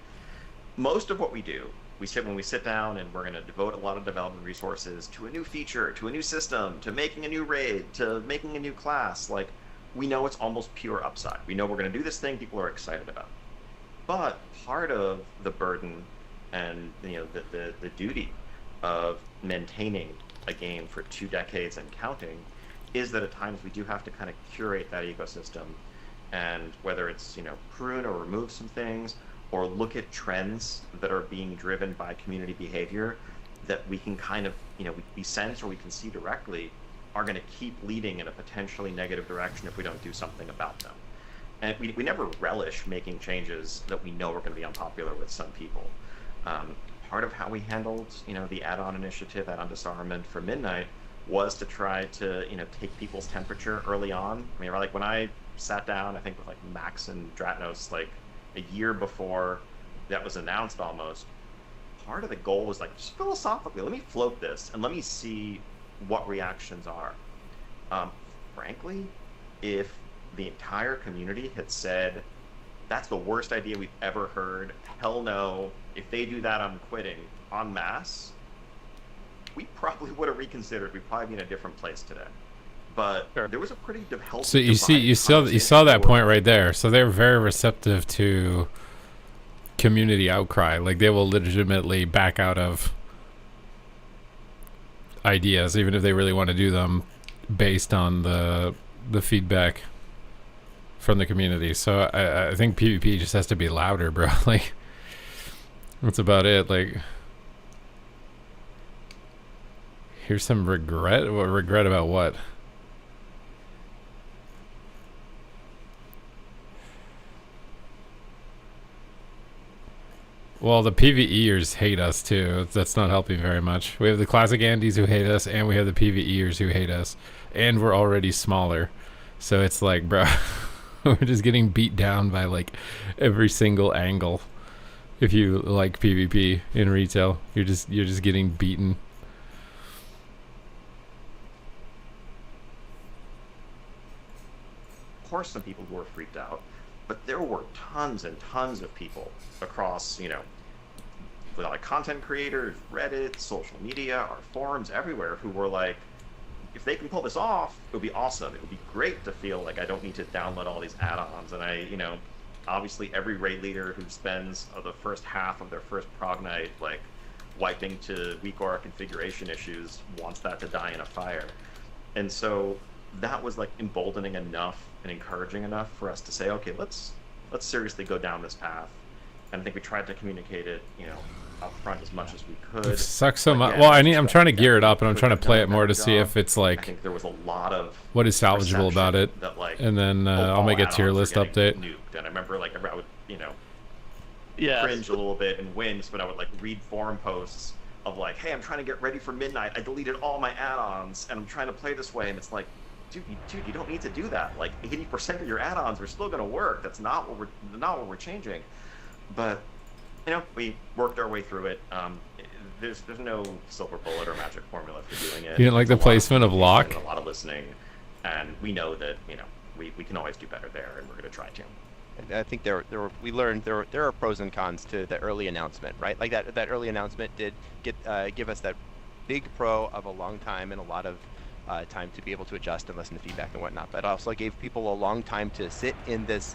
most of what we do, when we sit down and we're going to devote a lot of development resources to a new feature, to a new system, to making a new raid, to making a new class. Like, we know it's almost pure upside. We know we're going to do this thing people are excited about. But part of the burden and, you know, the duty of maintaining a game for 2 decades and counting is that at times we do have to kind of curate that ecosystem, and whether it's, you know, prune or remove some things, or look at trends that are being driven by community behavior that we can kind of, you know, we sense or we can see directly are going to keep leading in a potentially negative direction if we don't do something about them. And we never relish making changes that we know are going to be unpopular with some people. Part of how we handled, you know, the add-on initiative, add-on disarmament for Midnight, was to try to, you know, take people's temperature early on. I mean, like, when I sat down, I think with like Max and Dratnos, like a year before that was announced almost, part of the goal was like, just philosophically, let me float this and let me see what reactions are. Frankly, if the entire community had said, that's the worst idea we've ever heard, hell no, if they do that, I'm quitting, en masse, we probably would have reconsidered. We'd probably be in a different place today. But Sure. there was a pretty healthy. So you saw that point right there. So they're very receptive to community outcry. Like they will legitimately back out of ideas, even if they really want to do them, based on the feedback from the community. So I think PvP just has to be louder, bro. Like that's about it. Like here's some regret. What regret about what? Well, the PvEers hate us too. That's not helping very much. We have the classic Andes who hate us, and we have the PvEers who hate us, and we're already smaller. So it's like, bro, we're just getting beat down by like every single angle. If you like PvP in retail, you're just getting beaten. Of course, some people who were freaked out, but there were tons and tons of people across, like content creators, Reddit, social media, our forums, everywhere, who were like, if they can pull this off, it would be awesome. It would be great to feel like I don't need to download all these add-ons. And obviously every raid leader who spends the first half of their first prog night, like, wiping to weak aura configuration issues, wants that to die in a fire. And so that was like emboldening enough and encouraging enough for us to say, okay, let's seriously go down this path. And I think we tried to communicate it, up front as much as we could. It sucks so much. Well, I'm trying to gear it up, and I'm trying to play it more to see if it's like, I think there was a lot of what is salvageable about it, that, like, and then I'll make a tier list update. Nuked. And I remember, like, I would, Yeah. cringe a little bit and wince, but I would like read forum posts of like, hey, I'm trying to get ready for midnight. I deleted all my add-ons and I'm trying to play this way. And it's like, dude, you don't need to do that. Like 80% of your add-ons are still going to work. That's not what we're changing. But we worked our way through it. There's no silver bullet or magic formula for doing it. You didn't like the placement of lock? A lot of listening, and we know that we can always do better there, and we're going to try to. I think we learned there are pros and cons to the early announcement, right? Like that early announcement did give us that big pro of a long time and a lot of time to be able to adjust and listen to feedback and whatnot. But also gave people a long time to sit in this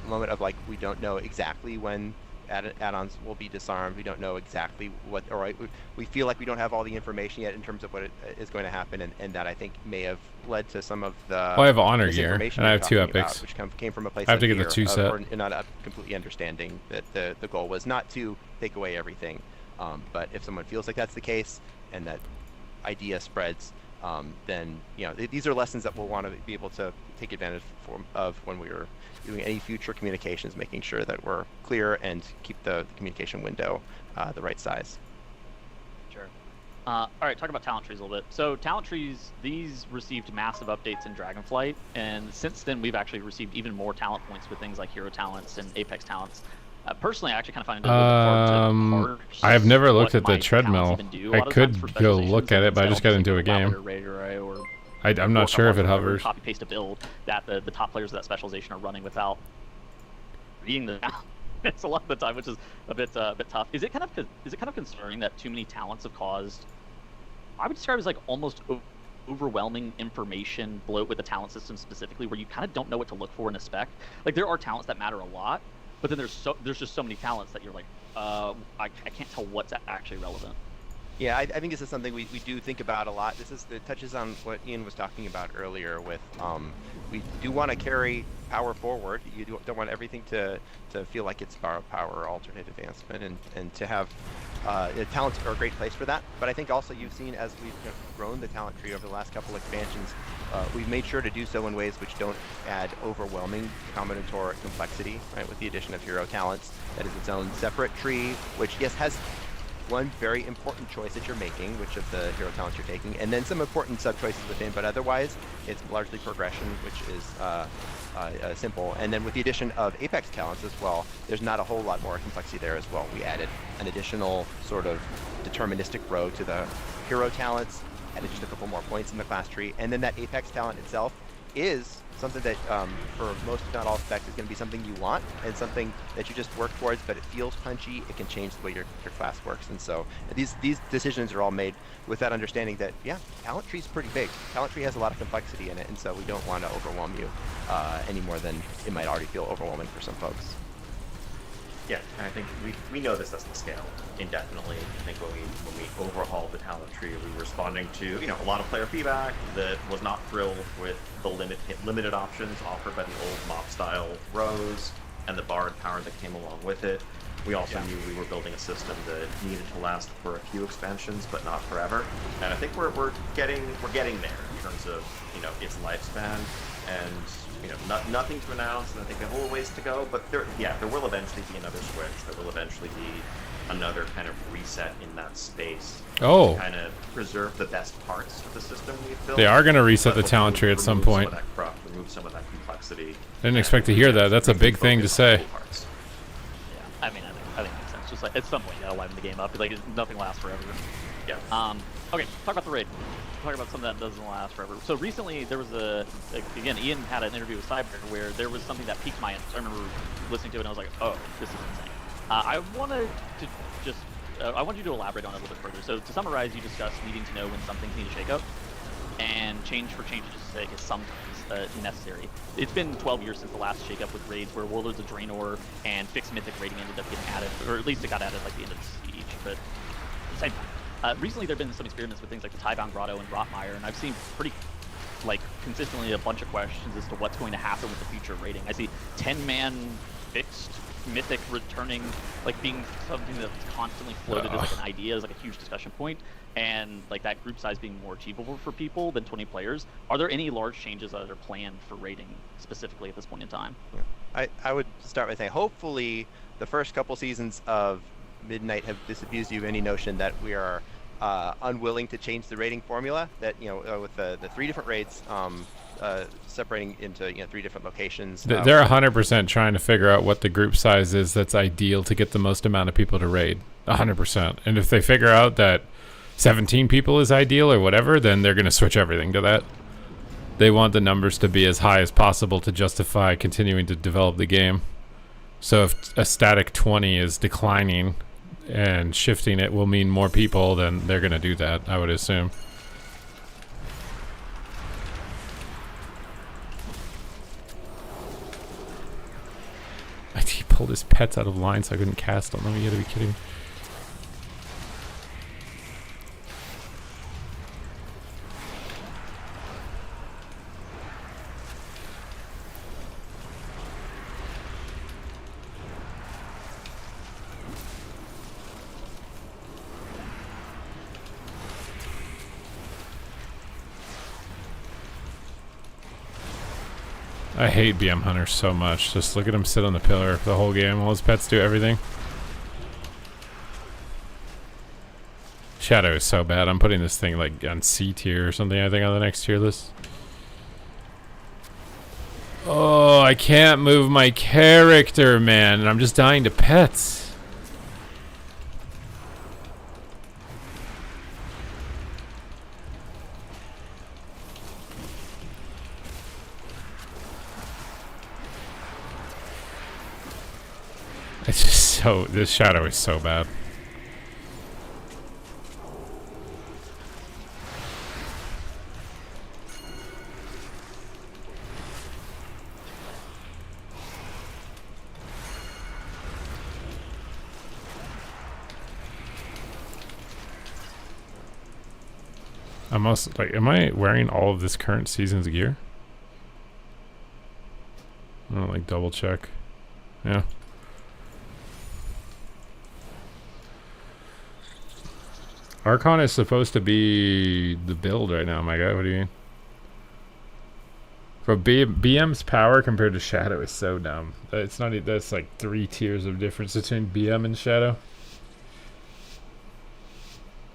moment of like, we don't know exactly when add-ons will be disarmed. We don't know exactly what, or we feel like we don't have all the information yet in terms of what is going to happen, and that I think may have led to some of the. Well, I have honor gear, and I have 2 epics, which came from a place. I have to get the 2 set. Or not completely understanding that the goal was not to take away everything, but if someone feels like that's the case and that idea spreads, then these are lessons that we'll want to be able to take advantage of when we are doing any future communications, making sure that we're clear and keep the communication window the right size. Sure. All right, talk about talent trees a little bit. So talent trees, these received massive updates in Dragonflight, and since then we've actually received even more talent points with things like hero talents and apex talents. Personally, I actually kind of find it a little hard to parse. I have never looked at what the my treadmill. talents even do. A I lot of times could for go specializations, look at it, but I just got into a game. I'm not sure if it hovers. Copy paste a build that the top players of that specialization are running without reading the. It's a lot of the time, which is a bit tough. Is it kind of concerning that too many talents have caused? I would describe it as like almost overwhelming information bloat with the talent system specifically, where you kind of don't know what to look for in a spec. Like there are talents that matter a lot, but then there's just so many talents that you're like, I can't tell what's actually relevant. Yeah, I think this is something we do think about a lot. It touches on what Ian was talking about earlier with, we do want to carry power forward. You don't want everything to feel like it's borrowed power or alternate advancement, and to have talents are a great place for that. But I think also you've seen as we've grown the talent tree over the last couple expansions, we've made sure to do so in ways which don't add overwhelming combinatoric complexity, right? With the addition of hero talents, that is its own separate tree, which yes has one very important choice that you're making, which of the hero talents you're taking, and then some important sub-choices within, but otherwise it's largely progression, which is simple. And then with the addition of Apex talents as well, there's not a whole lot more complexity there as well. We added an additional sort of deterministic row to the hero talents, added just a couple more points in the class tree, and then that Apex talent itself is something that, for most, if not all specs, is going to be something you want and something that you just work towards, but it feels punchy. It can change the way your class works. And so these decisions are all made with that understanding that, yeah, talent tree is pretty big. Talent tree has a lot of complexity in it, and so we don't want to overwhelm you any more than it might already feel overwhelming for some folks. Yeah, and I think we know this doesn't scale indefinitely. I think when we overhauled the talent tree, we were responding to a lot of player feedback that was not thrilled with the limited options offered by the old mob style rows and the Bard power that came along with it. We also knew we were building a system that needed to last for a few expansions, but not forever. And I think we're getting there in terms of its lifespan. And nothing to announce, and I think a whole ways to go. But there will eventually be another switch. There will eventually be another kind of reset in that space. Oh. To kind of preserve the best parts of the system we've built. They are going to reset the talent tree at some point. Some of that cruft, remove some of that complexity. Didn't expect to hear that. That's a big thing to say. Yeah, I mean, I think it makes sense. Just like at some point, you gotta liven the game up. Like nothing lasts forever. Yeah. Okay, talk about the raid. Talk about something that doesn't last forever. So recently there was again, Ian had an interview with Cyber where there was something that piqued my interest. I remember listening to it and I was like, oh, this is insane. I want you to elaborate on it a little bit further. So to summarize, you discussed needing to know when some things need a shake-up, and change for change's sake is sometimes necessary. It's been 12 years since the last shake-up with raids where Warlords of Draenor and Fixed Mythic raiding ended up getting added, or at least it got added like the end of the Siege, but same time. Recently, there have been some experiments with things like the Tybound Grotto and Rotmire, and I've seen pretty, consistently a bunch of questions as to what's going to happen with the future rating. I see 10-man fixed mythic returning, being something that's constantly floated as an idea, as a huge discussion point, and that group size being more achievable for people than 20 players. Are there any large changes that are planned for rating specifically at this point in time? Yeah. I would start by saying, hopefully, the first couple seasons of Midnight have disabused you of any notion that we are unwilling to change the rating formula. That with the 3 different raids separating into 3 different locations. They're 100% trying to figure out what the group size is that's ideal to get the most amount of people to raid. 100%. And if they figure out that 17 people is ideal or whatever, then they're going to switch everything to that. They want the numbers to be as high as possible to justify continuing to develop the game. So if a static 20 is declining and shifting it will mean more people, then they're going to do that, I would assume. He pulled his pets out of line so I couldn't cast on them. You gotta be kidding. I hate BM Hunter so much. Just look at him sit on the pillar the whole game. All his pets do everything. Shadow is so bad. I'm putting this thing on C tier or something, I think, on the next tier list. Oh, I can't move my character, man. And I'm just dying to pets. It's just so... This shadow is so bad. I'm also... am I wearing all of this current season's gear? I don't double check. Yeah. Archon is supposed to be the build right now, my guy. What do you mean? For BM's power compared to Shadow is so dumb. It's not. That's 3 tiers of difference between BM and Shadow.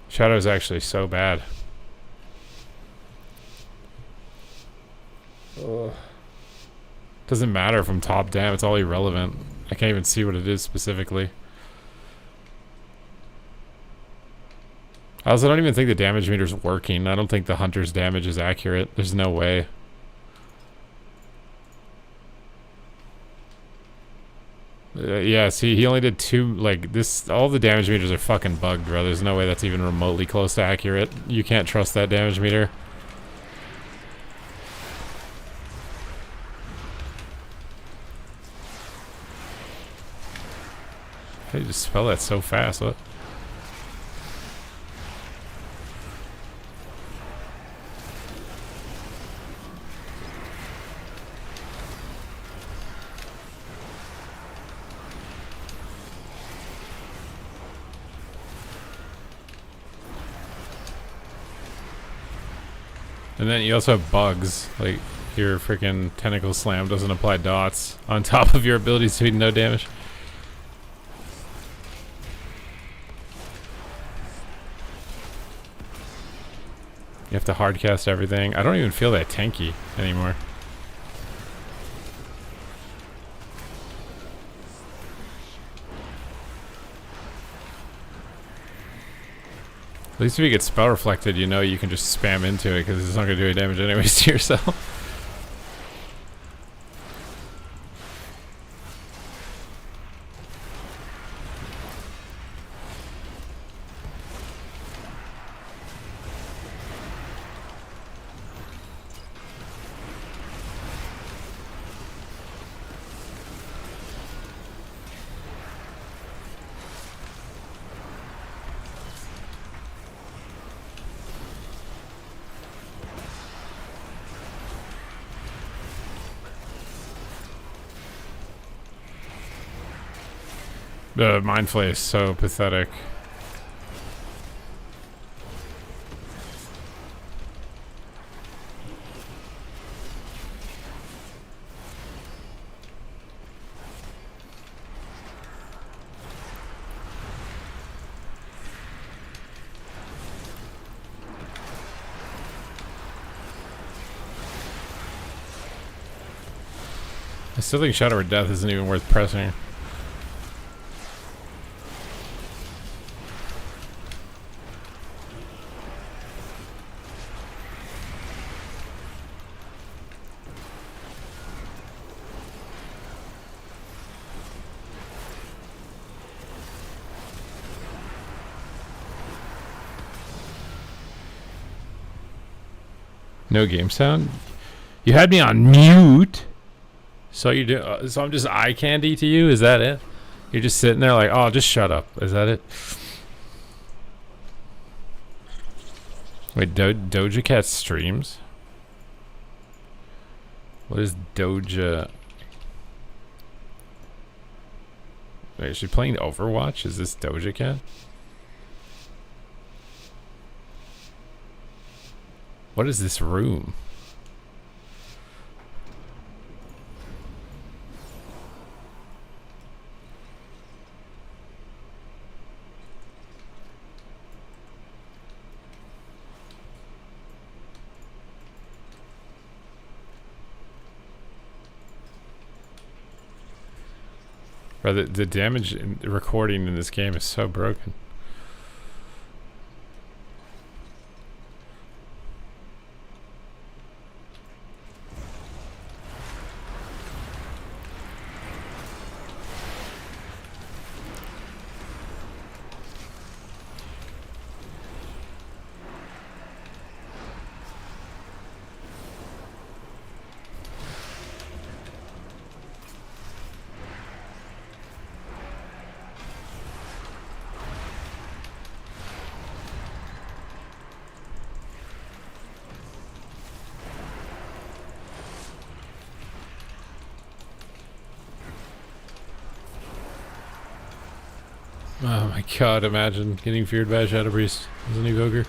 Shadow is actually so bad. Ugh. Doesn't matter from top down. It's all irrelevant. I can't even see what it is specifically. I also don't even think the damage meter's working. I don't think the hunter's damage is accurate. There's no way. Yeah, see, he only did 2, like, this, all the damage meters are fucking bugged, bro. There's no way that's even remotely close to accurate. You can't trust that damage meter. How do you just spell that so fast? What? And then you also have bugs, like your freaking tentacle slam doesn't apply dots on top of your abilities to do no damage. You have to hardcast everything. I don't even feel that tanky anymore. At least if you get spell reflected, you know you can just spam into it because it's not going to do any damage anyways to yourself. The Mind Flay is so pathetic. I still think Shadow of Death isn't even worth pressing. No game sound? You had me on mute. So you do. So I'm just eye candy to you? Is that it? You're just sitting there like, oh, just shut up. Is that it? Wait, Doja Cat streams? What is Doja? Wait, is she playing Overwatch? Is this Doja Cat? What is this room? Bro, the damage in the recording in this game is so broken. Oh my god, imagine getting feared by a Shadow Priest as an evoker.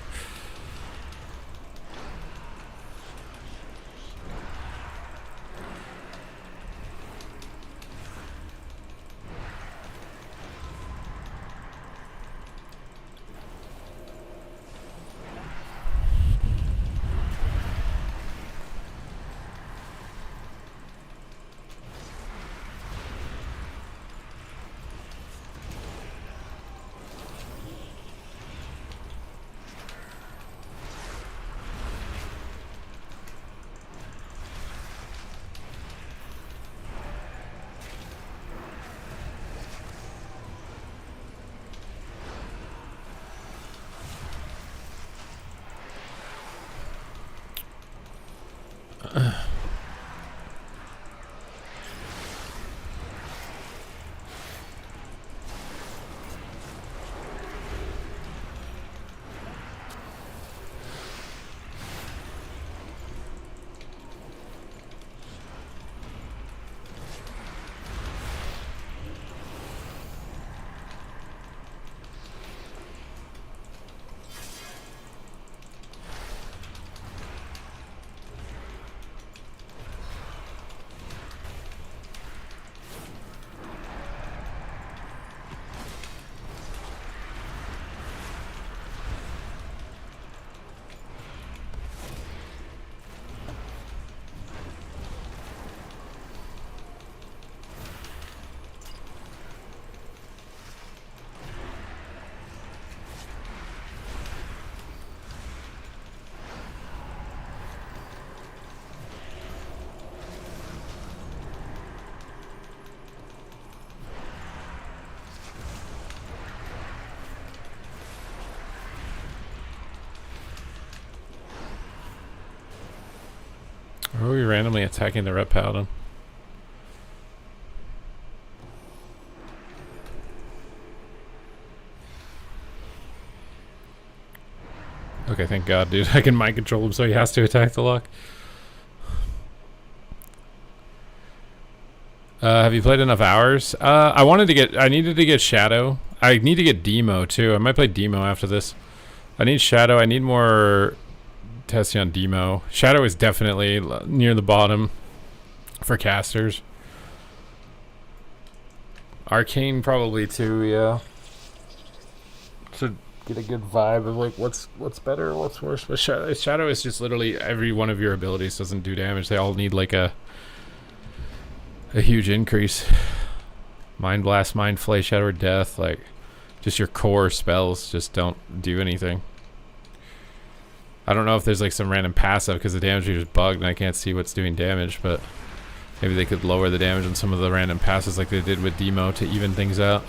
Or are we randomly attacking the Ret Paladin? Okay, thank God, dude. I can mind control him so he has to attack the lock. Have you played enough hours? I needed to get Shadow. I need to get Demo too. I might play Demo after this. I need Shadow. I need more testing on Demo. Shadow is definitely near the bottom for casters. Arcane probably too, yeah. Should get a good vibe of like what's better, what's worse. But Shadow is just literally every one of your abilities doesn't do damage. They all need like a huge increase. Mind Blast, Mind Flay, Shadow of Death, like just your core spells just don't do anything. I don't know if there's like some random passive because the damage meter is bugged and I can't see what's doing damage, but maybe they could lower the damage on some of the random passes like they did with Demo to even things out.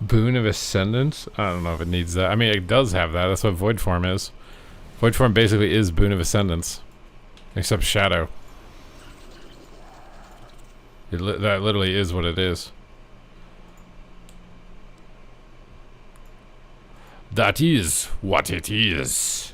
Boon of Ascendance? I don't know if it needs that. I mean, it does have that. That's what Void Form is. Void Form basically is Boon of Ascendance. Except Shadow. That literally is what it is. That is what it is.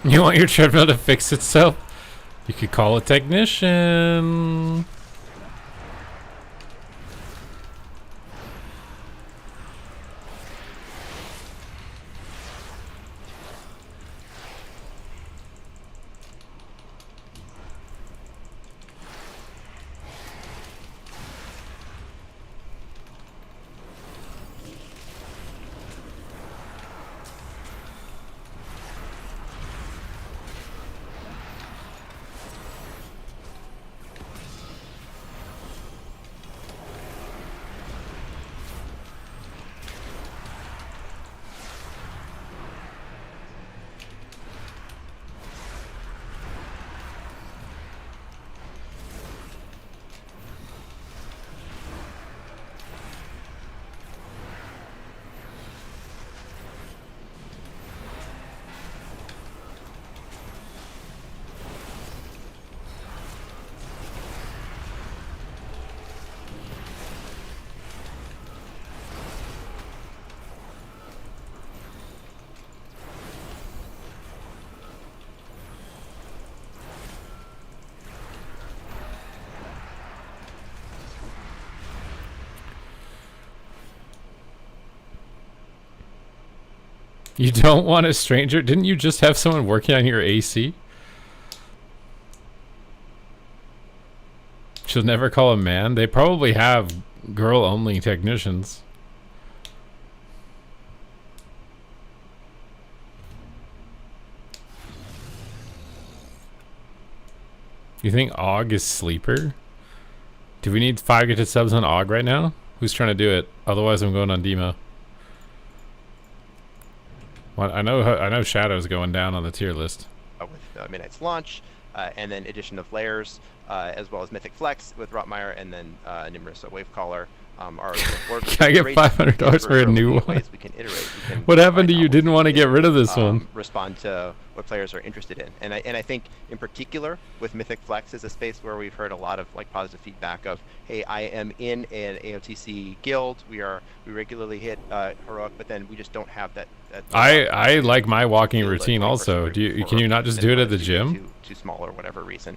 You want your treadmill to fix itself? You could call a technician. You don't want a stranger? Didn't you just have someone working on your AC? She'll never call a man. They probably have girl-only technicians. You think Og is sleeper? Do we need 5 gifted subs on Og right now? Who's trying to do it? Otherwise, I'm going on Demo. Well, I know Shadow's going down on the tier list. With Midnight's launch, and then addition of layers, as well as Mythic Flex with Rotmeyer, and then Nimrisa Wavecaller. Can I get $500 for a new one? We can iterate. We can what happened to you? Didn't want to get rid of this one? Respond to what players are interested in, and I think in particular with Mythic Flex is a space where we've heard a lot of like positive feedback of, hey, I am in an AOTC guild. We regularly hit heroic, but then we just don't have that. I like my walking routine also. Can you not just do it at the gym? Too small or whatever reason.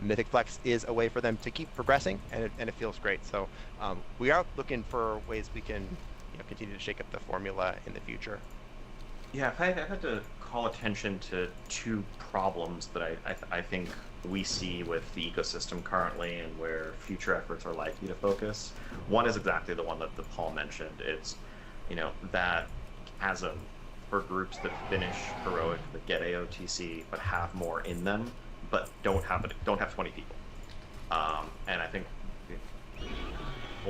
Mythic Flex is a way for them to keep progressing, and it feels great. So we are looking for ways we can continue to shake up the formula in the future. Yeah, if I had to call attention to 2 problems that I think we see with the ecosystem currently and where future efforts are likely to focus. One is exactly the one that Paul mentioned. It's, that chasm for groups that finish heroic, that get AOTC, but have more in them, but don't have 20 people. And I think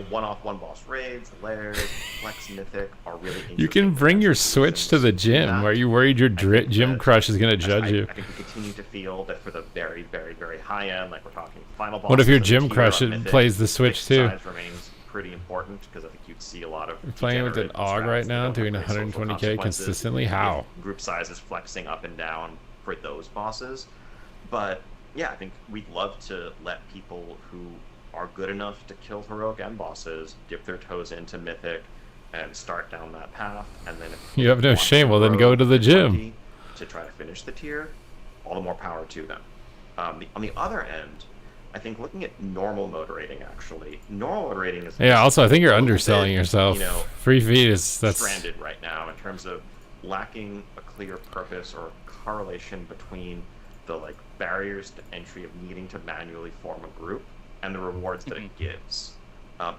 one-off, one-boss raids, layers, Flex Mythic are really interesting. You can bring your Switch to the gym. Are you worried your gym crush is going to judge you? I think we continue to feel that for the very, very, very high end, like we're talking final boss. What if your gym crush plays the Switch too? Size remains pretty important because I think you'd see a lot of. You're playing with an Og right now, doing 120k consistently. How? Group sizes flexing up and down for those bosses, but yeah, I think we'd love to let people who are good enough to kill heroic end bosses dip their toes into Mythic and start down that path, and then if you have no shame, well then go to the gym to try to finish the tier. All the more power to them. On the other end, I think looking at normal mode rating, actually, normal mode rating is also I think you're underselling yourself. Free feed is stranded right now in terms of lacking a clear purpose or correlation between the barriers to entry of needing to manually form a group and the rewards that it gives.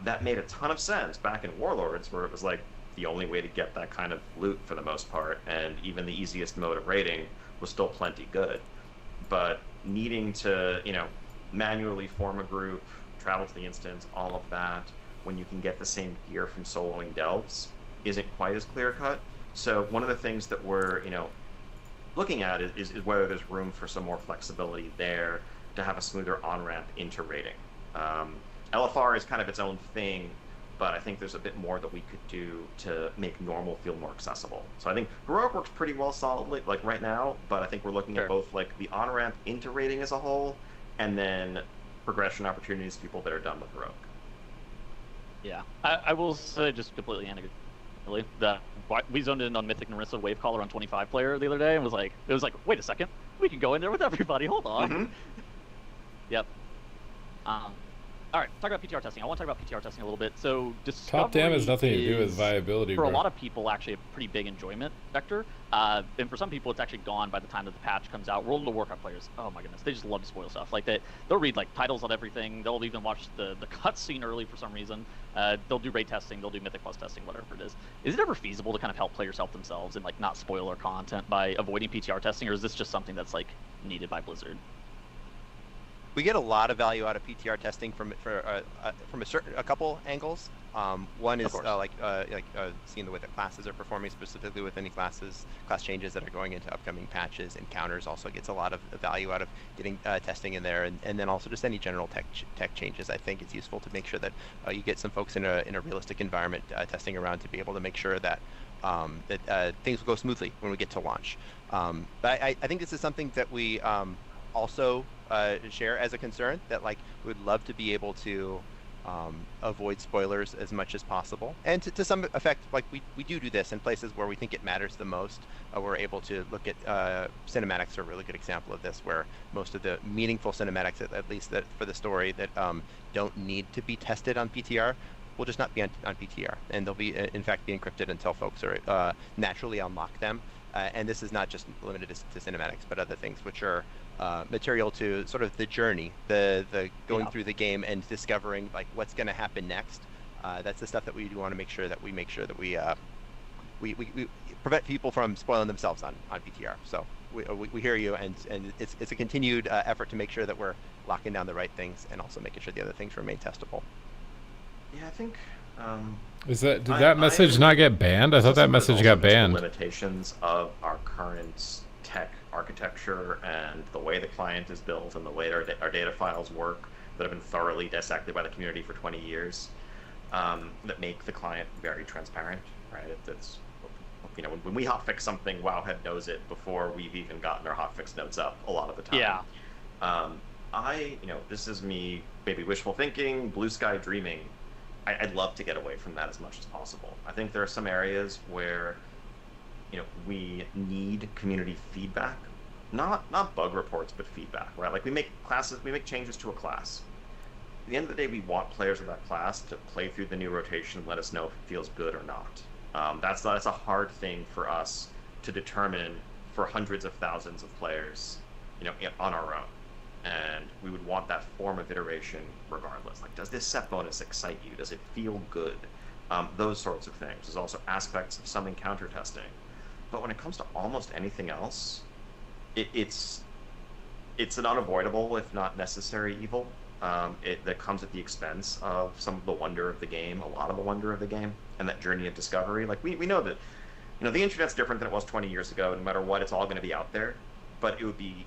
That made a ton of sense back in Warlords, where it was the only way to get that kind of loot for the most part, and even the easiest mode of raiding was still plenty good. But needing to, manually form a group, travel to the instance, all of that, when you can get the same gear from soloing delves, isn't quite as clear cut. So one of the things that we're, looking at is whether there's room for some more flexibility there to have a smoother on-ramp into raiding. LFR is kind of its own thing, but I think there's a bit more that we could do to make normal feel more accessible. So I think heroic works pretty well solidly right now, but I think we're looking at both the on-ramp into raiding as a whole, and then progression opportunities for people that are done with heroic. Yeah, I will say just completely anecdotally that we zoned in on Mythic Narissa Wavecaller on 25 player the other day and was like, wait a second, we can go in there with everybody. Hold on. Mm-hmm. Yep. All right, talk about PTR testing. I want to talk about PTR testing a little bit. So, top dam has nothing to do with viability. For a lot of people, actually, a pretty big enjoyment vector. And for some people, it's actually gone by the time that the patch comes out. World of Warcraft players, oh my goodness, they just love to spoil stuff. They'll read titles on everything. They'll even watch the cutscene early for some reason. They'll do raid testing. They'll do Mythic Plus testing, whatever it is. Is it ever feasible to kind of help players help themselves and not spoil their content by avoiding PTR testing, or is this just something that's needed by Blizzard? We get a lot of value out of PTR testing from a couple angles. One is seeing the way that classes are performing, specifically with any class changes that are going into upcoming patches. Encounters also gets a lot of value out of getting testing in there, and then also just any general tech changes. I think it's useful to make sure that you get some folks in a realistic environment testing around to be able to make sure that things will go smoothly when we get to launch. But I think this is something that we also share as a concern, that we'd love to be able to avoid spoilers as much as possible, and to some effect, we do this in places where we think it matters the most. We're able to look at cinematics are a really good example of this, where most of the meaningful cinematics, at least that for the story, that don't need to be tested on PTR, will just not be on PTR, and they'll be in fact be encrypted until folks are naturally unlock them. And this is not just limited to cinematics, but other things which are material to sort of the journey, the going through the game and discovering like what's going to happen next. That's the stuff that we do want to make sure that we prevent people from spoiling themselves on PTR. So we hear you, and it's a continued effort to make sure that we're locking down the right things and also making sure the other things remain testable. Yeah, I think. Did that message not get banned? I thought that message got banned. Limitations of our current tech architecture and the way the client is built and the way our data files work that have been thoroughly dissected by the community for 20 years, that make the client very transparent, right? It's, you know, when we hotfix something, Wowhead knows it before we've even gotten our hotfix notes up a lot of the time. Yeah. You know, this is me maybe wishful thinking, blue sky dreaming. I'd love to get away from that as much as possible. I think there are some areas where, you know, we need community feedback, not bug reports, but feedback, right? Like we make changes to a class. At the end of the day, we want players of that class to play through the new rotation and let us know if it feels good or not. That's a hard thing for us to determine for hundreds of thousands of players, you know, on our own. And we would want that form of iteration regardless. Like, does this set bonus excite you? Does it feel good? Those sorts of things. There's also aspects of some encounter testing. But when it comes to almost anything else, it's an unavoidable, if not necessary, evil that comes at the expense of some of the wonder of the game, a lot of the wonder of the game, and that journey of discovery. Like, we know that, you know, the internet's different than it was 20 years ago. No matter what, it's all going to be out there. But it would be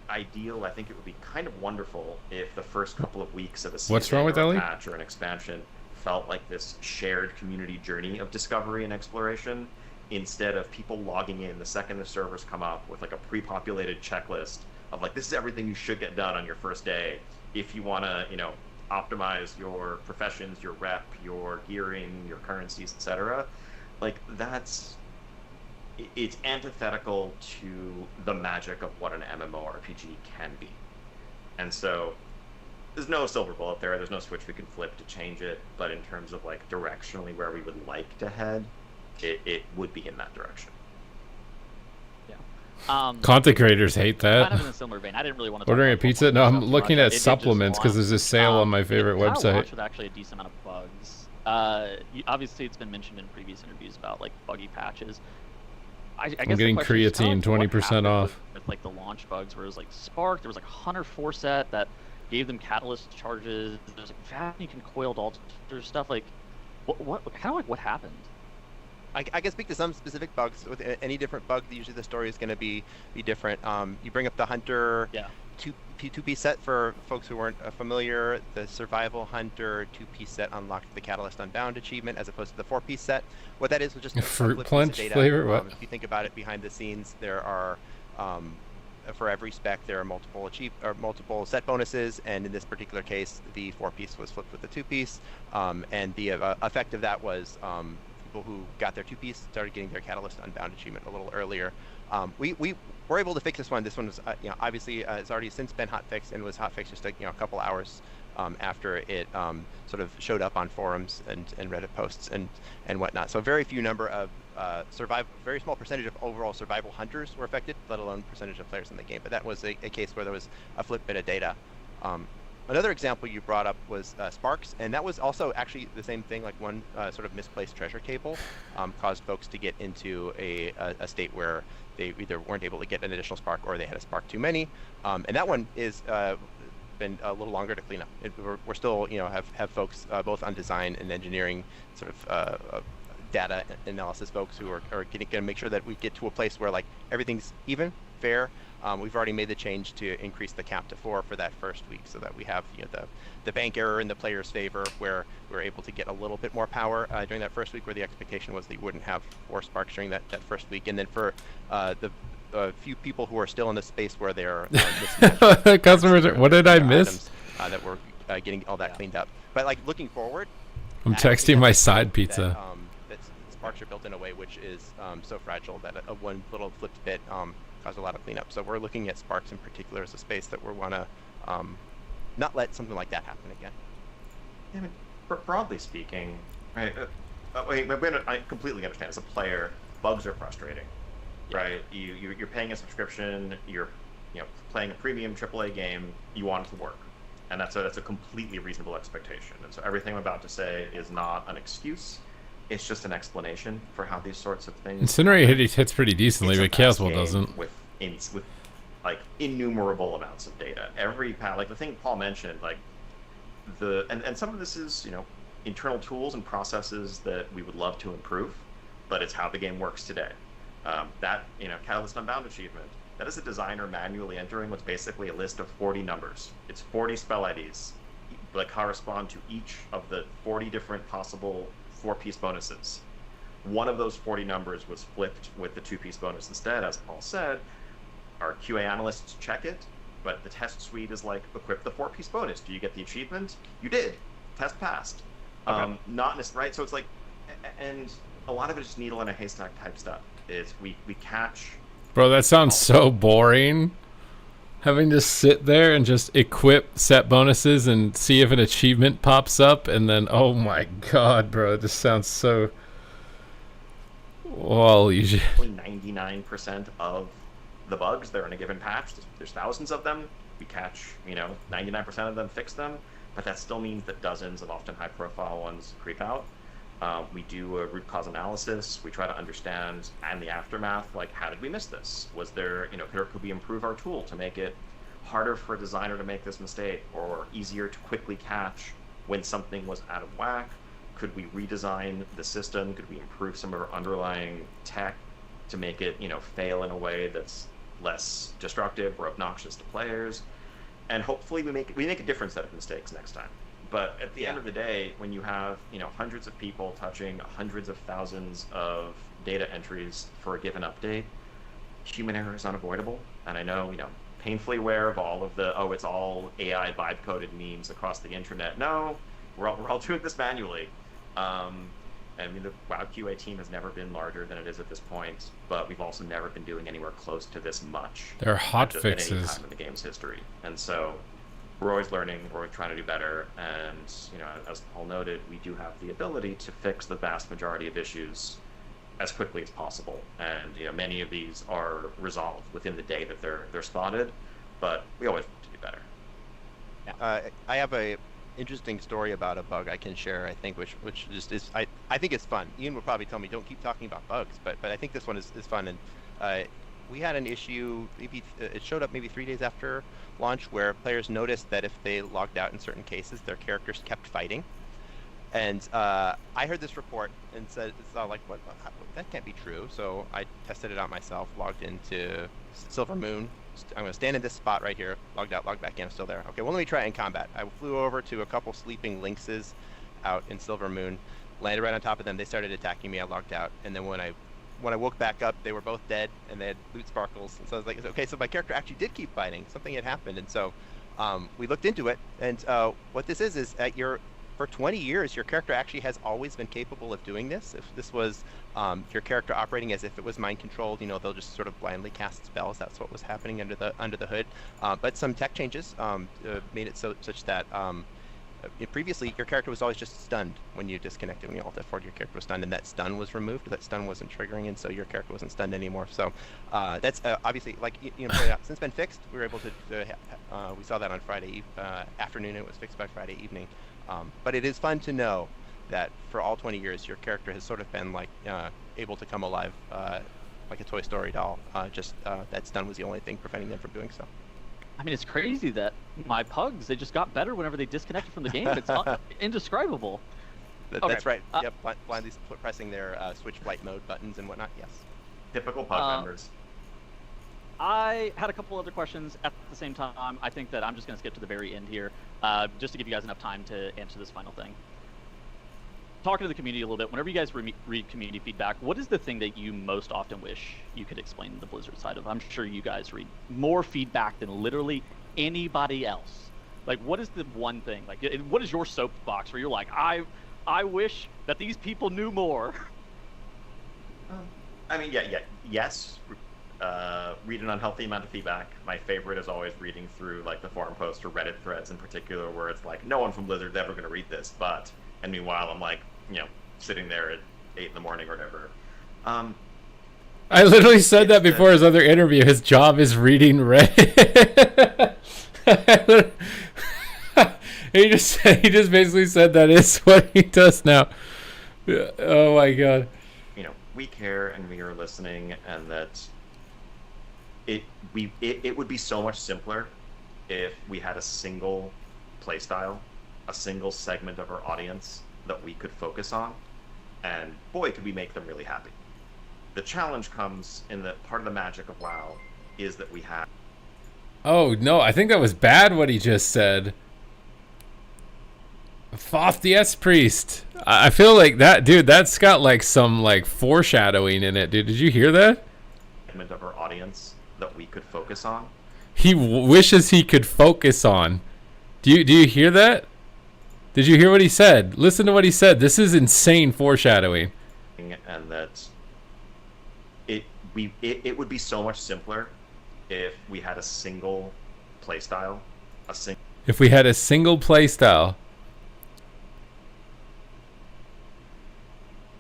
ideal. I think it would be kind of wonderful if the first couple of weeks of a season What's wrong with or a Ellie? patch or an expansion felt like this shared community journey of discovery and exploration, instead of people logging in the second the servers come up with like a pre-populated checklist of like, this is everything you should get done on your first day if you want to, you know, optimize your professions, your rep, your gearing, your currencies, etc. Like, it's antithetical to the magic of what an MMORPG can be. And so there's no silver bullet there, there's no switch we can flip to change it, but in terms of like directionally where we would like to head, it would be in that direction. Content creators hate that. Kind of in a similar vein. I didn't really want to Ordering a talk about pizza? Pokemon No, I'm stuff too looking much. at It did just supplements because launch. there's a sale on my favorite It kinda website. launched with actually a decent amount of bugs. Obviously, it's been mentioned in previous interviews about like buggy patches. I guess the getting question is kind creatine of what 20% happened off. with like the launch bugs, where it was like Spark. There was like Hunter 4 set that gave them catalyst charges. There's like vacuum coiled alter stuff. Like, what kind of like what happened? I can speak to some specific bugs. With any different bug, usually the story is going to be different. You bring up the Hunter two-piece set for folks who weren't familiar. The Survival Hunter two-piece set unlocked the Catalyst Unbound achievement as opposed to the four-piece set. What that is was just a Fruit flip piece of punch data. flavor? What? If you think about it, behind the scenes, there are for every spec there are multiple set bonuses, and in this particular case, the four-piece was flipped with the two-piece, and the effect of that was who got their two-piece started getting their Catalyst Unbound achievement a little earlier. We were able to fix this one. This one was, obviously it's already since been hotfixed, and was hotfixed just a couple hours after it sort of showed up on forums and Reddit posts and whatnot. So very few number of very small percentage of overall survival hunters were affected, let alone percentage of players in the game. But that was a case where there was a flip bit of data. Another example you brought up was Sparks, and that was also actually the same thing. Like one sort of misplaced treasure table caused folks to get into a state where they either weren't able to get an additional Spark or they had a Spark too many. And that one is been a little longer to clean up. We're still have folks both on design and engineering sort of data analysis folks who are going to make sure that we get to a place where like everything's even, fair. We've already made the change to increase the cap to 4 for that first week, so that we have the bank error in the player's favor, where we're able to get a little bit more power during that first week, where the expectation was they wouldn't have 4 Sparks during that first week. And then for the few people who are still in the space where they're customers, what did I miss? That we're getting all that cleaned up. But like looking forward, I'm texting my side pizza. That Sparks are built in a way which is so fragile that one little flipped bit caused a lot of cleanup. So we're looking at Sparks in particular as a space that we want to not let something like that happen again. Yeah, broadly speaking, right? I completely understand. As a player, bugs are frustrating, right? You're paying a subscription. You're playing a premium AAA game. You want it to work, and that's a completely reasonable expectation. And so everything I'm about to say is not an excuse. It's just an explanation for how these sorts of things. Incinerate hits pretty decently, It's a but vast Chaosball game doesn't. With like innumerable amounts of data. Every like the thing Paul mentioned, like and some of this is internal tools and processes that we would love to improve, but it's how the game works today. That Catalyst Unbound achievement, that is a designer manually entering what's basically a list of 40 numbers. It's 40 spell IDs that correspond to each of the 40 different possible 4-piece bonuses. One of those 40 numbers was flipped with the 2-piece bonus instead, as Paul said. Our QA analysts check it, but the test suite is like, equip the 4-piece bonus. Do you get the achievement? You did. Test passed. Okay. Right? So it's like, and a lot of it is needle in a haystack type stuff. Is we catch. Bro, that sounds so boring. Having to sit there and just equip set bonuses and see if an achievement pops up, and then, oh my god, bro, this sounds so... Well, you should... 99% of the bugs that are in a given patch, there's thousands of them. We catch, 99% of them, fix them, but that still means that dozens of often high-profile ones creep out. We do a root cause analysis. We try to understand, and the aftermath, like, how did we miss this? Was there, could we improve our tool to make it harder for a designer to make this mistake, or easier to quickly catch when something was out of whack? Could we redesign the system? Could we improve some of our underlying tech to make it, fail in a way that's less destructive or obnoxious to players? And hopefully we make a different set of mistakes next time. But at the end of the day, when you have hundreds of people touching hundreds of thousands of data entries for a given update, human error is unavoidable. And I know, painfully aware of all of the it's all AI vibe coded memes across the internet. No, we're all doing this manually. The WoW QA team has never been larger than it is at this point, but we've also never been doing anywhere close to this much. There are hot at any fixes. time in the game's history, and so we're always learning. We're always trying to do better, and as Paul noted, we do have the ability to fix the vast majority of issues as quickly as possible. And many of these are resolved within the day that they're spotted, but we always want to do better. I have a interesting story about a bug I can share, I think, which just is I think it's fun. Ian will probably tell me don't keep talking about bugs, but I think this one is fun. And we had an issue, maybe it showed up maybe 3 days after launch, where players noticed that if they logged out in certain cases, their characters kept fighting. And I heard this report and said, it's all like, what? That can't be true. So I tested it out myself, logged into Silver Moon. I'm going to stand in this spot right here, logged out, logged back in, I'm still there. Okay, well, let me try it in combat. I flew over to a couple sleeping lynxes out in Silver Moon, landed right on top of them. They started attacking me. I logged out. And then when I woke back up, they were both dead, and they had loot sparkles. And so I was like, okay, so my character actually did keep fighting. Something had happened. And so we looked into it. And what this is for 20 years, your character actually has always been capable of doing this. If this was your character operating as if it was mind controlled, they'll just sort of blindly cast spells. That's what was happening under the hood. But some tech changes made it such that previously your character was always just stunned when you disconnected. When you alt F4, your character was stunned, and that stun was removed. That stun wasn't triggering, and so your character wasn't stunned anymore. So that's obviously, like pointed out, since been fixed. We were able to we saw that on Friday afternoon. It was fixed by Friday evening. But it is fun to know that for all 20 years, your character has sort of been like able to come alive like a Toy Story doll. That stun was the only thing preventing them from doing so. I mean, it's crazy that my pugs, they just got better whenever they disconnected from the game. It's indescribable. That's right. Yep, blindly pressing their switch flight mode buttons and whatnot. Yes. Typical pug members. I had a couple other questions at the same time. I think that I'm just going to skip to the very end here, just to give you guys enough time to answer this final thing. Talking to the community a little bit, whenever you guys read community feedback, what is the thing that you most often wish you could explain the Blizzard side of? I'm sure you guys read more feedback than literally anybody else. Like, what is the one thing? Like, what is your soapbox where you're like, I wish that these people knew more? Yes. Read an unhealthy amount of feedback. My favorite is always reading through like the forum posts or Reddit threads in particular, where it's like, no one from Blizzard's ever going to read this, but And meanwhile, I'm like, sitting there at 8 in the morning or whatever. I literally said that before his other interview. His job is reading Reddit. he just basically said that is what he does now. Oh my god. We care and we are listening, and that it would be so much simpler if we had a single playstyle, a single segment of our audience that we could focus on, and boy, could we make them really happy. The challenge comes in that part of the magic of WoW is that we have... Oh, no, I think that was bad what he just said. Foff the S-Priest. I feel like that, dude, that's got like some like foreshadowing in it, dude. Did you hear that? ...segment of our audience that we could focus on. He wishes he could focus on. Do you hear that? Did you hear what he said? Listen to what he said. This is insane foreshadowing. And that it would be so much simpler if we had a single playstyle, if we had a single playstyle.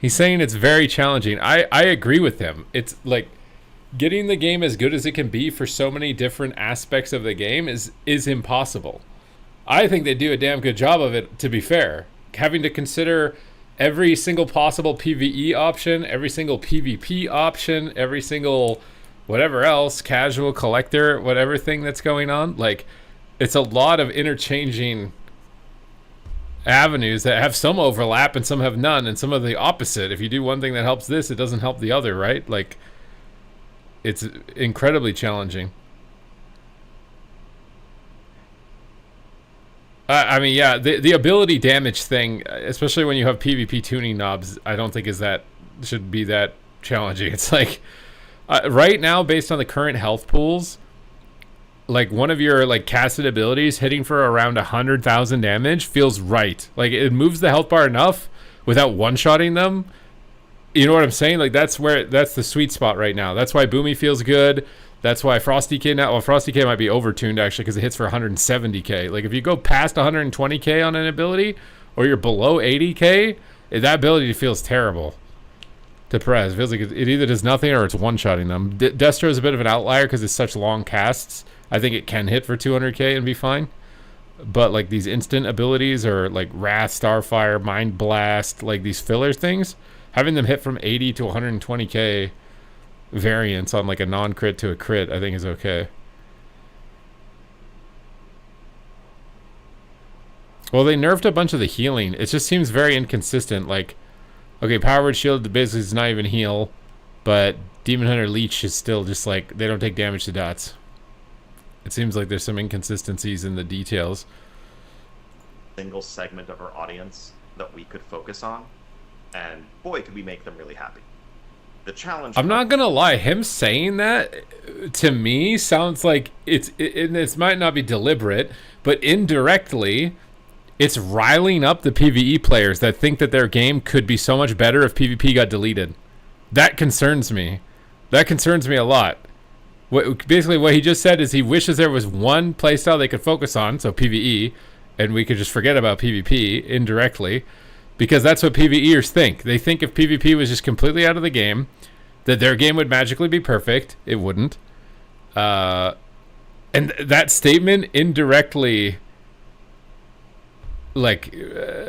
He's saying it's very challenging. I agree with him. It's like getting the game as good as it can be for so many different aspects of the game is impossible. I think they do a damn good job of it, to be fair. Having to consider every single possible PvE option, every single PvP option, every single whatever else, casual, collector, whatever thing that's going on. Like, it's a lot of interchanging avenues that have some overlap and some have none, and some of the opposite. If you do one thing that helps this, it doesn't help the other, right? Like, it's incredibly challenging. I mean, yeah, the ability damage thing, especially when you have PvP tuning knobs, I don't think should be that challenging. It's like, right now, based on the current health pools, like one of your like casted abilities hitting for around 100,000 damage feels right. Like it moves the health bar enough without one-shotting them. You know what I'm saying? Like that's the sweet spot right now. That's why Boomy feels good. That's why Frosty K now. Well, Frosty K might be overtuned actually because it hits for 170k. Like if you go past 120k on an ability, or you're below 80k, that ability feels terrible to press. It feels like it either does nothing or it's one-shotting them. Destro is a bit of an outlier because it's such long casts. I think it can hit for 200k and be fine. But like these instant abilities or like Wrath, Starfire, Mind Blast, like these filler things, having them hit from 80 to 120k variance on like a non-crit to a crit, I think is okay. Well, they nerfed a bunch of the healing. It just seems very inconsistent. Like, okay, Power Word Shield basically is not even heal, but Demon Hunter Leech is still just like, they don't take damage to dots. It seems like there's some inconsistencies in the details. Single segment of our audience that we could focus on, and boy, could we make them really happy. The challenge... I'm not gonna lie, him saying that to me sounds like it might not be deliberate, but indirectly it's riling up the PvE players that think that their game could be so much better if PvP got deleted. That concerns me. That concerns me a lot. Basically what he just said is he wishes there was one playstyle they could focus on, so PvE, and we could just forget about PvP indirectly. Because that's what PvEers think. They think if PvP was just completely out of the game, that their game would magically be perfect. It wouldn't. And that statement indirectly, like,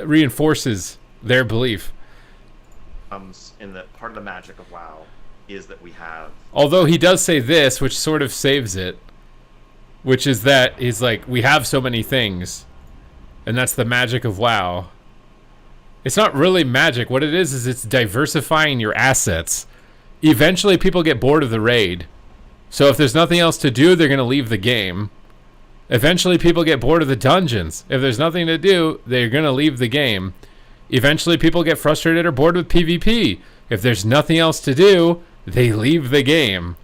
reinforces their belief. In the part of the magic of WoW is that we have... Although he does say this, which sort of saves it, which is that he's like, we have so many things, and that's the magic of WoW. It's not really magic. What it is it's diversifying your assets. Eventually, people get bored of the raid. So if there's nothing else to do, they're going to leave the game. Eventually, people get bored of the dungeons. If there's nothing to do, they're going to leave the game. Eventually, people get frustrated or bored with PvP. If there's nothing else to do, they leave the game.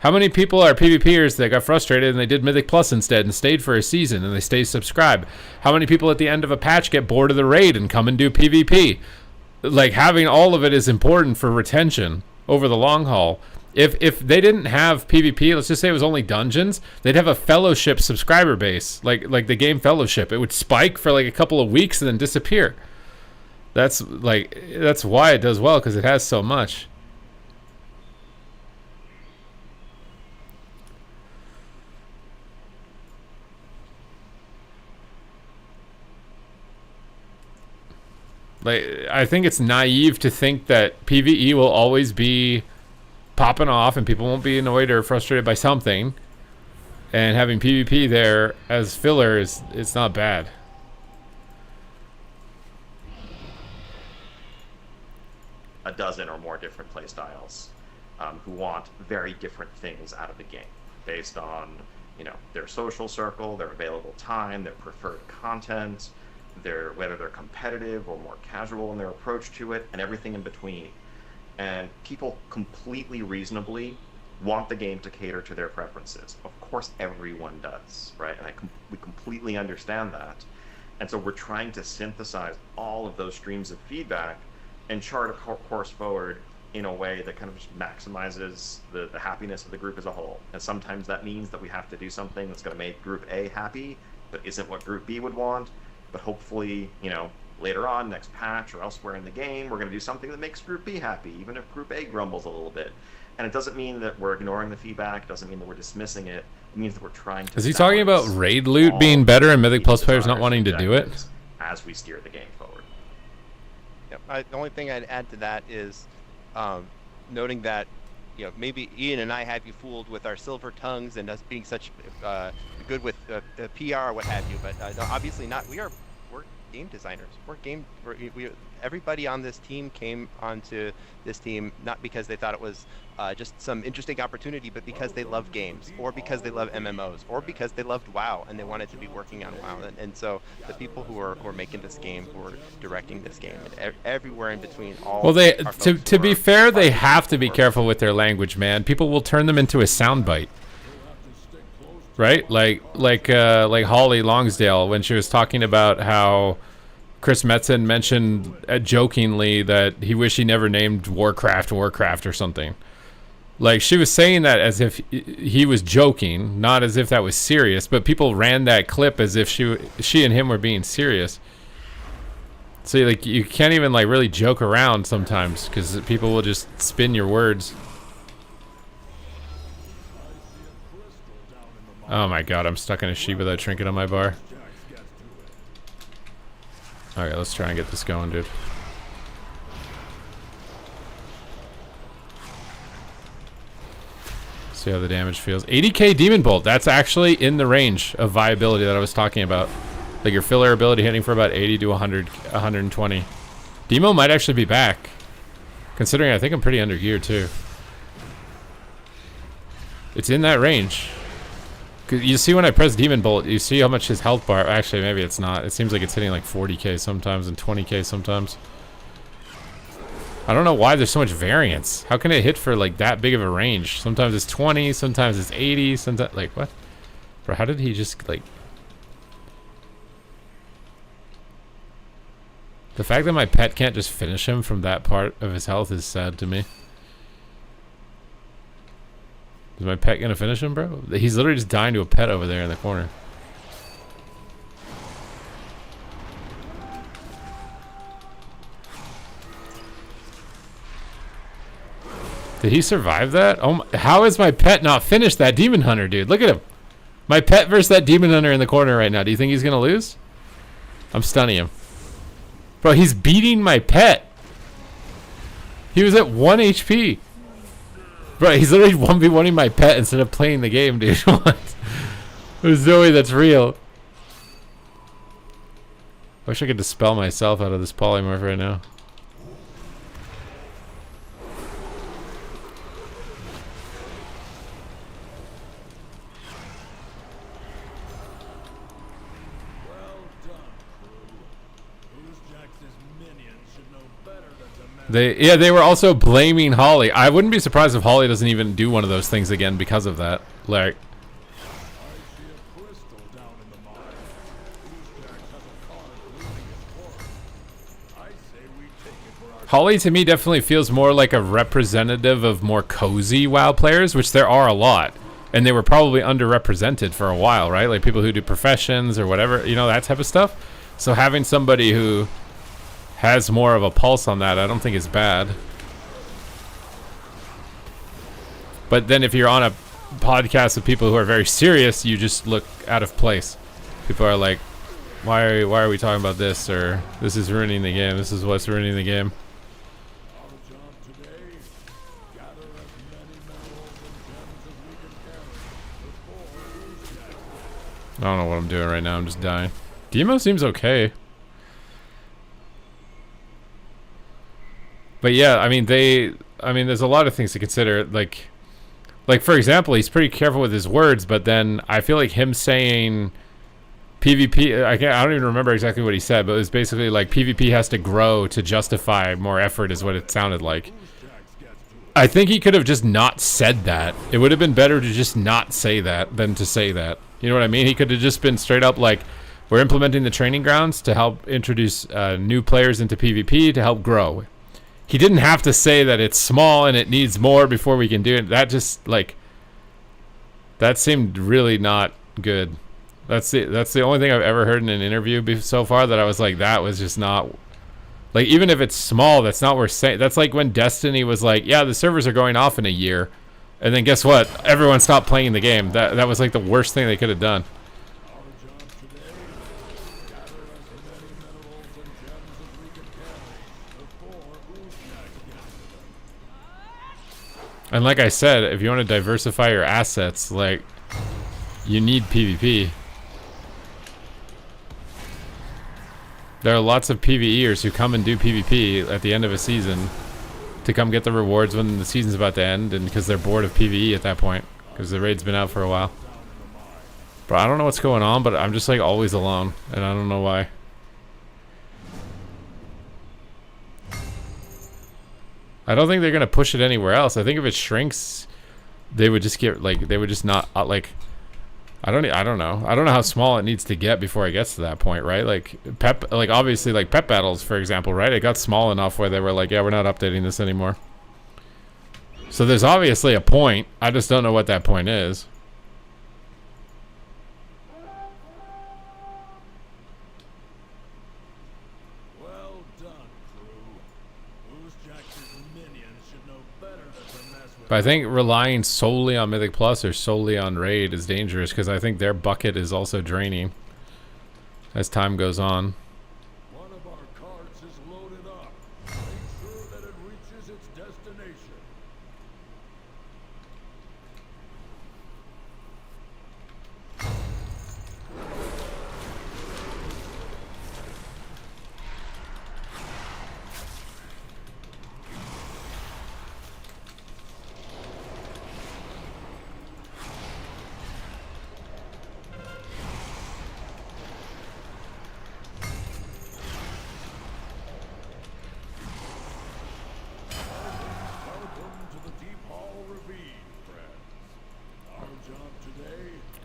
How many people are PvPers that got frustrated and they did Mythic Plus instead and stayed for a season and they stay subscribed? How many people at the end of a patch get bored of the raid and come and do PvP? Like, having all of it is important for retention over the long haul. If they didn't have PvP, let's just say it was only dungeons, they'd have a Fellowship subscriber base, like the game Fellowship. It would spike for like a couple of weeks and then disappear. That's why it does well, because it has so much. Like, I think it's naive to think that PvE will always be popping off and people won't be annoyed or frustrated by something. And having PvP there as filler it's not bad. A dozen or more different playstyles who want very different things out of the game based on, you know, their social circle, their available time, their preferred content, whether they're competitive or more casual in their approach to it, and everything in between. And people completely reasonably want the game to cater to their preferences. Of course, everyone does, right? And we completely understand that. And so we're trying to synthesize all of those streams of feedback and chart a course forward in a way that kind of just maximizes the happiness of the group as a whole. And sometimes that means that we have to do something that's going to make Group A happy, but isn't what Group B would want. But hopefully, you know, later on, next patch or elsewhere in the game, we're going to do something that makes Group B happy, even if Group A grumbles a little bit. And it doesn't mean that we're ignoring the feedback. It doesn't mean that we're dismissing it. It means that we're trying to. Is he talking about raid loot being better and Mythic Plus players not wanting to do it? As we steer the game forward. Yep. The only thing I'd add to that is noting that, you know, maybe Ian and I have you fooled with our silver tongues and us being such good with PR or what have you, but no, obviously not. We're game designers. Everybody on this team came onto this team not because they thought it was just some interesting opportunity, but because they love games, or because they love MMOs, or because they loved WoW and they wanted to be working on WoW. And so the people who are making this game, who are directing this game, and everywhere in between, all well, they to be fair, they have to be careful with their language, man. People will turn them into a soundbite. Right, like Holly Longsdale when she was talking about how Chris Metzen mentioned jokingly that he wished he never named Warcraft or something. Like, she was saying that as if he was joking, not as if that was serious. But people ran that clip as if she and him were being serious. So like, you can't even like really joke around sometimes because people will just spin your words. Oh my god, I'm stuck in a sheep without trinket on my bar. Okay, let's try and get this going, dude. See how the damage feels. 80k Demon Bolt, that's actually in the range of viability that I was talking about. Like your filler ability hitting for about 80 to 100, 120. Demo might actually be back. Considering I think I'm pretty under gear too. It's in that range. You see when I press Demon Bolt, you see how much his health bar... Actually, maybe it's not. It seems like it's hitting like 40k sometimes and 20k sometimes. I don't know why there's so much variance. How can it hit for like that big of a range? Sometimes it's 20, sometimes it's 80, sometimes... Like, what? Bro, how did he just like... The fact that my pet can't just finish him from that part of his health is sad to me. Is my pet gonna finish him, bro? He's literally just dying to a pet over there in the corner. Did he survive that? Oh, how is my pet not finished that demon hunter, dude? Look at him. My pet versus that demon hunter in the corner right now. Do you think he's gonna lose? I'm stunning him. Bro, he's beating my pet. He was at 1 HP. Bro, he's literally 1v1ing my pet instead of playing the game, dude. What? There's no way that's real. I wish I could dispel myself out of this polymorph right now. They were also blaming Holly. I wouldn't be surprised if Holly doesn't even do one of those things again because of that. Like, Holly to me definitely feels more like a representative of more cozy WoW players, which there are a lot. And they were probably underrepresented for a while, right? Like people who do professions or whatever, you know, that type of stuff. So having somebody who has more of a pulse on that, I don't think it's bad. But then if you're on a podcast with people who are very serious, you just look out of place. People are like, why are we talking about this? Or this is ruining the game. This is what's ruining the game. I don't know what I'm doing right now. I'm just dying. Demo seems okay. But yeah, I mean, there's a lot of things to consider. Like for example, he's pretty careful with his words, but then I feel like him saying PvP, I don't even remember exactly what he said, but it was basically like PvP has to grow to justify more effort is what it sounded like. I think he could have just not said that. It would have been better to just not say that than to say that. You know what I mean? He could have just been straight up like, we're implementing the training grounds to help introduce new players into PvP to help grow. He didn't have to say that it's small and it needs more before we can do it. That just like, that seemed really not good. That's the only thing I've ever heard in an interview so far that I was like, that was just not, like, even if it's small, that's not worth saying. That's like when Destiny was like, yeah, the servers are going off in a year, and then guess what? Everyone stopped playing the game. That was like the worst thing they could have done. And like I said, if you want to diversify your assets, like, you need PvP. There are lots of PvEers who come and do PvP at the end of a season to come get the rewards when the season's about to end, and because they're bored of PvE at that point, because the raid's been out for a while. But I don't know what's going on, but I'm just like always alone, and I don't know why. I don't think they're gonna push it anywhere else. I think if it shrinks, they would just get like, they would just not like, I don't know how small it needs to get before it gets to that point, right? Like obviously like pep battles, for example, right? It got small enough where they were like, yeah, we're not updating this anymore. So there's obviously a point. I just don't know what that point is. But I think relying solely on Mythic Plus or solely on Raid is dangerous, because I think their bucket is also draining as time goes on. One of our carts is loaded up. Make sure that it reaches its destination.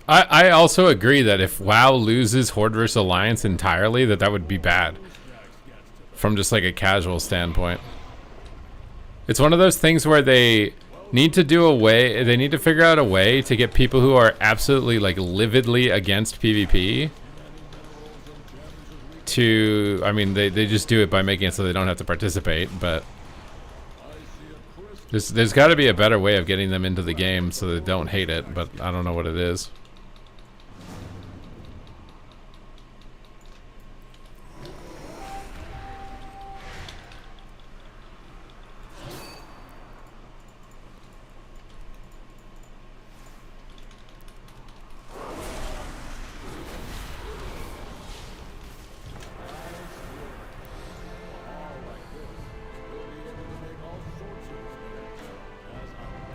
I also agree that if WoW loses Horde vs Alliance entirely, that would be bad. From just like a casual standpoint. It's one of those things where they need to they need to figure out a way to get people who are absolutely like lividly against PvP to, I mean, they just do it by making it so they don't have to participate, but there's got to be a better way of getting them into the game so they don't hate it, but I don't know what it is.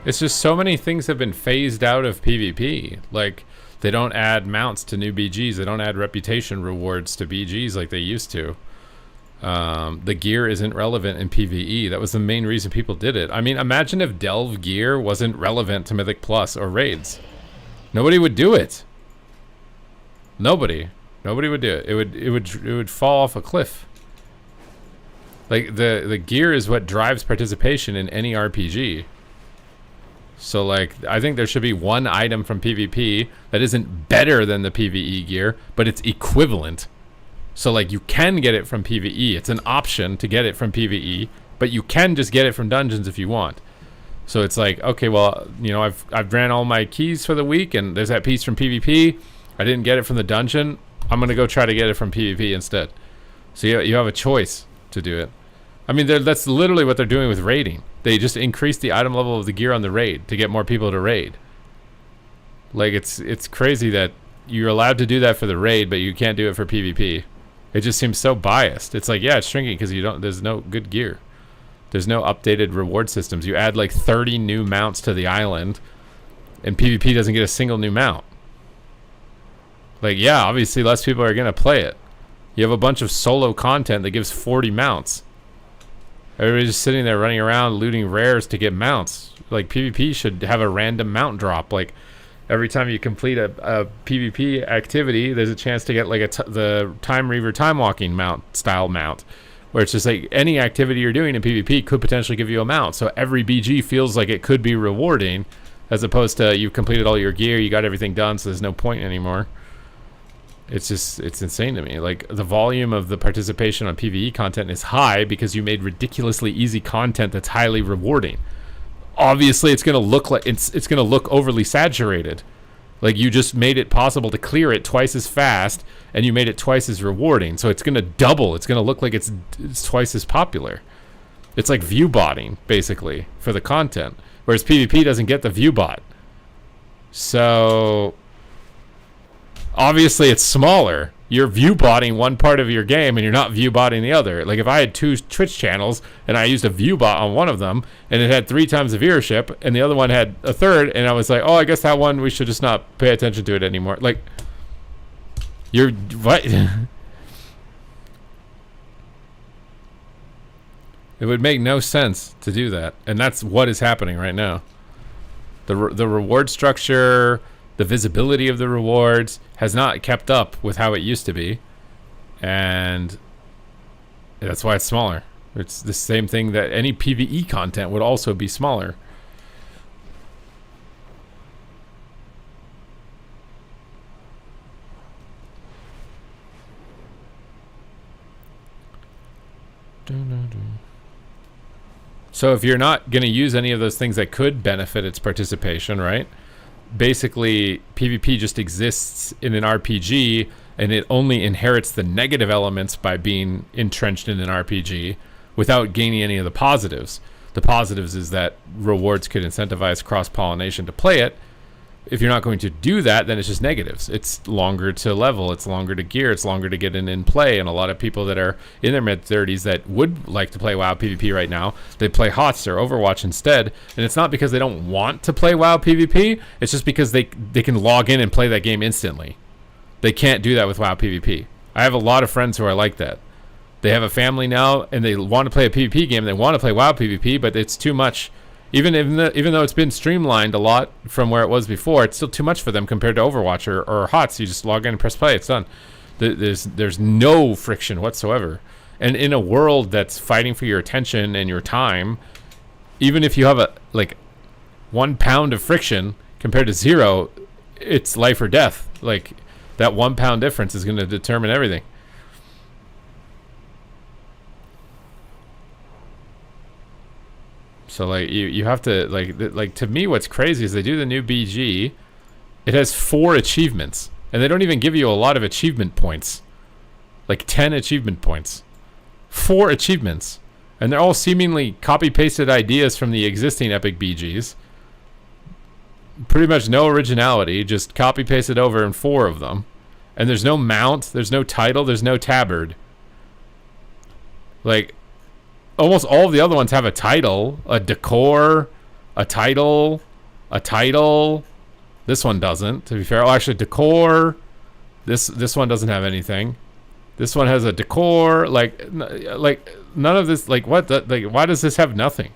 It's just so many things have been phased out of PvP. Like, they don't add mounts to new BGs. They don't add reputation rewards to BGs like they used to. The gear isn't relevant in PvE. That was the main reason people did it. I mean, imagine if Delve gear wasn't relevant to Mythic Plus or raids. Nobody would do it. Nobody would do it. It would fall off a cliff. Like, the gear is what drives participation in any RPG. So, like, I think there should be one item from PvP that isn't better than the PvE gear, but it's equivalent. So like you can get it from PvE. It's an option to get it from PvE, but you can just get it from dungeons if you want. So it's like, okay, well, you know, I've ran all my keys for the week, and there's that piece from PvP. I didn't get it from the dungeon. I'm gonna go try to get it from PvP instead. So you have a choice to do it. I mean, that's literally what they're doing with raiding. They just increase the item level of the gear on the raid to get more people to raid. Like it's crazy that you're allowed to do that for the raid, but you can't do it for PvP. It just seems so biased. It's like, yeah, it's shrinking because there's no good gear. There's no updated reward systems. You add like 30 new mounts to the island, and PvP doesn't get a single new mount. Like, yeah, obviously less people are gonna play it. You have a bunch of solo content that gives 40 mounts. Everybody's just sitting there running around looting rares to get mounts. Like, PvP should have a random mount drop. Like, every time you complete a PvP activity, there's a chance to get like the Time Reaver Time Walking style mount, where it's just like any activity you're doing in PvP could potentially give you a mount. So every BG feels like it could be rewarding, as opposed to you've completed all your gear, you got everything done, so there's no point anymore. It's insane to me. Like, the volume of the participation on PvE content is high because you made ridiculously easy content that's highly rewarding. Obviously it's gonna look like it's gonna look overly saturated. Like, you just made it possible to clear it twice as fast, and you made it twice as rewarding. So it's gonna double. It's gonna look like it's twice as popular. It's like view botting basically for the content, whereas PvP doesn't get the view bot. So obviously it's smaller. You're view botting one part of your game and you're not view botting the other. Like, if I had 2 Twitch channels and I used a view bot on one of them and it had 3 times the viewership and the other one had a third, and I was like, oh, I guess that one we should just not pay attention to it anymore. Like, you're what? It would make no sense to do that, and that's what is happening right now. The reward structure, the visibility of the rewards has not kept up with how it used to be, and that's why it's smaller. It's the same thing that any PvE content would also be smaller. So if you're not going to use any of those things that could benefit its participation, right? Basically, PvP just exists in an RPG, and it only inherits the negative elements by being entrenched in an RPG without gaining any of the positives. The positives is that rewards could incentivize cross-pollination to play it. If you're not going to do that, then it's just negatives. It's longer to level, it's longer to gear, it's longer to get in play, and a lot of people that are in their mid-30s that would like to play WoW PvP right now, they play HOTS or Overwatch instead, and it's not because they don't want to play WoW PvP, it's just because they can log in and play that game instantly. They can't do that with WoW PvP. I have a lot of friends who are like that. They have a family now, and they want to play a PvP game, they want to play WoW PvP, but it's too much. Even though it's been streamlined a lot from where it was before, it's still too much for them compared to Overwatch or HOTS. You just log in and press play, it's done. There's no friction whatsoever. And in a world that's fighting for your attention and your time, even if you have a 1 pound of friction compared to 0, it's life or death. Like, that 1 pound difference is going to determine everything. So like you have to like to me, what's crazy is they do the new BG. It has 4 achievements, and they don't even give you a lot of achievement points. Like 10 achievement points, 4 achievements, and they're all seemingly copy pasted ideas from the existing Epic BGs. Pretty much no originality, just copy pasted over in 4 of them. And there's no mount, there's no title, there's no tabard. Like, almost all of the other ones have a title, a decor, a title, a title. This one doesn't, to be fair. Oh, actually, decor. This one doesn't have anything. This one has a decor. Like none of this. Like, what? Why does this have nothing?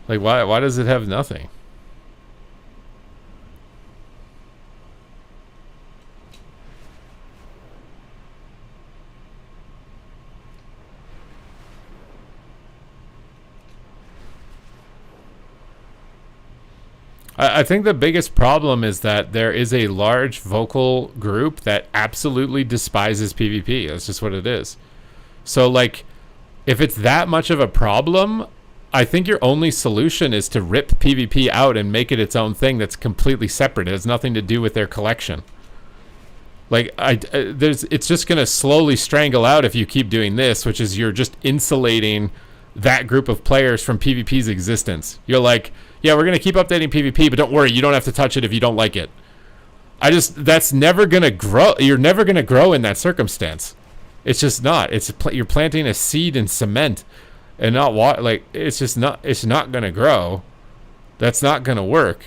Like, why does it have nothing? I think the biggest problem is that there is a large vocal group that absolutely despises PvP. That's just what it is. So, like, if it's that much of a problem, I think your only solution is to rip PvP out and make it its own thing that's completely separate. It has nothing to do with their collection. Like, it's just going to slowly strangle out if you keep doing this, which is you're just insulating that group of players from PvP's existence. You're like, yeah, we're going to keep updating PvP, but don't worry, you don't have to touch it if you don't like it. That's never going to grow. You're never going to grow in that circumstance. It's just not. You're planting a seed in cement and not water. Like, it's not going to grow. That's not going to work.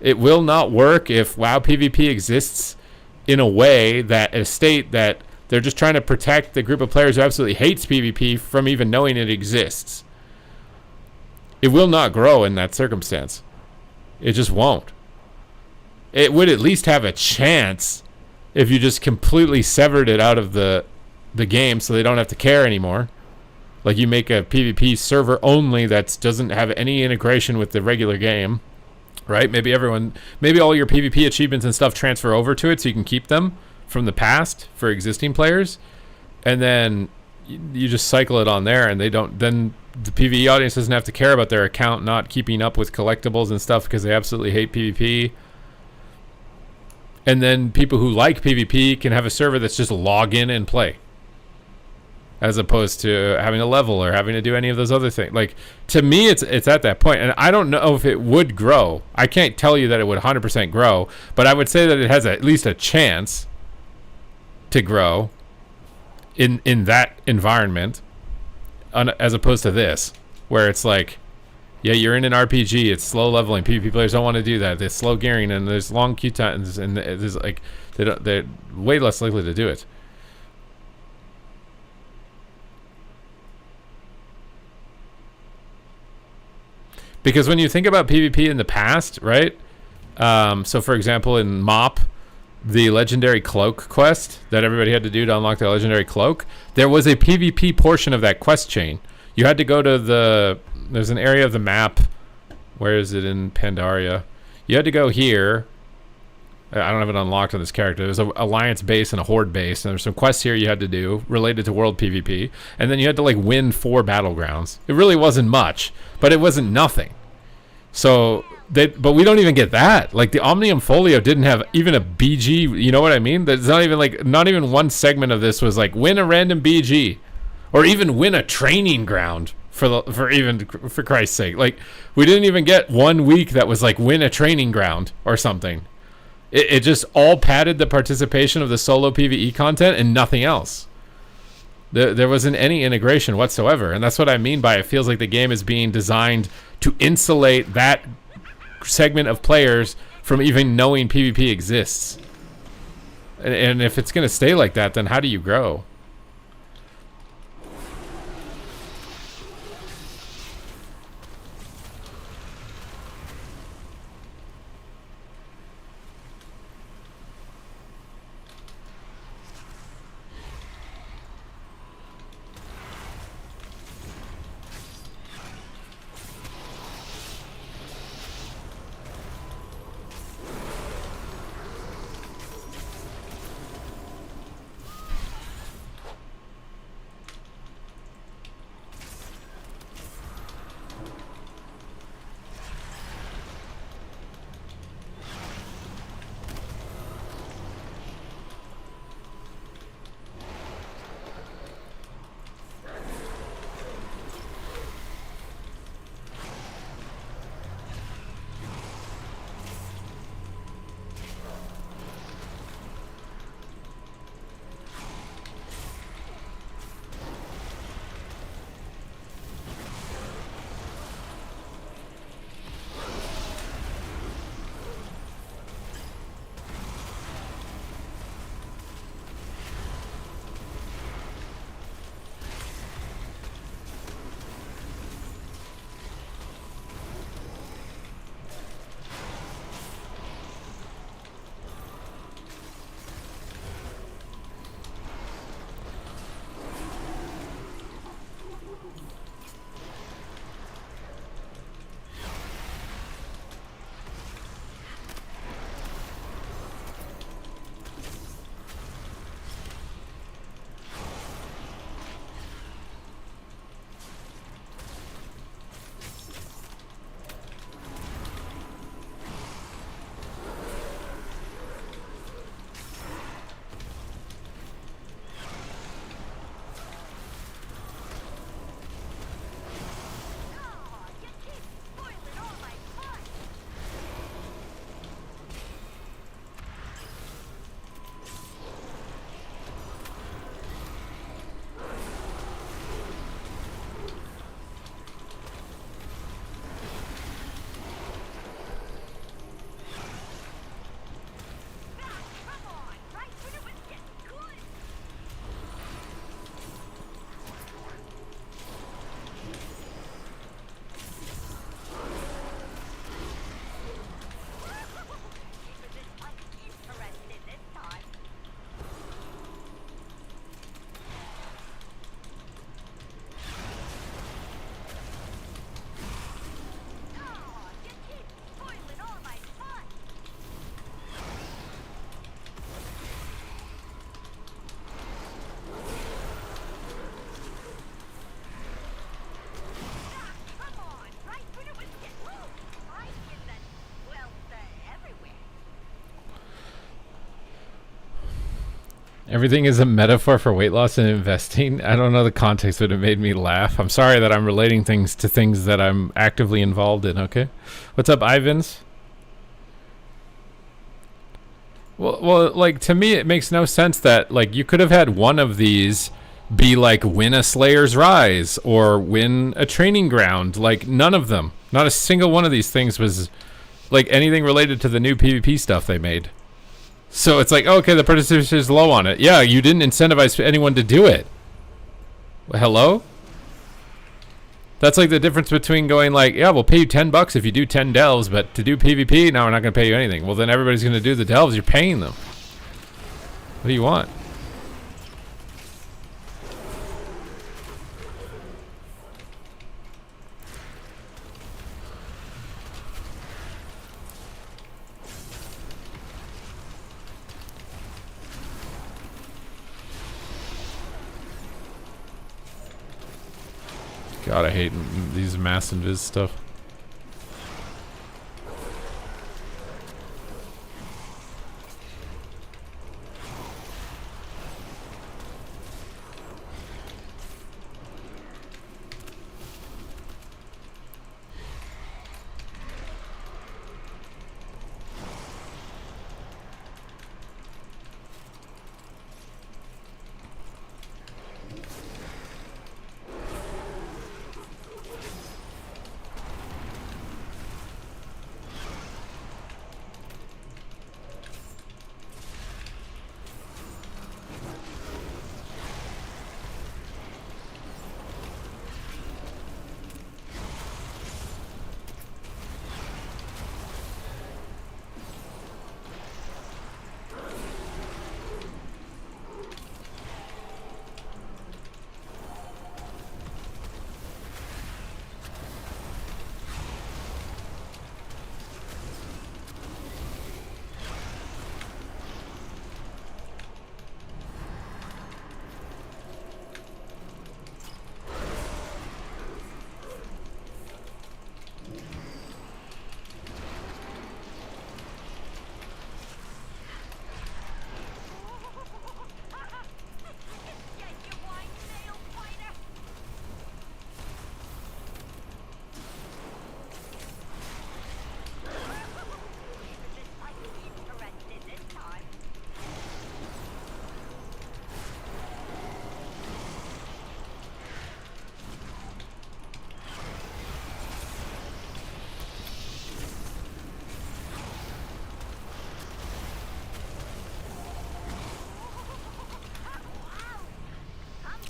It will not work if WoW PvP exists in a way that a state that they're just trying to protect the group of players who absolutely hates PvP from even knowing it exists. It will not grow in that circumstance. It just won't. It would at least have a chance if you just completely severed it out of the game so they don't have to care anymore. Like, you make a PvP server only that doesn't have any integration with the regular game. Right? Maybe all your PvP achievements and stuff transfer over to it so you can keep them from the past for existing players. And then you just cycle it on there, and then the PvE audience doesn't have to care about their account not keeping up with collectibles and stuff because they absolutely hate PvP. And then people who like PvP can have a server that's just log in and play, as opposed to having a level or having to do any of those other things. Like, to me, it's at that point, and I don't know if it would grow. I can't tell you that it would 100% grow, but I would say that it has at least a chance to grow in that environment, as opposed to this, where it's like, yeah, you're in an RPG, it's slow leveling. PvP players don't want to do that. There's slow gearing, and there's long queue times, and there's like they're way less likely to do it. Because when you think about PvP in the past, right? So, for example, in MoP, the legendary cloak quest that everybody had to do to unlock the legendary cloak, there was a PvP portion of that quest chain. You had to go to there's an area of the map. Where is it in Pandaria? You had to go here. I don't have it unlocked on this character. There's an alliance base and a horde base, and there's some quests here you had to do related to world PvP, and then you had to like win 4 battlegrounds. It really wasn't much, but it wasn't nothing. So but we don't even get that. Like, the Omnium Folio didn't have even a BG. You know what I mean? There's not even one segment of this was like win a random BG, or even win a training ground for Christ's sake. Like, we didn't even get 1 week that was like win a training ground or something. It just all padded the participation of the solo PvE content and nothing else. There wasn't any integration whatsoever, and that's what I mean by it feels like the game is being designed to insulate that segment of players from even knowing PvP exists. And if it's going to stay like that, then how do you grow? Everything is a metaphor for weight loss and investing. I don't know the context, but it made me laugh. I'm sorry that I'm relating things to things that I'm actively involved in, okay? What's up, Ivans? Well, like, to me, it makes no sense that, like, you could have had one of these be, like, win a Slayer's Rise or win a Training Ground. Like, none of them. Not a single one of these things was, like, anything related to the new PvP stuff they made. So it's like, okay, the participation is low on it. Yeah, you didn't incentivize anyone to do it. Hello? That's like the difference between going like, yeah, we'll pay you $10 if you do 10 delves, but to do PvP, no, we're not going to pay you anything. Well, then everybody's going to do the delves. You're paying them. What do you want? God, I hate these mass invis stuff.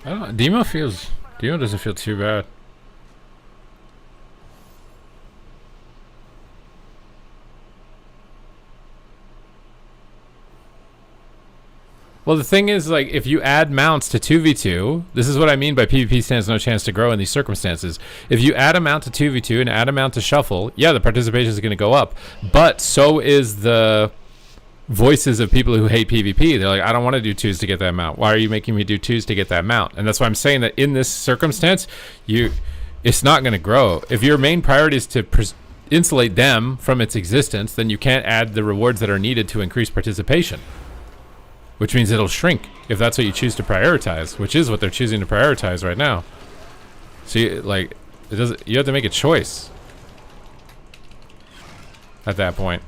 I don't know. Demo doesn't feel too bad. Well, the thing is, like, if you add mounts to 2v2, this is what I mean by PvP stands no chance to grow in these circumstances. If you add a mount to 2v2 and add a mount to shuffle, yeah, the participation is going to go up. But so is the voices of people who hate PvP. They're like, I don't want to do 2s to get that mount. Why are you making me do 2s to get that mount? And that's why I'm saying that in this circumstance, it's not going to grow. If your main priority is to insulate them from its existence, then you can't add the rewards that are needed to increase participation. Which means it'll shrink if that's what you choose to prioritize, which is what they're choosing to prioritize right now. So you have to make a choice at that point.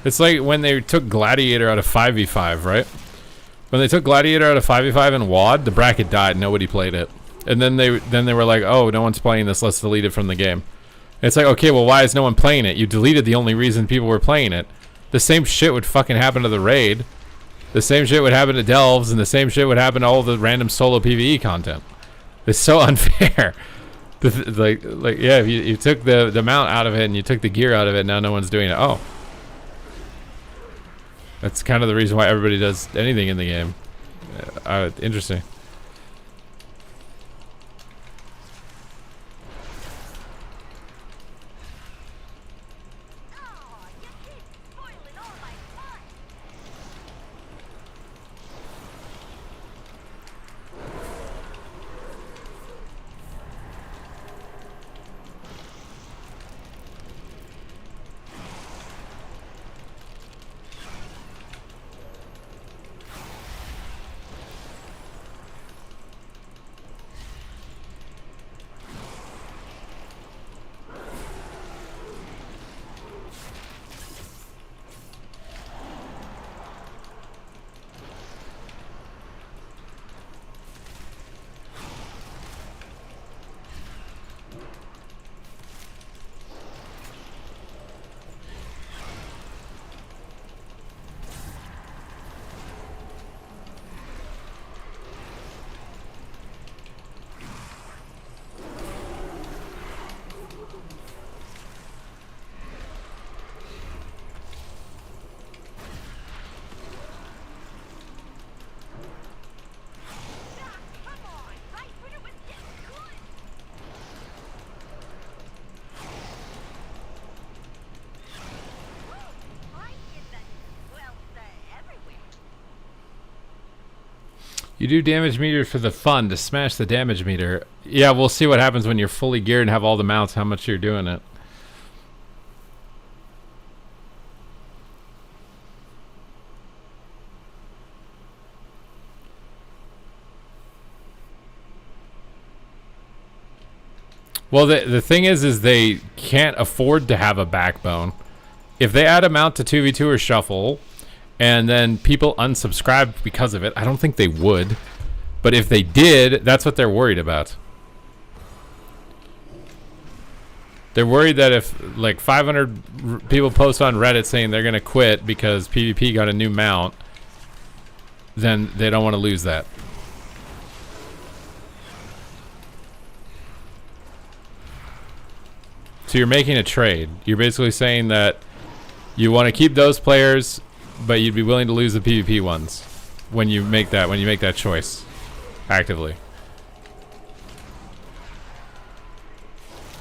It's like when they took Gladiator out of 5v5, right? When they took Gladiator out of 5v5 and WoD, the bracket died. Nobody played it. And then they were like, oh, no one's playing this. Let's delete it from the game. And it's like, okay, well, why is no one playing it? You deleted the only reason people were playing it. The same shit would fucking happen to the raid. The same shit would happen to Delves, and the same shit would happen to all the random solo PvE content. It's so unfair. Like yeah, if you took the mount out of it and you took the gear out of it, now no one's doing it. Oh. That's kind of the reason why everybody does anything in the game. Interesting. You do damage meter for the fun to smash the damage meter. Yeah, we'll see what happens when you're fully geared and have all the mounts, how much you're doing it. Well, the thing is they can't afford to have a backbone. If they add a mount to 2v2 or shuffle, and then people unsubscribe because of it, I don't think they would. But if they did, that's what they're worried about. They're worried that if like 500 people post on Reddit saying they're going to quit because PvP got a new mount, then they don't want to lose that. So you're making a trade. You're basically saying that you want to keep those players, but you'd be willing to lose the PvP ones when you make that choice actively.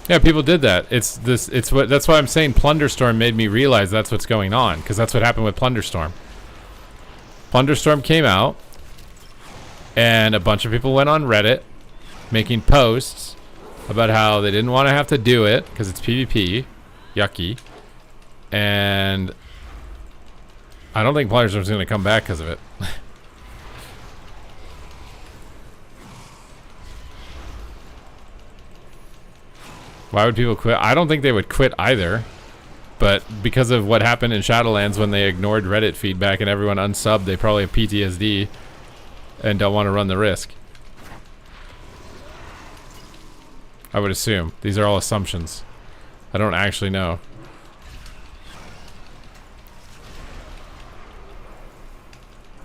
Yeah, people did that. That's why I'm saying Plunderstorm made me realize that's what's going on, because that's what happened with Plunderstorm. Plunderstorm came out, and a bunch of people went on Reddit making posts about how they didn't want to have to do it because it's PvP, yucky, and I don't think Plunderstorm's going to come back because of it. Why would people quit? I don't think they would quit either. But because of what happened in Shadowlands when they ignored Reddit feedback and everyone unsubbed, they probably have PTSD and don't want to run the risk. I would assume. These are all assumptions. I don't actually know.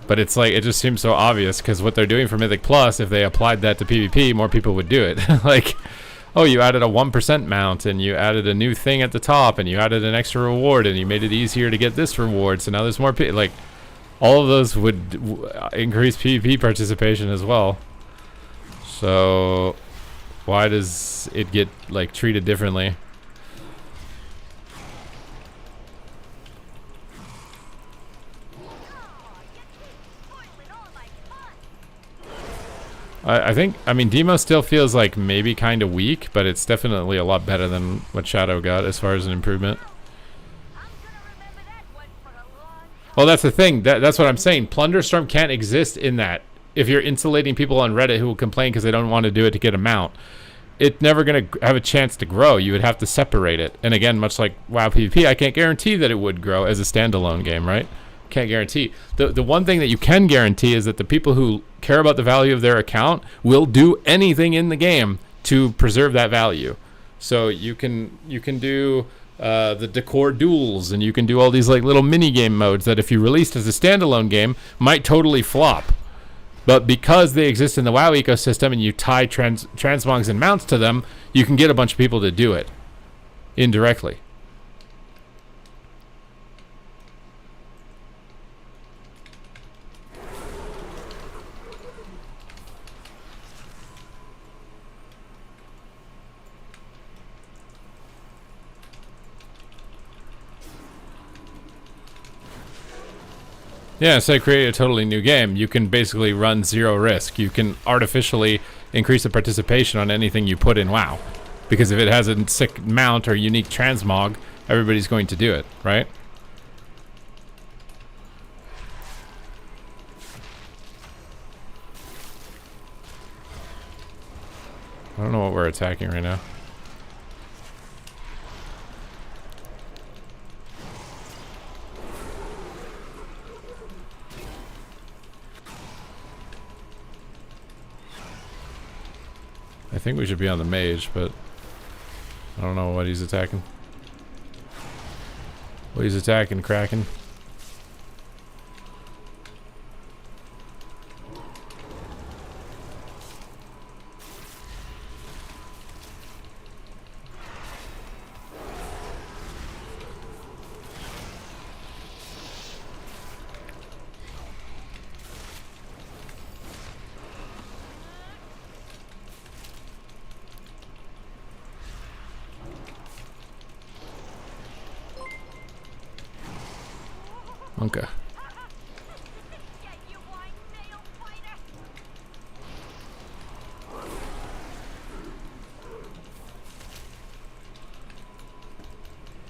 But it's like, it just seems so obvious because what they're doing for Mythic Plus, if they applied that to PvP, more people would do it. Like, oh, you added a 1% mount and you added a new thing at the top and you added an extra reward and you made it easier to get this reward. So now there's more like, all of those would increase PvP participation as well. So why does it get like treated differently? I think, I mean, Demo still feels like maybe kind of weak, but it's definitely a lot better than what Shadow got as far as an improvement. Well, that's the thing. That's what I'm saying. Plunderstorm can't exist in that. If you're insulating people on Reddit who will complain because they don't want to do it to get a mount, it's never going to have a chance to grow. You would have to separate it. And again, much like WoW PvP, I can't guarantee that it would grow as a standalone game, right? Can't guarantee. The one thing that you can guarantee is that the people who care about the value of their account will do anything in the game to preserve that value. So you can do the decor duels, and you can do all these like little mini game modes that if you released as a standalone game might totally flop. But because they exist in the WoW ecosystem and you tie transmogs and mounts to them, you can get a bunch of people to do it indirectly. Yeah, so create a totally new game. You can basically run zero risk. You can artificially increase the participation on anything you put in WoW. Because if it has a sick mount or unique transmog, everybody's going to do it, right? I don't know what we're attacking right now. I think we should be on the mage, but I don't know what he's attacking. What he's attacking, Kraken. Okay.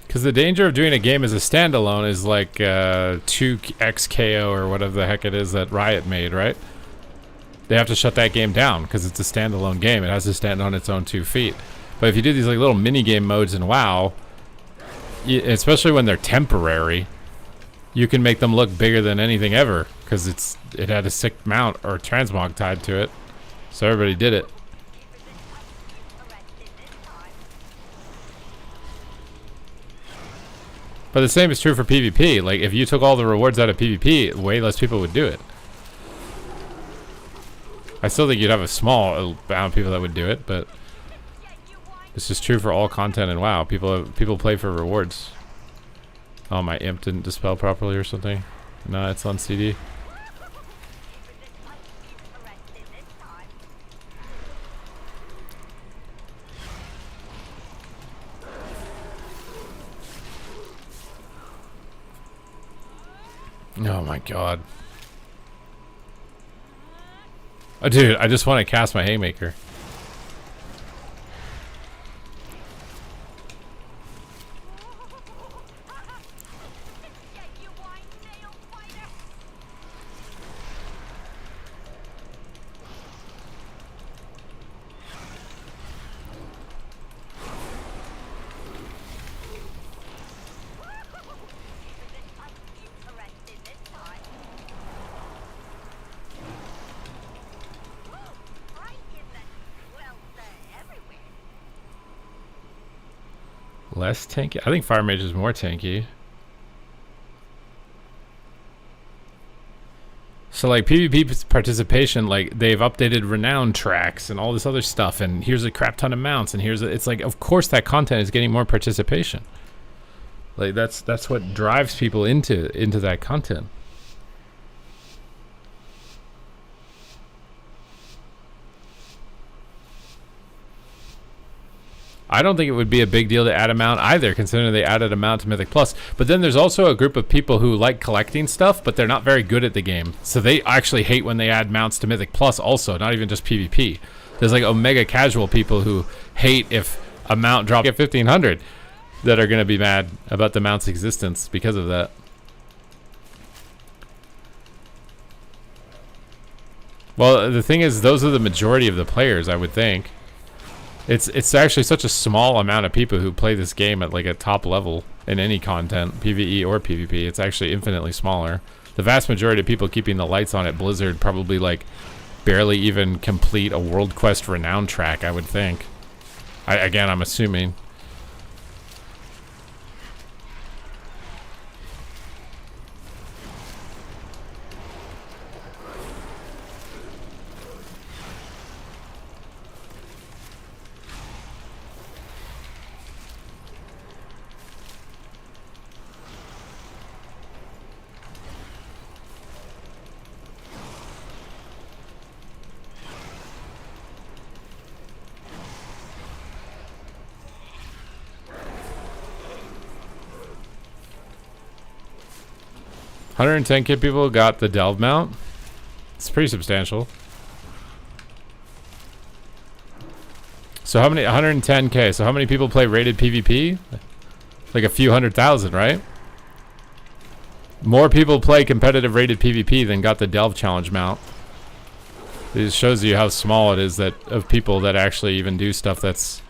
Because the danger of doing a game as a standalone is like 2x KO or whatever the heck it is that Riot made, right? They have to shut that game down because it's a standalone game. It has to stand on its own 2 feet. But if you do these like little mini game modes in WoW, especially when they're temporary, you can make them look bigger than anything ever because it had a sick mount or transmog tied to it, so everybody did it. But the same is true for PvP. Like if you took all the rewards out of PvP, way less people would do it. I still think you'd have a small amount of people that would do it, but this is true for all content in WoW. People play for rewards. Oh, my imp didn't dispel properly or something. No, it's on CD. Oh my god. Oh, dude, I just want to cast my Haymaker. Less tanky? I think Fire Mage is more tanky. So like PvP participation, like they've updated renown tracks and all this other stuff, and here's a crap ton of mounts, and it's like of course that content is getting more participation. Like that's what drives people into that content. I don't think it would be a big deal to add a mount either, considering they added a mount to Mythic Plus. But then there's also a group of people who like collecting stuff, but they're not very good at the game. So they actually hate when they add mounts to Mythic Plus also, not even just PvP. There's like Omega casual people who hate if a mount drops at 1500 that are going to be mad about the mount's existence because of that. Well, the thing is, those are the majority of the players, I would think. It's actually such a small amount of people who play this game at like a top level in any content, PvE or PvP. It's actually infinitely smaller. The vast majority of people keeping the lights on at Blizzard probably like barely even complete a World Quest renown track, I would think. Again, I'm assuming. 110k people got the delve mount. It's pretty substantial. So how many? 110k. So how many people play rated PvP? Like a few 100,000, right? More people play competitive rated PvP than got the delve challenge mount. It just shows you how small it is that of people that actually even do stuff that's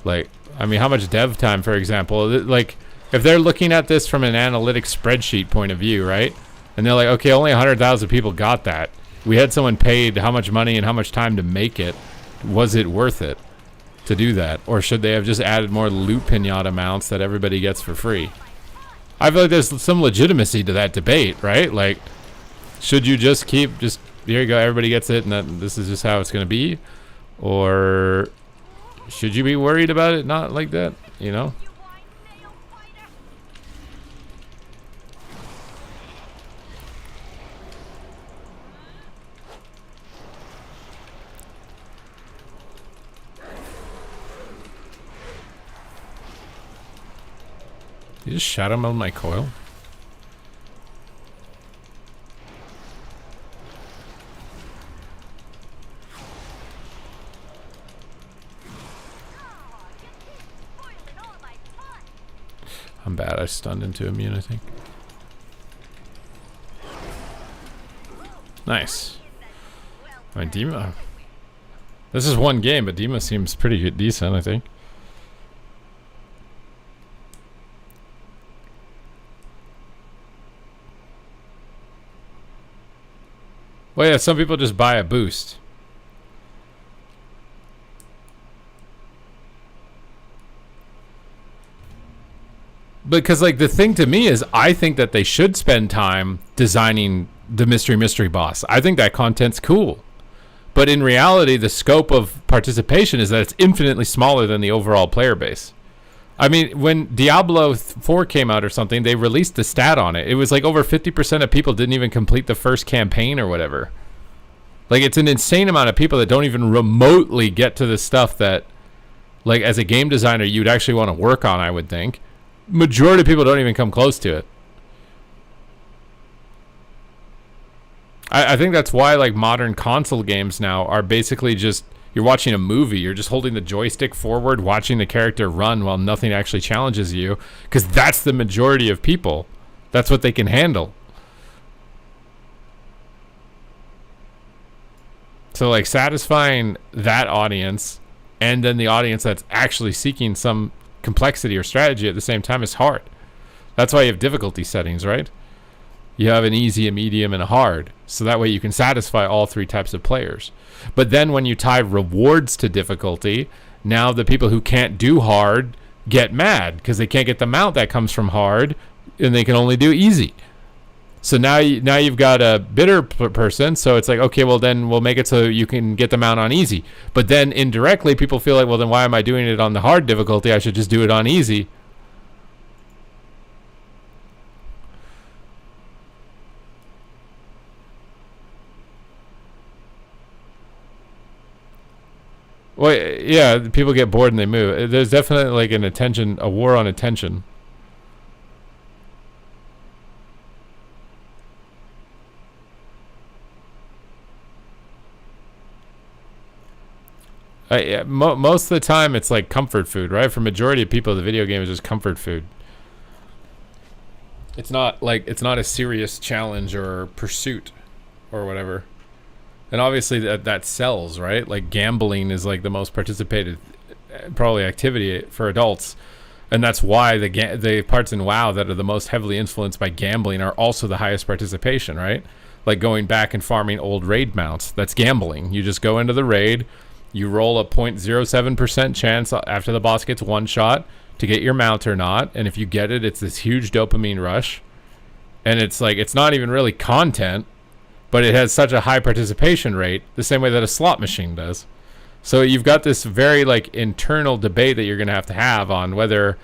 like, I mean, how much dev time, for example, like if they're looking at this from an analytics spreadsheet point of view, right? And they're like, okay, only 100,000 people got that. We had someone paid how much money and how much time to make it. Was it worth it to do that? Or should they have just added more loot pinata mounts that everybody gets for free? I feel like there's some legitimacy to that debate, right? Like, should you just keep, just, here you go, everybody gets it, and that this is just how it's going to be? Or should you be worried about it not like that, you know? You just shot him on my coil? I'm bad. I stunned into immune, I think. Nice. I mean, Dima. This is one game, but Dima seems pretty good, decent, I think. Well, yeah, some people just buy a boost. Because, like, the thing to me is, I think that they should spend time designing the mystery boss. I think that content's cool. But in reality, the scope of participation is that it's infinitely smaller than the overall player base. I mean, when Diablo 4 came out or something, they released the stat on it. It was like over 50% of people didn't even complete the first campaign or whatever. Like, it's an insane amount of people that don't even remotely get to the stuff that, like, as a game designer, you'd actually want to work on, I would think. Majority of people don't even come close to it. I think that's why, like, modern console games now are basically just, you're watching a movie. You're just holding the joystick forward, watching the character run while nothing actually challenges you. Because that's the majority of people. That's what they can handle. So, like, satisfying that audience and then the audience that's actually seeking some complexity or strategy at the same time is hard. That's why you have difficulty settings, right? You have an easy, a medium, and a hard. So that way you can satisfy all three types of players. But then when you tie rewards to difficulty, now the people who can't do hard get mad because they can't get the mount that comes from hard and they can only do easy. So now you've got a bitter person, so it's like, okay, well then we'll make it so you can get the mount on easy. But then indirectly people feel like, well then why am I doing it on the hard difficulty? I should just do it on easy. Well, yeah, people get bored and they move. There's definitely like a war on attention. Yeah, most of the time it's like comfort food, right? For majority of people, the video game is just comfort food. It's not a serious challenge or pursuit or whatever. And obviously that sells, right? Like gambling is like the most participated probably activity for adults. And that's why the parts in WoW that are the most heavily influenced by gambling are also the highest participation, right? Like going back and farming old raid mounts. That's gambling. You just go into the raid, you roll a 0.07% chance after the boss gets one shot to get your mount or not. And if you get it, it's this huge dopamine rush. And it's like, it's not even really content, but it has such a high participation rate, the same way that a slot machine does. So you've got this very like internal debate that you're going to have on whether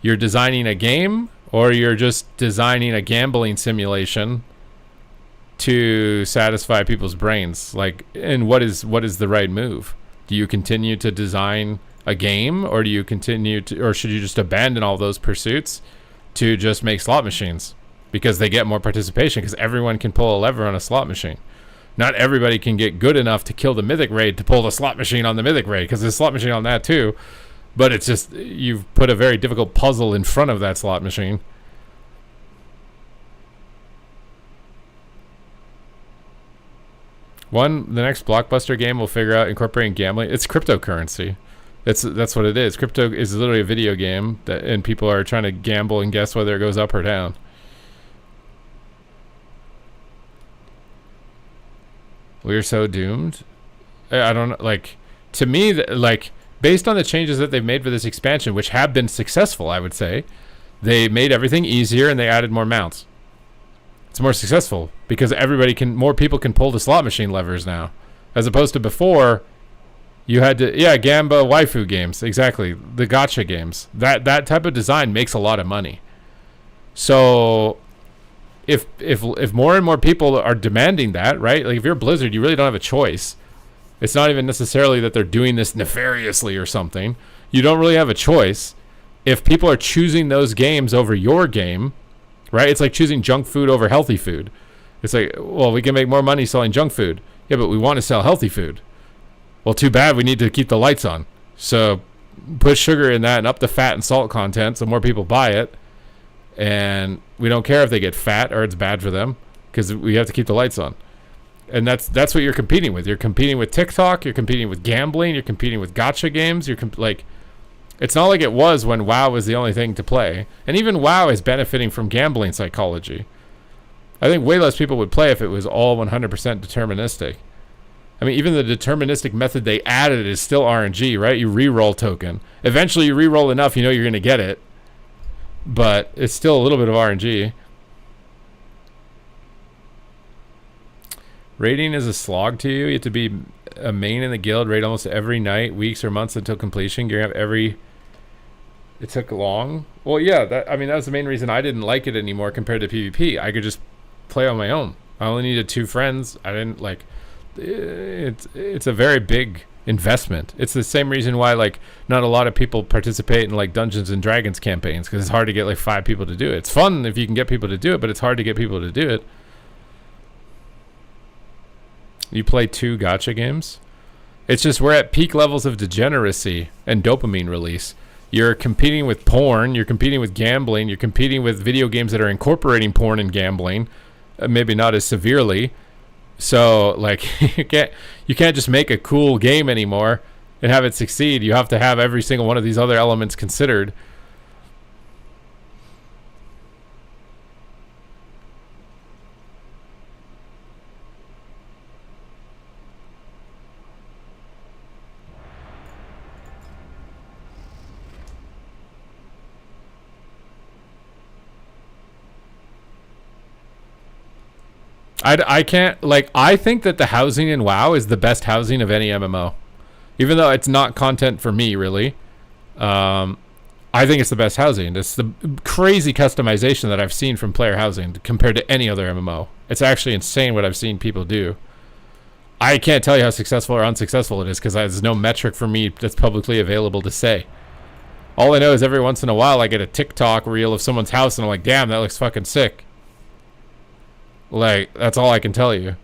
you're designing a game or you're just designing a gambling simulation to satisfy people's brains. Like, and what is the right move? Do you continue to design a game, or do you continue to, or should you just abandon all those pursuits to just make slot machines? because they get more participation because everyone can pull a lever on a slot machine. Not everybody can get good enough to kill the mythic raid to pull the slot machine on the mythic raid, because there's a slot machine on that too. But it's just, you've put a very difficult puzzle in front of that slot machine. The next blockbuster game will figure out incorporating gambling. It's cryptocurrency. That's what it is. Crypto is literally a video game and people are trying to gamble and guess whether it goes up or down. We're so doomed. I don't know. Like, to me, like, based on the changes that they've made for this expansion, which have been successful, I would say, they made everything easier and they added more mounts. It's more successful because more people can pull the slot machine levers now, as opposed to before. You had to, Gamba waifu games, exactly, the gacha games. That type of design makes a lot of money. So if more and more people are demanding that, right? Like if you're Blizzard, you really don't have a choice. It's not even necessarily that they're doing this nefariously or something. You don't really have a choice. If people are choosing those games over your game, right? It's like choosing junk food over healthy food. It's like, well, we can make more money selling junk food. Yeah, but we want to sell healthy food. Well, too bad, we need to keep the lights on. So put sugar in that and up the fat and salt content so more people buy it. And we don't care if they get fat or it's bad for them because we have to keep the lights on. And that's what you're competing with. You're competing with TikTok. You're competing with gambling. You're competing with gacha games. It's not like it was when WoW was the only thing to play. And even WoW is benefiting from gambling psychology. I think way less people would play if it was all 100% deterministic. I mean, even the deterministic method they added is still RNG, right? You re-roll token. Eventually you re-roll enough, you know you're going to get it. But it's still a little bit of RNG. Raiding is a slog to you. You have to be a main in the guild, raid almost every night, weeks or months until completion. Gearing up it took long. Well, yeah, that was the main reason I didn't like it anymore compared to PvP. I could just play on my own. I only needed 2 friends. I didn't like... It's a very big investment. It's the same reason why not a lot of people participate in Dungeons and Dragons campaigns, because it's hard to get 5 people to do it. It's fun if you can get people to do it, but it's hard to get people to do it. You play 2 gacha games? It's just we're at peak levels of degeneracy and dopamine release. You're competing with porn, you're competing with gambling, you're competing with video games that are incorporating porn and gambling, maybe not as severely. So you can't just make a cool game anymore and have it succeed. You have to have every single one of these other elements considered. I can't, I think that the housing in WoW is the best housing of any MMO. Even though it's not content for me, really. I think it's the best housing. It's the crazy customization that I've seen from player housing compared to any other MMO. It's actually insane what I've seen people do. I can't tell you how successful or unsuccessful it is because there's no metric for me that's publicly available to say. All I know is every once in a while I get a TikTok reel of someone's house and I'm like, damn, that looks fucking sick. That's all I can tell you.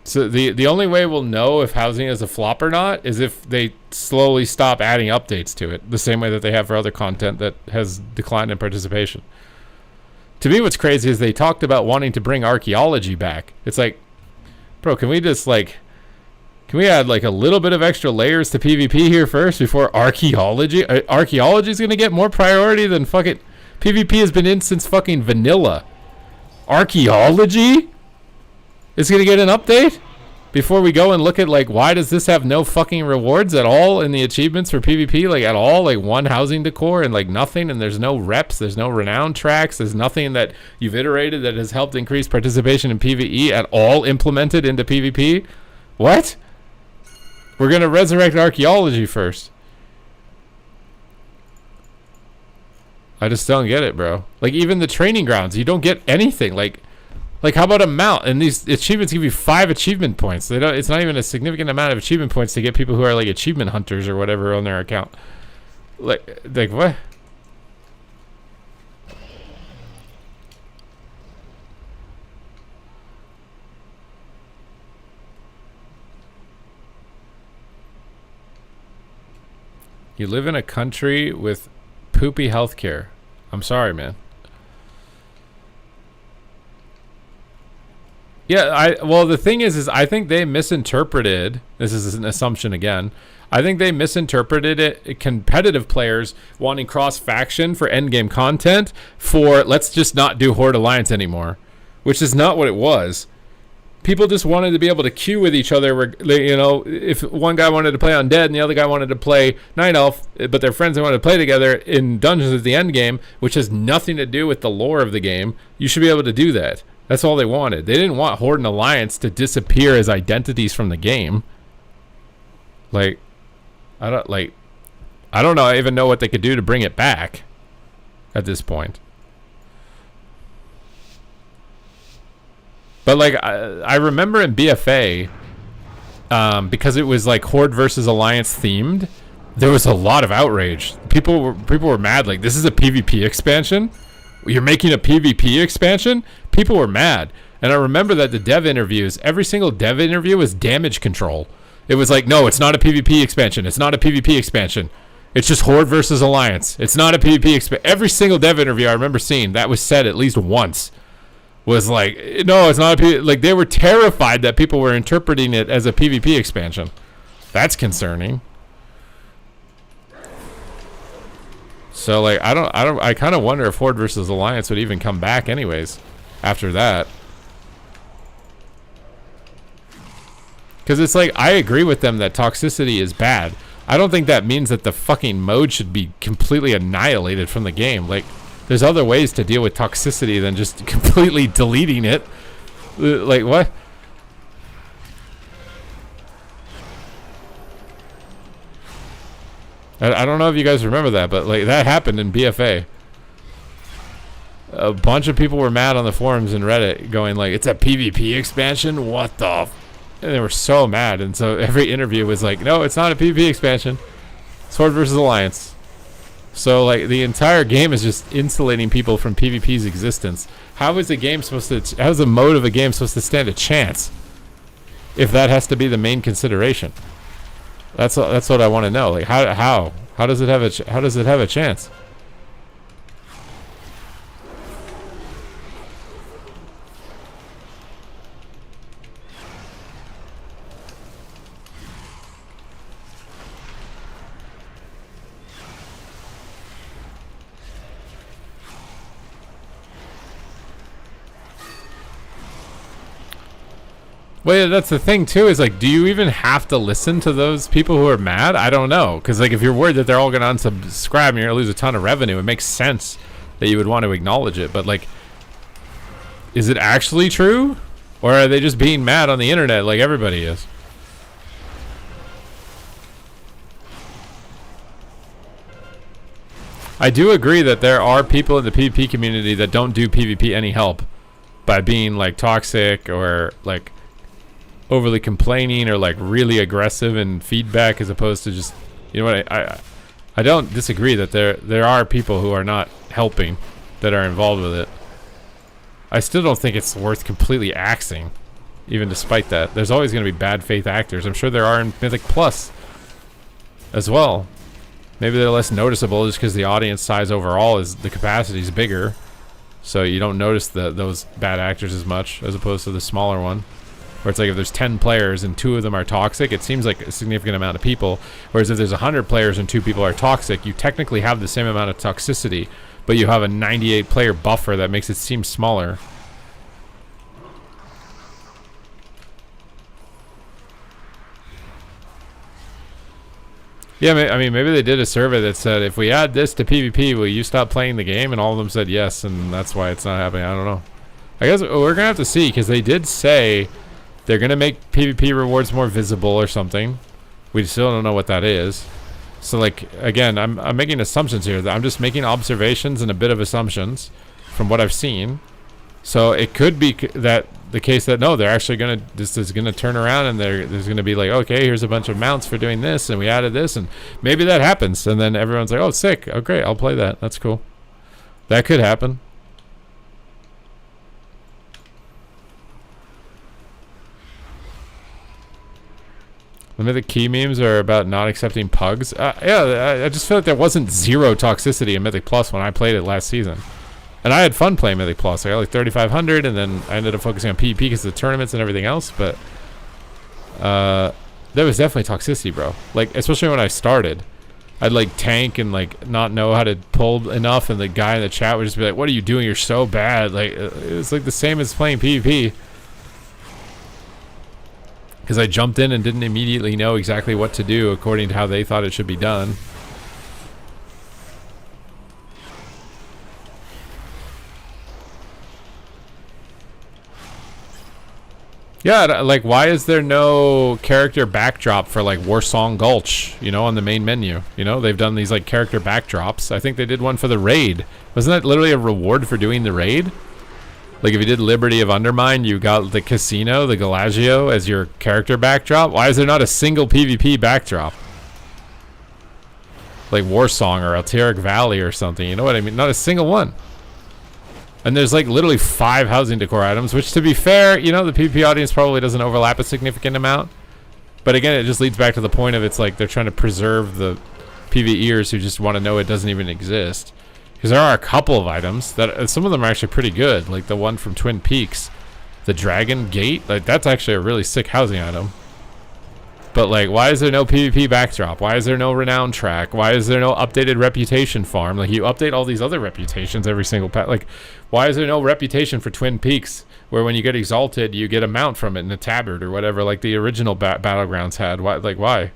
So the only way we'll know if housing is a flop or not is if they slowly stop adding updates to it, the same way that they have for other content that has declined in participation. To me, what's crazy is they talked about wanting to bring archaeology back. It's like, bro, can we just can we add a little bit of extra layers to PvP here first before archaeology? Archaeology is going to get more priority than fucking... PvP has been in since fucking vanilla. Archaeology is going to get an update? Before we go and look at why does this have no fucking rewards at all in the achievements for PvP? At all? 1 housing decor and nothing, and there's no reps, there's no renown tracks, there's nothing that you've iterated that has helped increase participation in PvE at all implemented into PvP? What? We're going to resurrect archaeology first. I just don't get it, bro. Even the training grounds, you don't get anything. How about a mount? And these achievements give you 5 achievement points. It's not even a significant amount of achievement points to get people who are achievement hunters or whatever on their account. Like what? You live in a country with poopy healthcare. I'm sorry, man. Yeah, well, the thing is I think they misinterpreted. This is an assumption again. I think they misinterpreted it. Competitive players wanting cross faction for endgame content for let's just not do Horde Alliance anymore, which is not what it was. People just wanted to be able to queue with each other. You know, if one guy wanted to play Undead and the other guy wanted to play Night Elf, but their friends wanted to play together in dungeons at the end game, which has nothing to do with the lore of the game, you should be able to do that. That's all they wanted. They didn't want Horde and Alliance to disappear as identities from the game. I don't even know what they could do to bring it back at this point. But I remember in BFA, because it was like Horde versus Alliance themed, there was a lot of outrage. People were mad. Like, this is a PvP expansion? You're making a PvP expansion? People were mad. And I remember that the dev interviews, every single dev interview was damage control. It was like, no, it's not a PvP expansion. It's not a PvP expansion. It's just Horde versus Alliance. It's not a PvP expansion. Every single dev interview I remember seeing that was said at least once was like, no, it's not a PvP. Like, they were terrified that people were interpreting it as a PvP expansion. That's concerning. So like I kind of wonder if Horde versus Alliance would even come back anyways after that. Because it's like, I agree with them that toxicity is bad. I don't think that means that the fucking mode should be completely annihilated from the game. Like, there's other ways to deal with toxicity than just completely deleting it. Like, what? I don't know if you guys remember that, but like that happened in BFA. A bunch of people were mad on the forums and Reddit going like, it's a PvP expansion? What the and they were so mad. And so every interview was like, no, it's not a PvP expansion. It's Horde versus Alliance. So like the entire game is just insulating people from PvP's existence. How is a game supposed to, how is the mode of a game supposed to stand a chance if that has to be the main consideration? That's what I want to know. Like how does it have a chance? Well, yeah, that's the thing too, is like, do you even have to listen to those people who are mad? I don't know, because like if you're worried that they're all going to unsubscribe and you're going to lose a ton of revenue, it makes sense that you would want to acknowledge it. But like, is it actually true, or are they just being mad on the internet like everybody is? I do agree that there are people in the PvP community that don't do PvP any help by being like toxic or like overly complaining or like really aggressive in feedback, as opposed to just, you know what, I don't disagree that there are people who are not helping that are involved with it. I still don't think it's worth completely axing, even despite that. There's always going to be bad faith actors. I'm sure there are in Mythic Plus as well. Maybe they're less noticeable just because the audience size overall is, the capacity is bigger, so you don't notice those bad actors as much as opposed to the smaller one. Where it's like if there's 10 players and 2 of them are toxic, it seems like a significant amount of people. Whereas if there's 100 players and 2 people are toxic, you technically have the same amount of toxicity, but you have a 98 player buffer that makes it seem smaller. Yeah, I mean, maybe they did a survey that said, if we add this to PvP, will you stop playing the game? And all of them said yes, and that's why it's not happening. I don't know. I guess we're going to have to see, because they did say they're going to make PvP rewards more visible or something. We still don't know what that is. So, like, again, I'm making assumptions here. I'm just making observations and a bit of assumptions from what I've seen. So it could be that the case that no, they're actually gonna, this is gonna turn around and there's gonna be like, okay, here's a bunch of mounts for doing this, and we added this, and maybe that happens, and then everyone's like, oh, sick, oh great, I'll play that. That's cool. That could happen. Maybe the key memes are about not accepting pugs. Yeah, I just feel like there wasn't zero toxicity in Mythic Plus when I played it last season. And I had fun playing Mythic Plus. I got like 3,500, and then I ended up focusing on PvP because of the tournaments and everything else. But there was definitely toxicity, bro. Like, especially when I started. I'd like tank and like not know how to pull enough, and the guy in the chat would just be like, what are you doing? You're so bad. Like, it was like the same as playing PvP. Because I jumped in and didn't immediately know exactly what to do according to how they thought it should be done. Yeah, like, why is there no character backdrop for like Warsong Gulch, you know, on the main menu? You know, they've done these like character backdrops. I think they did one for the raid. Wasn't that literally a reward for doing the raid? Like, if you did Liberty of Undermine, you got the casino, the Galagio, as your character backdrop. Why is there not a single PvP backdrop? Like Warsong or Alteric Valley or something, you know what I mean? Not a single one. And there's like literally 5 housing decor items, which, to be fair, you know, the PvP audience probably doesn't overlap a significant amount. But again, it just leads back to the point of, it's like they're trying to preserve the PvEers who just want to know it doesn't even exist. Because there are a couple of items that some of them are actually pretty good, like the one from Twin Peaks, the Dragon Gate. Like, that's actually a really sick housing item. But like, why is there no PvP backdrop? Why is there no renown track? Why is there no updated reputation farm? Like, you update all these other reputations every single pack. Like, why is there no reputation for Twin Peaks, where when you get exalted, you get a mount from it in a tabard or whatever, like the original Battlegrounds had? Why? Like, why?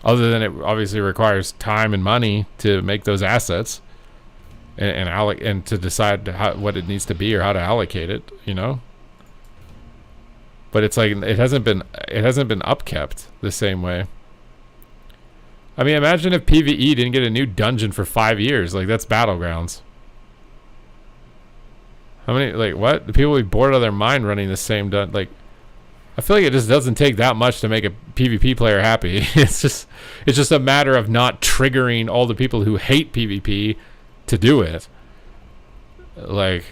Other than it obviously requires time and money to make those assets, and to decide what it needs to be or how to allocate it, you know. But it's like it hasn't been upkept the same way. I mean, imagine if PvE didn't get a new dungeon for 5 years. Like, that's Battlegrounds. How many, like, what? The people would be bored out of their mind running the same like, I feel like it just doesn't take that much to make a PvP player happy. It's just a matter of not triggering all the people who hate PvP to do it. Like,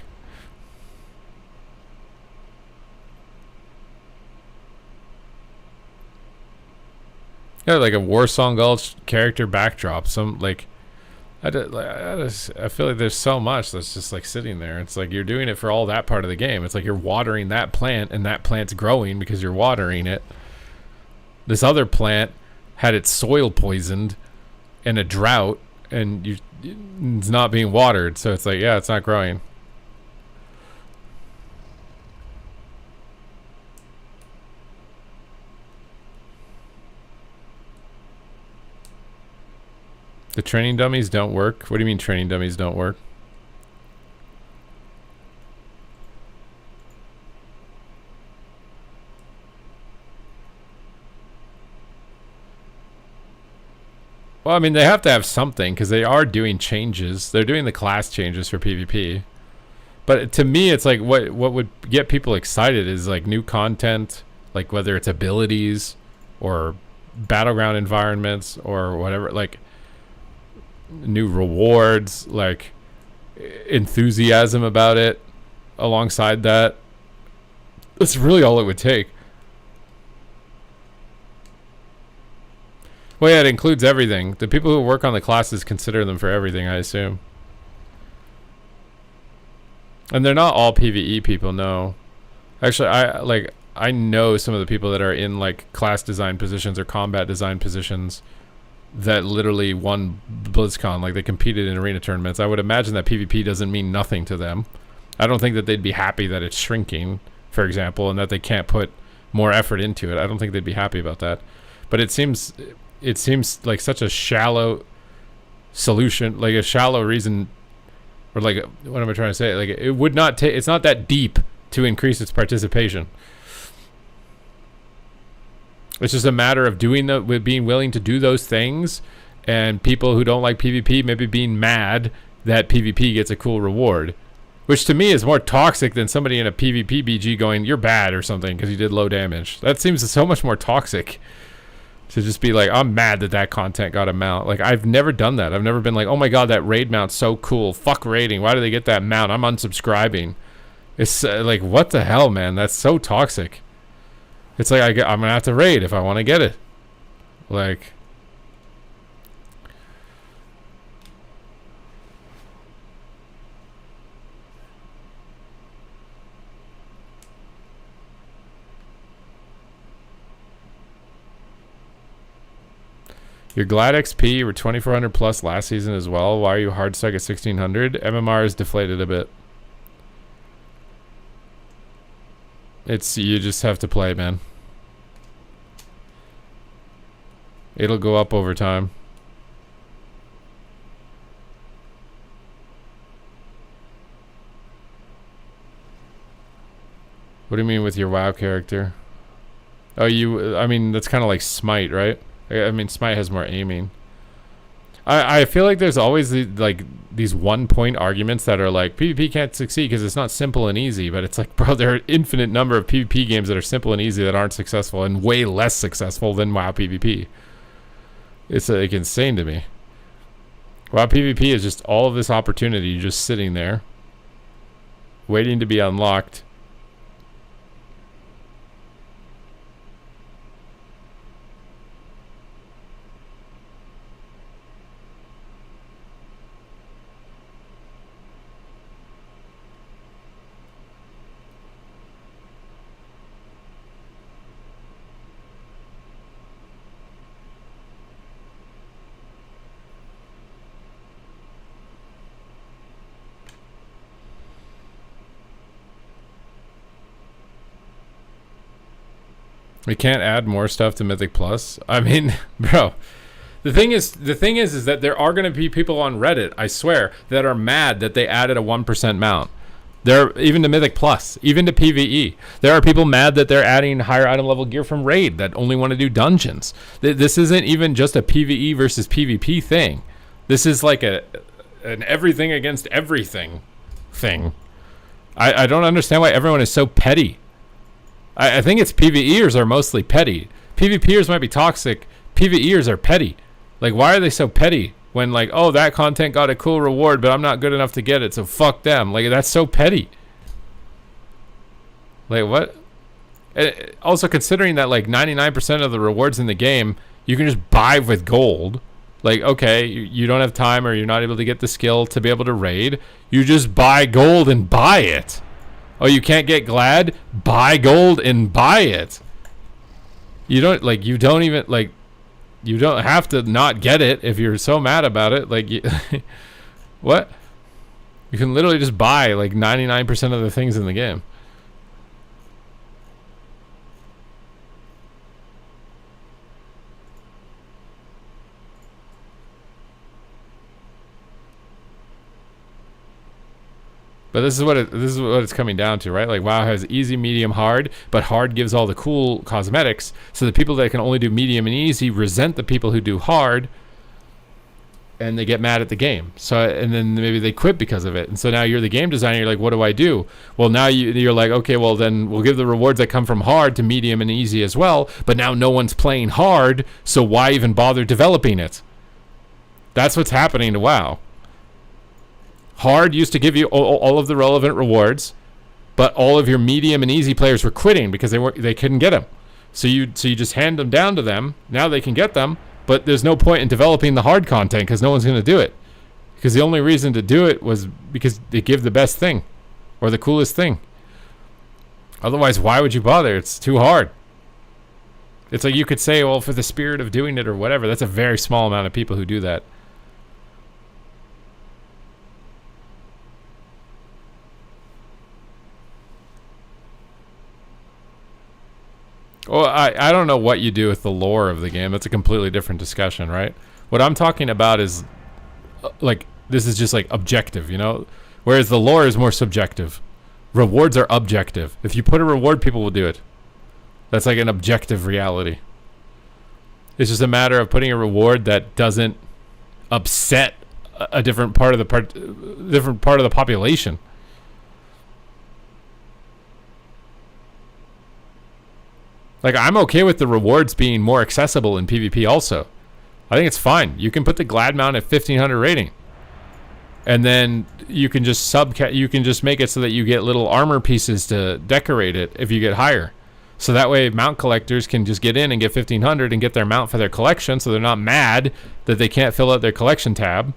yeah, like a Warsong Gulch character backdrop. Some like, I feel like there's so much that's just like sitting there. It's like you're doing it for all that part of the game. It's like you're watering that plant, and that plant's growing because you're watering it. This other plant had its soil poisoned in a drought, and it's not being watered, so it's like, yeah, it's not growing. The training dummies don't work? What do you mean training dummies don't work? Well, I mean, they have to have something, because they are doing changes. They're doing the class changes for PvP. But to me, it's like what would get people excited is like new content, like whether it's abilities or battleground environments or whatever, like new rewards, like enthusiasm about it alongside that. That's really all it would take. Well, yeah, it includes everything. The people who work on the classes consider them for everything, I assume. And they're not all PvE people, no. Actually, I know some of the people that are in like class design positions or combat design positions that literally won BlizzCon. Like, they competed in arena tournaments. I would imagine that PvP doesn't mean nothing to them. I don't think that they'd be happy that it's shrinking, for example, and that they can't put more effort into it. I don't think they'd be happy about that. But it seems like such a shallow solution, like a shallow reason, or like, what am I trying to say? Like, it would not take, it's not that deep to increase its participation. It's just a matter of being willing to do those things, and people who don't like PvP maybe being mad that PvP gets a cool reward. Which to me is more toxic than somebody in a PvP BG going, you're bad or something because you did low damage. That seems so much more toxic to just be like, I'm mad that content got a mount. Like, I've never done that. I've never been like, oh my god, that raid mount's so cool. Fuck raiding. Why do they get that mount? I'm unsubscribing. It's like, what the hell, man? That's so toxic. It's like, I'm going to have to raid if I want to get it. Like... You're glad XP were 2400 plus last season as well. Why are you hard stuck at 1600? MMR is deflated a bit. You just have to play, man. It'll go up over time. What do you mean with your WoW character? Oh, I mean, that's kind of like Smite, right? I mean, Smite has more aiming. I feel like there's always these 1 point arguments that are like PvP can't succeed because it's not simple and easy. But it's like, bro, there are infinite number of PvP games that are simple and easy that aren't successful and way less successful than WoW PvP. It's like insane to me. WoW PvP is just all of this opportunity just sitting there, waiting to be unlocked. We can't add more stuff to Mythic Plus. I mean, bro, the thing is that there are going to be people on Reddit, I swear, that are mad that they added a 1% mount. Even to Mythic Plus, even to PvE. There are people mad that they're adding higher item level gear from Raid that only want to do dungeons. This isn't even just a PvE versus PvP thing. This is like an everything against everything thing. I don't understand why everyone is so petty. I think it's PvEers are mostly petty. PvPers might be toxic. PvEers are petty. Like, why are they so petty when, like, oh, that content got a cool reward, but I'm not good enough to get it, so fuck them. Like, that's so petty. Like, what? Also, considering that, like, 99% of the rewards in the game, you can just buy with gold. Like, okay, you don't have time or you're not able to get the skill to be able to raid. You just buy gold and buy it. Oh, you can't get glad? Buy gold and buy it. You don't have to not get it if you're so mad about it. Like, what? You can literally just buy like 99% of the things in the game. But this is what it's coming down to, right? Like, WoW has easy, medium, hard, but hard gives all the cool cosmetics. So the people that can only do medium and easy resent the people who do hard, and they get mad at the game. So, and then maybe they quit because of it. And so now you're the game designer. You're like, what do I do? Well, now you're like, okay, well then we'll give the rewards that come from hard to medium and easy as well. But now no one's playing hard, so why even bother developing it? That's what's happening to WoW. Hard used to give you all of the relevant rewards, but all of your medium and easy players were quitting because they couldn't get them. So you just hand them down to them. Now they can get them, but there's no point in developing the hard content because no one's going to do it. Because the only reason to do it was because they give the best thing or the coolest thing. Otherwise, why would you bother? It's too hard. It's like you could say, well, for the spirit of doing it or whatever. That's a very small amount of people who do that. Well, I don't know what you do with the lore of the game. That's a completely different discussion, right? What I'm talking about is, like, this is just, like, objective, you know? Whereas the lore is more subjective. Rewards are objective. If you put a reward, people will do it. That's, like, an objective reality. It's just a matter of putting a reward that doesn't upset a different part of the population. Like, I'm okay with the rewards being more accessible in PvP also. I think it's fine. You can put the Glad mount at 1500 rating. And then you can just you can just make it so that you get little armor pieces to decorate it if you get higher. So that way mount collectors can just get in and get 1500 and get their mount for their collection, so they're not mad that they can't fill out their collection tab.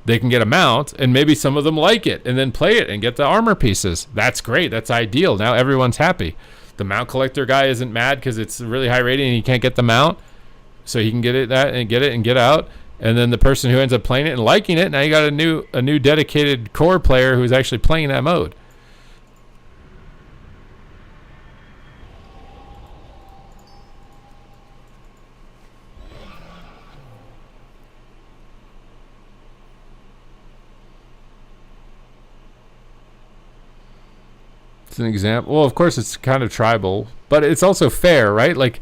They can get a mount, and maybe some of them like it and then play it and get the armor pieces. That's great. That's ideal. Now everyone's happy. The mount collector guy isn't mad because it's really high rating and he can't get the mount, so he can get it and get out. And then the person who ends up playing it and liking it, now you got a new dedicated core player who's actually playing that mode. It's an example. Well, of course, it's kind of tribal, but it's also fair, right? Like,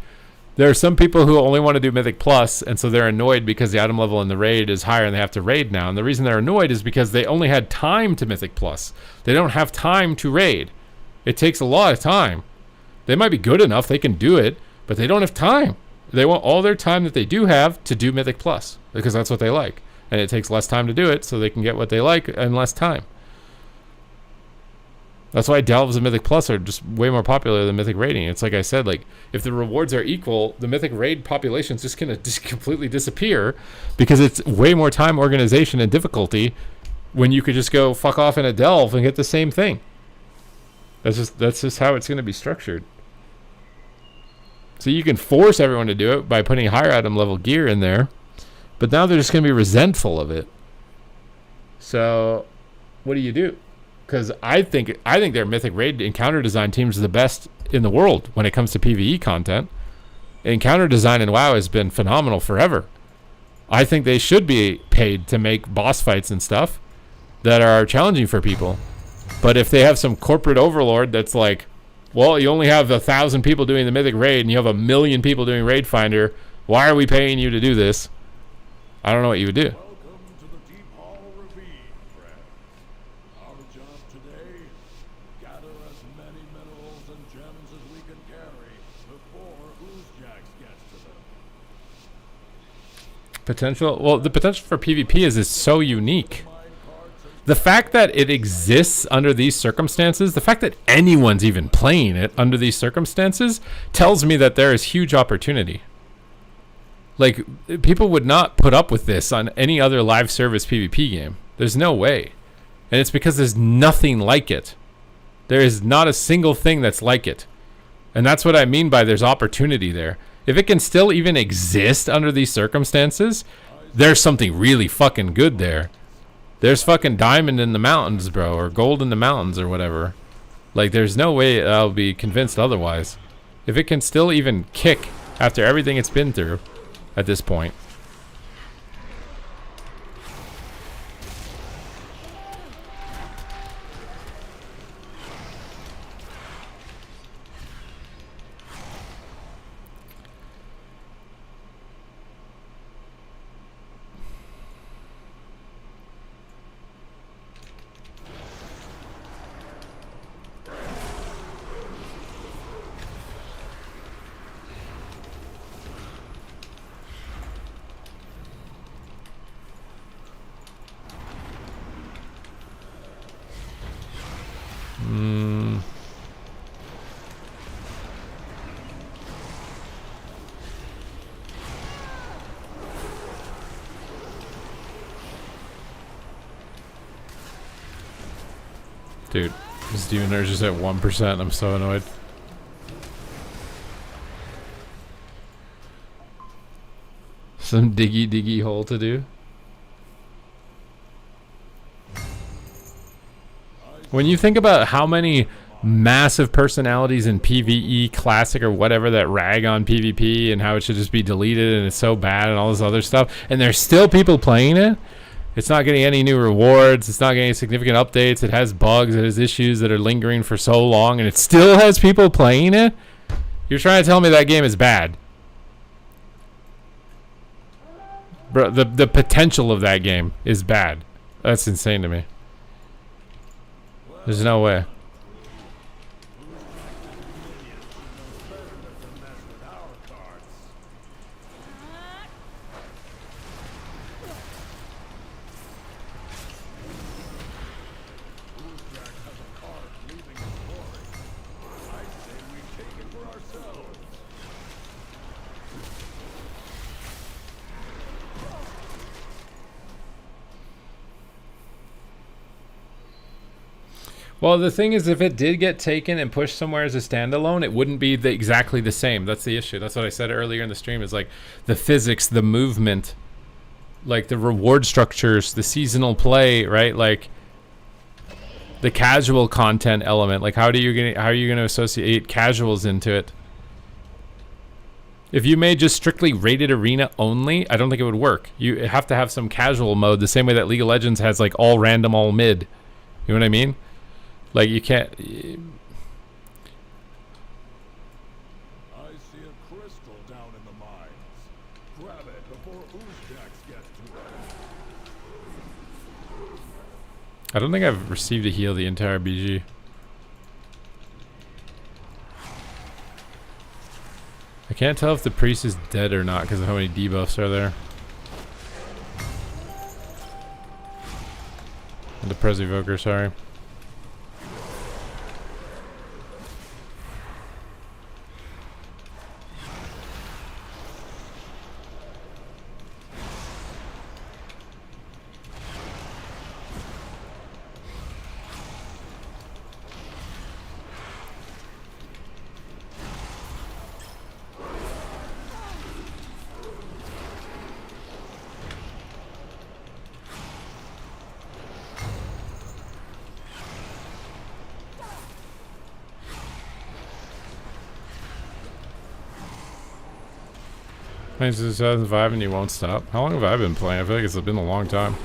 there are some people who only want to do Mythic Plus, and so they're annoyed because the item level in the raid is higher and they have to raid now. And the reason they're annoyed is because they only had time to Mythic Plus. They don't have time to raid. It takes a lot of time. They might be good enough, they can do it, but they don't have time. They want all their time that they do have to do Mythic Plus, because that's what they like. And it takes less time to do it, so they can get what they like in less time. That's why Delves and Mythic Plus are just way more popular than Mythic Raiding. It's like I said, like, if the rewards are equal, the Mythic Raid population is just going to completely disappear, because it's way more time, organization, and difficulty when you could just go fuck off in a Delve and get the same thing. That's just how it's going to be structured. So you can force everyone to do it by putting higher item level gear in there, but now they're just going to be resentful of it. So what do you do? Because I think their Mythic Raid encounter design teams are the best in the world when it comes to PvE content. Encounter design in WoW has been phenomenal forever. I think they should be paid to make boss fights and stuff that are challenging for people. But if they have some corporate overlord that's like, well, you only have 1,000 people doing the Mythic Raid and you have 1 million people doing Raid Finder, why are we paying you to do this? I don't know what you would do. Welcome to the Deep Hall Ravine, friend. Our job today, gather as many minerals and gems as we can carry before Oozjax gets to them. Potential? Well, the potential for PvP is so unique. The fact that it exists under these circumstances, the fact that anyone's even playing it under these circumstances, tells me that there is huge opportunity. Like, people would not put up with this on any other live service PvP game. There's no way. And it's because there's nothing like it. There is not a single thing that's like it. And that's what I mean by there's opportunity there. If it can still even exist under these circumstances, there's something really fucking good there. There's fucking diamond in the mountains, bro, or gold in the mountains or whatever. Like, there's no way I'll be convinced otherwise. If it can still even kick after everything it's been through at this point. Dude, this Demon Urge is at 1%. I'm so annoyed. Some diggy hole to do. When you think about how many massive personalities in PvE Classic or whatever that rag on PvP and how it should just be deleted and it's so bad and all this other stuff, and there's still people playing it, it's not getting any new rewards, it's not getting significant updates, it has bugs, it has issues that are lingering for so long, and it still has people playing it? You're trying to tell me that game is bad. Bro, the potential of that game is bad. That's insane to me. There's no way. Well, the thing is, if it did get taken and pushed somewhere as a standalone, it wouldn't be exactly the same. That's the issue. That's what I said earlier in the stream. Is like the physics, the movement, like the reward structures, the seasonal play, right? Like the casual content element. Like how are you gonna associate casuals into it? If you made just strictly rated arena only, I don't think it would work. You have to have some casual mode, the same way that League of Legends has like all random, all mid. You know what I mean? Like you can't. I see a crystal down in the mines. Grab it before Oozjax gets to it. I don't think I've received a heal the entire BG. I can't tell if the priest is dead or not because of how many debuffs are there. And the Prez Evoker, sorry. Playing since 2005 and you won't stop. How long have I been playing? I feel like it's been a long time.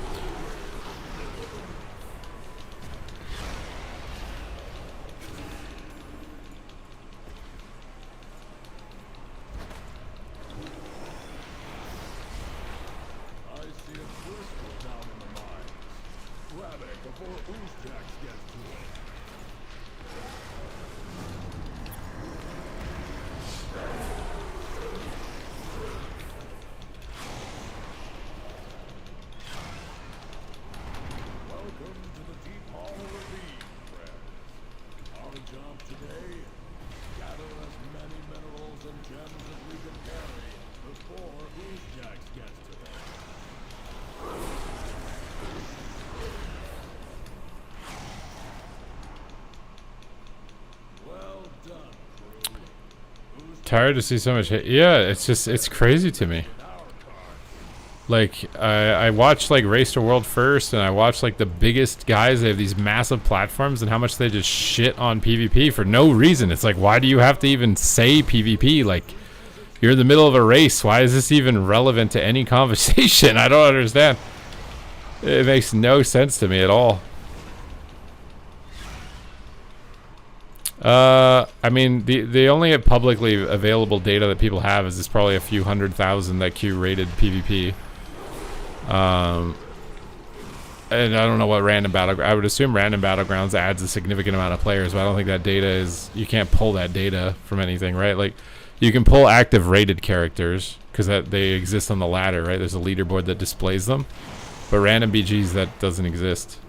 I see a crystal down in the mines. Grab it before Oozjax gets to it. Welcome to the Deep Hall Ravine, friends. Our job today, gather as many minerals and gems as we can carry before Oozjax gets to them. Well done, crew. Tired to see so much hate. Yeah, it's crazy to me. Like I watch like Race to World first, and I watch like the biggest guys. They have these massive platforms, and how much they just shit on PvP for no reason. It's like, why do you have to even say PvP? Like, you're in the middle of a race. Why is this even relevant to any conversation? I don't understand. It makes no sense to me at all. I mean, the only publicly available data that people have is probably a few 100,000 that Q rated PvP. And I don't know what random battle. I would assume random battlegrounds adds a significant amount of players, but I don't think that data is. You can't pull that data from anything, right? Like, you can pull active rated characters because that they exist on the ladder, right? There's a leaderboard that displays them, but random BGs that doesn't exist.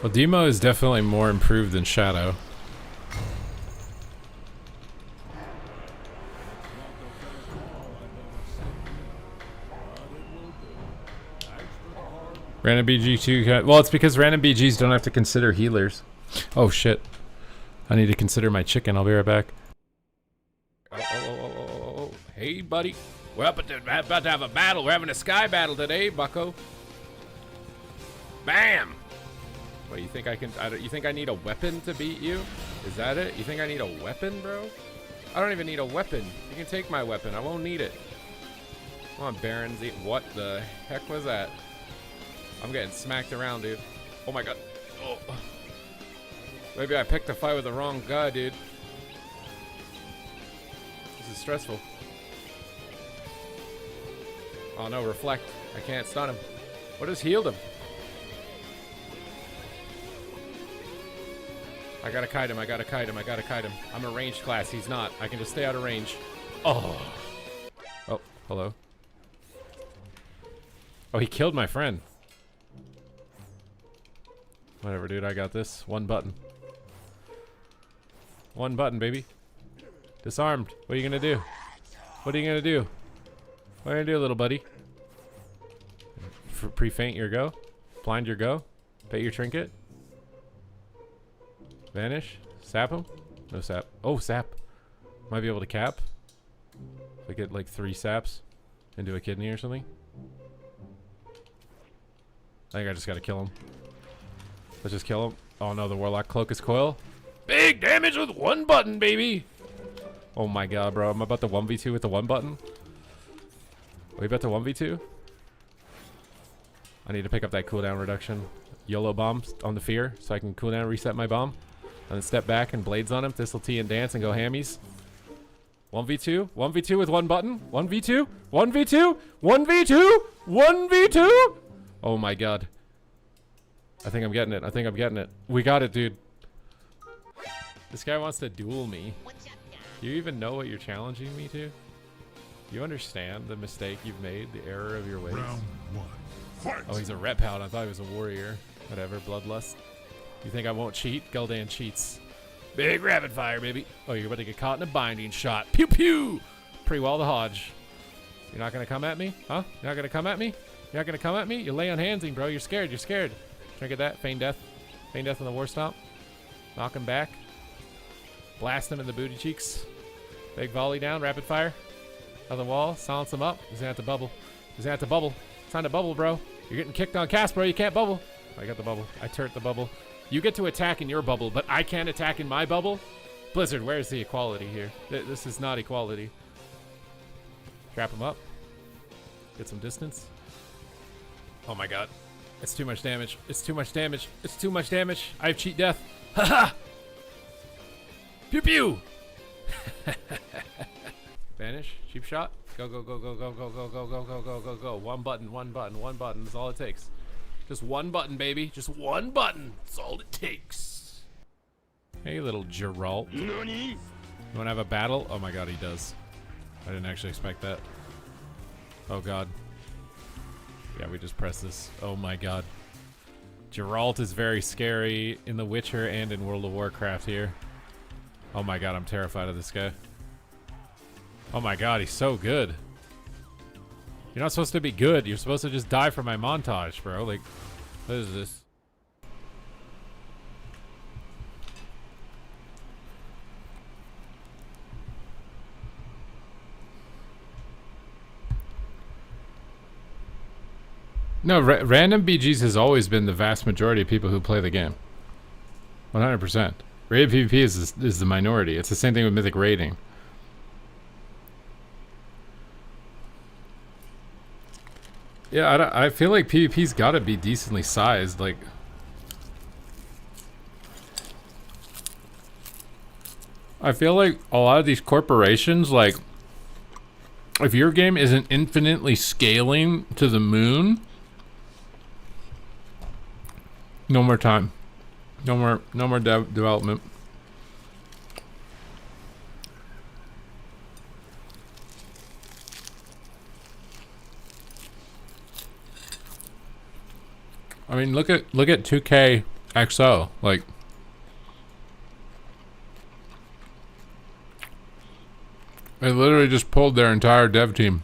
Well, Demo is definitely more improved than Shadow. Random BG2, well, it's because random BGs don't have to consider healers. Oh shit. I need to consider my chicken. I'll be right back. Oh. Hey, buddy. We're about to have a battle. We're having a sky battle today, bucko. Bam! What, you think I can... you think I need a weapon to beat you? Is that it? You think I need a weapon, bro? I don't even need a weapon. You can take my weapon. I won't need it. Come on, Barons. What the heck was that? I'm getting smacked around, dude. Oh my god. Oh. Maybe I picked a fight with the wrong guy, dude. This is stressful. Oh no, reflect. I can't stun him. What has healed him? I gotta kite him. I gotta kite him. I gotta kite him. I'm a ranged class. He's not. I can just stay out of range. Oh. Oh, hello. Oh, he killed my friend. Whatever, dude. I got this. One button. One button, baby. Disarmed. What are you gonna do? What are you gonna do? What are you gonna do, little buddy? Pre-faint your go? Blind your go? Bait your trinket? Vanish? Sap him? No sap. Oh, sap. Might be able to cap. If I get like 3 saps into a kidney or something. I think I just gotta kill him. Let's just kill him. Oh no, the Warlock Cloak is coil. Big damage with 1 button, baby! Oh my god, bro. I'm about to 1v2 with the 1 button. Are we about to 1v2? I need to pick up that cooldown reduction. YOLO bomb on the fear so I can cooldown reset my bomb. And then step back and blades on him. Thistle Tea and dance and go hammies. 1v2? 1v2 with 1 button? 1v2? 1v2? 1v2? 1v2? Oh my god. I think I'm getting it. I think I'm getting it. We got it, dude. This guy wants to duel me. Do you even know what you're challenging me to? Do you understand the mistake you've made? The error of your ways? Round 1. Fight! Oh, he's a rep hound. I thought he was a warrior. Whatever, bloodlust. You think I won't cheat? Gul'dan cheats. Big rapid fire, baby. Oh, you're about to get caught in a binding shot. Pew pew! Pre-wall the Hodge. You're not gonna come at me? Huh? You're not gonna come at me? You're not gonna come at me? You lay on handsing, bro. You're scared. You're scared. Try to get that. Feign death. Feign death on the war stomp. Knock him back. Blast him in the booty cheeks. Big volley down. Rapid fire. On the wall. Silence him up. He's gonna have to bubble. He's gonna have to bubble. It's time to bubble, bro. You're getting kicked on cast, bro. You can't bubble. I got the bubble. I turret the bubble. You get to attack in your bubble, but I can't attack in my bubble? Blizzard, where's the equality here? This is not equality. Trap him up. Get some distance. Oh my god. It's too much damage. It's too much damage. It's too much damage. I have cheat death. Haha! Pew pew! Vanish. Cheap shot. Go, go, go, go, go, go, go, go, go, go, go, go, go. One button, one button, one button. That's all it takes. Just 1 button, baby. Just 1 button. That's all it takes. Hey, little Geralt. You want to have a battle? Oh my god, he does. I didn't actually expect that. Oh god. Yeah, we just press this. Oh my god. Geralt is very scary in The Witcher and in World of Warcraft here. Oh my god, I'm terrified of this guy. Oh my god, he's so good. You're not supposed to be good. You're supposed to just die for my montage, bro. Like, what is this? No, random BGs has always been the vast majority of people who play the game. 100%. Rated PvP is the minority. It's the same thing with Mythic Raiding. Yeah, I feel like PvP's gotta be decently sized, like... I feel like a lot of these corporations, like... If your game isn't infinitely scaling to the moon... No more time. No more development. I mean, look at 2K XO, like they literally just pulled their entire dev team.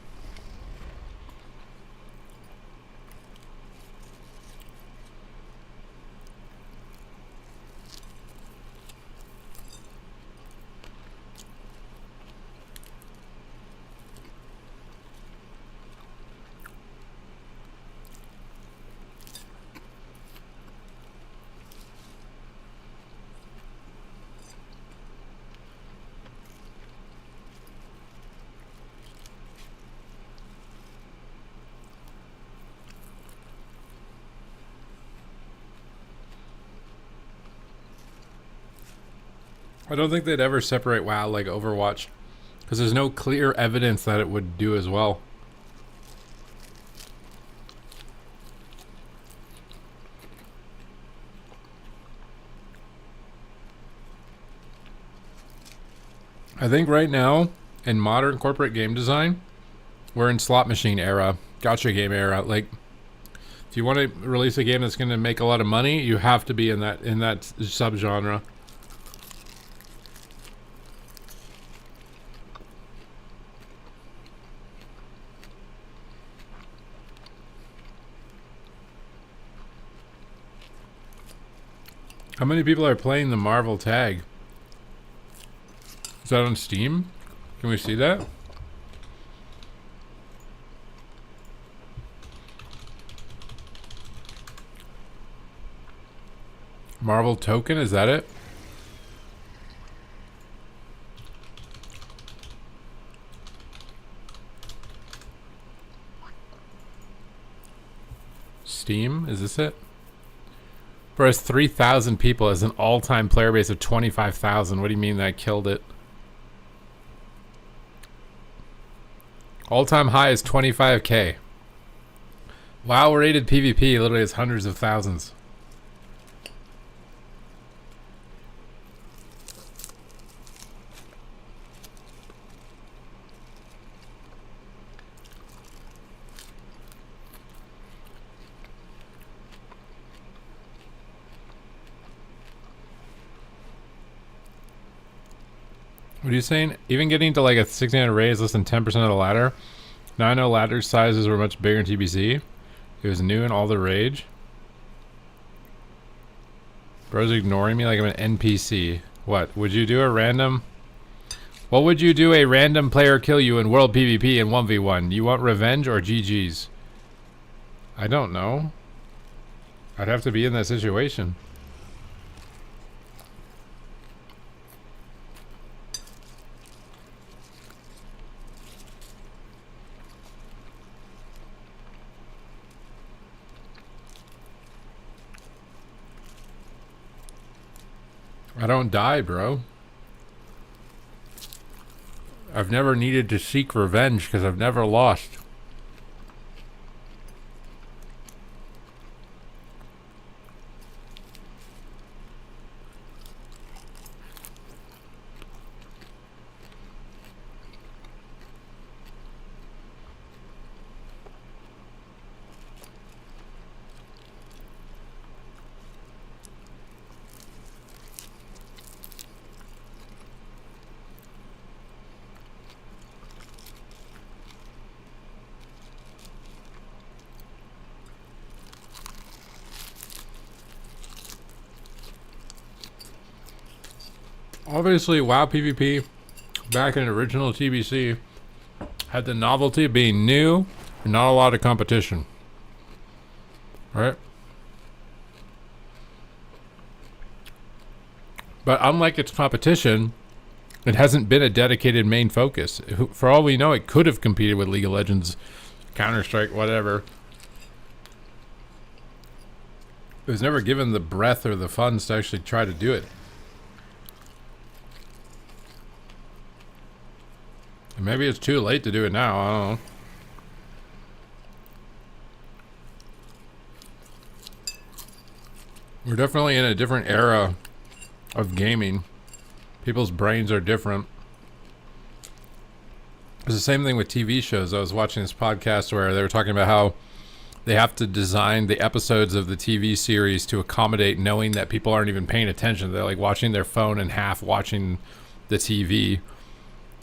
I don't think they'd ever separate WoW like Overwatch, because there's no clear evidence that it would do as well. I think right now in modern corporate game design, we're in slot machine era, gotcha game era. Like, if you want to release a game that's going to make a lot of money, you have to be in that subgenre. How many people are playing the Marvel tag? Is that on Steam? Can we see that? Marvel token, is that it? Steam, is this it? Bro, it's 3,000 people as an all-time player base of 25,000. What do you mean that killed it? All-time high is 25k. WoW rated PvP literally has hundreds of thousands. What are you saying? Even getting to like a 1600 raid is less than 10% of the ladder. Now I know ladder sizes were much bigger in TBC. It was new and all the rage. Bro's ignoring me like I'm an NPC. What? Would you do a random... What would you do a random player kill you in World PvP in 1v1? You want revenge or GG's? I don't know. I'd have to be in that situation. I don't die, bro. I've never needed to seek revenge because I've never lost. Obviously, WoW PvP, back in original TBC, had the novelty of being new and not a lot of competition. Right? But unlike its competition, it hasn't been a dedicated main focus. For all we know, it could have competed with League of Legends, Counter-Strike, whatever. It was never given the breadth or the funds to actually try to do it. And maybe it's too late to do it now, I don't know. We're definitely in a different era of gaming. People's brains are different. It's the same thing with TV shows. I was watching this podcast where they were talking about how they have to design the episodes of the TV series to accommodate knowing that people aren't even paying attention. They're like watching their phone and half watching the TV.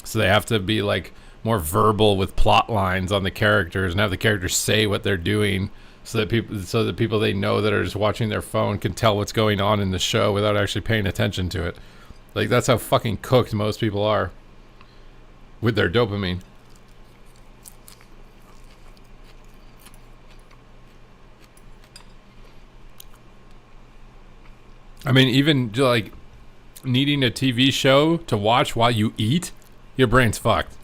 So they have to be like more verbal with plot lines on the characters and have the characters say what they're doing so that people they know that are just watching their phone can tell what's going on in the show without actually paying attention to it. Like, that's how fucking cooked most people are with their dopamine. I mean, even like needing a TV show to watch while you eat, your brain's fucked.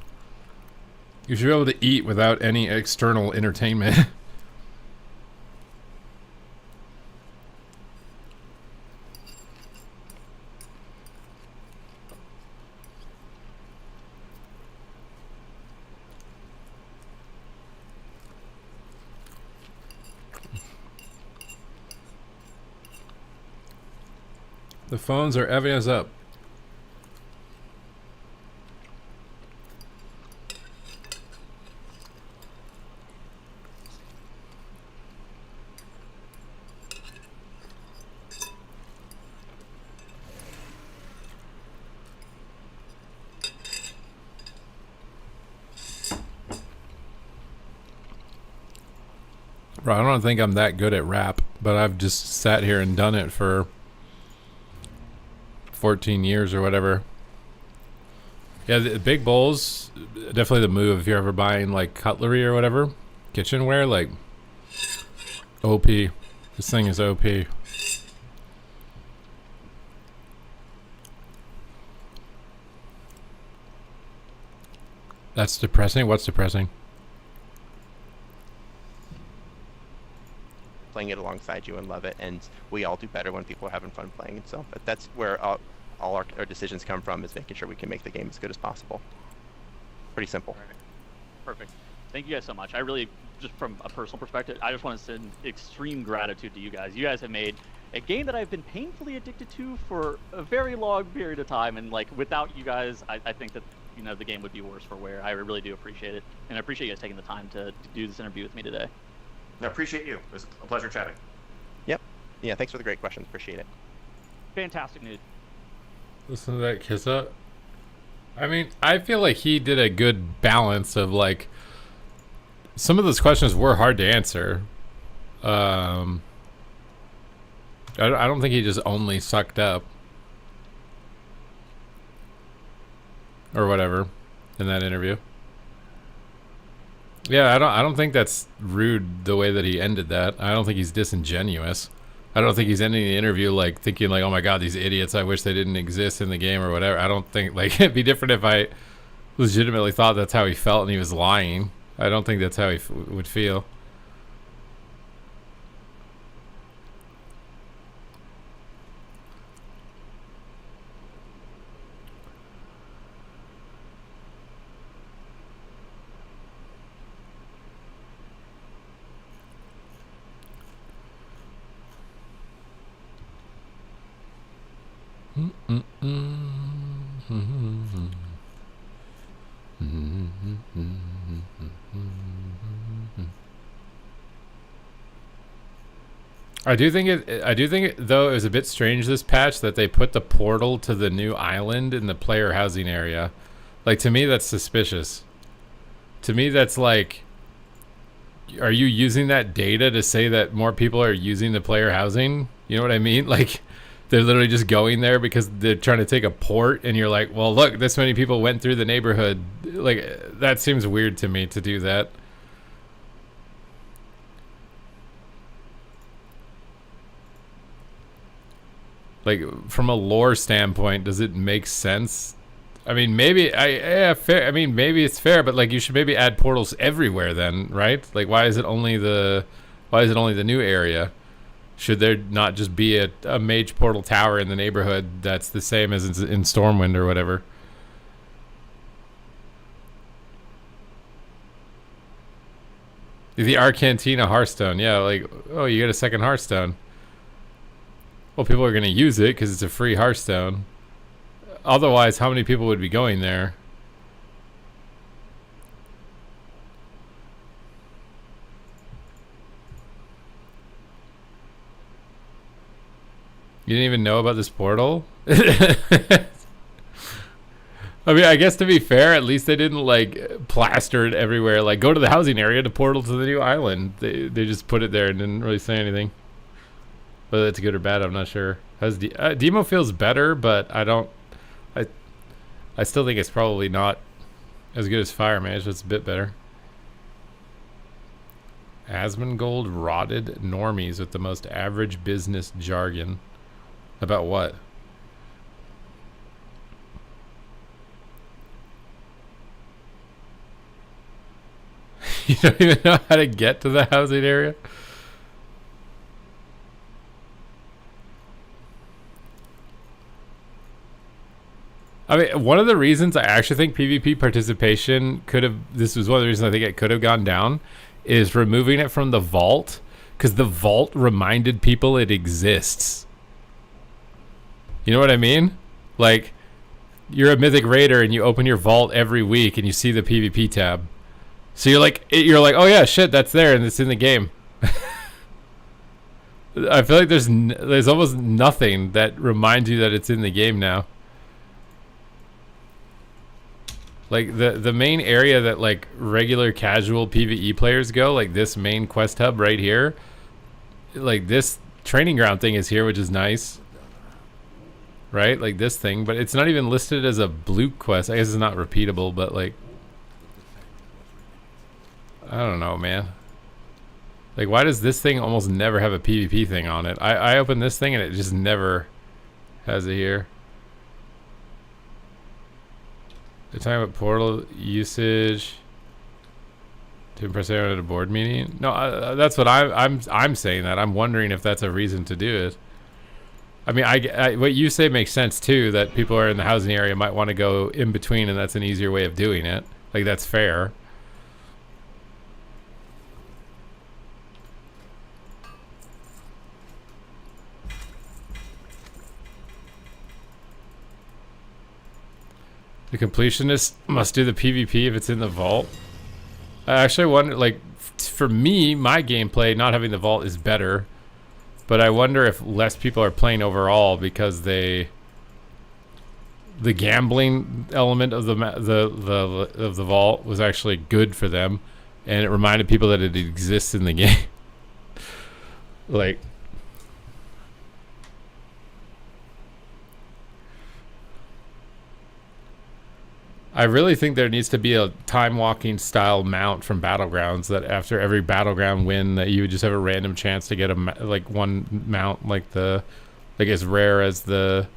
You should be able to eat without any external entertainment. The phones are eviting us up. Bro, I don't think I'm that good at rap, but I've just sat here and done it for 14 years or whatever. Yeah, the big bowls, definitely the move if you're ever buying like cutlery or whatever, kitchenware, like OP. This thing is OP. That's depressing. What's depressing? Playing it alongside you and love it, and we all do better when people are having fun playing it. So that's where all our decisions come from, is making sure we can make the game as good as possible. Pretty simple. Perfect. Thank you guys so much. I really, just from a personal perspective, I just want to send extreme gratitude to you guys. You guys have made a game that I've been painfully addicted to for a very long period of time, and like without you guys, I think that the game would be worse for wear. I really do appreciate it, and I appreciate you guys taking the time to do this interview with me today. I appreciate you. It was a pleasure chatting. Yep. Yeah, thanks for the great questions. Appreciate it. Fantastic news. Listen to that kiss up. I mean, I feel like he did a good balance of like, some of those questions were hard to answer. I don't think he just only sucked up or whatever in that interview. Yeah, I don't think that's rude the way that he ended that. I don't think he's disingenuous. I don't think he's ending the interview like thinking like, oh my god, these idiots, I wish they didn't exist in the game or whatever. I don't think, like, it'd be different if I legitimately thought that's how he felt and he was lying. I don't think that's how he would feel. I do think it though it was a bit strange this patch that they put the portal to the new island in the player housing area. Like, to me that's suspicious. To me that's like, are you using that data to say that more people are using the player housing? You know what I mean? Like, they're literally just going there because they're trying to take a port, and you're like, well, look, this many people went through the neighborhood. Like, that seems weird to me to do that. Like, from a lore standpoint, does it make sense? I mean, maybe fair. I mean, maybe it's fair, but like, you should maybe add portals everywhere then, right? Like, why is it only the new area? Should there not just be a mage portal tower in the neighborhood that's the same as in Stormwind or whatever? The Arcantina Hearthstone, yeah, like, oh, you get a second Hearthstone. Well, people are going to use it because it's a free Hearthstone. Otherwise, how many people would be going there? You didn't even know about this portal? I mean, I guess to be fair, at least they didn't like plaster it everywhere. Like, go to the housing area to portal to the new island. They just put it there and didn't really say anything. Whether it's good or bad, I'm not sure. Demo feels better, but I still think it's probably not as good as Fire Mage, but it's a bit better. Asmongold rotted normies with the most average business jargon. About what? You don't even know how to get to the housing area? I mean, one of the reasons I actually think PvP participation this was one of the reasons I think it could have gone down, is removing it from the vault, because the vault reminded people it exists. You know what I mean? Like, you're a Mythic Raider and you open your vault every week and you see the PvP tab. So you're like, oh yeah, shit, that's there and it's in the game. I feel like there's almost nothing that reminds you that it's in the game now. Like the main area that like regular casual PvE players go, like this main quest hub right here, like this training ground thing is here, which is nice. Right? Like this thing, but it's not even listed as a blue quest. I guess it's not repeatable, but like I don't know, man. Like why does this thing almost never have a PvP thing on it? I open this thing and it just never has it here. They're talking about portal usage to impress everyone at a board meeting. No, that's what I'm saying. That I'm wondering if that's a reason to do it. I mean, I what you say makes sense too. That people are in the housing area might want to go in between, and that's an easier way of doing it. Like that's fair. The completionist must do the PvP if it's in the vault. I actually wonder, like, for me, my gameplay, not having the vault is better. But I wonder if less people are playing overall because the gambling element of the vault was actually good for them, and it reminded people that it exists in the game. Like. I really think there needs to be a time walking style mount from Battlegrounds that after every Battleground win that you would just have a random chance to get a like one mount like as rare as the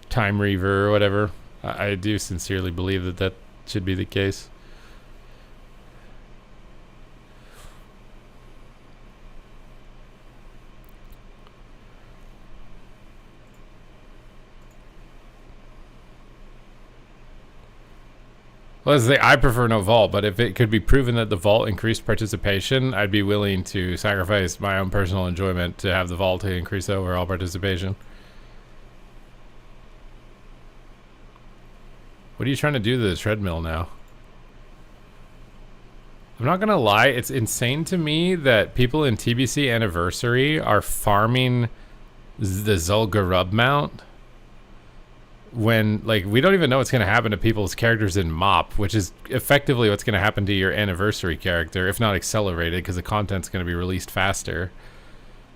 Time Reaver or whatever. I do sincerely believe that that should be the case. Well, as I say, I prefer no vault, but if it could be proven that the vault increased participation, I'd be willing to sacrifice my own personal enjoyment to have the vault to increase overall participation. What are you trying to do to the treadmill now? I'm not gonna lie, it's insane to me that people in TBC Anniversary are farming the Zul'Gurub mount when, like, we don't even know what's going to happen to people's characters in MOP, which is effectively what's going to happen to your Anniversary character, if not accelerated, because the content's going to be released faster.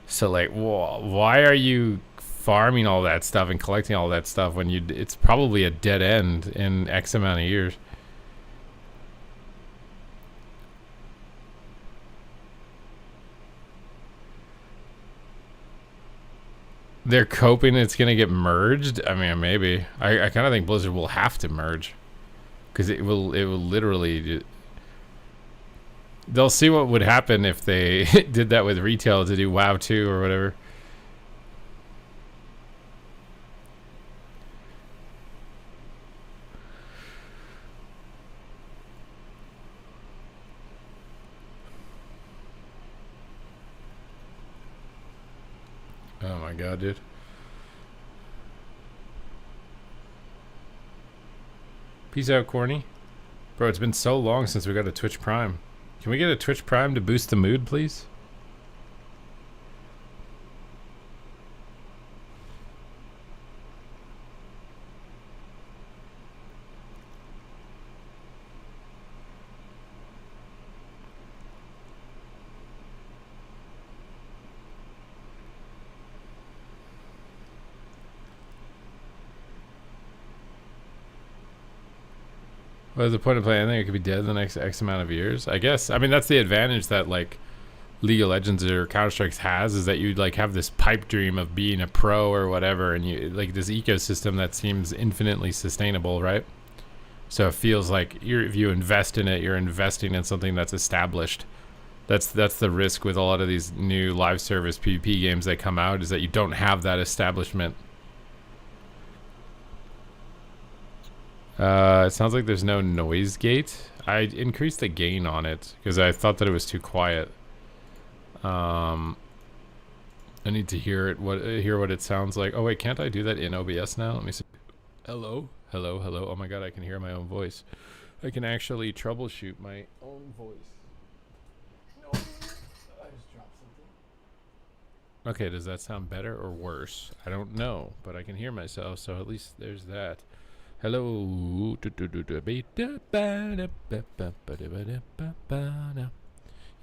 So, like, why are you farming all that stuff and collecting all that stuff when it's probably a dead end in X amount of years? They're coping it's going to get merged. I mean, maybe. I kind of think Blizzard will have to merge. Because it will literally... They'll see what would happen if they did that with retail to do WoW 2 or whatever. Oh my god, dude. Peace out, Corny. Bro, it's been so long since we got a Twitch Prime. Can we get a Twitch Prime to boost the mood, please? What is the point of playing? I think it could be dead in the next X amount of years. I guess. I mean, that's the advantage that, like, League of Legends or Counter-Strike has, is that you, like, have this pipe dream of being a pro or whatever, and you, like, this ecosystem that seems infinitely sustainable, right? So it feels like if you invest in it, you're investing in something that's established. That's the risk with a lot of these new live service PvP games that come out, is that you don't have that establishment. It sounds like there's no noise gate. I increased the gain on it because I thought that it was too quiet. I need to hear what it sounds like. Oh wait, can't I do that in OBS now? Let me see. Hello, hello, hello. Oh my god, I can hear my own voice. I can actually troubleshoot my own voice. No, I just dropped something. Okay, does that sound better or worse? I don't know, but I can hear myself, so at least there's that. Hello. You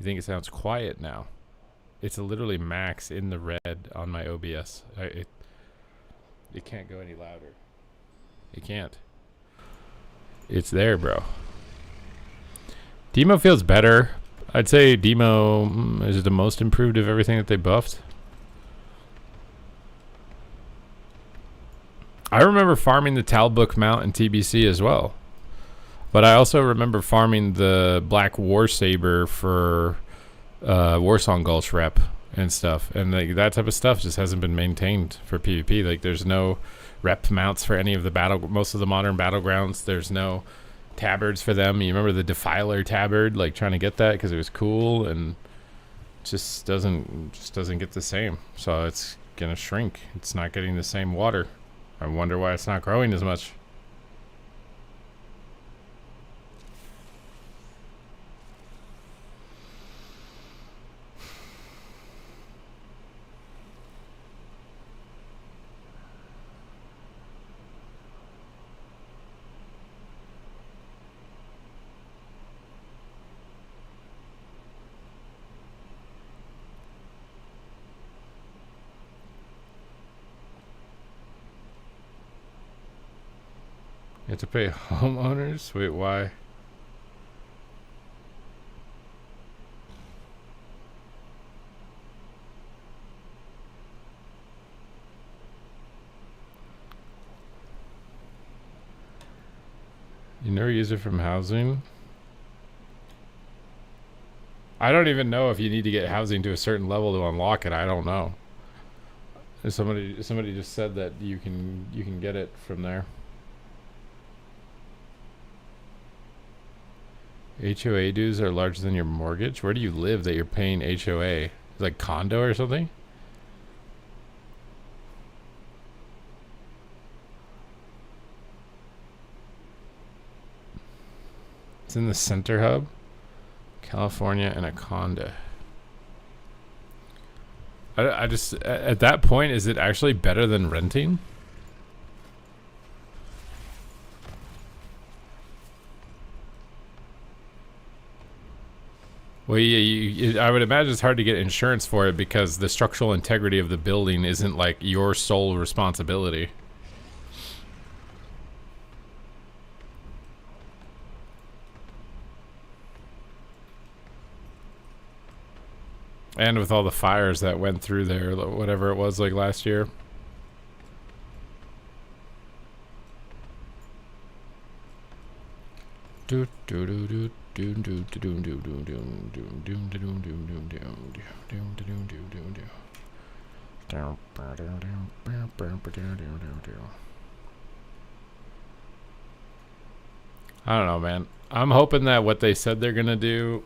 think it sounds quiet now? It's literally max in the red on my OBS. It can't go any louder. It can't. It's there, bro. Demo feels better. I'd say Demo is the most improved of everything that they buffed. I remember farming the Talbook mount in TBC as well. But I also remember farming the Black War Saber for Warsong Gulch rep and stuff. And like that type of stuff just hasn't been maintained for PvP. Like there's no rep mounts for any of the most of the modern battlegrounds. There's no tabards for them. You remember the Defiler tabard, like trying to get that because it was cool, and just doesn't get the same. So it's gonna shrink. It's not getting the same water. I wonder why it's not growing as much. You have to pay homeowners? Wait, why? You never use it from housing? I don't even know if you need to get housing to a certain level to unlock it. I don't know. Somebody just said that you can get it from there. HOA dues are larger than your mortgage? Where do you live that you're paying HOA? Like condo or something? It's in the center hub. California Anaconda. I just, at that point, is it actually better than renting? Well, yeah, I would imagine it's hard to get insurance for it because the structural integrity of the building isn't like your sole responsibility. And with all the fires that went through there, whatever it was like last year. Do do do do. I don't know, man. I'm hoping that what they said they're gonna do,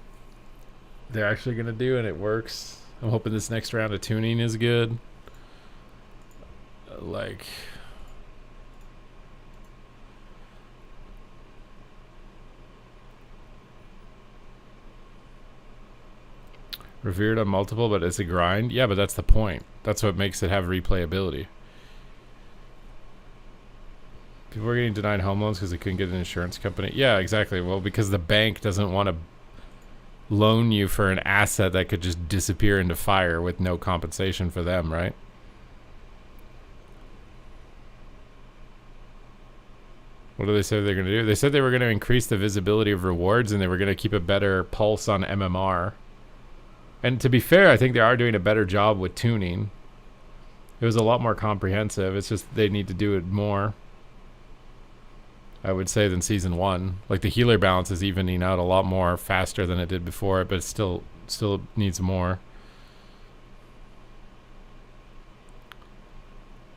they're actually gonna do, and it works. I'm hoping this next round of tuning is good. Like, revered on multiple, but it's a grind. Yeah, but that's the point. That's what makes it have replayability. People are getting denied home loans because they couldn't get an insurance company. Yeah, exactly. Well, because the bank doesn't want to loan you for an asset that could just disappear into fire with no compensation for them, right? What do they say they're going to do? They said they were going to increase the visibility of rewards and they were going to keep a better pulse on MMR. And to be fair, I think they are doing a better job with tuning. It was a lot more comprehensive. It's just they need to do it more, I would say, than season 1. Like the healer balance is evening out a lot more faster than it did before, but it still needs more.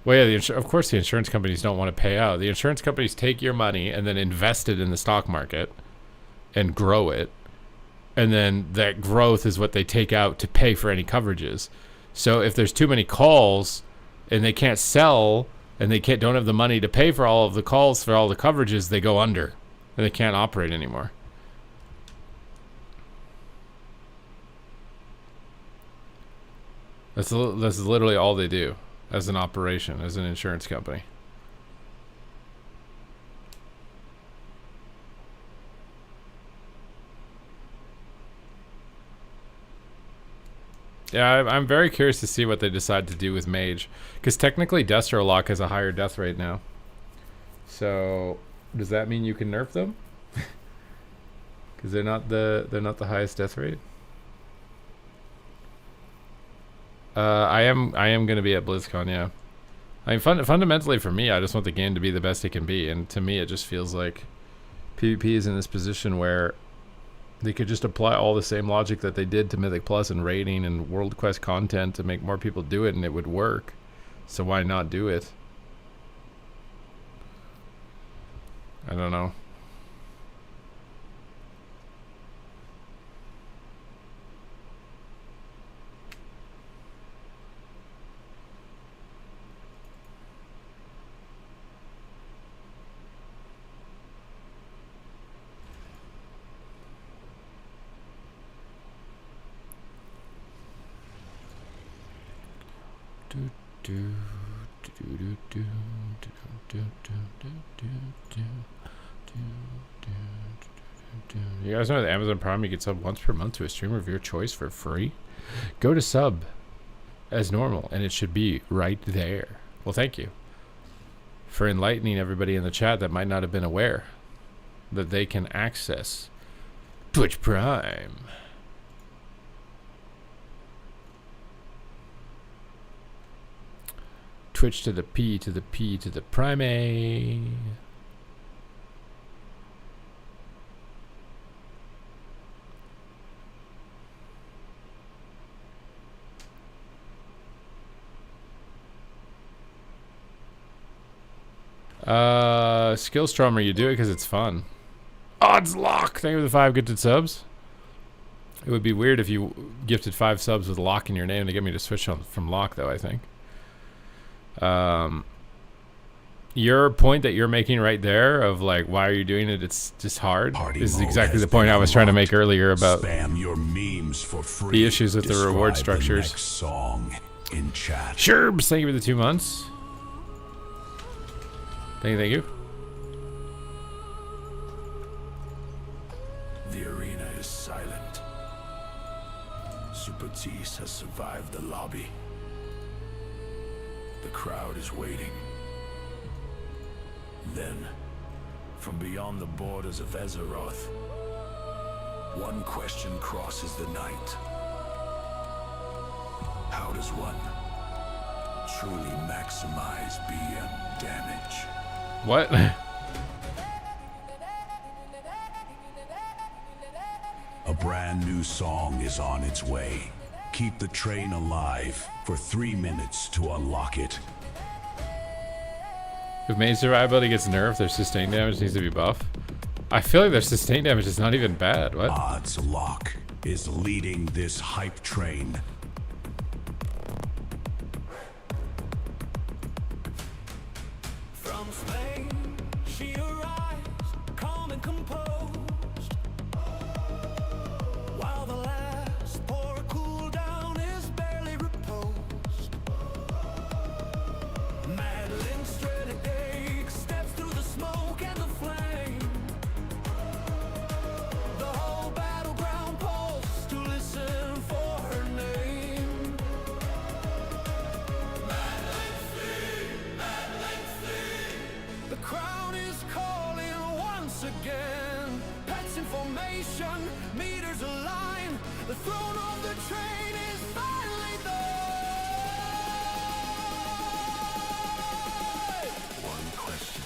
Well, yeah, of course the insurance companies don't want to pay out. The insurance companies take your money and then invest it in the stock market and grow it. And then that growth is what they take out to pay for any coverages. So if there's too many calls and they can't sell and they don't have the money to pay for all of the calls for all the coverages, they go under and they can't operate anymore. That's literally all they do as an operation, as an insurance company. Yeah, I'm very curious to see what they decide to do with Mage, because technically Destro Lock has a higher death rate now. So, does that mean you can nerf them? Because they're not the highest death rate. I am gonna be at BlizzCon, yeah. I mean, fundamentally for me, I just want the game to be the best it can be, and to me, it just feels like PvP is in this position where they could just apply all the same logic that they did to Mythic Plus and raiding and World Quest content to make more people do it, and it would work. So why not do it? I don't know. You guys know that Amazon Prime you get sub once per month to a streamer of your choice for free? Go to sub as normal and it should be right there. Well, thank you for enlightening everybody in the chat that might not have been aware that they can access Twitch Prime. Twitch to the P to the P to the Prime A. Skillstromer, you do it because it's fun. Odds Lock, thank you for the 5 gifted subs. It would be weird if you gifted 5 subs with Lock in your name to get me to switch on from Lock, though, I think. Your point that you're making right there of like, why are you doing it? It's just hard. Party Is mode exactly has the point I was trying to been make earlier about Spam your memes for free. the issues with the reward Describe the structures. next song in chat. Sherbs, thank you for the 2 months. Thank you. The arena is silent. Super Tease has survived the lobby. The crowd is waiting. Then, from beyond the borders of Azeroth, one question crosses the night. How does one truly maximize BM damage? What? A brand new song is on its way. Keep the train alive for 3 minutes to unlock it. If main survivability gets nerfed, their sustained damage needs to be buffed. I feel like their sustained damage is not even bad. What? Odds Lock is leading this hype train. From Spain, she arrives, calm and composed. While the last pour cool down is barely reposed. Madeline Stredeck steps through the smoke and the flame. The whole battleground pulse to listen for her name. The crown is calling once again. Pets in formation, meters align. The throne of the train is finally thine. One question,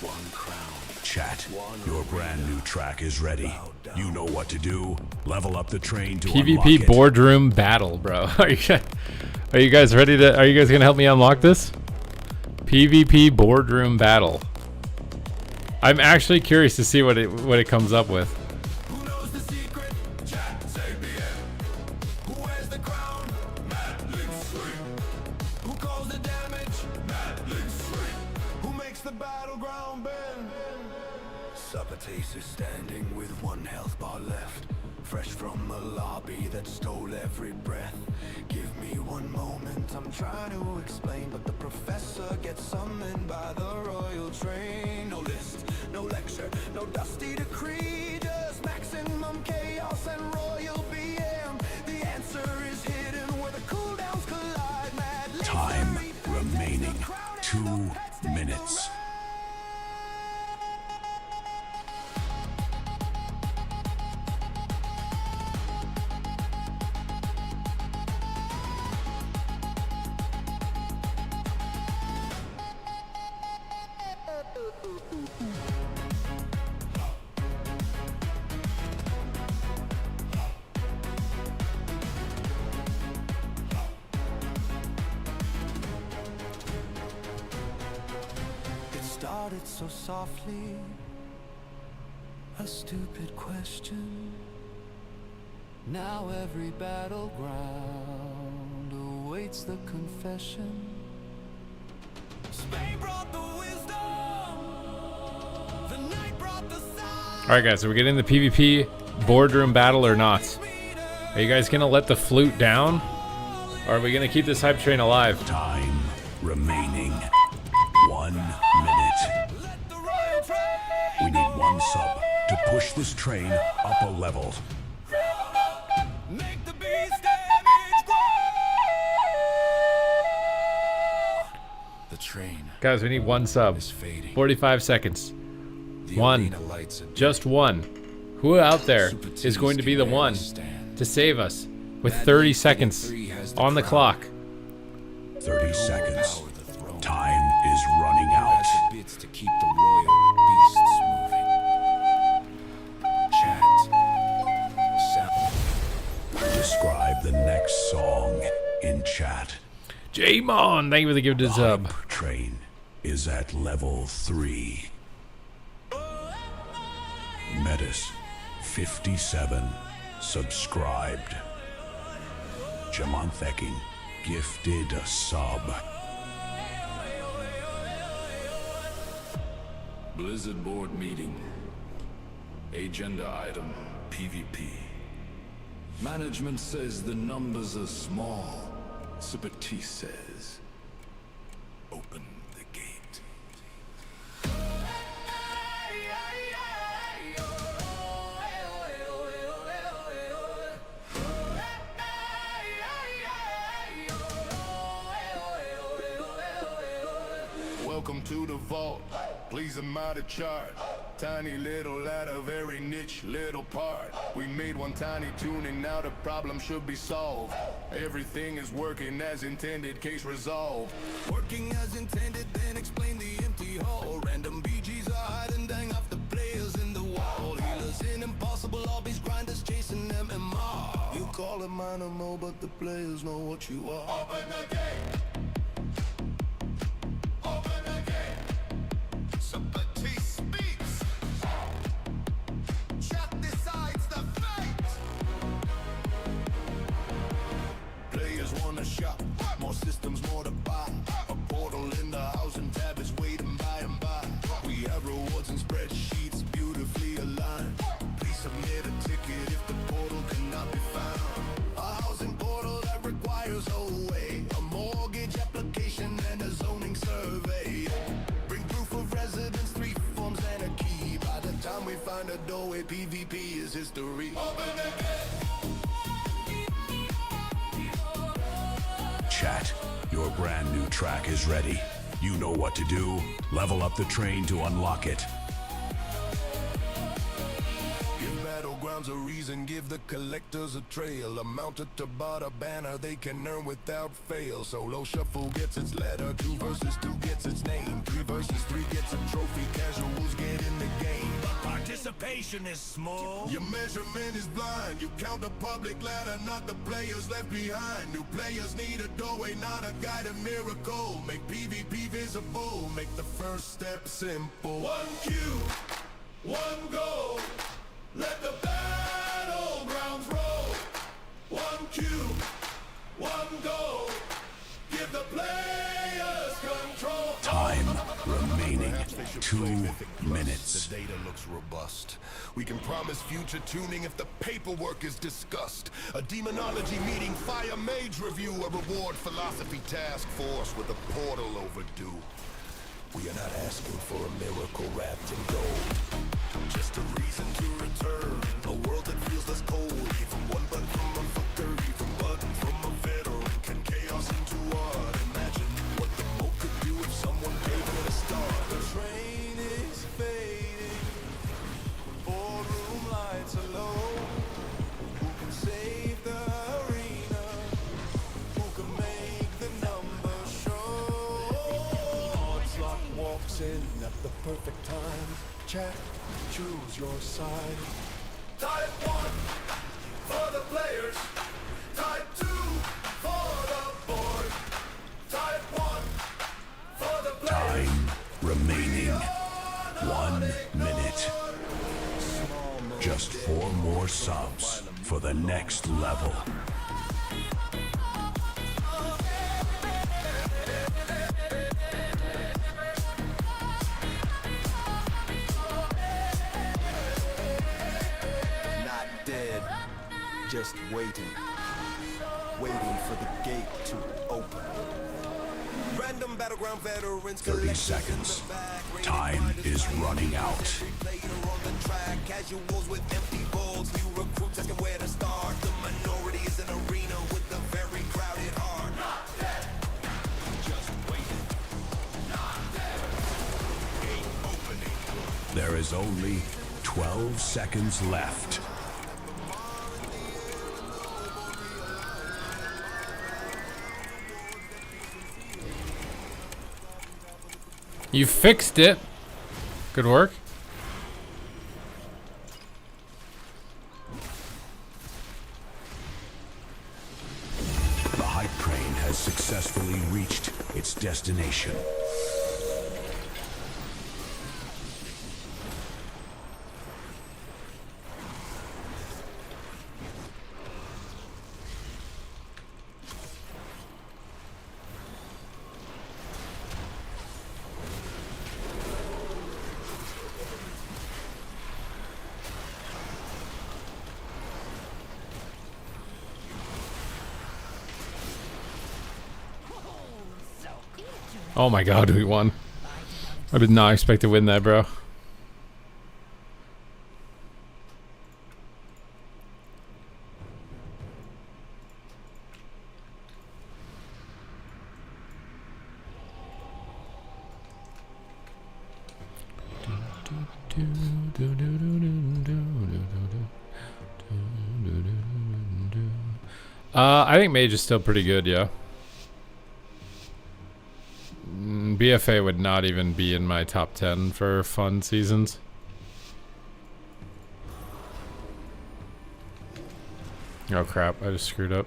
one crown. Chat, your brand new track is ready. You know what to do. Level up the train to unlock PvP it. boardroom battle, bro. Are you guys ready to? Are you guys gonna help me unlock this? PvP boardroom battle. I'm actually curious to see what it comes up with. Who knows the secret? Chat, say BM. Who wears the crown? Madeline Street. Who calls the damage? Madeline Street. Who makes the battleground bend? Suppertace is standing with one health bar left. Fresh from a lobby that stole every breath. Give me one moment, I'm trying to explain, but the professor gets summoned by the royal train. No list, no lecture, no dusty decree, just maximum chaos and royal BM. The answer is hidden 2 minutes. It started so softly, a stupid question. Now every battleground awaits the confession. Spain brought the wisdom, the night brought the sun. All right, guys. Are we getting the PvP boardroom battle or not? Are you guys gonna let the flute down, or are we gonna keep this hype train alive? Time remaining 1 minute. We need 1 sub to push this train up a level. Make the beast damage grow. The train Guys, we need 1 sub. is fading. 45 seconds. The One. arena lights are dim. Just one. Who out there Super is T's going to be the can one barely stand. to save us with Mad 30 League seconds 83 has the on the crown. clock? 30 seconds. Power the throne. Time is running out. Has the bits to keep the royal beasts moving. Chat. Sound. Describe the next song in chat. J-Mon, thank you for the gift to sub. Hype train is at level 3. Metis 57 subscribed. Jamontheking gifted a sub. Blizzard board meeting. Agenda item, PvP. Management says the numbers are small. Super T says, open the gate. Welcome to the vault. Please amount a chart. Tiny little ladder, very niche little part. We made one tiny tuning, now the problem should be solved. Everything is working as intended, case resolved. Working as intended, then explain the empty hole. Random BGs are hiding, dang off the players in the wall. Healers in impossible lobbies, grinders chasing MMR. You call it minor mo, but the players know what you are. Open the gate. Open the gate. Super T speaks. Chat decides the fate. Players wanna shop. More systems, more to buy. A portal in the house and tab is waiting by and by. We have rewards and spreadsheets beautifully aligned. Please submit a ticket if the portal cannot be found. A housing portal that requires OA, a mortgage application and a zoning survey. Bring proof of residence, 3 forms and a key. By the time we find a doorway, PvP is history. Open the Chat, your brand new track is ready. You know what to do. Level up the train to unlock it. Give battlegrounds a reason, give the collectors a trail. A mounted Tabata banner they can earn without fail. Solo shuffle gets its letter, 2 versus 2 gets its name. 3 versus 3 gets a trophy, casuals get in the game. Participation is small. Your measurement is blind. You count the public ladder, not the players left behind. New players need a doorway, not a guided miracle. Make PvP visible, make the first step simple. 1 Q, 1 goal. Let the battlegrounds roll. 1 Q, 1 goal. Give the players control. Time remaining 2 minutes. The data looks robust. We can promise future tuning if the paperwork is discussed. A demonology meeting, fire mage review, a reward philosophy task force with a portal overdue. We are not asking for a miracle wrapped in gold, just a reason to return. A world that feels less cold, even one button from a fucker, even button from a veteran. Can chaos into art? Imagine what the moat could do if someone perfect time. Chat, choose your side. Type 1 for the players. Type 2 for the board. Type 1 for the players. Time remaining 1 minute. Just 4 more subs for the next level. Not dead, just waiting. Waiting for the gate to open. Random battleground veterans. 30 seconds. Time is running out. Player on the track, casuals with empty bowls, new recruits asking where to start. The minority is an arena with a very crowded heart. Not dead, just waiting. Not dead. Gate opening. There is only 12 seconds left. You fixed it. Good work. The hype train has successfully reached its destination. Oh my god, we won. I did not expect to win that, bro. I think Mage is still pretty good, yeah. BFA would not even be in my top 10 for fun seasons. Oh crap, I just screwed up.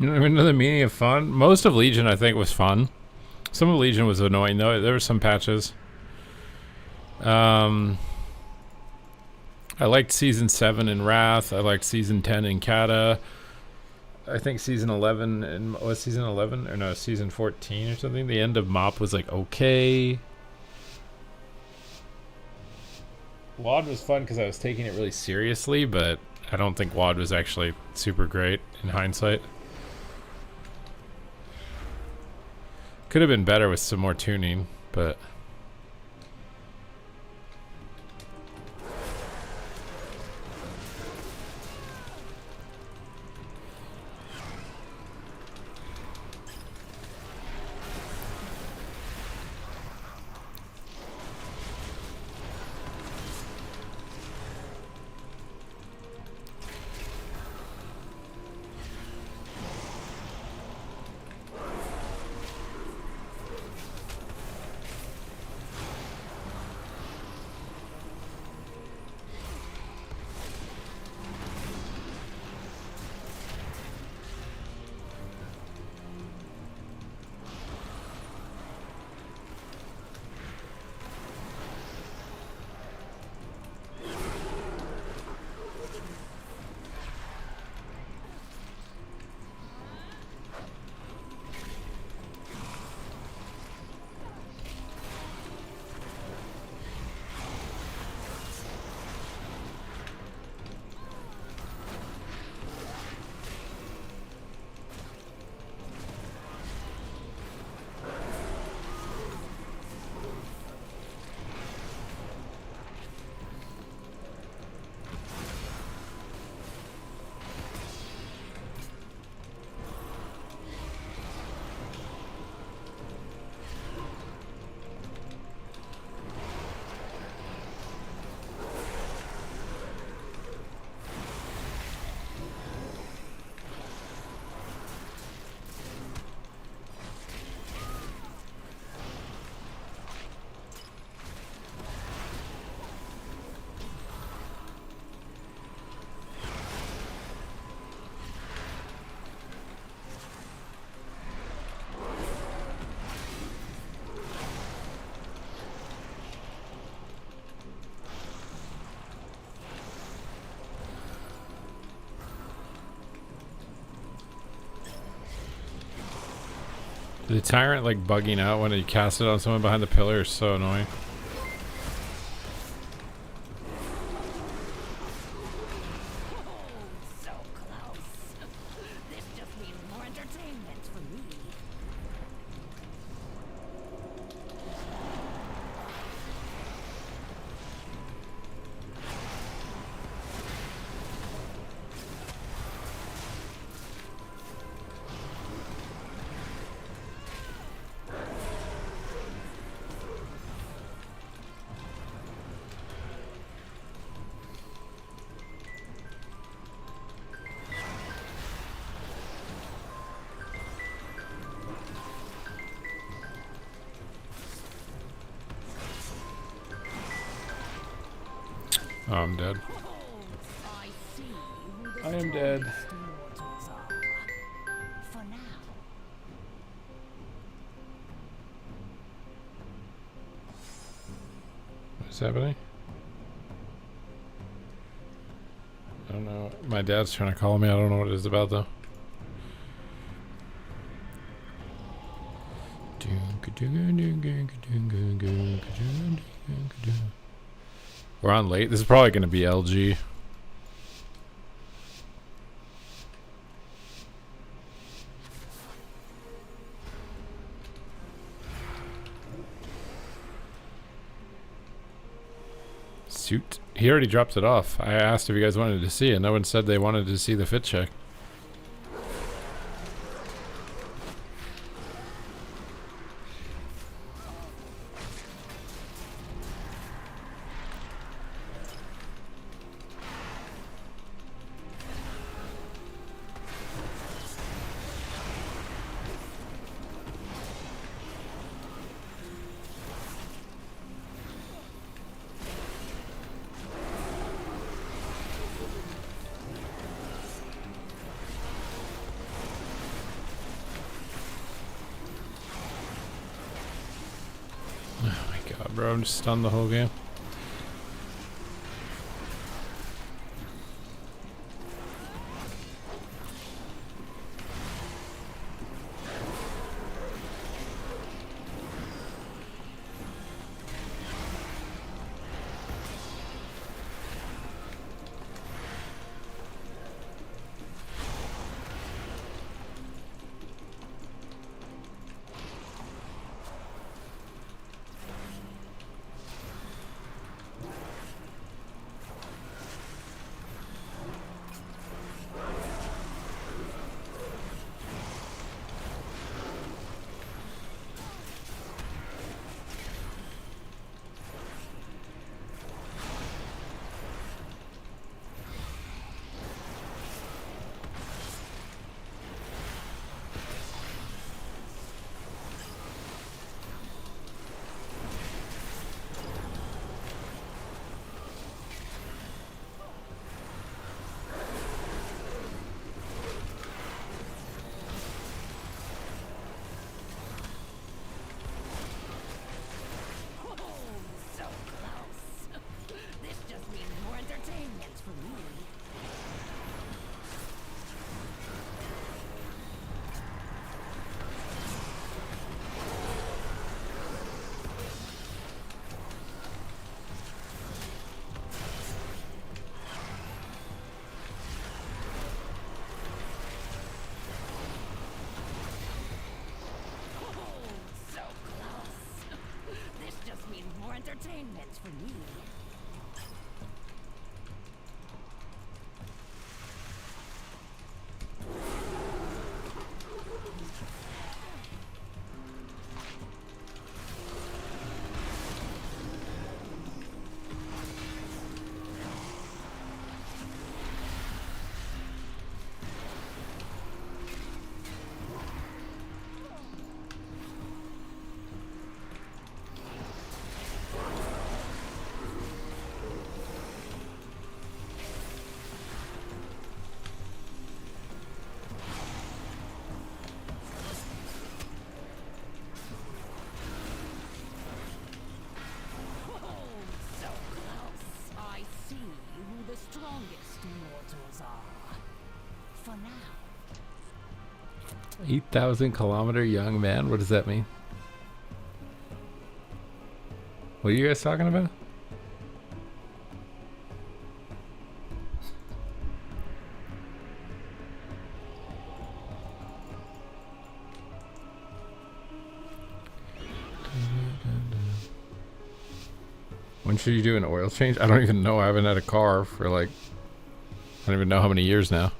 You don't even know the meaning of fun? Most of Legion, I think, was fun. Some of Legion was annoying, though. There were some patches. I liked Season 7 in Wrath. I liked Season 10 in Kata. I think Season 11... was Season 11? Or no, Season 14 or something? The end of Mop was, like, okay. WoD was fun because I was taking it really seriously, but I don't think WoD was actually super great in hindsight. Could have been better with some more tuning, but... The Tyrant, like, bugging out when he cast it on someone behind the pillar is so annoying. So close. This just means more entertainment for me. Oh, I'm dead. I see who the I am dead. strongest mortals are. For now. What's happening? I don't know. My dad's trying to call me. I don't know what it is about, though. We're on late. This is probably going to be LG. Suit. He already dropped it off. I asked if you guys wanted to see it. No one said they wanted to see the fit check. bro. I'm just stunned the whole game. So close. This just means more entertainment for me. So close. This just means more entertainment for me. 8,000-kilometer young man? What does that mean? What are you guys talking about? When should you do an oil change? I don't even know. I haven't had a car for like, I don't even know how many years now.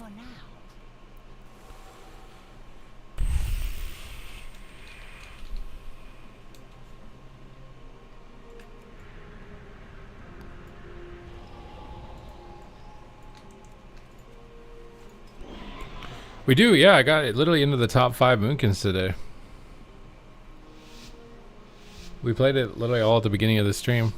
For now. We do, yeah. I got it literally into the top 5 Moonkins today. We played it literally all at the beginning of the stream.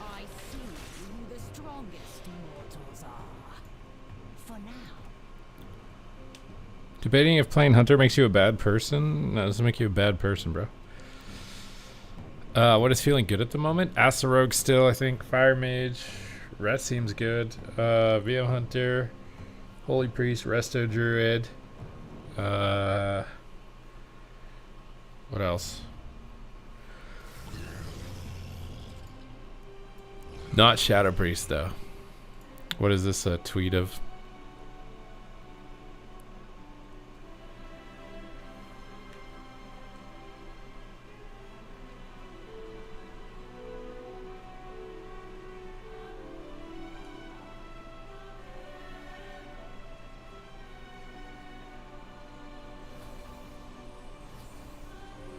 I see who the strongest mortals are. For now. Debating if playing Hunter makes you a bad person? No, it doesn't make you a bad person, bro. What is feeling good at the moment? Astarogue still, I think. Fire Mage. Ret seems good. VM Hunter. Holy Priest. Resto Druid. What else? Not Shadow Priest, though. What is this a tweet of?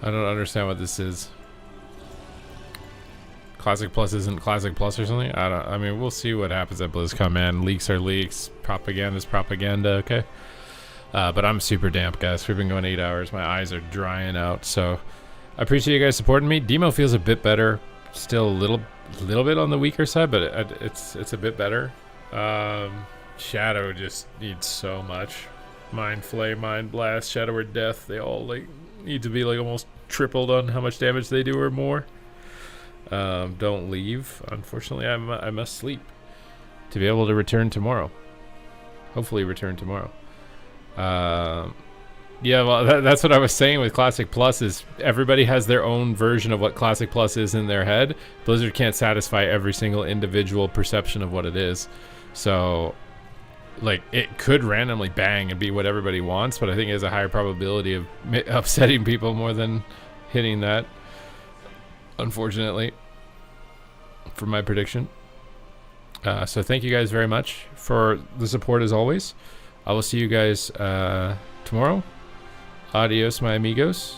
I don't understand what this is. Classic Plus isn't Classic Plus or something? I mean, we'll see what happens at BlizzCon, man. Leaks are leaks. Propaganda is propaganda, okay? But I'm super damp, guys. We've been going 8 hours. My eyes are drying out. So I appreciate you guys supporting me. Demo feels a bit better. Still a little bit on the weaker side, but it's a bit better. Shadow just needs so much. Mind Flay, Mind Blast, Shadow or Death. They all like need to be like almost tripled on how much damage they do or more. Don't leave. Unfortunately, I must sleep to be able to return tomorrow. Hopefully return tomorrow. Yeah, well, that's what I was saying with Classic Plus is everybody has their own version of what Classic Plus is in their head. Blizzard can't satisfy every single individual perception of what it is. So, like, it could randomly bang and be what everybody wants, but I think it has a higher probability of upsetting people more than hitting that, unfortunately, for my prediction. So thank you guys very much for the support as always. I will see you guys tomorrow. Adios, my amigos.